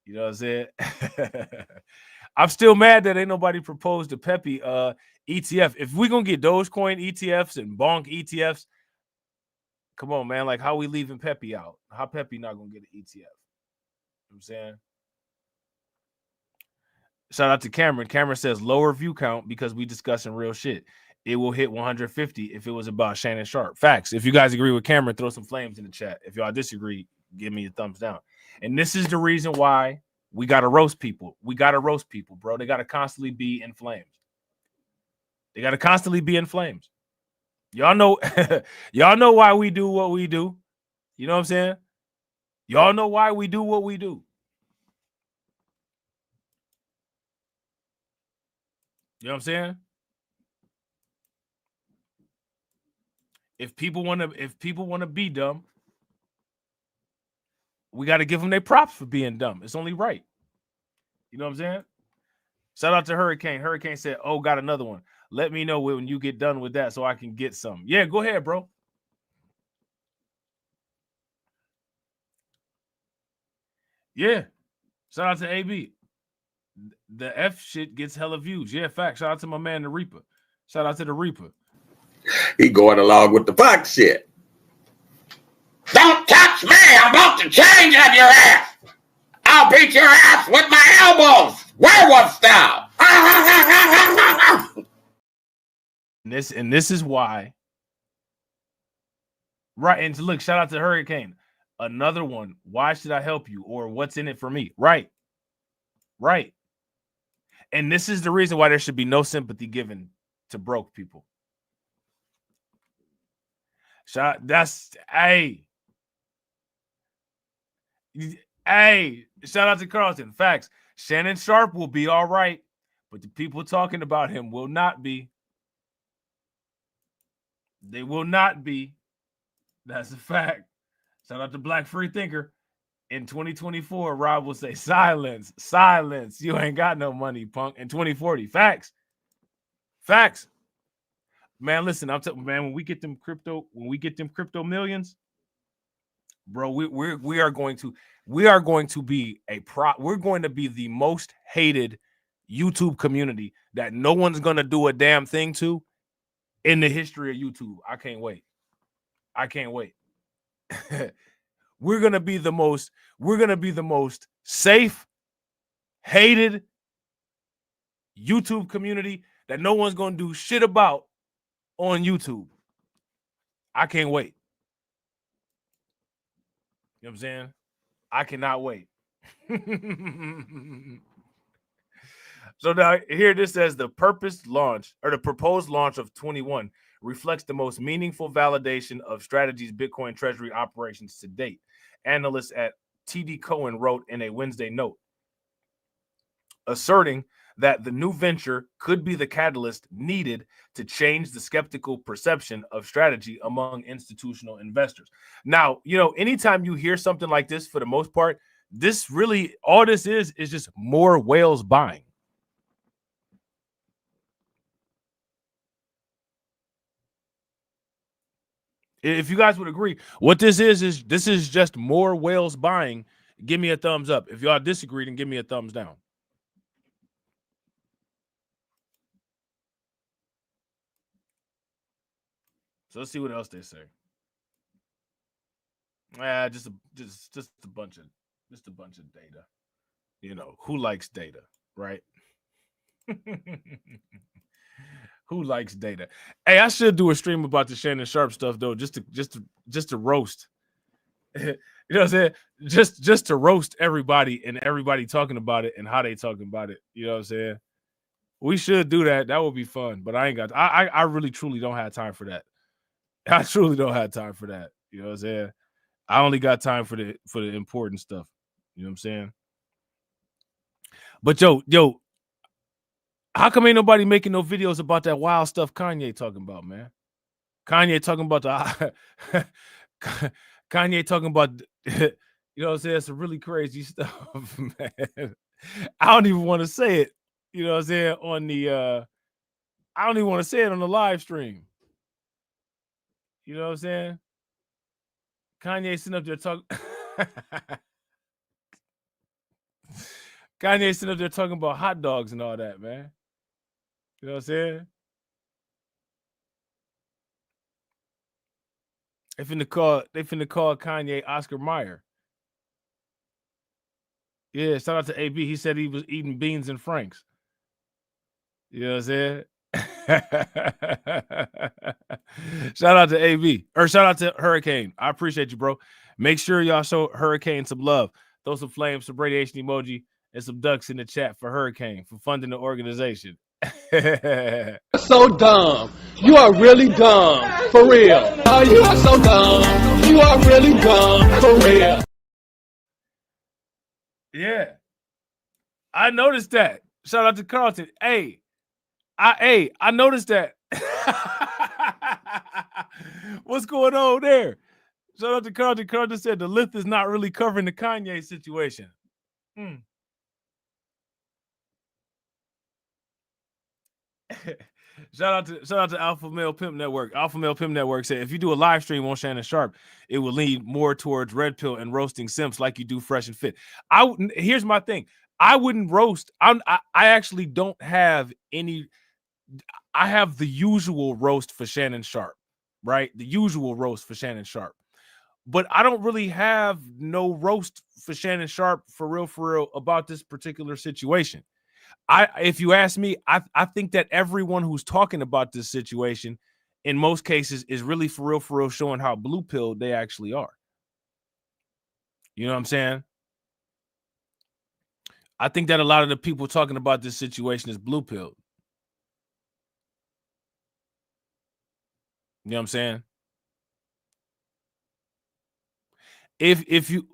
You know what I'm saying? I'm still mad that ain't nobody proposed to Pepe ETF. If we're gonna get Dogecoin ETFs and Bonk ETFs, come on, man. Like, how we leaving Pepe out? How Pepe not gonna get an ETF? You know what I'm saying? Shout out to Cameron. Cameron says lower view count because we discussing real shit. It will hit 150 if it was about Shannon Sharpe. Facts. If you guys agree with Cameron, throw some flames in the chat. If y'all disagree, give me a thumbs down. And this is the reason why we got to roast people. We got to roast people, bro. They got to constantly be in flames. They got to constantly be in flames. Y'all know why we do what we do. You know what I'm saying? Y'all know why we do what we do. You know what I'm saying? If people want to be dumb, we got to give them their props for being dumb. It's only right. You know what I'm saying? Shout out to Hurricane. Hurricane said, "Oh, got another one. Let me know when you get done with that so I can get some." Yeah, go ahead, bro. Yeah. Shout out to AB. The F shit gets hella views. Yeah, fact. Shout out to my man, the Reaper. Shout out to the Reaper. He going along with the Fox shit. Don't touch me. I'm about to change on your ass. I'll beat your ass with my elbows. Werewolf style. And this is why. Right. And look, shout out to Hurricane. Another one. Why should I help you? Or what's in it for me? Right. Right. And this is the reason why there should be no sympathy given to broke people. Shout out to Carlton. Facts. Shannon Sharpe will be all right, but the people talking about him will not be. They will not be. That's a fact. Shout out to Black Free Thinker. In 2024, Rob will say, silence, silence. You ain't got no money, punk. In 2040, facts. Facts. Man, listen, I'm telling man, when we get them crypto millions, bro, we are going to be we're going to be the most hated YouTube community that no one's gonna do a damn thing to in the history of YouTube. I can't wait. We're gonna be the most safe, hated YouTube community that no one's gonna do shit about on YouTube. I can't wait. You know what I'm saying? I cannot wait. So now here this says the proposed launch of 21 reflects the most meaningful validation of Strategy's Bitcoin treasury operations to date. Analysts at TD Cowen wrote in a Wednesday note, asserting that the new venture could be the catalyst needed to change the skeptical perception of Strategy among institutional investors. Now, you know, anytime you hear something like this, for the most part, this really, all this is just more whales buying. If you guys would agree, what this is this is just more whales buying. Give me a thumbs up. If y'all disagree, then give me a thumbs down. So let's see what else they say. Just a bunch of data. You know, who likes data, right? Who likes data? Hey, I should do a stream about the Shannon Sharp stuff though, just to roast. You know what I'm saying? Just to roast everybody and everybody talking about it and how they talking about it. You know what I'm saying? We should do that. That would be fun. But I ain't got. I really truly don't have time for that. I truly don't have time for that. You know what I'm saying? I only got time for the important stuff. You know what I'm saying? But yo, how come ain't nobody making no videos about that wild stuff Kanye talking about, man? Kanye talking about Kanye talking about, you know what I'm saying? Some really crazy stuff, man. I don't even want to say it. You know what I'm saying? On the I don't even want to say it on the live stream. You know what I'm saying? Kanye sitting up there talking. Kanye sitting up there talking about hot dogs and all that, man. You know what I'm saying? They finna call Kanye Oscar Mayer. Yeah, shout out to AB. He said he was eating beans and Franks. You know what I'm saying? Shout out to AB. Or shout out to Hurricane. I appreciate you, bro. Make sure y'all show Hurricane some love. Throw some flames, some radiation emoji, and some ducks in the chat for Hurricane for funding the organization. So dumb. You are really dumb. For real. Oh, you are so dumb. You are really dumb. For real. Yeah. I noticed that. Shout out to Carlton. Hey, I noticed that. What's going on there? Shout out to Carlton. Carlton said the lift is not really covering the Kanye situation. Shout out to Alpha Male Pimp Network. Alpha Male Pimp Network said if you do a live stream on Shannon Sharp, it will lean more towards red pill and roasting simps like you do Fresh and Fit. Here's my thing. I wouldn't roast. I actually don't have any. I have the usual roast for Shannon Sharp, right? The usual roast for Shannon Sharp. But I don't really have no roast for Shannon Sharp for real about this particular situation. If you ask me, I think that everyone who's talking about this situation in most cases is really for real showing how blue pilled they actually are. You know what I'm saying? I think that a lot of the people talking about this situation is blue pilled. You know what I'm saying? If you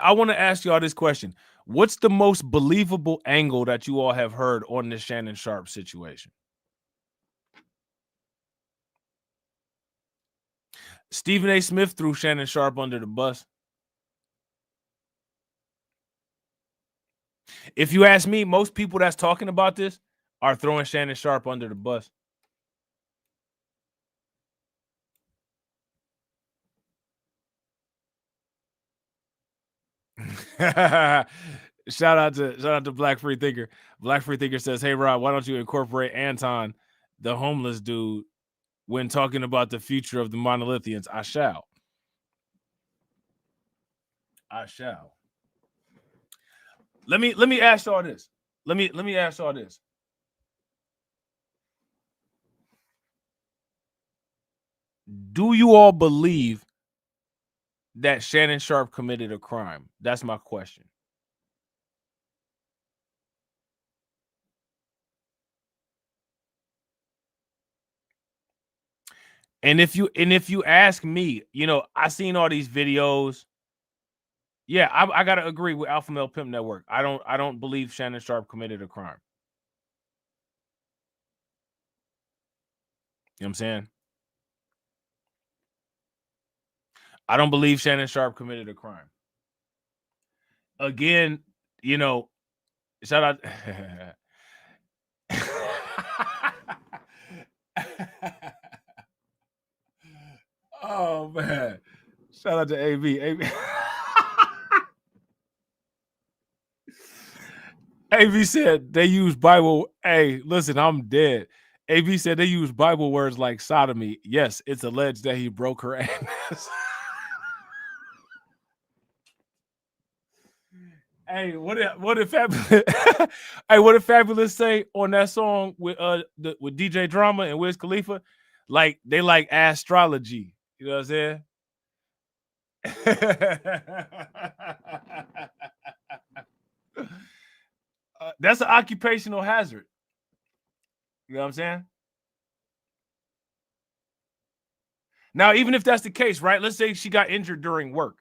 I want to ask y'all this question. What's the most believable angle that you all have heard on this Shannon Sharp situation? Stephen A. Smith threw Shannon Sharp under the bus. If you ask me, most people that's talking about this are throwing Shannon Sharpe under the bus. Shout out to Black Free Thinker. Black Free Thinker says, "Hey Rob, why don't you incorporate Anton, the homeless dude, when talking about the future of the monolithians?" I shall. Let me ask y'all this. Let me ask y'all this. Do you all believe that Shannon Sharpe committed a crime? That's my question. And if you ask me, you know, I seen all these videos. Yeah, I gotta agree with Alpha Male Pimp Network. I don't believe Shannon Sharpe committed a crime. You know what I'm saying? I don't believe Shannon Sharpe committed a crime. Again, you know, shout out. Oh man, shout out to AB. AB said they use Bible. Hey, listen, I'm dead. AB said they use Bible words like sodomy. Yes, it's alleged that he broke her ass. Hey, what did Fabulous? Hey, what did Fabulous say on that song with with DJ Drama and Wiz Khalifa? Like they like astrology. You know what I'm saying? That's an occupational hazard. You know what I'm saying? Now, even if that's the case, right? Let's say she got injured during work.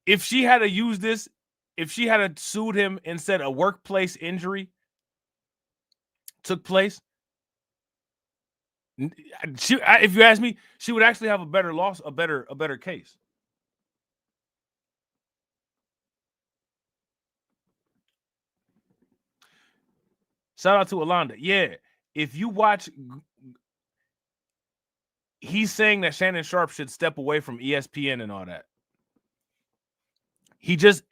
If she had to use this, if she had to sued him and said a workplace injury took place, if you ask me, she would actually have a better loss, a better case. Shout out to Alonda. Yeah, if you watch, he's saying that Shannon Sharpe should step away from ESPN and all that. He just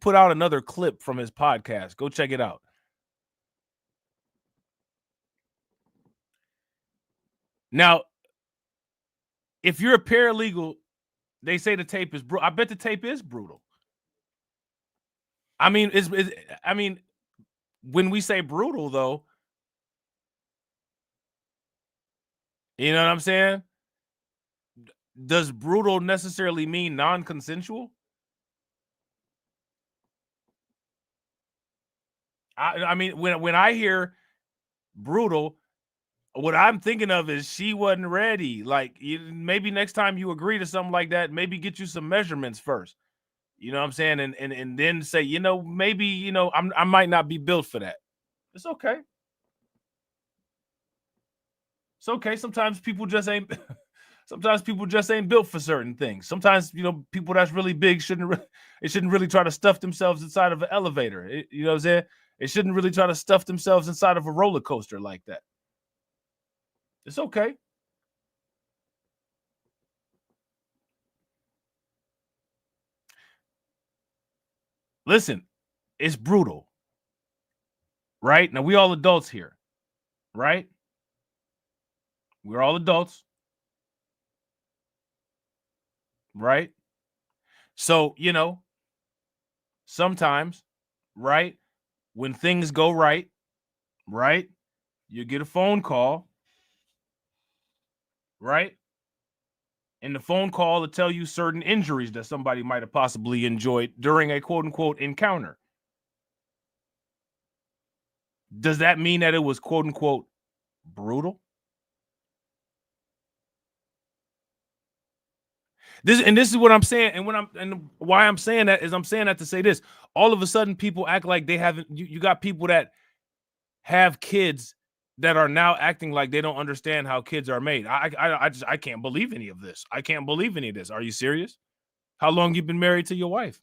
put out another clip from his podcast. Go check it out. Now, if you're a paralegal, they say the tape is brutal. I bet the tape is brutal. I mean, I mean, when we say brutal, though, you know what I'm saying? Does brutal necessarily mean non-consensual? I mean, when I hear brutal, what I'm thinking of is she wasn't ready. Like, maybe next time you agree to something like that, maybe get you some measurements first. You know what I'm saying? And then say, you know, maybe, you know, I might not be built for that. It's okay. It's okay. Sometimes people just ain't built for certain things. Sometimes, you know, people that's really big shouldn't really try to stuff themselves inside of an elevator. You know what I'm saying? It shouldn't really try to stuff themselves inside of a roller coaster like that. It's okay. Listen, it's brutal. Right? Now, we all adults here. Right? We're all adults. Right? So, you know, sometimes, right, when things go right, you get a phone call, right? And the phone call will tell you certain injuries that somebody might have possibly enjoyed during a quote-unquote encounter. Does that mean that it was quote-unquote brutal? This is what I'm saying, and why I'm saying that is I'm saying that to say this. All of a sudden, people act like they haven't. You got people that have kids that are now acting like they don't understand how kids are made. I can't believe any of this. I can't believe any of this. Are you serious? How long you been married to your wife?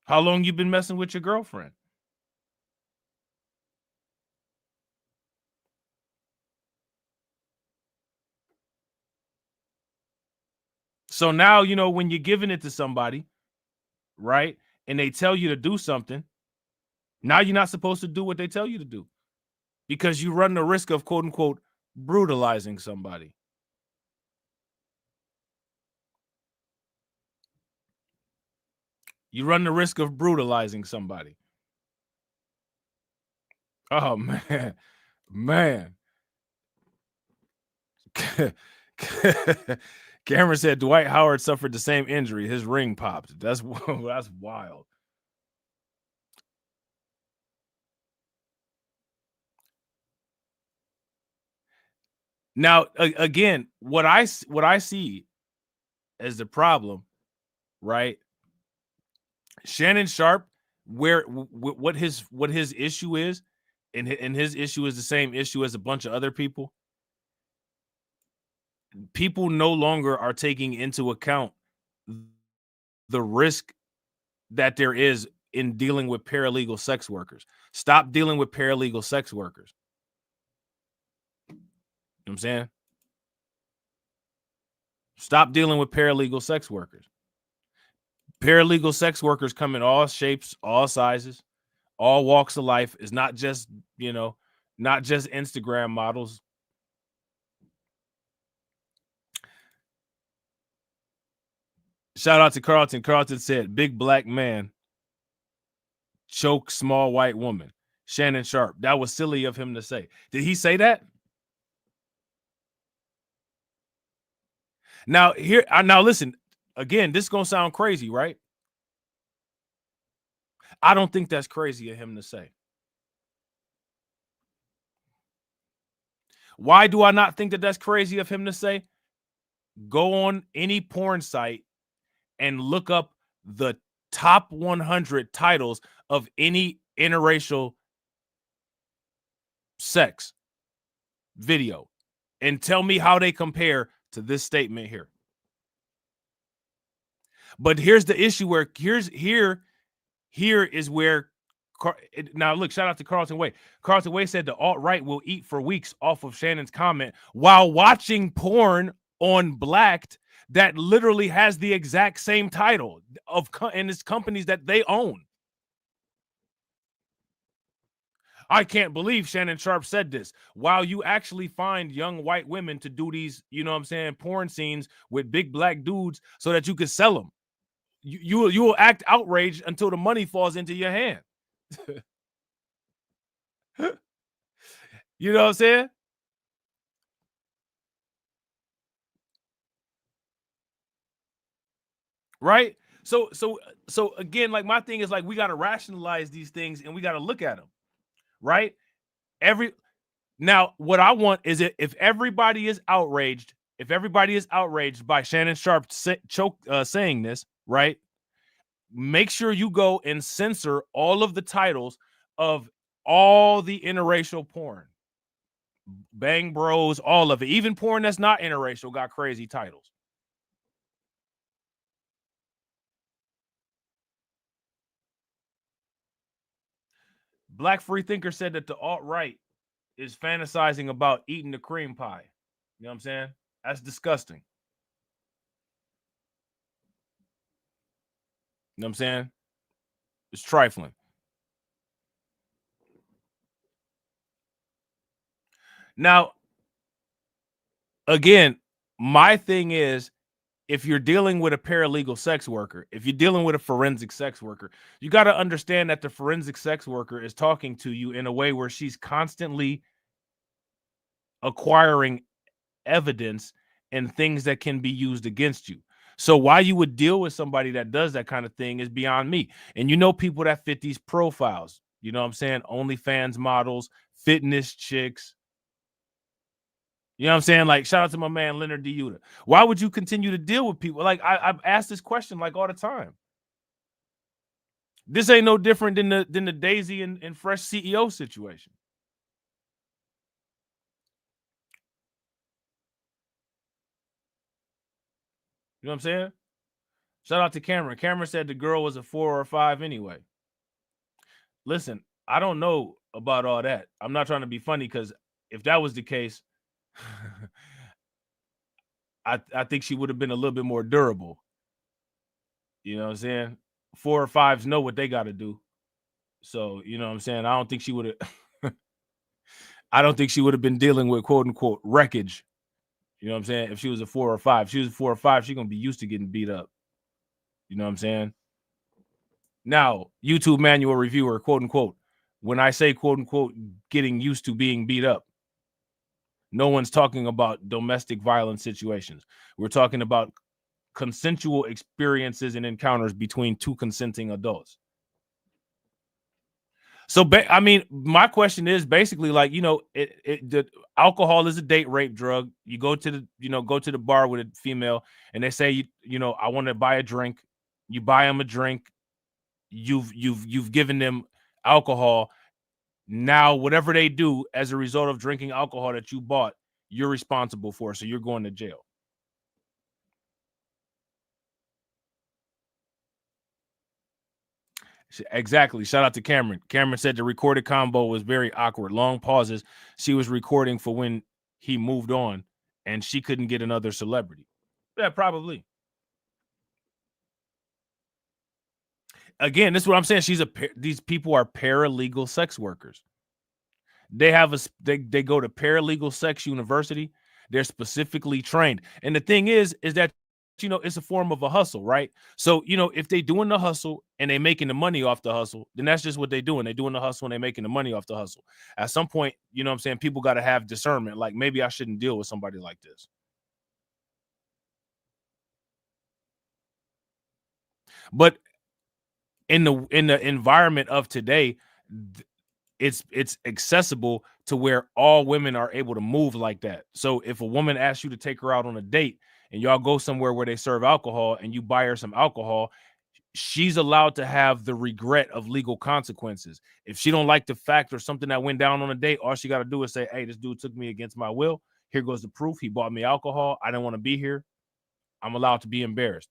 How long you been messing with your girlfriend? So now, you know, when you're giving it to somebody, right, and they tell you to do something, now you're not supposed to do what they tell you to do because you run the risk of, quote unquote, brutalizing somebody. You run the risk of brutalizing somebody. Oh, man. Man. Cameron said Dwight Howard suffered the same injury. His ring popped. That's wild. Now, again, what I see as the problem, right? Shannon Sharp, what his issue is, and his issue is the same issue as a bunch of other people. People no longer are taking into account the risk that there is in dealing with paralegal sex workers. Stop dealing with paralegal sex workers. You know what I'm saying? Stop dealing with paralegal sex workers. Paralegal sex workers come in all shapes, all sizes, all walks of life. It's not just, you know, not just Instagram models. Shout out to Carlton. Carlton said, big black man choke small white woman. Shannon Sharp. That was silly of him to say. Did he say that? Now, now listen, again, this is going to sound crazy, right? I don't think that's crazy of him to say. Why do I not think that that's crazy of him to say? Go on any porn site and look up the top 100 titles of any interracial sex video and tell me how they compare to this statement here. But here's the issue where here is where now look, shout out to Carlton Way. Carlton Way said the alt-right will eat for weeks off of Shannon's comment while watching porn on Blacked that literally has the exact same title and it's companies that they own. I can't believe Shannon Sharp said this. While you actually find young white women to do these, you know what I'm saying, porn scenes with big black dudes so that you can sell them. You will act outraged until the money falls into your hand. You know what I'm saying? Right? So again, like my thing is like we got to rationalize these things and we got to look at them. Right? Now what I want is if everybody is outraged, by Shannon Sharp saying this, right? Make sure you go and censor all of the titles of all the interracial porn. Bang Bros, all of it. Even porn that's not interracial got crazy titles. Black Free Thinker said that the alt-right is fantasizing about eating the cream pie. You know what I'm saying? That's disgusting. You know what I'm saying? It's trifling. Now, again, my thing is, if you're dealing with a paralegal sex worker, if you're dealing with a forensic sex worker, you got to understand that the forensic sex worker is talking to you in a way where she's constantly acquiring evidence and things that can be used against you. So why you would deal with somebody that does that kind of thing is beyond me. And you know people that fit these profiles, you know what I'm saying? OnlyFans models, fitness chicks. You know what I'm saying? Like, shout out to my man, Leonard DeYuta. Why would you continue to deal with people? Like, I've asked this question like all the time. This ain't no different than the Daisy and Fresh CEO situation. You know what I'm saying? Shout out to Cameron. Cameron said the girl was a 4 or a 5 anyway. Listen, I don't know about all that. I'm not trying to be funny because if that was the case, I think she would have been a little bit more durable. You know what I'm saying? 4 or 5s know what they got to do. So, you know what I'm saying? I don't think she would have I don't think she would have been dealing with quote unquote wreckage. You know what I'm saying? If she was a 4 or 5, if she was a 4 or 5, she's gonna be used to getting beat up. You know what I'm saying? Now, YouTube manual reviewer, quote unquote, when I say quote unquote getting used to being beat up, no one's talking about domestic violence situations. We're talking about consensual experiences and encounters between two consenting adults. So, I mean, my question is basically like, you know, the alcohol is a date rape drug. You go to the bar with a female and they say, you know, I want to buy a drink. You buy them a drink. You've given them alcohol. Now, whatever they do as a result of drinking alcohol that you bought, you're responsible for. So you're going to jail. Exactly. Shout out to Cameron. Cameron said the recorded combo was very awkward. Long pauses. She was recording for when he moved on and she couldn't get another celebrity. Yeah, probably. Again, this is what I'm saying. These people are paralegal sex workers. They they go to paralegal sex university. They're specifically trained. And the thing is that, you know, it's a form of a hustle, right? So, you know, if they doing the hustle and they making the money off the hustle, then that's just what they doing. They doing the hustle and they making the money off the hustle. At some point, you know what I'm saying, people got to have discernment. Like, maybe I shouldn't deal with somebody like this. But in the environment of today, it's accessible to where all women are able to move like that. So if a woman asks you to take her out on a date and y'all go somewhere where they serve alcohol and you buy her some alcohol, she's allowed to have the regret of legal consequences. If she don't like the fact or something that went down on a date, all she got to do is say, hey, this dude took me against my will. Here goes the proof. He bought me alcohol. I didn't want to be here. I'm allowed to be embarrassed.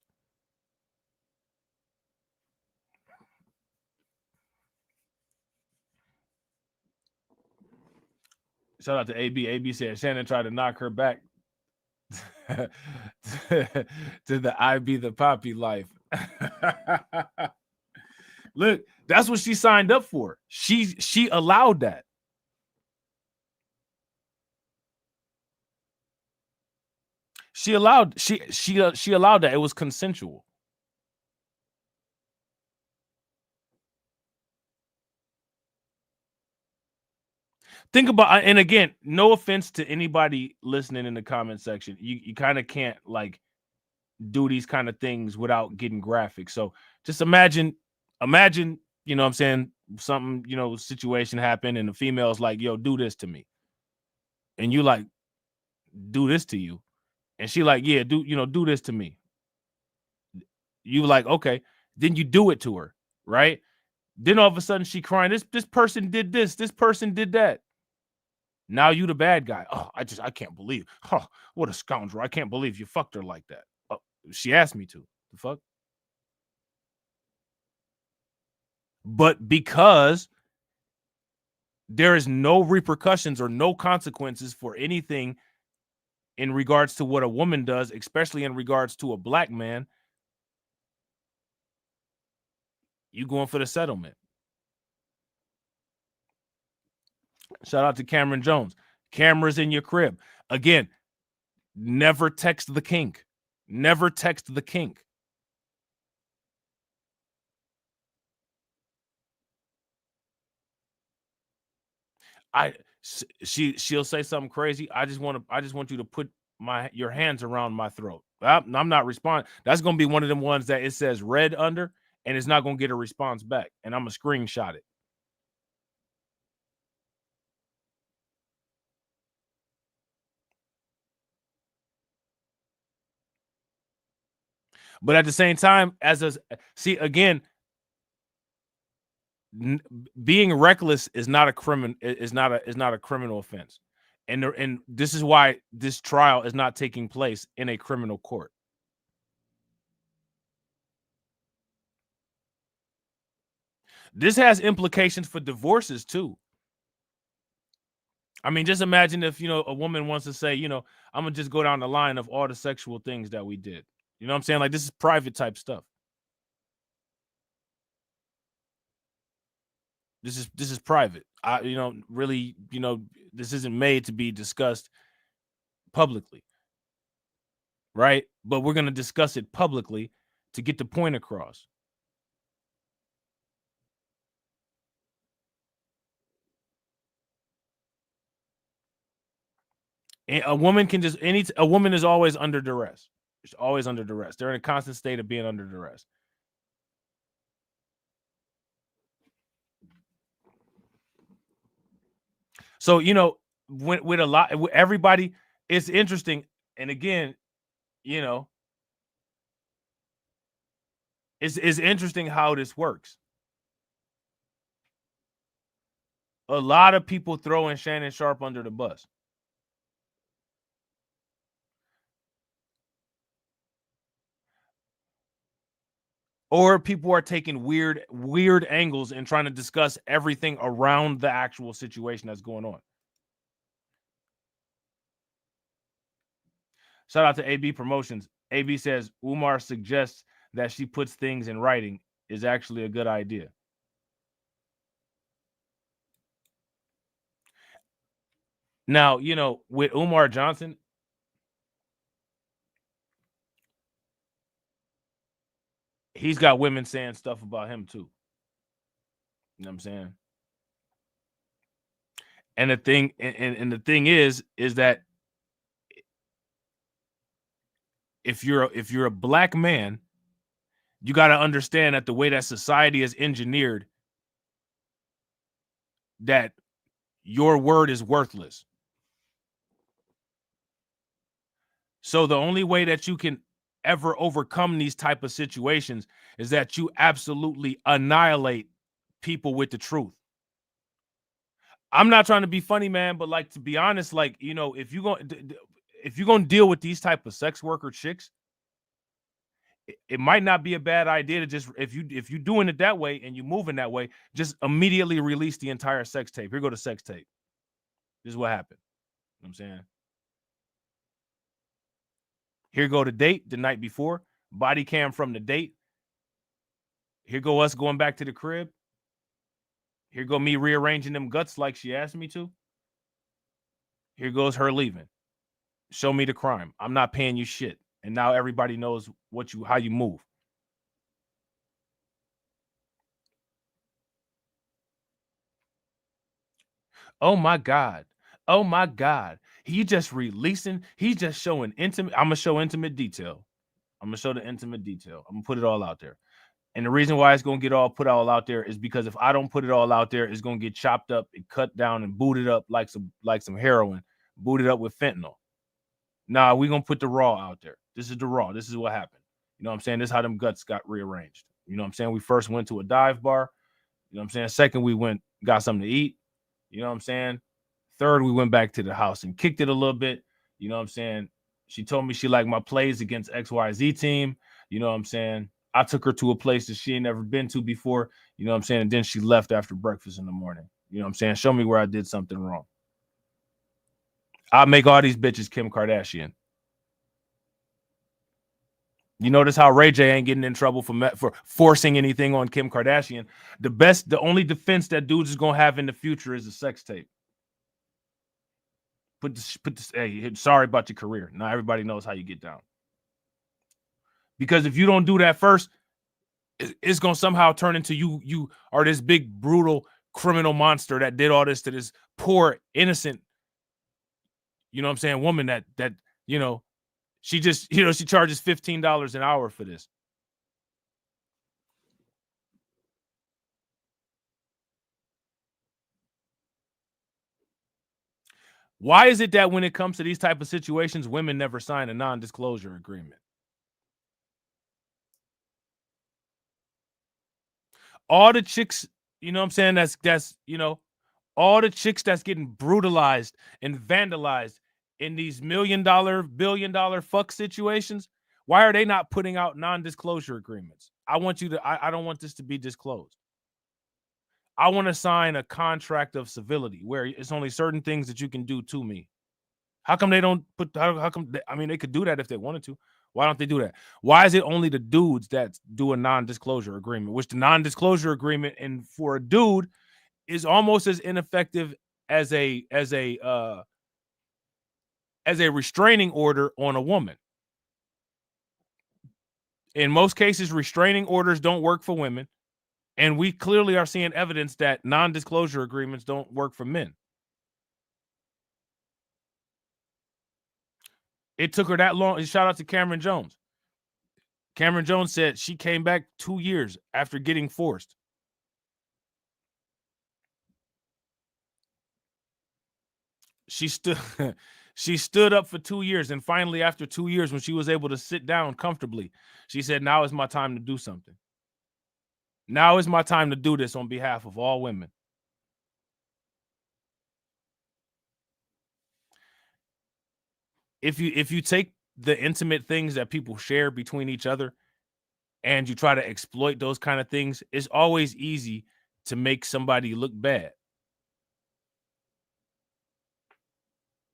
Shout out to AB. AB said Shannon tried to knock her back to the I be the poppy life. Look, that's what she signed up for. She allowed that. She allowed that. It was consensual. Think about, and again, no offense to anybody listening in the comment section. You kind of can't like do these kind of things without getting graphic. So just imagine, you know what I'm saying, something, you know, situation happened and the female's like, yo, do this to me. And you like, do this to you. And she like, yeah, do this to me. You like, okay. Then you do it to her, right? Then all of a sudden she crying, this person did this person did that. Now you the bad guy. Oh, I can't believe. Oh, what a scoundrel. I can't believe you fucked her like that. Oh, she asked me to. The fuck? But because there is no repercussions or no consequences for anything in regards to what a woman does, especially in regards to a black man, you going for the settlement. Shout out to Cameron Jones. Cameras in your crib. Again, never text the kink. Never text the kink. She'll say something crazy. I just want you to put your hands around my throat. I'm not responding. That's gonna be one of them ones that it says red under, and it's not gonna get a response back. And I'm gonna screenshot it. But at the same time, being reckless is not a criminal. Is not a criminal offense, and this is why this trial is not taking place in a criminal court. This has implications for divorces too. I mean, just imagine if, a woman wants to say, I'm going to just go down the line of all the sexual things that we did. You know what I'm saying? Like, this is private type stuff. This is private. Really, this isn't made to be discussed publicly. Right? But we're going to discuss it publicly to get the point across. And a woman can a woman is always under duress. She's always under duress. They're in a constant state of being under duress. So, with a lot, everybody, it's interesting. And again, it's interesting how this works. A lot of people throwing Shannon Sharpe under the bus. Or people are taking weird angles and trying to discuss everything around the actual situation that's going on. Shout out to AB Promotions. AB says Umar suggests that she puts things in writing is actually a good idea. Now, with Umar Johnson, he's got women saying stuff about him too. You know what I'm saying? And the thing, and the thing is that if you're a black man, you got to understand that the way that society is engineered, that your word is worthless. So the only way that you can ever overcome these type of situations is that you absolutely annihilate people with the truth. I'm not trying to be funny, man, but like, to be honest, like, if you're going to deal with these type of sex worker chicks, it might not be a bad idea to just, if you're doing it that way and you're moving that way, just immediately release the entire sex tape. Here go the sex tape. This is what happened. You know what I'm saying? Here go the date, the night before, body cam from the date. Here go us going back to the crib. Here go me rearranging them guts like she asked me to. Here goes her leaving. Show me the crime. I'm not paying you shit. And now everybody knows how you move. Oh my God. Oh my God. He's just showing intimate. I'm going to show intimate detail. I'm going to show the intimate detail. I'm going to put it all out there. And the reason why it's going to get all put all out there is because if I don't put it all out there, it's going to get chopped up and cut down and booted up like some heroin, booted up with fentanyl. Nah, we're going to put the raw out there. This is the raw. This is what happened. You know what I'm saying? This is how them guts got rearranged. You know what I'm saying? We first went to a dive bar. You know what I'm saying? Second, we got something to eat. You know what I'm saying? Third, we went back to the house and kicked it a little bit. You know what I'm saying? She told me she liked my plays against XYZ team. You know what I'm saying? I took her to a place that she ain't never been to before. You know what I'm saying? And then she left after breakfast in the morning. You know what I'm saying? Show me where I did something wrong. I'll make all these bitches Kim Kardashian. You notice how Ray J ain't getting in trouble for forcing anything on Kim Kardashian. The only defense that dudes is gonna have in the future is a sex tape. Put this. Hey, sorry about your career. Now everybody knows how you get down. Because if you don't do that first, it's gonna somehow turn into you are this big brutal criminal monster that did all this to this poor innocent, you know what I'm saying, woman that she just, she charges $15 an hour for this. Why is it that when it comes to these type of situations, women never sign a non-disclosure agreement? All the chicks, you know what I'm saying, that's all the chicks that's getting brutalized and vandalized in these $1 million, billion-dollar fuck situations, why are they not putting out non-disclosure agreements? I don't want this to be disclosed. I want to sign a contract of civility where it's only certain things that you can do to me. How come they don't put, how come, I mean, they could do that if they wanted to. Why don't they do that? Why is it only the dudes that do a non-disclosure agreement, which the non-disclosure agreement and for a dude is almost as ineffective as a restraining order on a woman. In most cases, restraining orders don't work for women. And we clearly are seeing evidence that non-disclosure agreements don't work for men. It took her that long. Shout out to Cameron Jones. Cameron Jones said she came back 2 years after getting forced. She stood up for 2 years, and finally, after 2 years, when she was able to sit down comfortably, she said, "Now is my time to do something. Now is my time to do this on behalf of all women." If you take the intimate things that people share between each other and you try to exploit those kind of things, it's always easy to make somebody look bad.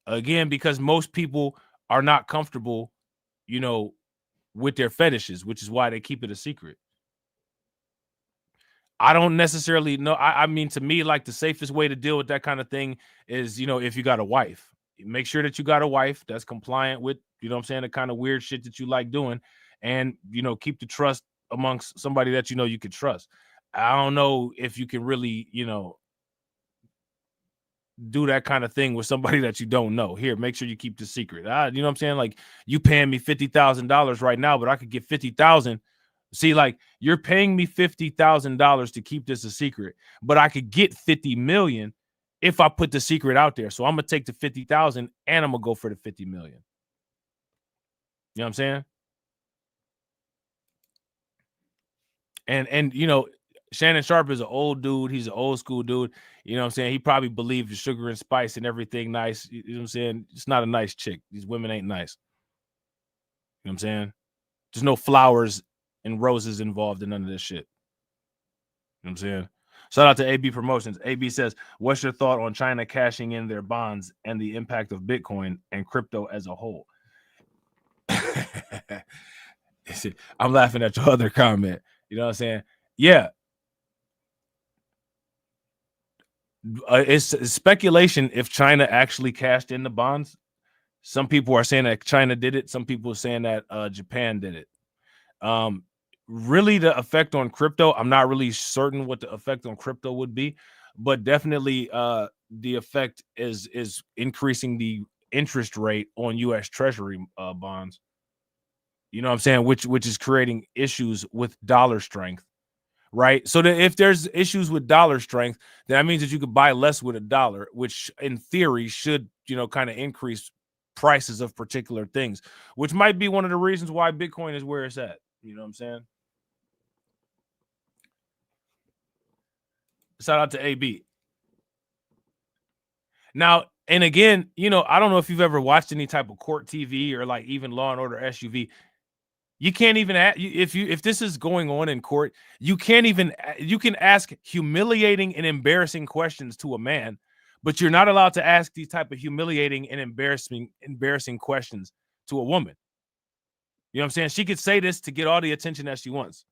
Again, because most people are not comfortable, with their fetishes, which is why they keep it a secret. I don't necessarily know. I mean, to me, like the safest way to deal with that kind of thing is, if you got a wife, make sure that you got a wife that's compliant with, the kind of weird shit that you like doing, and, keep the trust amongst somebody that you can trust. I don't know if you can really, do that kind of thing with somebody that you don't know. Here, make sure you keep the secret. You know what I'm saying? Like, you paying me $50,000 right now, but I could get 50,000. See, like, you're paying me $50,000 to keep this a secret, but I could get 50 million if I put the secret out there. So I'm gonna take the 50,000 and I'm gonna go for the 50 million. You know what I'm saying? And Shannon Sharp is an old dude. He's an old school dude. You know what I'm saying? He probably believed the sugar and spice and everything nice. You know what I'm saying? It's not a nice chick. These women ain't nice. You know what I'm saying? There's no flowers and roses involved in none of this shit. You know what I'm saying? Shout out to AB Promotions. AB says, what's your thought on China cashing in their bonds and the impact of Bitcoin and crypto as a whole? I'm laughing at your other comment. You know what I'm saying? Yeah. It's speculation if China actually cashed in the bonds. Some people are saying that China did it. Some people are saying that Japan did it. Really, the effect on crypto, I'm not really certain what the effect on crypto would be, but definitely the effect is increasing the interest rate on U.S. Treasury bonds. You know what I'm saying? Which is creating issues with dollar strength. Right. So that if there's issues with dollar strength, then that means that you could buy less with a dollar, which in theory should, kind of increase prices of particular things, which might be one of the reasons why Bitcoin is where it's at. You know what I'm saying? Shout out to AB. Now, and again, I don't know if you've ever watched any type of court TV or like even Law and Order SUV. You can't even if this is going on in court, you can ask humiliating and embarrassing questions to a man, but you're not allowed to ask these type of humiliating and embarrassing questions to a woman. You know what I'm saying? She could say this to get all the attention that she wants,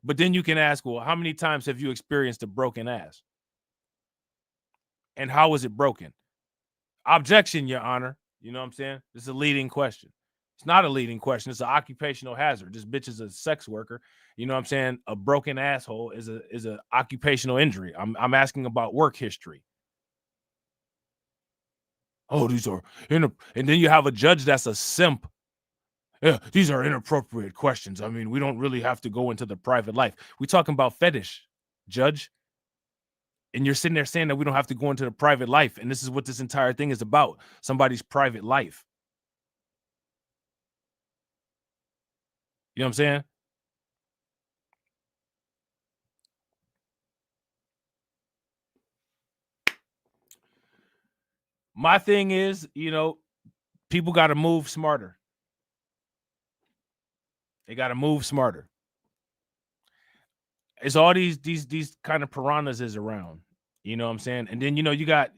but then you can ask, well, how many times have you experienced a broken ass? And how was it broken? Objection, Your Honor. You know what I'm saying? This is a leading question. It's not a leading question. It's an occupational hazard. This bitch is a sex worker. You know what I'm saying? A broken asshole is a occupational injury. I'm asking about work history. Oh, these are and then you have a judge that's a simp. Yeah, these are inappropriate questions. I mean, we don't really have to go into the private life. We're talking about fetish, judge. And you're sitting there saying that we don't have to go into the private life. And this is what this entire thing is about. Somebody's private life. You know what I'm saying? My thing is, people got to move smarter. They got to move smarter. it's all these kind of piranhas is around. You know what I'm saying? And then, you got,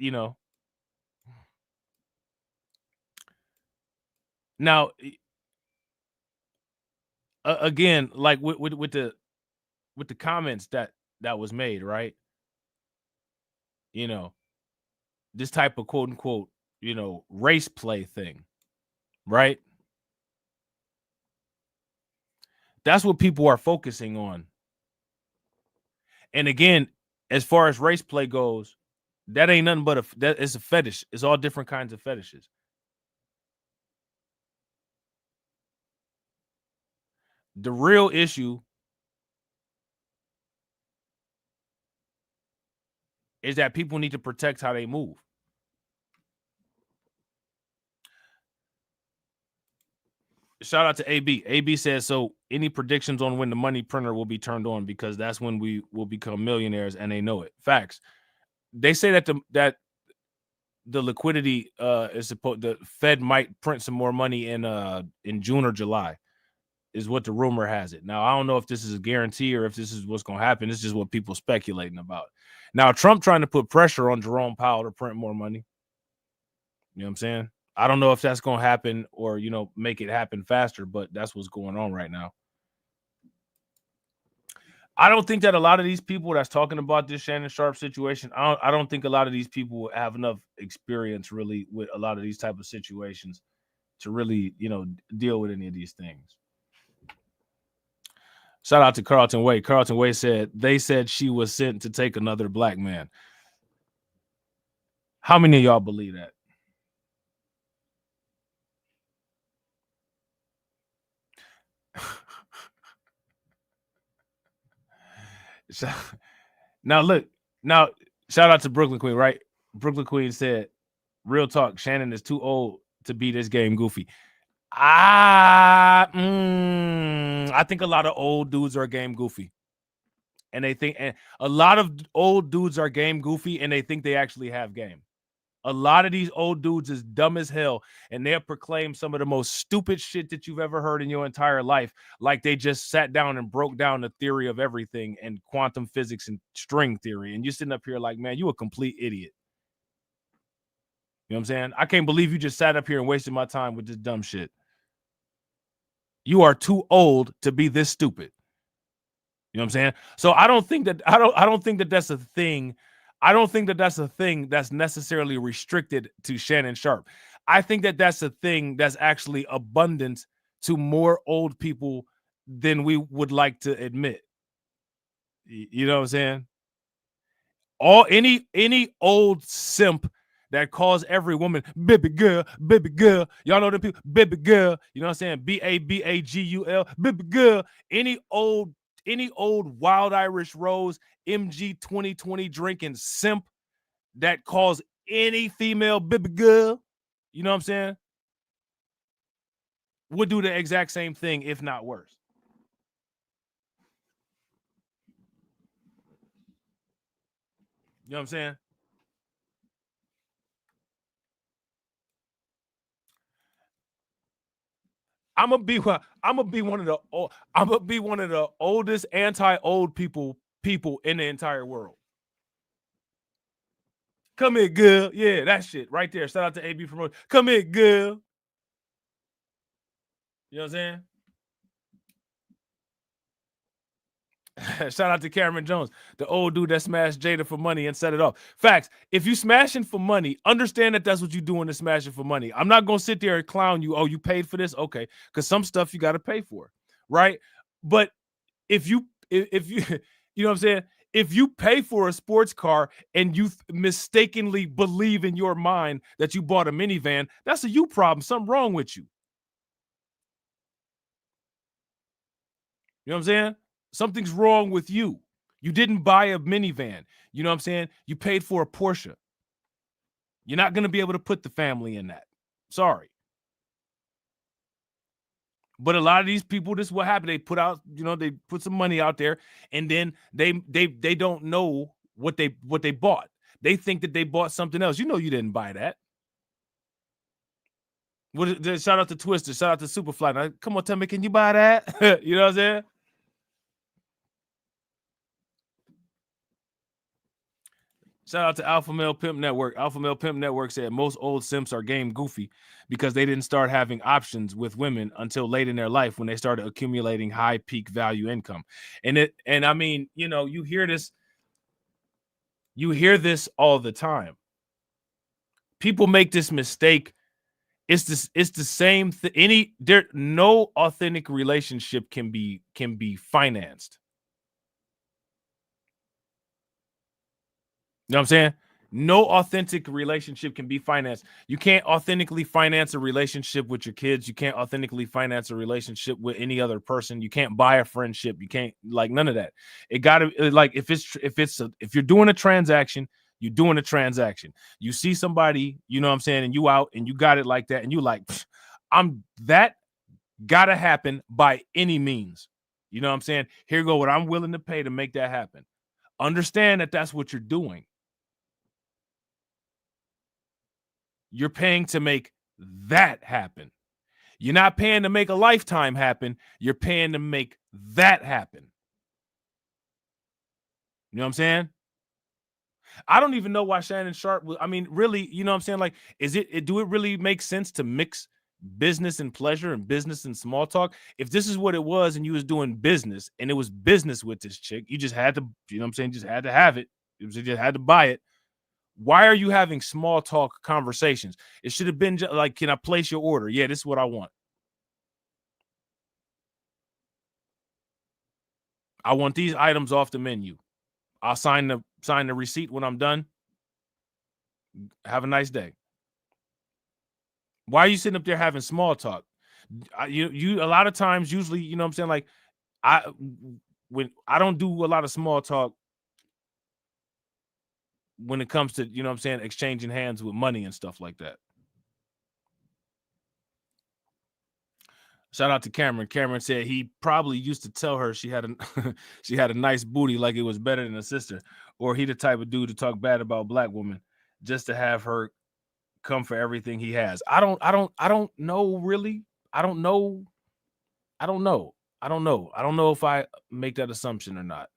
now again, like with the comments that was made, right? This type of quote unquote, race play thing, right? That's what people are focusing on. And again, as far as race play goes, that ain't nothing but it's a fetish. It's all different kinds of fetishes. The real issue is that people need to protect how they move. Shout out to AB. AB says, so any predictions on when the money printer will be turned on, because that's when we will become millionaires, and they know it. Facts. They say that the liquidity is supposed, the Fed might print some more money in June or July, is what the rumor has it. Now, I don't know if this is a guarantee or if this is what's going to happen. This is just what people speculating about. Now, Trump trying to put pressure on Jerome Powell to print more money. You know what I'm saying? I don't know if that's going to happen or, make it happen faster, but that's what's going on right now. I don't think that a lot of these people that's talking about this Shannon Sharpe situation, I don't think a lot of these people have enough experience really with a lot of these type of situations to really, deal with any of these things. Shout out to Carlton Way. Carlton Way said, they said she was sent to take another black man. How many of y'all believe that? Now, look. Now, shout out to Brooklyn Queen, right? Brooklyn Queen said, real talk, Shannon is too old to be this game goofy. I think a lot of old dudes are game goofy. And a lot of old dudes are game goofy, and they think they actually have game. A lot of these old dudes is dumb as hell, and they'll proclaim some of the most stupid shit that you've ever heard in your entire life, like they just sat down and broke down the theory of everything and quantum physics and string theory, and you're sitting up here like, man, you a complete idiot. You know what I'm saying? I can't believe you just sat up here and wasted my time with this dumb shit. You are too old to be this stupid. You know what I'm saying? So I don't think that that's a thing. I don't think that that's a thing that's necessarily restricted to Shannon Sharpe. I think that that's a thing that's actually abundant to more old people than we would like to admit. You know what I'm saying? Any old simp that calls every woman baby girl, y'all know the people, baby girl, you know what I'm saying? BABAGUL, baby girl. Any old Wild Irish Rose MG 2020 drinking simp that calls any female baby girl, you know what I'm saying, would do the exact same thing, if not worse. You know what I'm saying? I'm gonna be one of the oldest anti-old people in the entire world. Come here, girl. Yeah, that shit right there. Shout out to AB Promotion. Come here, girl. You know what I'm saying? Shout out to Cameron Jones, the old dude that smashed Jada for money and set it off. Facts. If you smashing for money, understand that that's what you're doing to smashing for money. I'm not going to sit there and clown you. Oh, you paid for this? Okay. Because some stuff you got to pay for, right? But if you, you know what I'm saying? If you pay for a sports car and you mistakenly believe in your mind that you bought a minivan, that's a you problem. Something wrong with you. You know what I'm saying? Something's wrong with you. You didn't buy a minivan. You know what I'm saying? You paid for a Porsche. You're not going to be able to put the family in that. Sorry. But a lot of these people, this is what happened. They put out, they put some money out there, and then they don't know what they bought. They think that they bought something else. You know you didn't buy that. Shout out to Twister. Shout out to Superfly. Now, come on, tell me, can you buy that? You know what I'm saying? Shout out to Alpha Male Pimp Network. Alpha Male Pimp Network said most old simps are game goofy because they didn't start having options with women until late in their life when they started accumulating high peak value income. And I mean, you know, you hear this all the time. People make this mistake. It's the same thing. No authentic relationship can be financed. You know what I'm saying? No authentic relationship can be financed. You can't authentically finance a relationship with your kids. You can't authentically finance a relationship with any other person. You can't buy a friendship. You can't, like, none of that. It gotta, like, if you're doing a transaction, you're doing a transaction. You see somebody, you know what I'm saying, and you out and you got it like that, and you like, that gotta happen by any means. You know what I'm saying? Here go what I'm willing to pay to make that happen. Understand that that's what you're doing. You're paying to make that happen. You're not paying to make a lifetime happen. You're paying to make that happen. You know what I'm saying? I don't even know why Shannon Sharp was, I mean, really, you know what I'm saying? Like, do it really make sense to mix business and pleasure and business and small talk? If this is what it was and you was doing business and it was business with this chick, you just had to, you know what I'm saying? Just had to have it. You just had to buy it. Why are you having small talk conversations? It should have been like, can I place your order? Yeah, this is what I want. I want these items off the menu. I'll sign the receipt when I'm done. Have a nice day. Why are you sitting up there having small talk? You a lot of times, usually, you know what I'm saying? Like, when I don't do a lot of small talk when it comes to, you know what I'm saying, exchanging hands with money and stuff like that. Shout out to Cameron. Cameron said he probably used to tell her she had a nice booty like it was better than a sister, or he the type of dude to talk bad about black women just to have her come for everything he has. I don't know, really. I don't know if I make that assumption or not.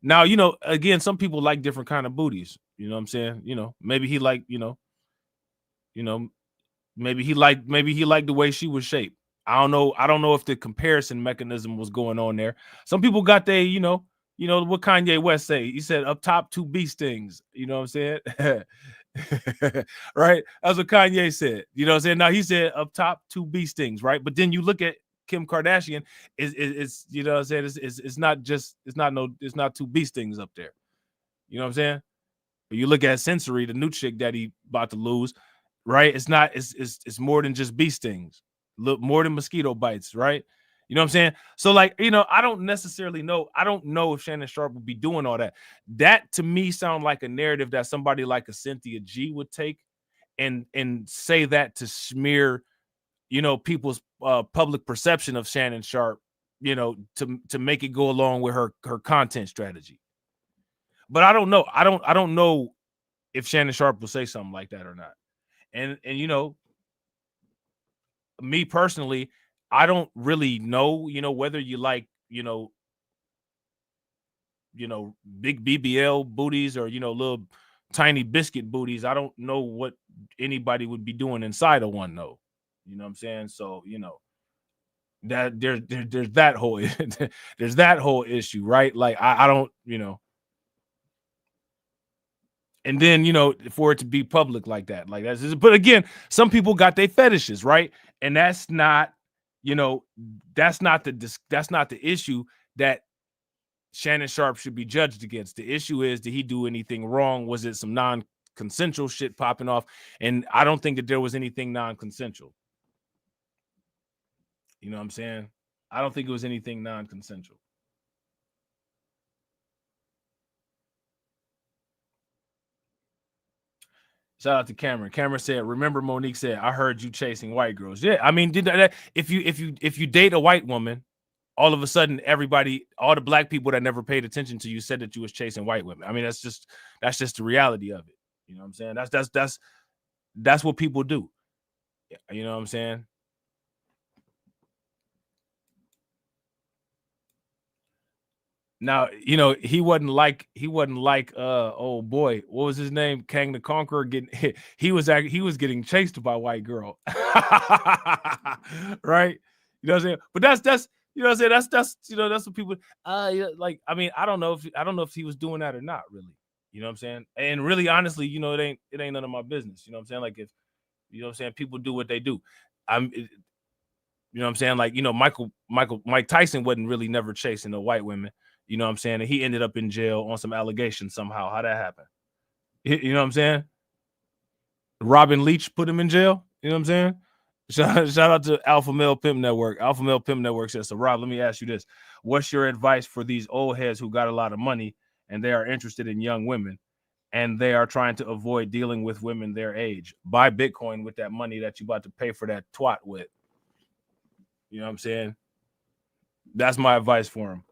Now, you know, again, some people like different kind of booties. You know what I'm saying? You know, maybe he liked, maybe he liked the way she was shaped. I don't know if the comparison mechanism was going on there. Some people got they, you know what Kanye West say. He said, up top, 2 bee stings. You know what I'm saying? Right? That's what Kanye said. You know what I'm saying? Now he said up top, 2 bee stings, right? But then you look at Kim Kardashian, it's you know what I'm saying? It's not 2 bee stings up there. You know what I'm saying? But you look at Sensory, the new chick that he about to lose, right? It's more than just bee stings. Look, more than mosquito bites, right? You know what I'm saying? So, like, you know, I don't necessarily know. I don't know if Shannon Sharp would be doing all that. That to me sounds like a narrative that somebody like a Cynthia G would take and say that to smear, you know, people's public perception of Shannon Sharp, you know, to make it go along with her content strategy. But I don't know. I don't know if Shannon Sharp will say something like that or not. And you know, me personally, I don't really know, you know, whether you like, you know, big BBL booties or, you know, little tiny biscuit booties. I don't know what anybody would be doing inside of one, though. You know what I'm saying? So, you know, that there's that whole there's that whole issue, right? Like, I don't, you know. And then, you know, for it to be public like that, but again, some people got their fetishes, right? And that's not, you know, that's not the issue that Shannon Sharp should be judged against. The issue is, did he do anything wrong? Was it some non-consensual shit popping off? And I don't think that there was anything non-consensual. You know what I'm saying? I don't think it was anything non-consensual. Shout out to Cameron. Cameron said, "Remember Monique said, I heard you chasing white girls." Yeah, I mean, if you date a white woman, all of a sudden all the black people that never paid attention to you said that you was chasing white women. I mean, that's just the reality of it. You know what I'm saying? That's what people do. You know what I'm saying? Now, you know, he wasn't like oh boy, what was his name? Kang the Conqueror getting hit. He was getting chased by a white girl. Right? You know what I'm saying? But that's you know what I'm saying? That's you know, that's what people yeah, like, I mean, I don't know if he was doing that or not, really. You know what I'm saying? And really honestly, you know, it ain't none of my business. You know what I'm saying? Like, if you know what I'm saying, people do what they do. You know what I'm saying? Like, you know, Mike Tyson wasn't really never chasing the white women. You know what I'm saying? And he ended up in jail on some allegations somehow. How that happened? You know what I'm saying? Robin Leach put him in jail. You know what I'm saying? Shout out to Alpha Male Pimp Network. Alpha Male Pimp Network says, so Rob, let me ask you this. What's your advice for these old heads who got a lot of money and they are interested in young women and they are trying to avoid dealing with women their age? Buy Bitcoin with that money that you about to pay for that twat with. You know what I'm saying? That's my advice for him.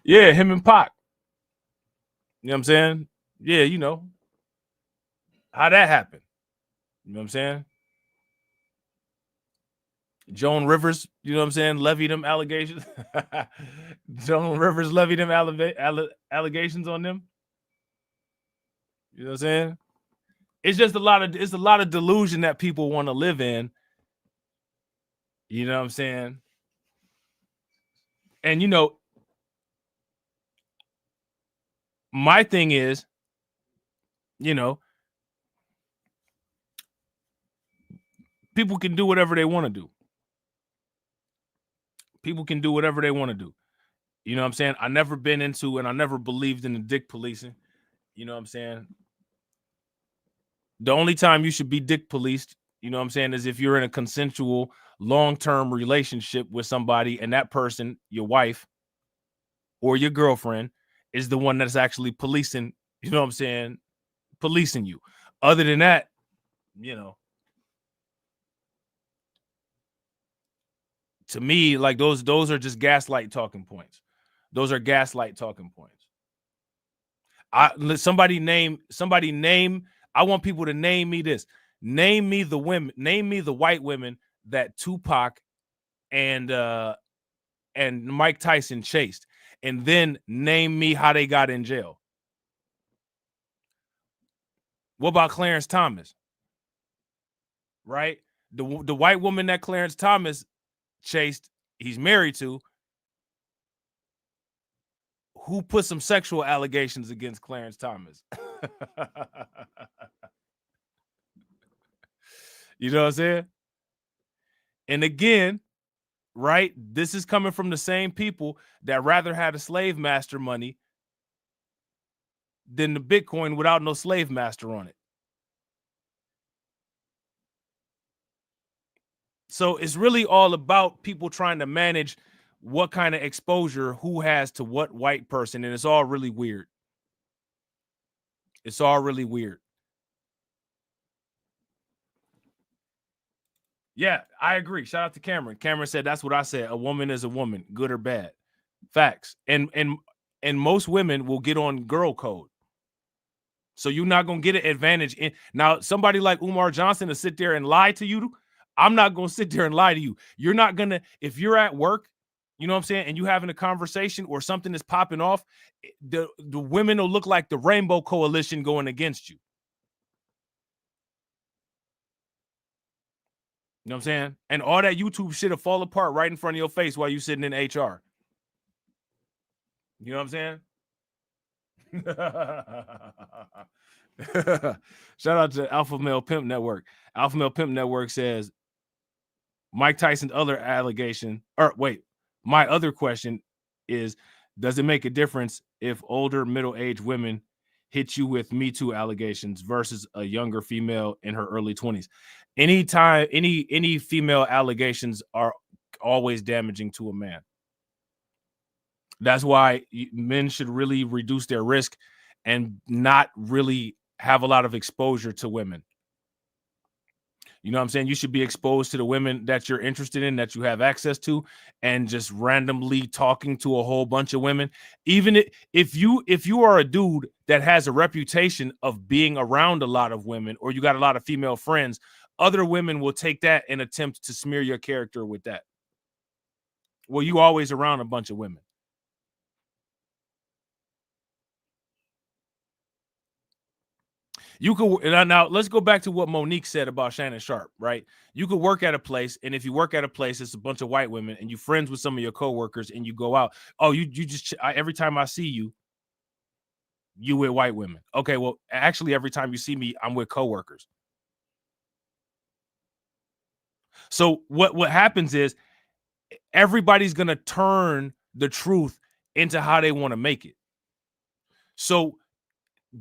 Yeah, him and Pac. You know what I'm saying? Yeah, you know. How that happened? You know what I'm saying? Joan Rivers, you know what I'm saying, levied them allegations. Joan Rivers levied them allegations on them. You know what I'm saying? It's just a lot of delusion that people want to live in. You know what I'm saying? And you know, my thing is, you know, people can do whatever they want to do. People can do whatever they want to do. You know what I'm saying? I never been into and I never believed in the dick policing. You know what I'm saying? The only time you should be dick policed, you know what I'm saying, is if you're in a consensual long-term relationship with somebody and that person, your wife or your girlfriend, is the one that's actually policing, you know what I'm saying, policing you. Other than that, you know, to me, like those are just gaslight talking points. Those are gaslight talking points. Somebody name. I want people to name me this. Name me the women. Name me the white women that Tupac and Mike Tyson chased, and then name me how they got in jail. What about Clarence Thomas? Right, the white woman that Clarence Thomas chased, he's married to. Who put some sexual allegations against Clarence Thomas? You know what I'm saying? And again, right, this is coming from the same people that rather had a slave master money than the Bitcoin without no slave master on it. So it's really all about people trying to manage what kind of exposure who has to what white person, and it's all really weird. It's all really weird. Yeah, I agree. Shout out to Cameron. Cameron said that's what I said. A woman is a woman, good or bad. Facts. And most women will get on girl code. So you're not gonna get an advantage in now. Somebody like Umar Johnson to sit there and lie to you. I'm not gonna sit there and lie to you. You're not gonna, if you're at work, you know what I'm saying, and you having a conversation or something is popping off, the women will look like the Rainbow Coalition going against you. You know what I'm saying? And all that YouTube shit will fall apart right in front of your face while you sitting in HR. You know what I'm saying? Shout out to Alpha Male Pimp Network. Alpha Male Pimp Network says Mike Tyson's other allegation, or wait, my other question is, does it make a difference if older middle-aged women hit you with Me Too allegations versus a younger female in her early 20s? Anytime, any female allegations are always damaging to a man. That's why men should really reduce their risk and not really have a lot of exposure to women. You know what I'm saying? You should be exposed to the women that you're interested in, that you have access to, and just randomly talking to a whole bunch of women. Even if you are a dude that has a reputation of being around a lot of women, or you got a lot of female friends, other women will take that and attempt to smear your character with that. Well, you always around a bunch of women. You could now let's go back to what Monique said about Shannon Sharp, right? You could work at a place, and if you work at a place, it's a bunch of white women, and you friends with some of your coworkers, and you go out. Oh, you just every time I see you, you with white women. Okay, well, actually, every time you see me, I'm with coworkers. So what happens is everybody's gonna turn the truth into how they want to make it. So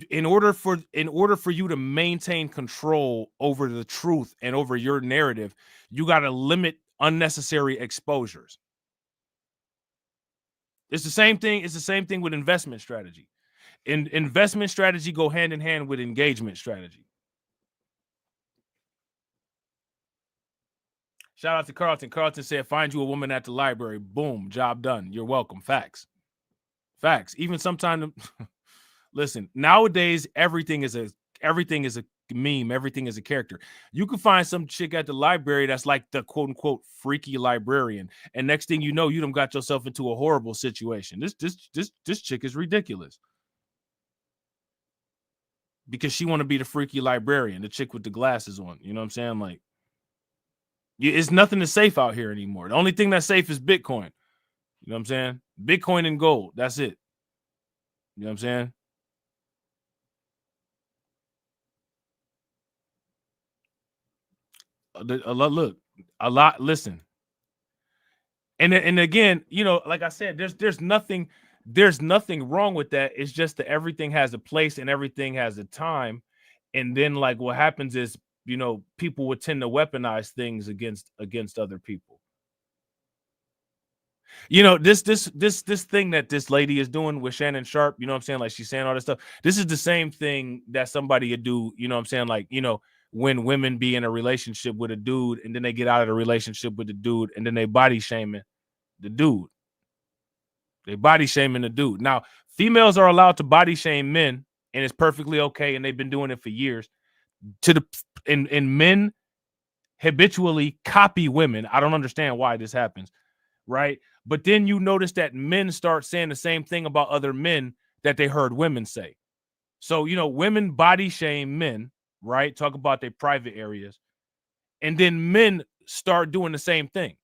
in order for you to maintain control over the truth and over your narrative, you got to limit unnecessary exposures. It's the same thing. It's the same thing with investment strategy. Investment strategy go hand in hand with engagement strategy. Shout out to Carlton. Carlton said, "Find you a woman at the library. Boom, job done. You're welcome." Facts. Even sometimes. Listen, nowadays everything is a meme, everything is a character. You can find some chick at the library that's like the quote unquote freaky librarian, and next thing you know, you done got yourself into a horrible situation. This chick is ridiculous because she want to be the freaky librarian, the chick with the glasses on. You know what I'm saying? Like, it's nothing is safe out here anymore. The only thing that's safe is Bitcoin. You know what I'm saying? Bitcoin and gold. That's it. You know what I'm saying? Look, a lot. Listen, and again, you know, like I said, there's nothing wrong with that. It's just that everything has a place and everything has a time, and then like what happens is, you know, people would tend to weaponize things against other people. You know, this thing that this lady is doing with Shannon Sharp, you know what I'm saying? Like, she's saying all this stuff. This is the same thing that somebody would do, you know what I'm saying? Like, you know, when women be in a relationship with a dude and then they get out of the relationship with the dude and then they body shaming the dude. They body shaming the dude. Now, females are allowed to body shame men, and it's perfectly okay, and they've been doing it for years. And men habitually copy women. I don't understand why this happens, right? But then you notice that men start saying the same thing about other men that they heard women say. So, you know, women body shame men, right? Talk about their private areas. And then men start doing the same thing.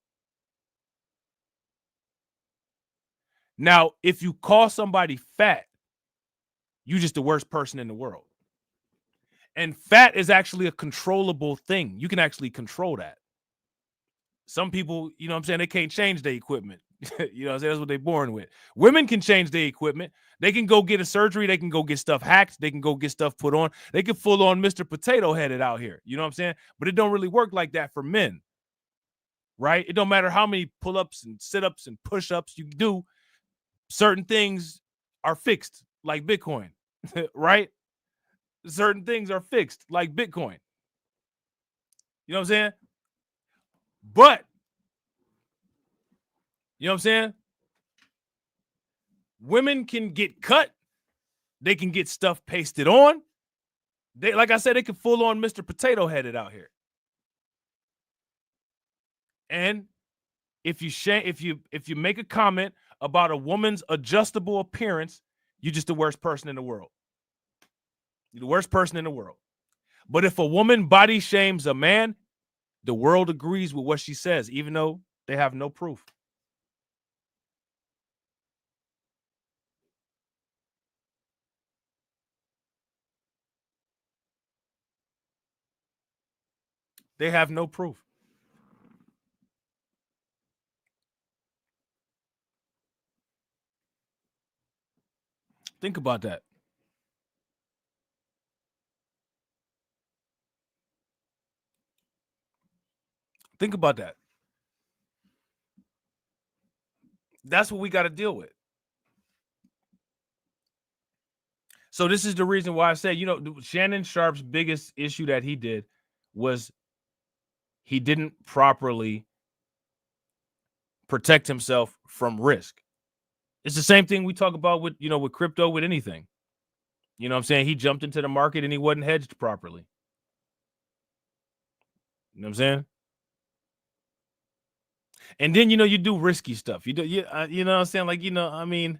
Now, if you call somebody fat, you're just the worst person in the world. And fat is actually a controllable thing. You can actually control that. Some people, you know what I'm saying, they can't change their equipment. You know what I'm saying? That's what they're born with. Women can change their equipment. They can go get a surgery. They can go get stuff hacked. They can go get stuff put on. They can full on Mr. Potato Headed out here. You know what I'm saying? But it don't really work like that for men, right? It don't matter how many pull-ups and sit-ups and push-ups you do. Certain things are fixed like Bitcoin, right? Certain things are fixed like Bitcoin. You know what I'm saying? But, you know what I'm saying? Women can get cut. They can get stuff pasted on. They, like I said, they can full on Mr. Potato Headed out here. And if you make a comment about a woman's adjustable appearance, you're just the worst person in the world. You're the worst person in the world. But if a woman body shames a man, the world agrees with what she says, even though they have no proof. They have no proof. Think about that. Think about that. That's what we got to deal with. So this is the reason why I say, you know, Shannon Sharp's biggest issue that he did was he didn't properly protect himself from risk. It's the same thing we talk about with, you know, with crypto, with anything. You know what I'm saying? He jumped into the market and he wasn't hedged properly. You know what I'm saying? And then, you do risky stuff. You know what I'm saying? Like, I mean,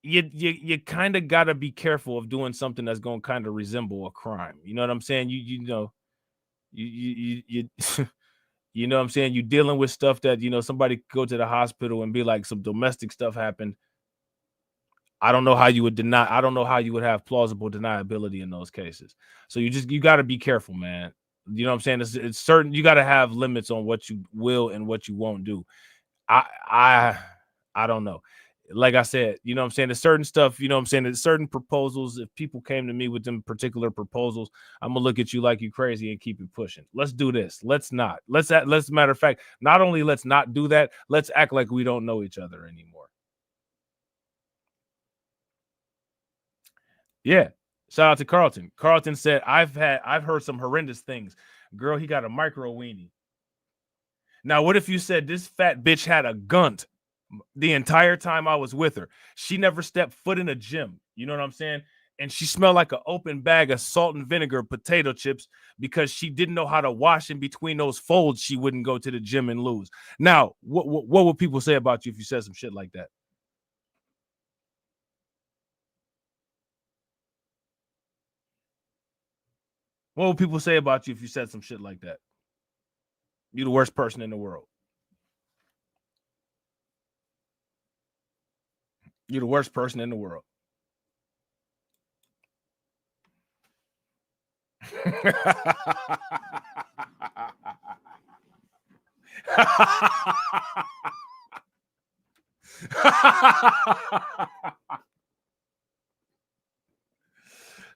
you kind of got to be careful of doing something that's going to kind of resemble a crime. You know what I'm saying? You know what I'm saying? You dealing with stuff that, somebody could go to the hospital and be like, some domestic stuff happened. I don't know how you would deny. I don't know how you would have plausible deniability in those cases. So you got to be careful, man. You know what I'm saying? It's certain. You got to have limits on what you will and what you won't do. I don't know. Like I said, you know what I'm saying? There's certain stuff, you know what I'm saying? There's certain proposals. If people came to me with them particular proposals, I'm gonna look at you like you crazy and keep it pushing. Let's do this. Let's not. Let's matter of fact, not only let's not do that, let's act like we don't know each other anymore. Yeah. Shout out to Carlton. Carlton said, I've heard some horrendous things. Girl, he got a micro weenie. Now, what if you said this fat bitch had a gunt the entire time I was with her? She never stepped foot in a gym. You know what I'm saying? And she smelled like an open bag of salt and vinegar potato chips because she didn't know how to wash in between those folds. She wouldn't go to the gym and lose. Now, what would people say about you if you said some shit like that? What would people say about you if you said some shit like that? You're the worst person in the world. You're the worst person in the world.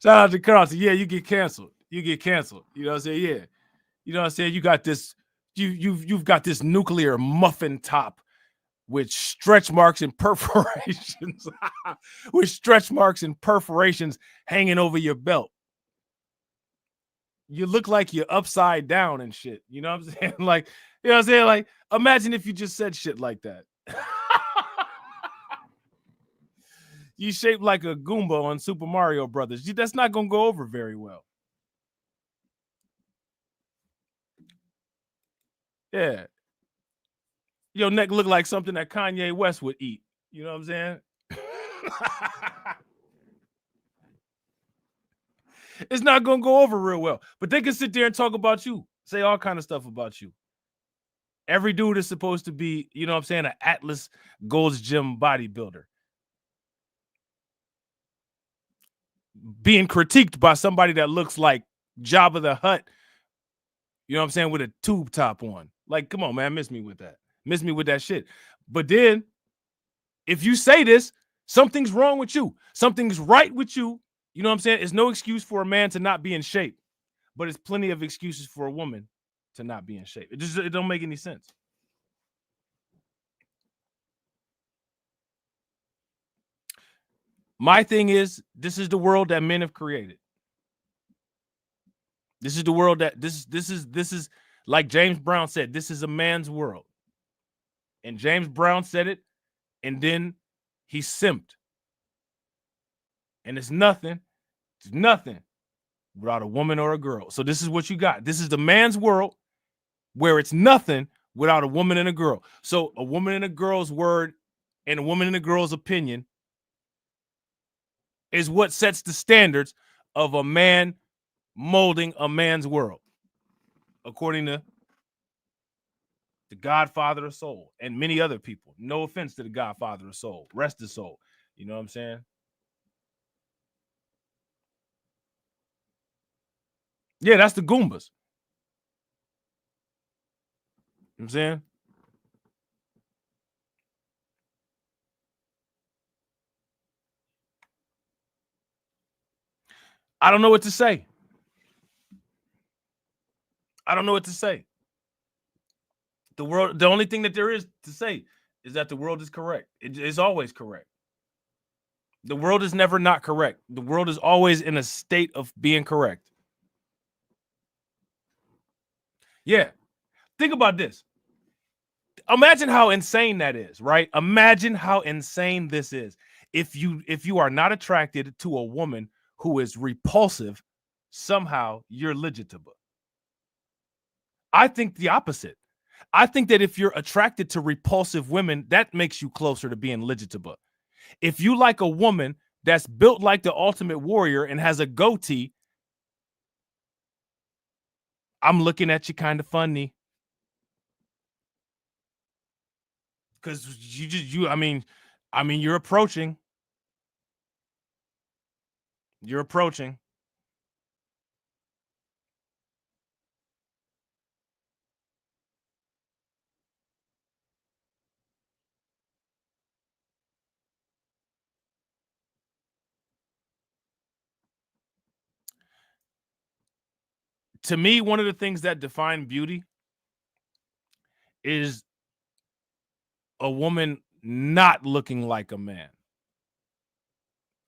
Shout out to Carlton. Yeah, you get canceled. You get canceled. You know what I'm saying? Yeah. You know what I'm saying? You got this, you've got this nuclear muffin top with stretch marks and perforations. With stretch marks and perforations hanging over your belt. You look like you're upside down and shit. You know what I'm saying? Like, you know what I'm saying? Like, imagine if you just said shit like that. You shaped like a Goomba on Super Mario Brothers. That's not going to go over very well. Yeah. Your neck look like something that Kanye West would eat. You know what I'm saying? It's not going to go over real well. But they can sit there and talk about you. Say all kind of stuff about you. Every dude is supposed to be, you know what I'm saying, an Atlas Gold's Gym bodybuilder. Being critiqued by somebody that looks like Jabba the Hutt, you know what I'm saying, with a tube top on. Like, come on, man, miss me with that. Miss me with that shit. But then, if you say this, something's wrong with you. Something's right with you. You know what I'm saying? It's no excuse for a man to not be in shape. But it's plenty of excuses for a woman to not be in shape. It don't make any sense. My thing is, this is the world that men have created. This is the world that this is like James Brown said, this is a man's world. And James Brown said it, and then he simped. And it's nothing without a woman or a girl. So this is what you got. This is the man's world where it's nothing without a woman and a girl. So a woman and a girl's word and a woman and a girl's opinion is what sets the standards of a man molding a man's world, according to the Godfather of Soul and many other people. No offense to the Godfather of Soul. Rest his soul. You know what I'm saying? Yeah, that's the Goombas. You know what I'm saying? I don't know what to say. I don't know what to say. The world, the only thing that there is to say is that the world is correct. It is always correct. The world is never not correct. The world is always in a state of being correct. Yeah. Think about this. Imagine how insane that is, right? Imagine how insane this is. If you are not attracted to a woman who is repulsive, somehow you're legitimate. I think the opposite. I think that if you're attracted to repulsive women, that makes you closer to being legitimate. If you like a woman that's built like the Ultimate Warrior and has a goatee, I'm looking at you kind of funny. Because I mean, you're approaching. You're approaching. To me, one of the things that define beauty is a woman not looking like a man.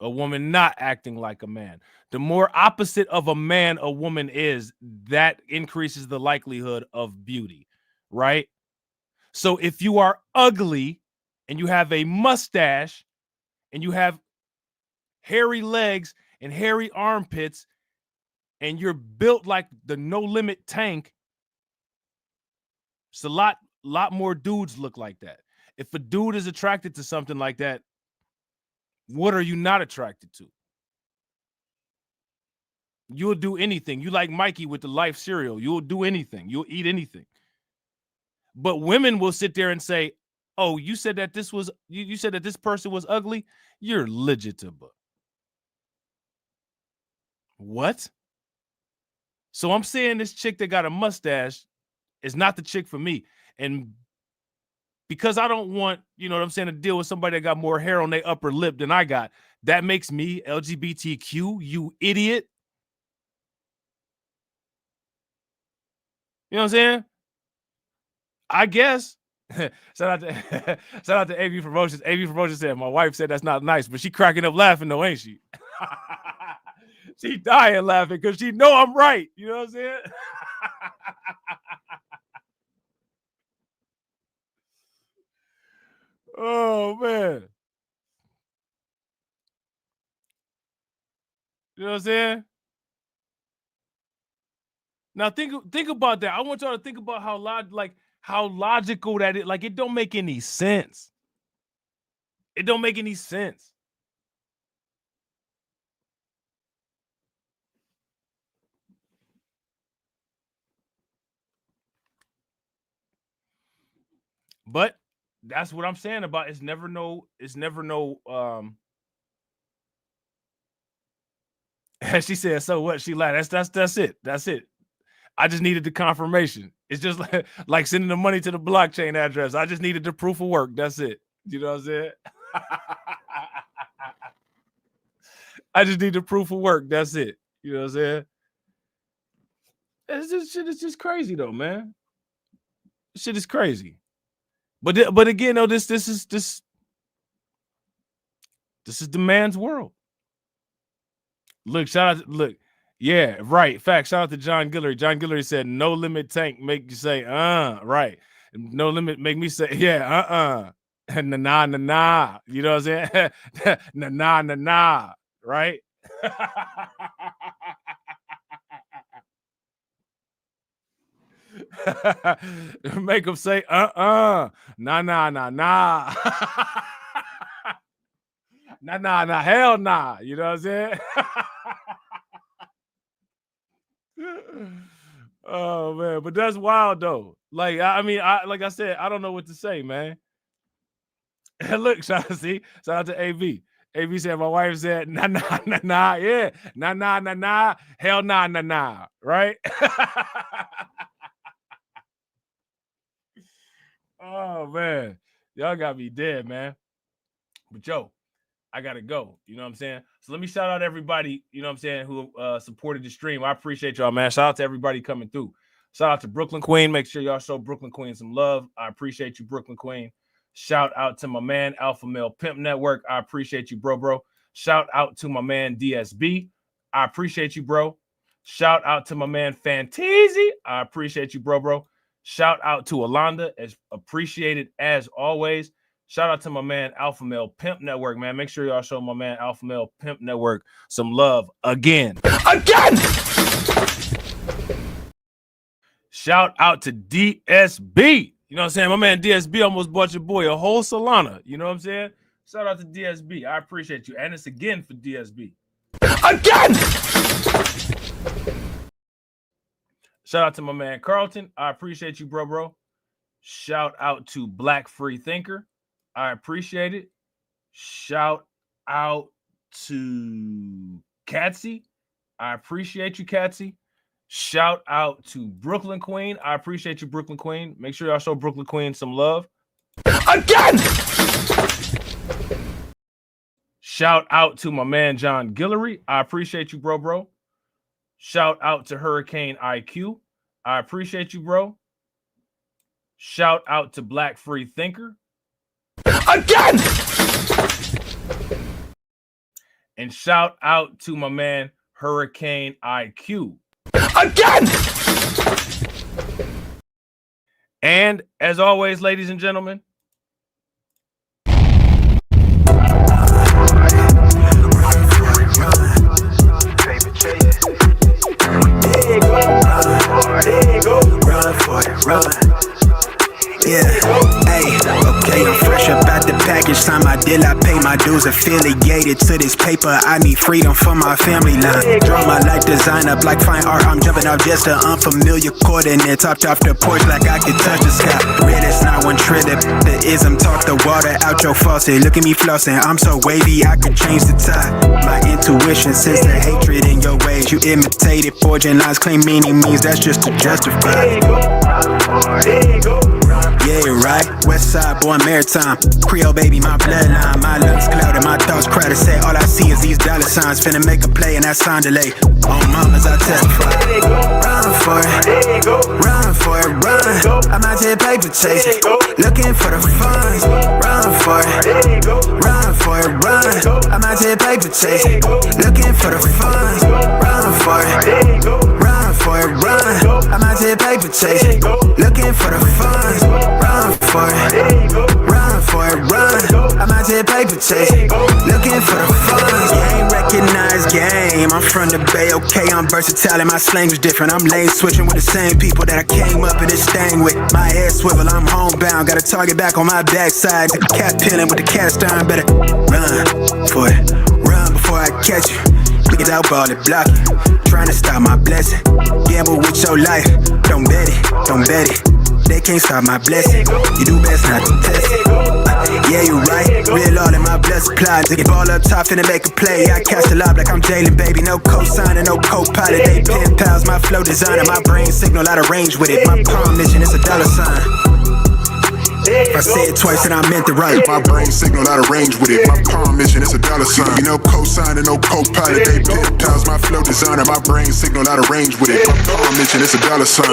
A woman not acting like a man. The more opposite of a man a woman is, that increases the likelihood of beauty, right? So if you are ugly and you have a mustache and you have hairy legs and hairy armpits and you're built like the No Limit Tank, it's a lot more dudes look like that. If a dude is attracted to something like that, what are you not attracted to? You'll do anything. You like Mikey with the Life cereal. You'll do anything. You'll eat anything. But women will sit there and say, "Oh, you said that this was you said that this person was ugly? You're legitimate." What? So I'm saying this chick that got a mustache is not the chick for me. And because I don't want, you know what I'm saying, to deal with somebody that got more hair on their upper lip than I got, that makes me LGBTQ, you idiot. You know what I'm saying? I guess. Shout out to AV Promotions. AV Promotions said, my wife said that's not nice, but she cracking up laughing though, ain't she? She dying laughing because she know I'm right. You know what I'm saying? Oh, man. You know what I'm saying? Now think about that. I want y'all to think about how logical that is. Like, it don't make any sense. It don't make any sense. But that's what I'm saying about it's never no she said, so what? She laughed. That's it. That's it. I just needed the confirmation. It's just like sending the money to the blockchain address. I just needed the proof of work. That's it. You know what I'm saying? I just need the proof of work. That's it. You know what I'm saying? This shit is just crazy though, man. This shit is crazy. But again, though, this is the man's world. Look, yeah, right. Fact. Shout out to John Guillory. John Guillory said, "No Limit Tank make you say, right. No Limit make me say, yeah, nah. You know what I'm saying? nah, right? Make them say, nah. Nah, hell nah. You know what I'm saying? Oh man, but that's wild though. Like, like I said, I don't know what to say, man. Look, shout out to AV. AV said, my wife said, nah, yeah, nah, hell nah, right? Oh man, y'all got me dead, man. But yo, I gotta go. You know what I'm saying? So let me shout out everybody, you know what I'm saying, who supported the stream. I appreciate y'all, man. Shout out to everybody coming through. Shout out to Brooklyn Queen. Make sure y'all show Brooklyn Queen some love. I appreciate you, Brooklyn Queen. Shout out to my man, Alpha Male Pimp Network. I appreciate you, bro. Shout out to my man, DSB. I appreciate you, bro. Shout out to my man, Fanteezy. I appreciate you, bro. Shout out to Alonda, as appreciated as always. Shout out to my man, Alpha Male Pimp Network, man. Make sure y'all show my man, Alpha Male Pimp Network, some love again. Shout out to DSB. You know what I'm saying? My man DSB almost bought your boy a whole Solana. You know what I'm saying? Shout out to DSB. I appreciate you. And it's again for DSB. Again! Shout out to my man Carlton. I appreciate you, bro. Shout out to Black Free Thinker. I appreciate it. Shout out to Katsy. I appreciate you, Katsy. Shout out to Brooklyn Queen. I appreciate you, Brooklyn Queen. Make sure y'all show Brooklyn Queen some love. Again! Shout out to my man John Guillory. I appreciate you, bro. Shout out to Hurricane IQ. I appreciate you, bro. Shout out to Black Free Thinker. Again! And shout out to my man Hurricane IQ. Again! And as always, ladies and gentlemen, Run. Yeah, hey, okay, I'm fresh up out the package. Sign my deal, I pay my dues. Affiliated to this paper, I need freedom for my family line. Draw my life design up like fine art. I'm jumping off just an unfamiliar coordinate. Topped off the porch like I could touch the sky. Red, it's not one trill. The ism talk the water out your faucet. Look at me flossing, I'm so wavy, I could change the tide. My intuition sense the hatred in your ways. You imitated, forging lines, claim meaning means that's just to justify. Yeah, right. West side, born maritime. Creole baby, my bloodline. My lungs clouded, my thoughts crowded. Say all I see is these dollar signs. Finna make a play and that sound delay. On mamas, I testify. Run for it. Run for it, run. I'm out here paper chasing. Looking for the funds. Run for it. Run for it, run. I'm out here paper chasing. Looking for the funds. Run for it. Run for it, run. I'm out here paper chasing. Looking for the funds. Run for it, run. I'm out here paper chasing, looking for the funds. You ain't recognized game. I'm from the Bay, okay, I'm versatile and my slang is different. I'm lane switching with the same people that I came up in this thing with. My head swivel, I'm homebound, got a target back on my backside. The cat peeling with the cast iron, better run for it, run before I catch you. Niggas out ball it, block it, trying to stop my blessing. Gamble with your life, don't bet it, don't bet it. They can't stop my blessing. You do best not to test it. Yeah, you right. Real all in my blood supply. To get ball up top, finna make a play. I catch the lob like I'm Jalen, baby. No co-signer, no co-pilot. They pen pals, my flow designer. My brain signal out of range with it. My palm mission, it's a dollar sign. If I say it twice, then I meant it right. My brain signal out of range with it. My palm mission, it's a dollar sign. You know, co-signer, no co-pilot. They pen pals, my flow designer. My brain signal out of range with it. My palm mission, it's a dollar sign.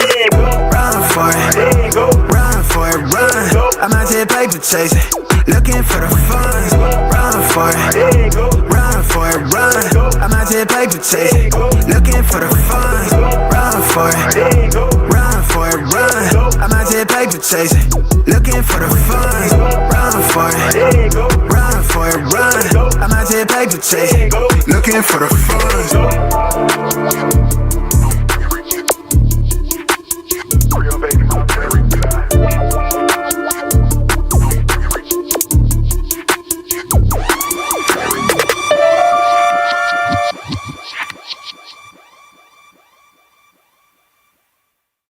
Run for it, run for it, run. I'm out here paper chasing, looking for the funds. Run for it, run for it, run. I'm out here paper chasing, looking for the funds. Run for it, run for it, run. I'm out here paper chasing, looking for the funds. Run for it, run for it, run. I'm out here paper chasing, looking for the funds.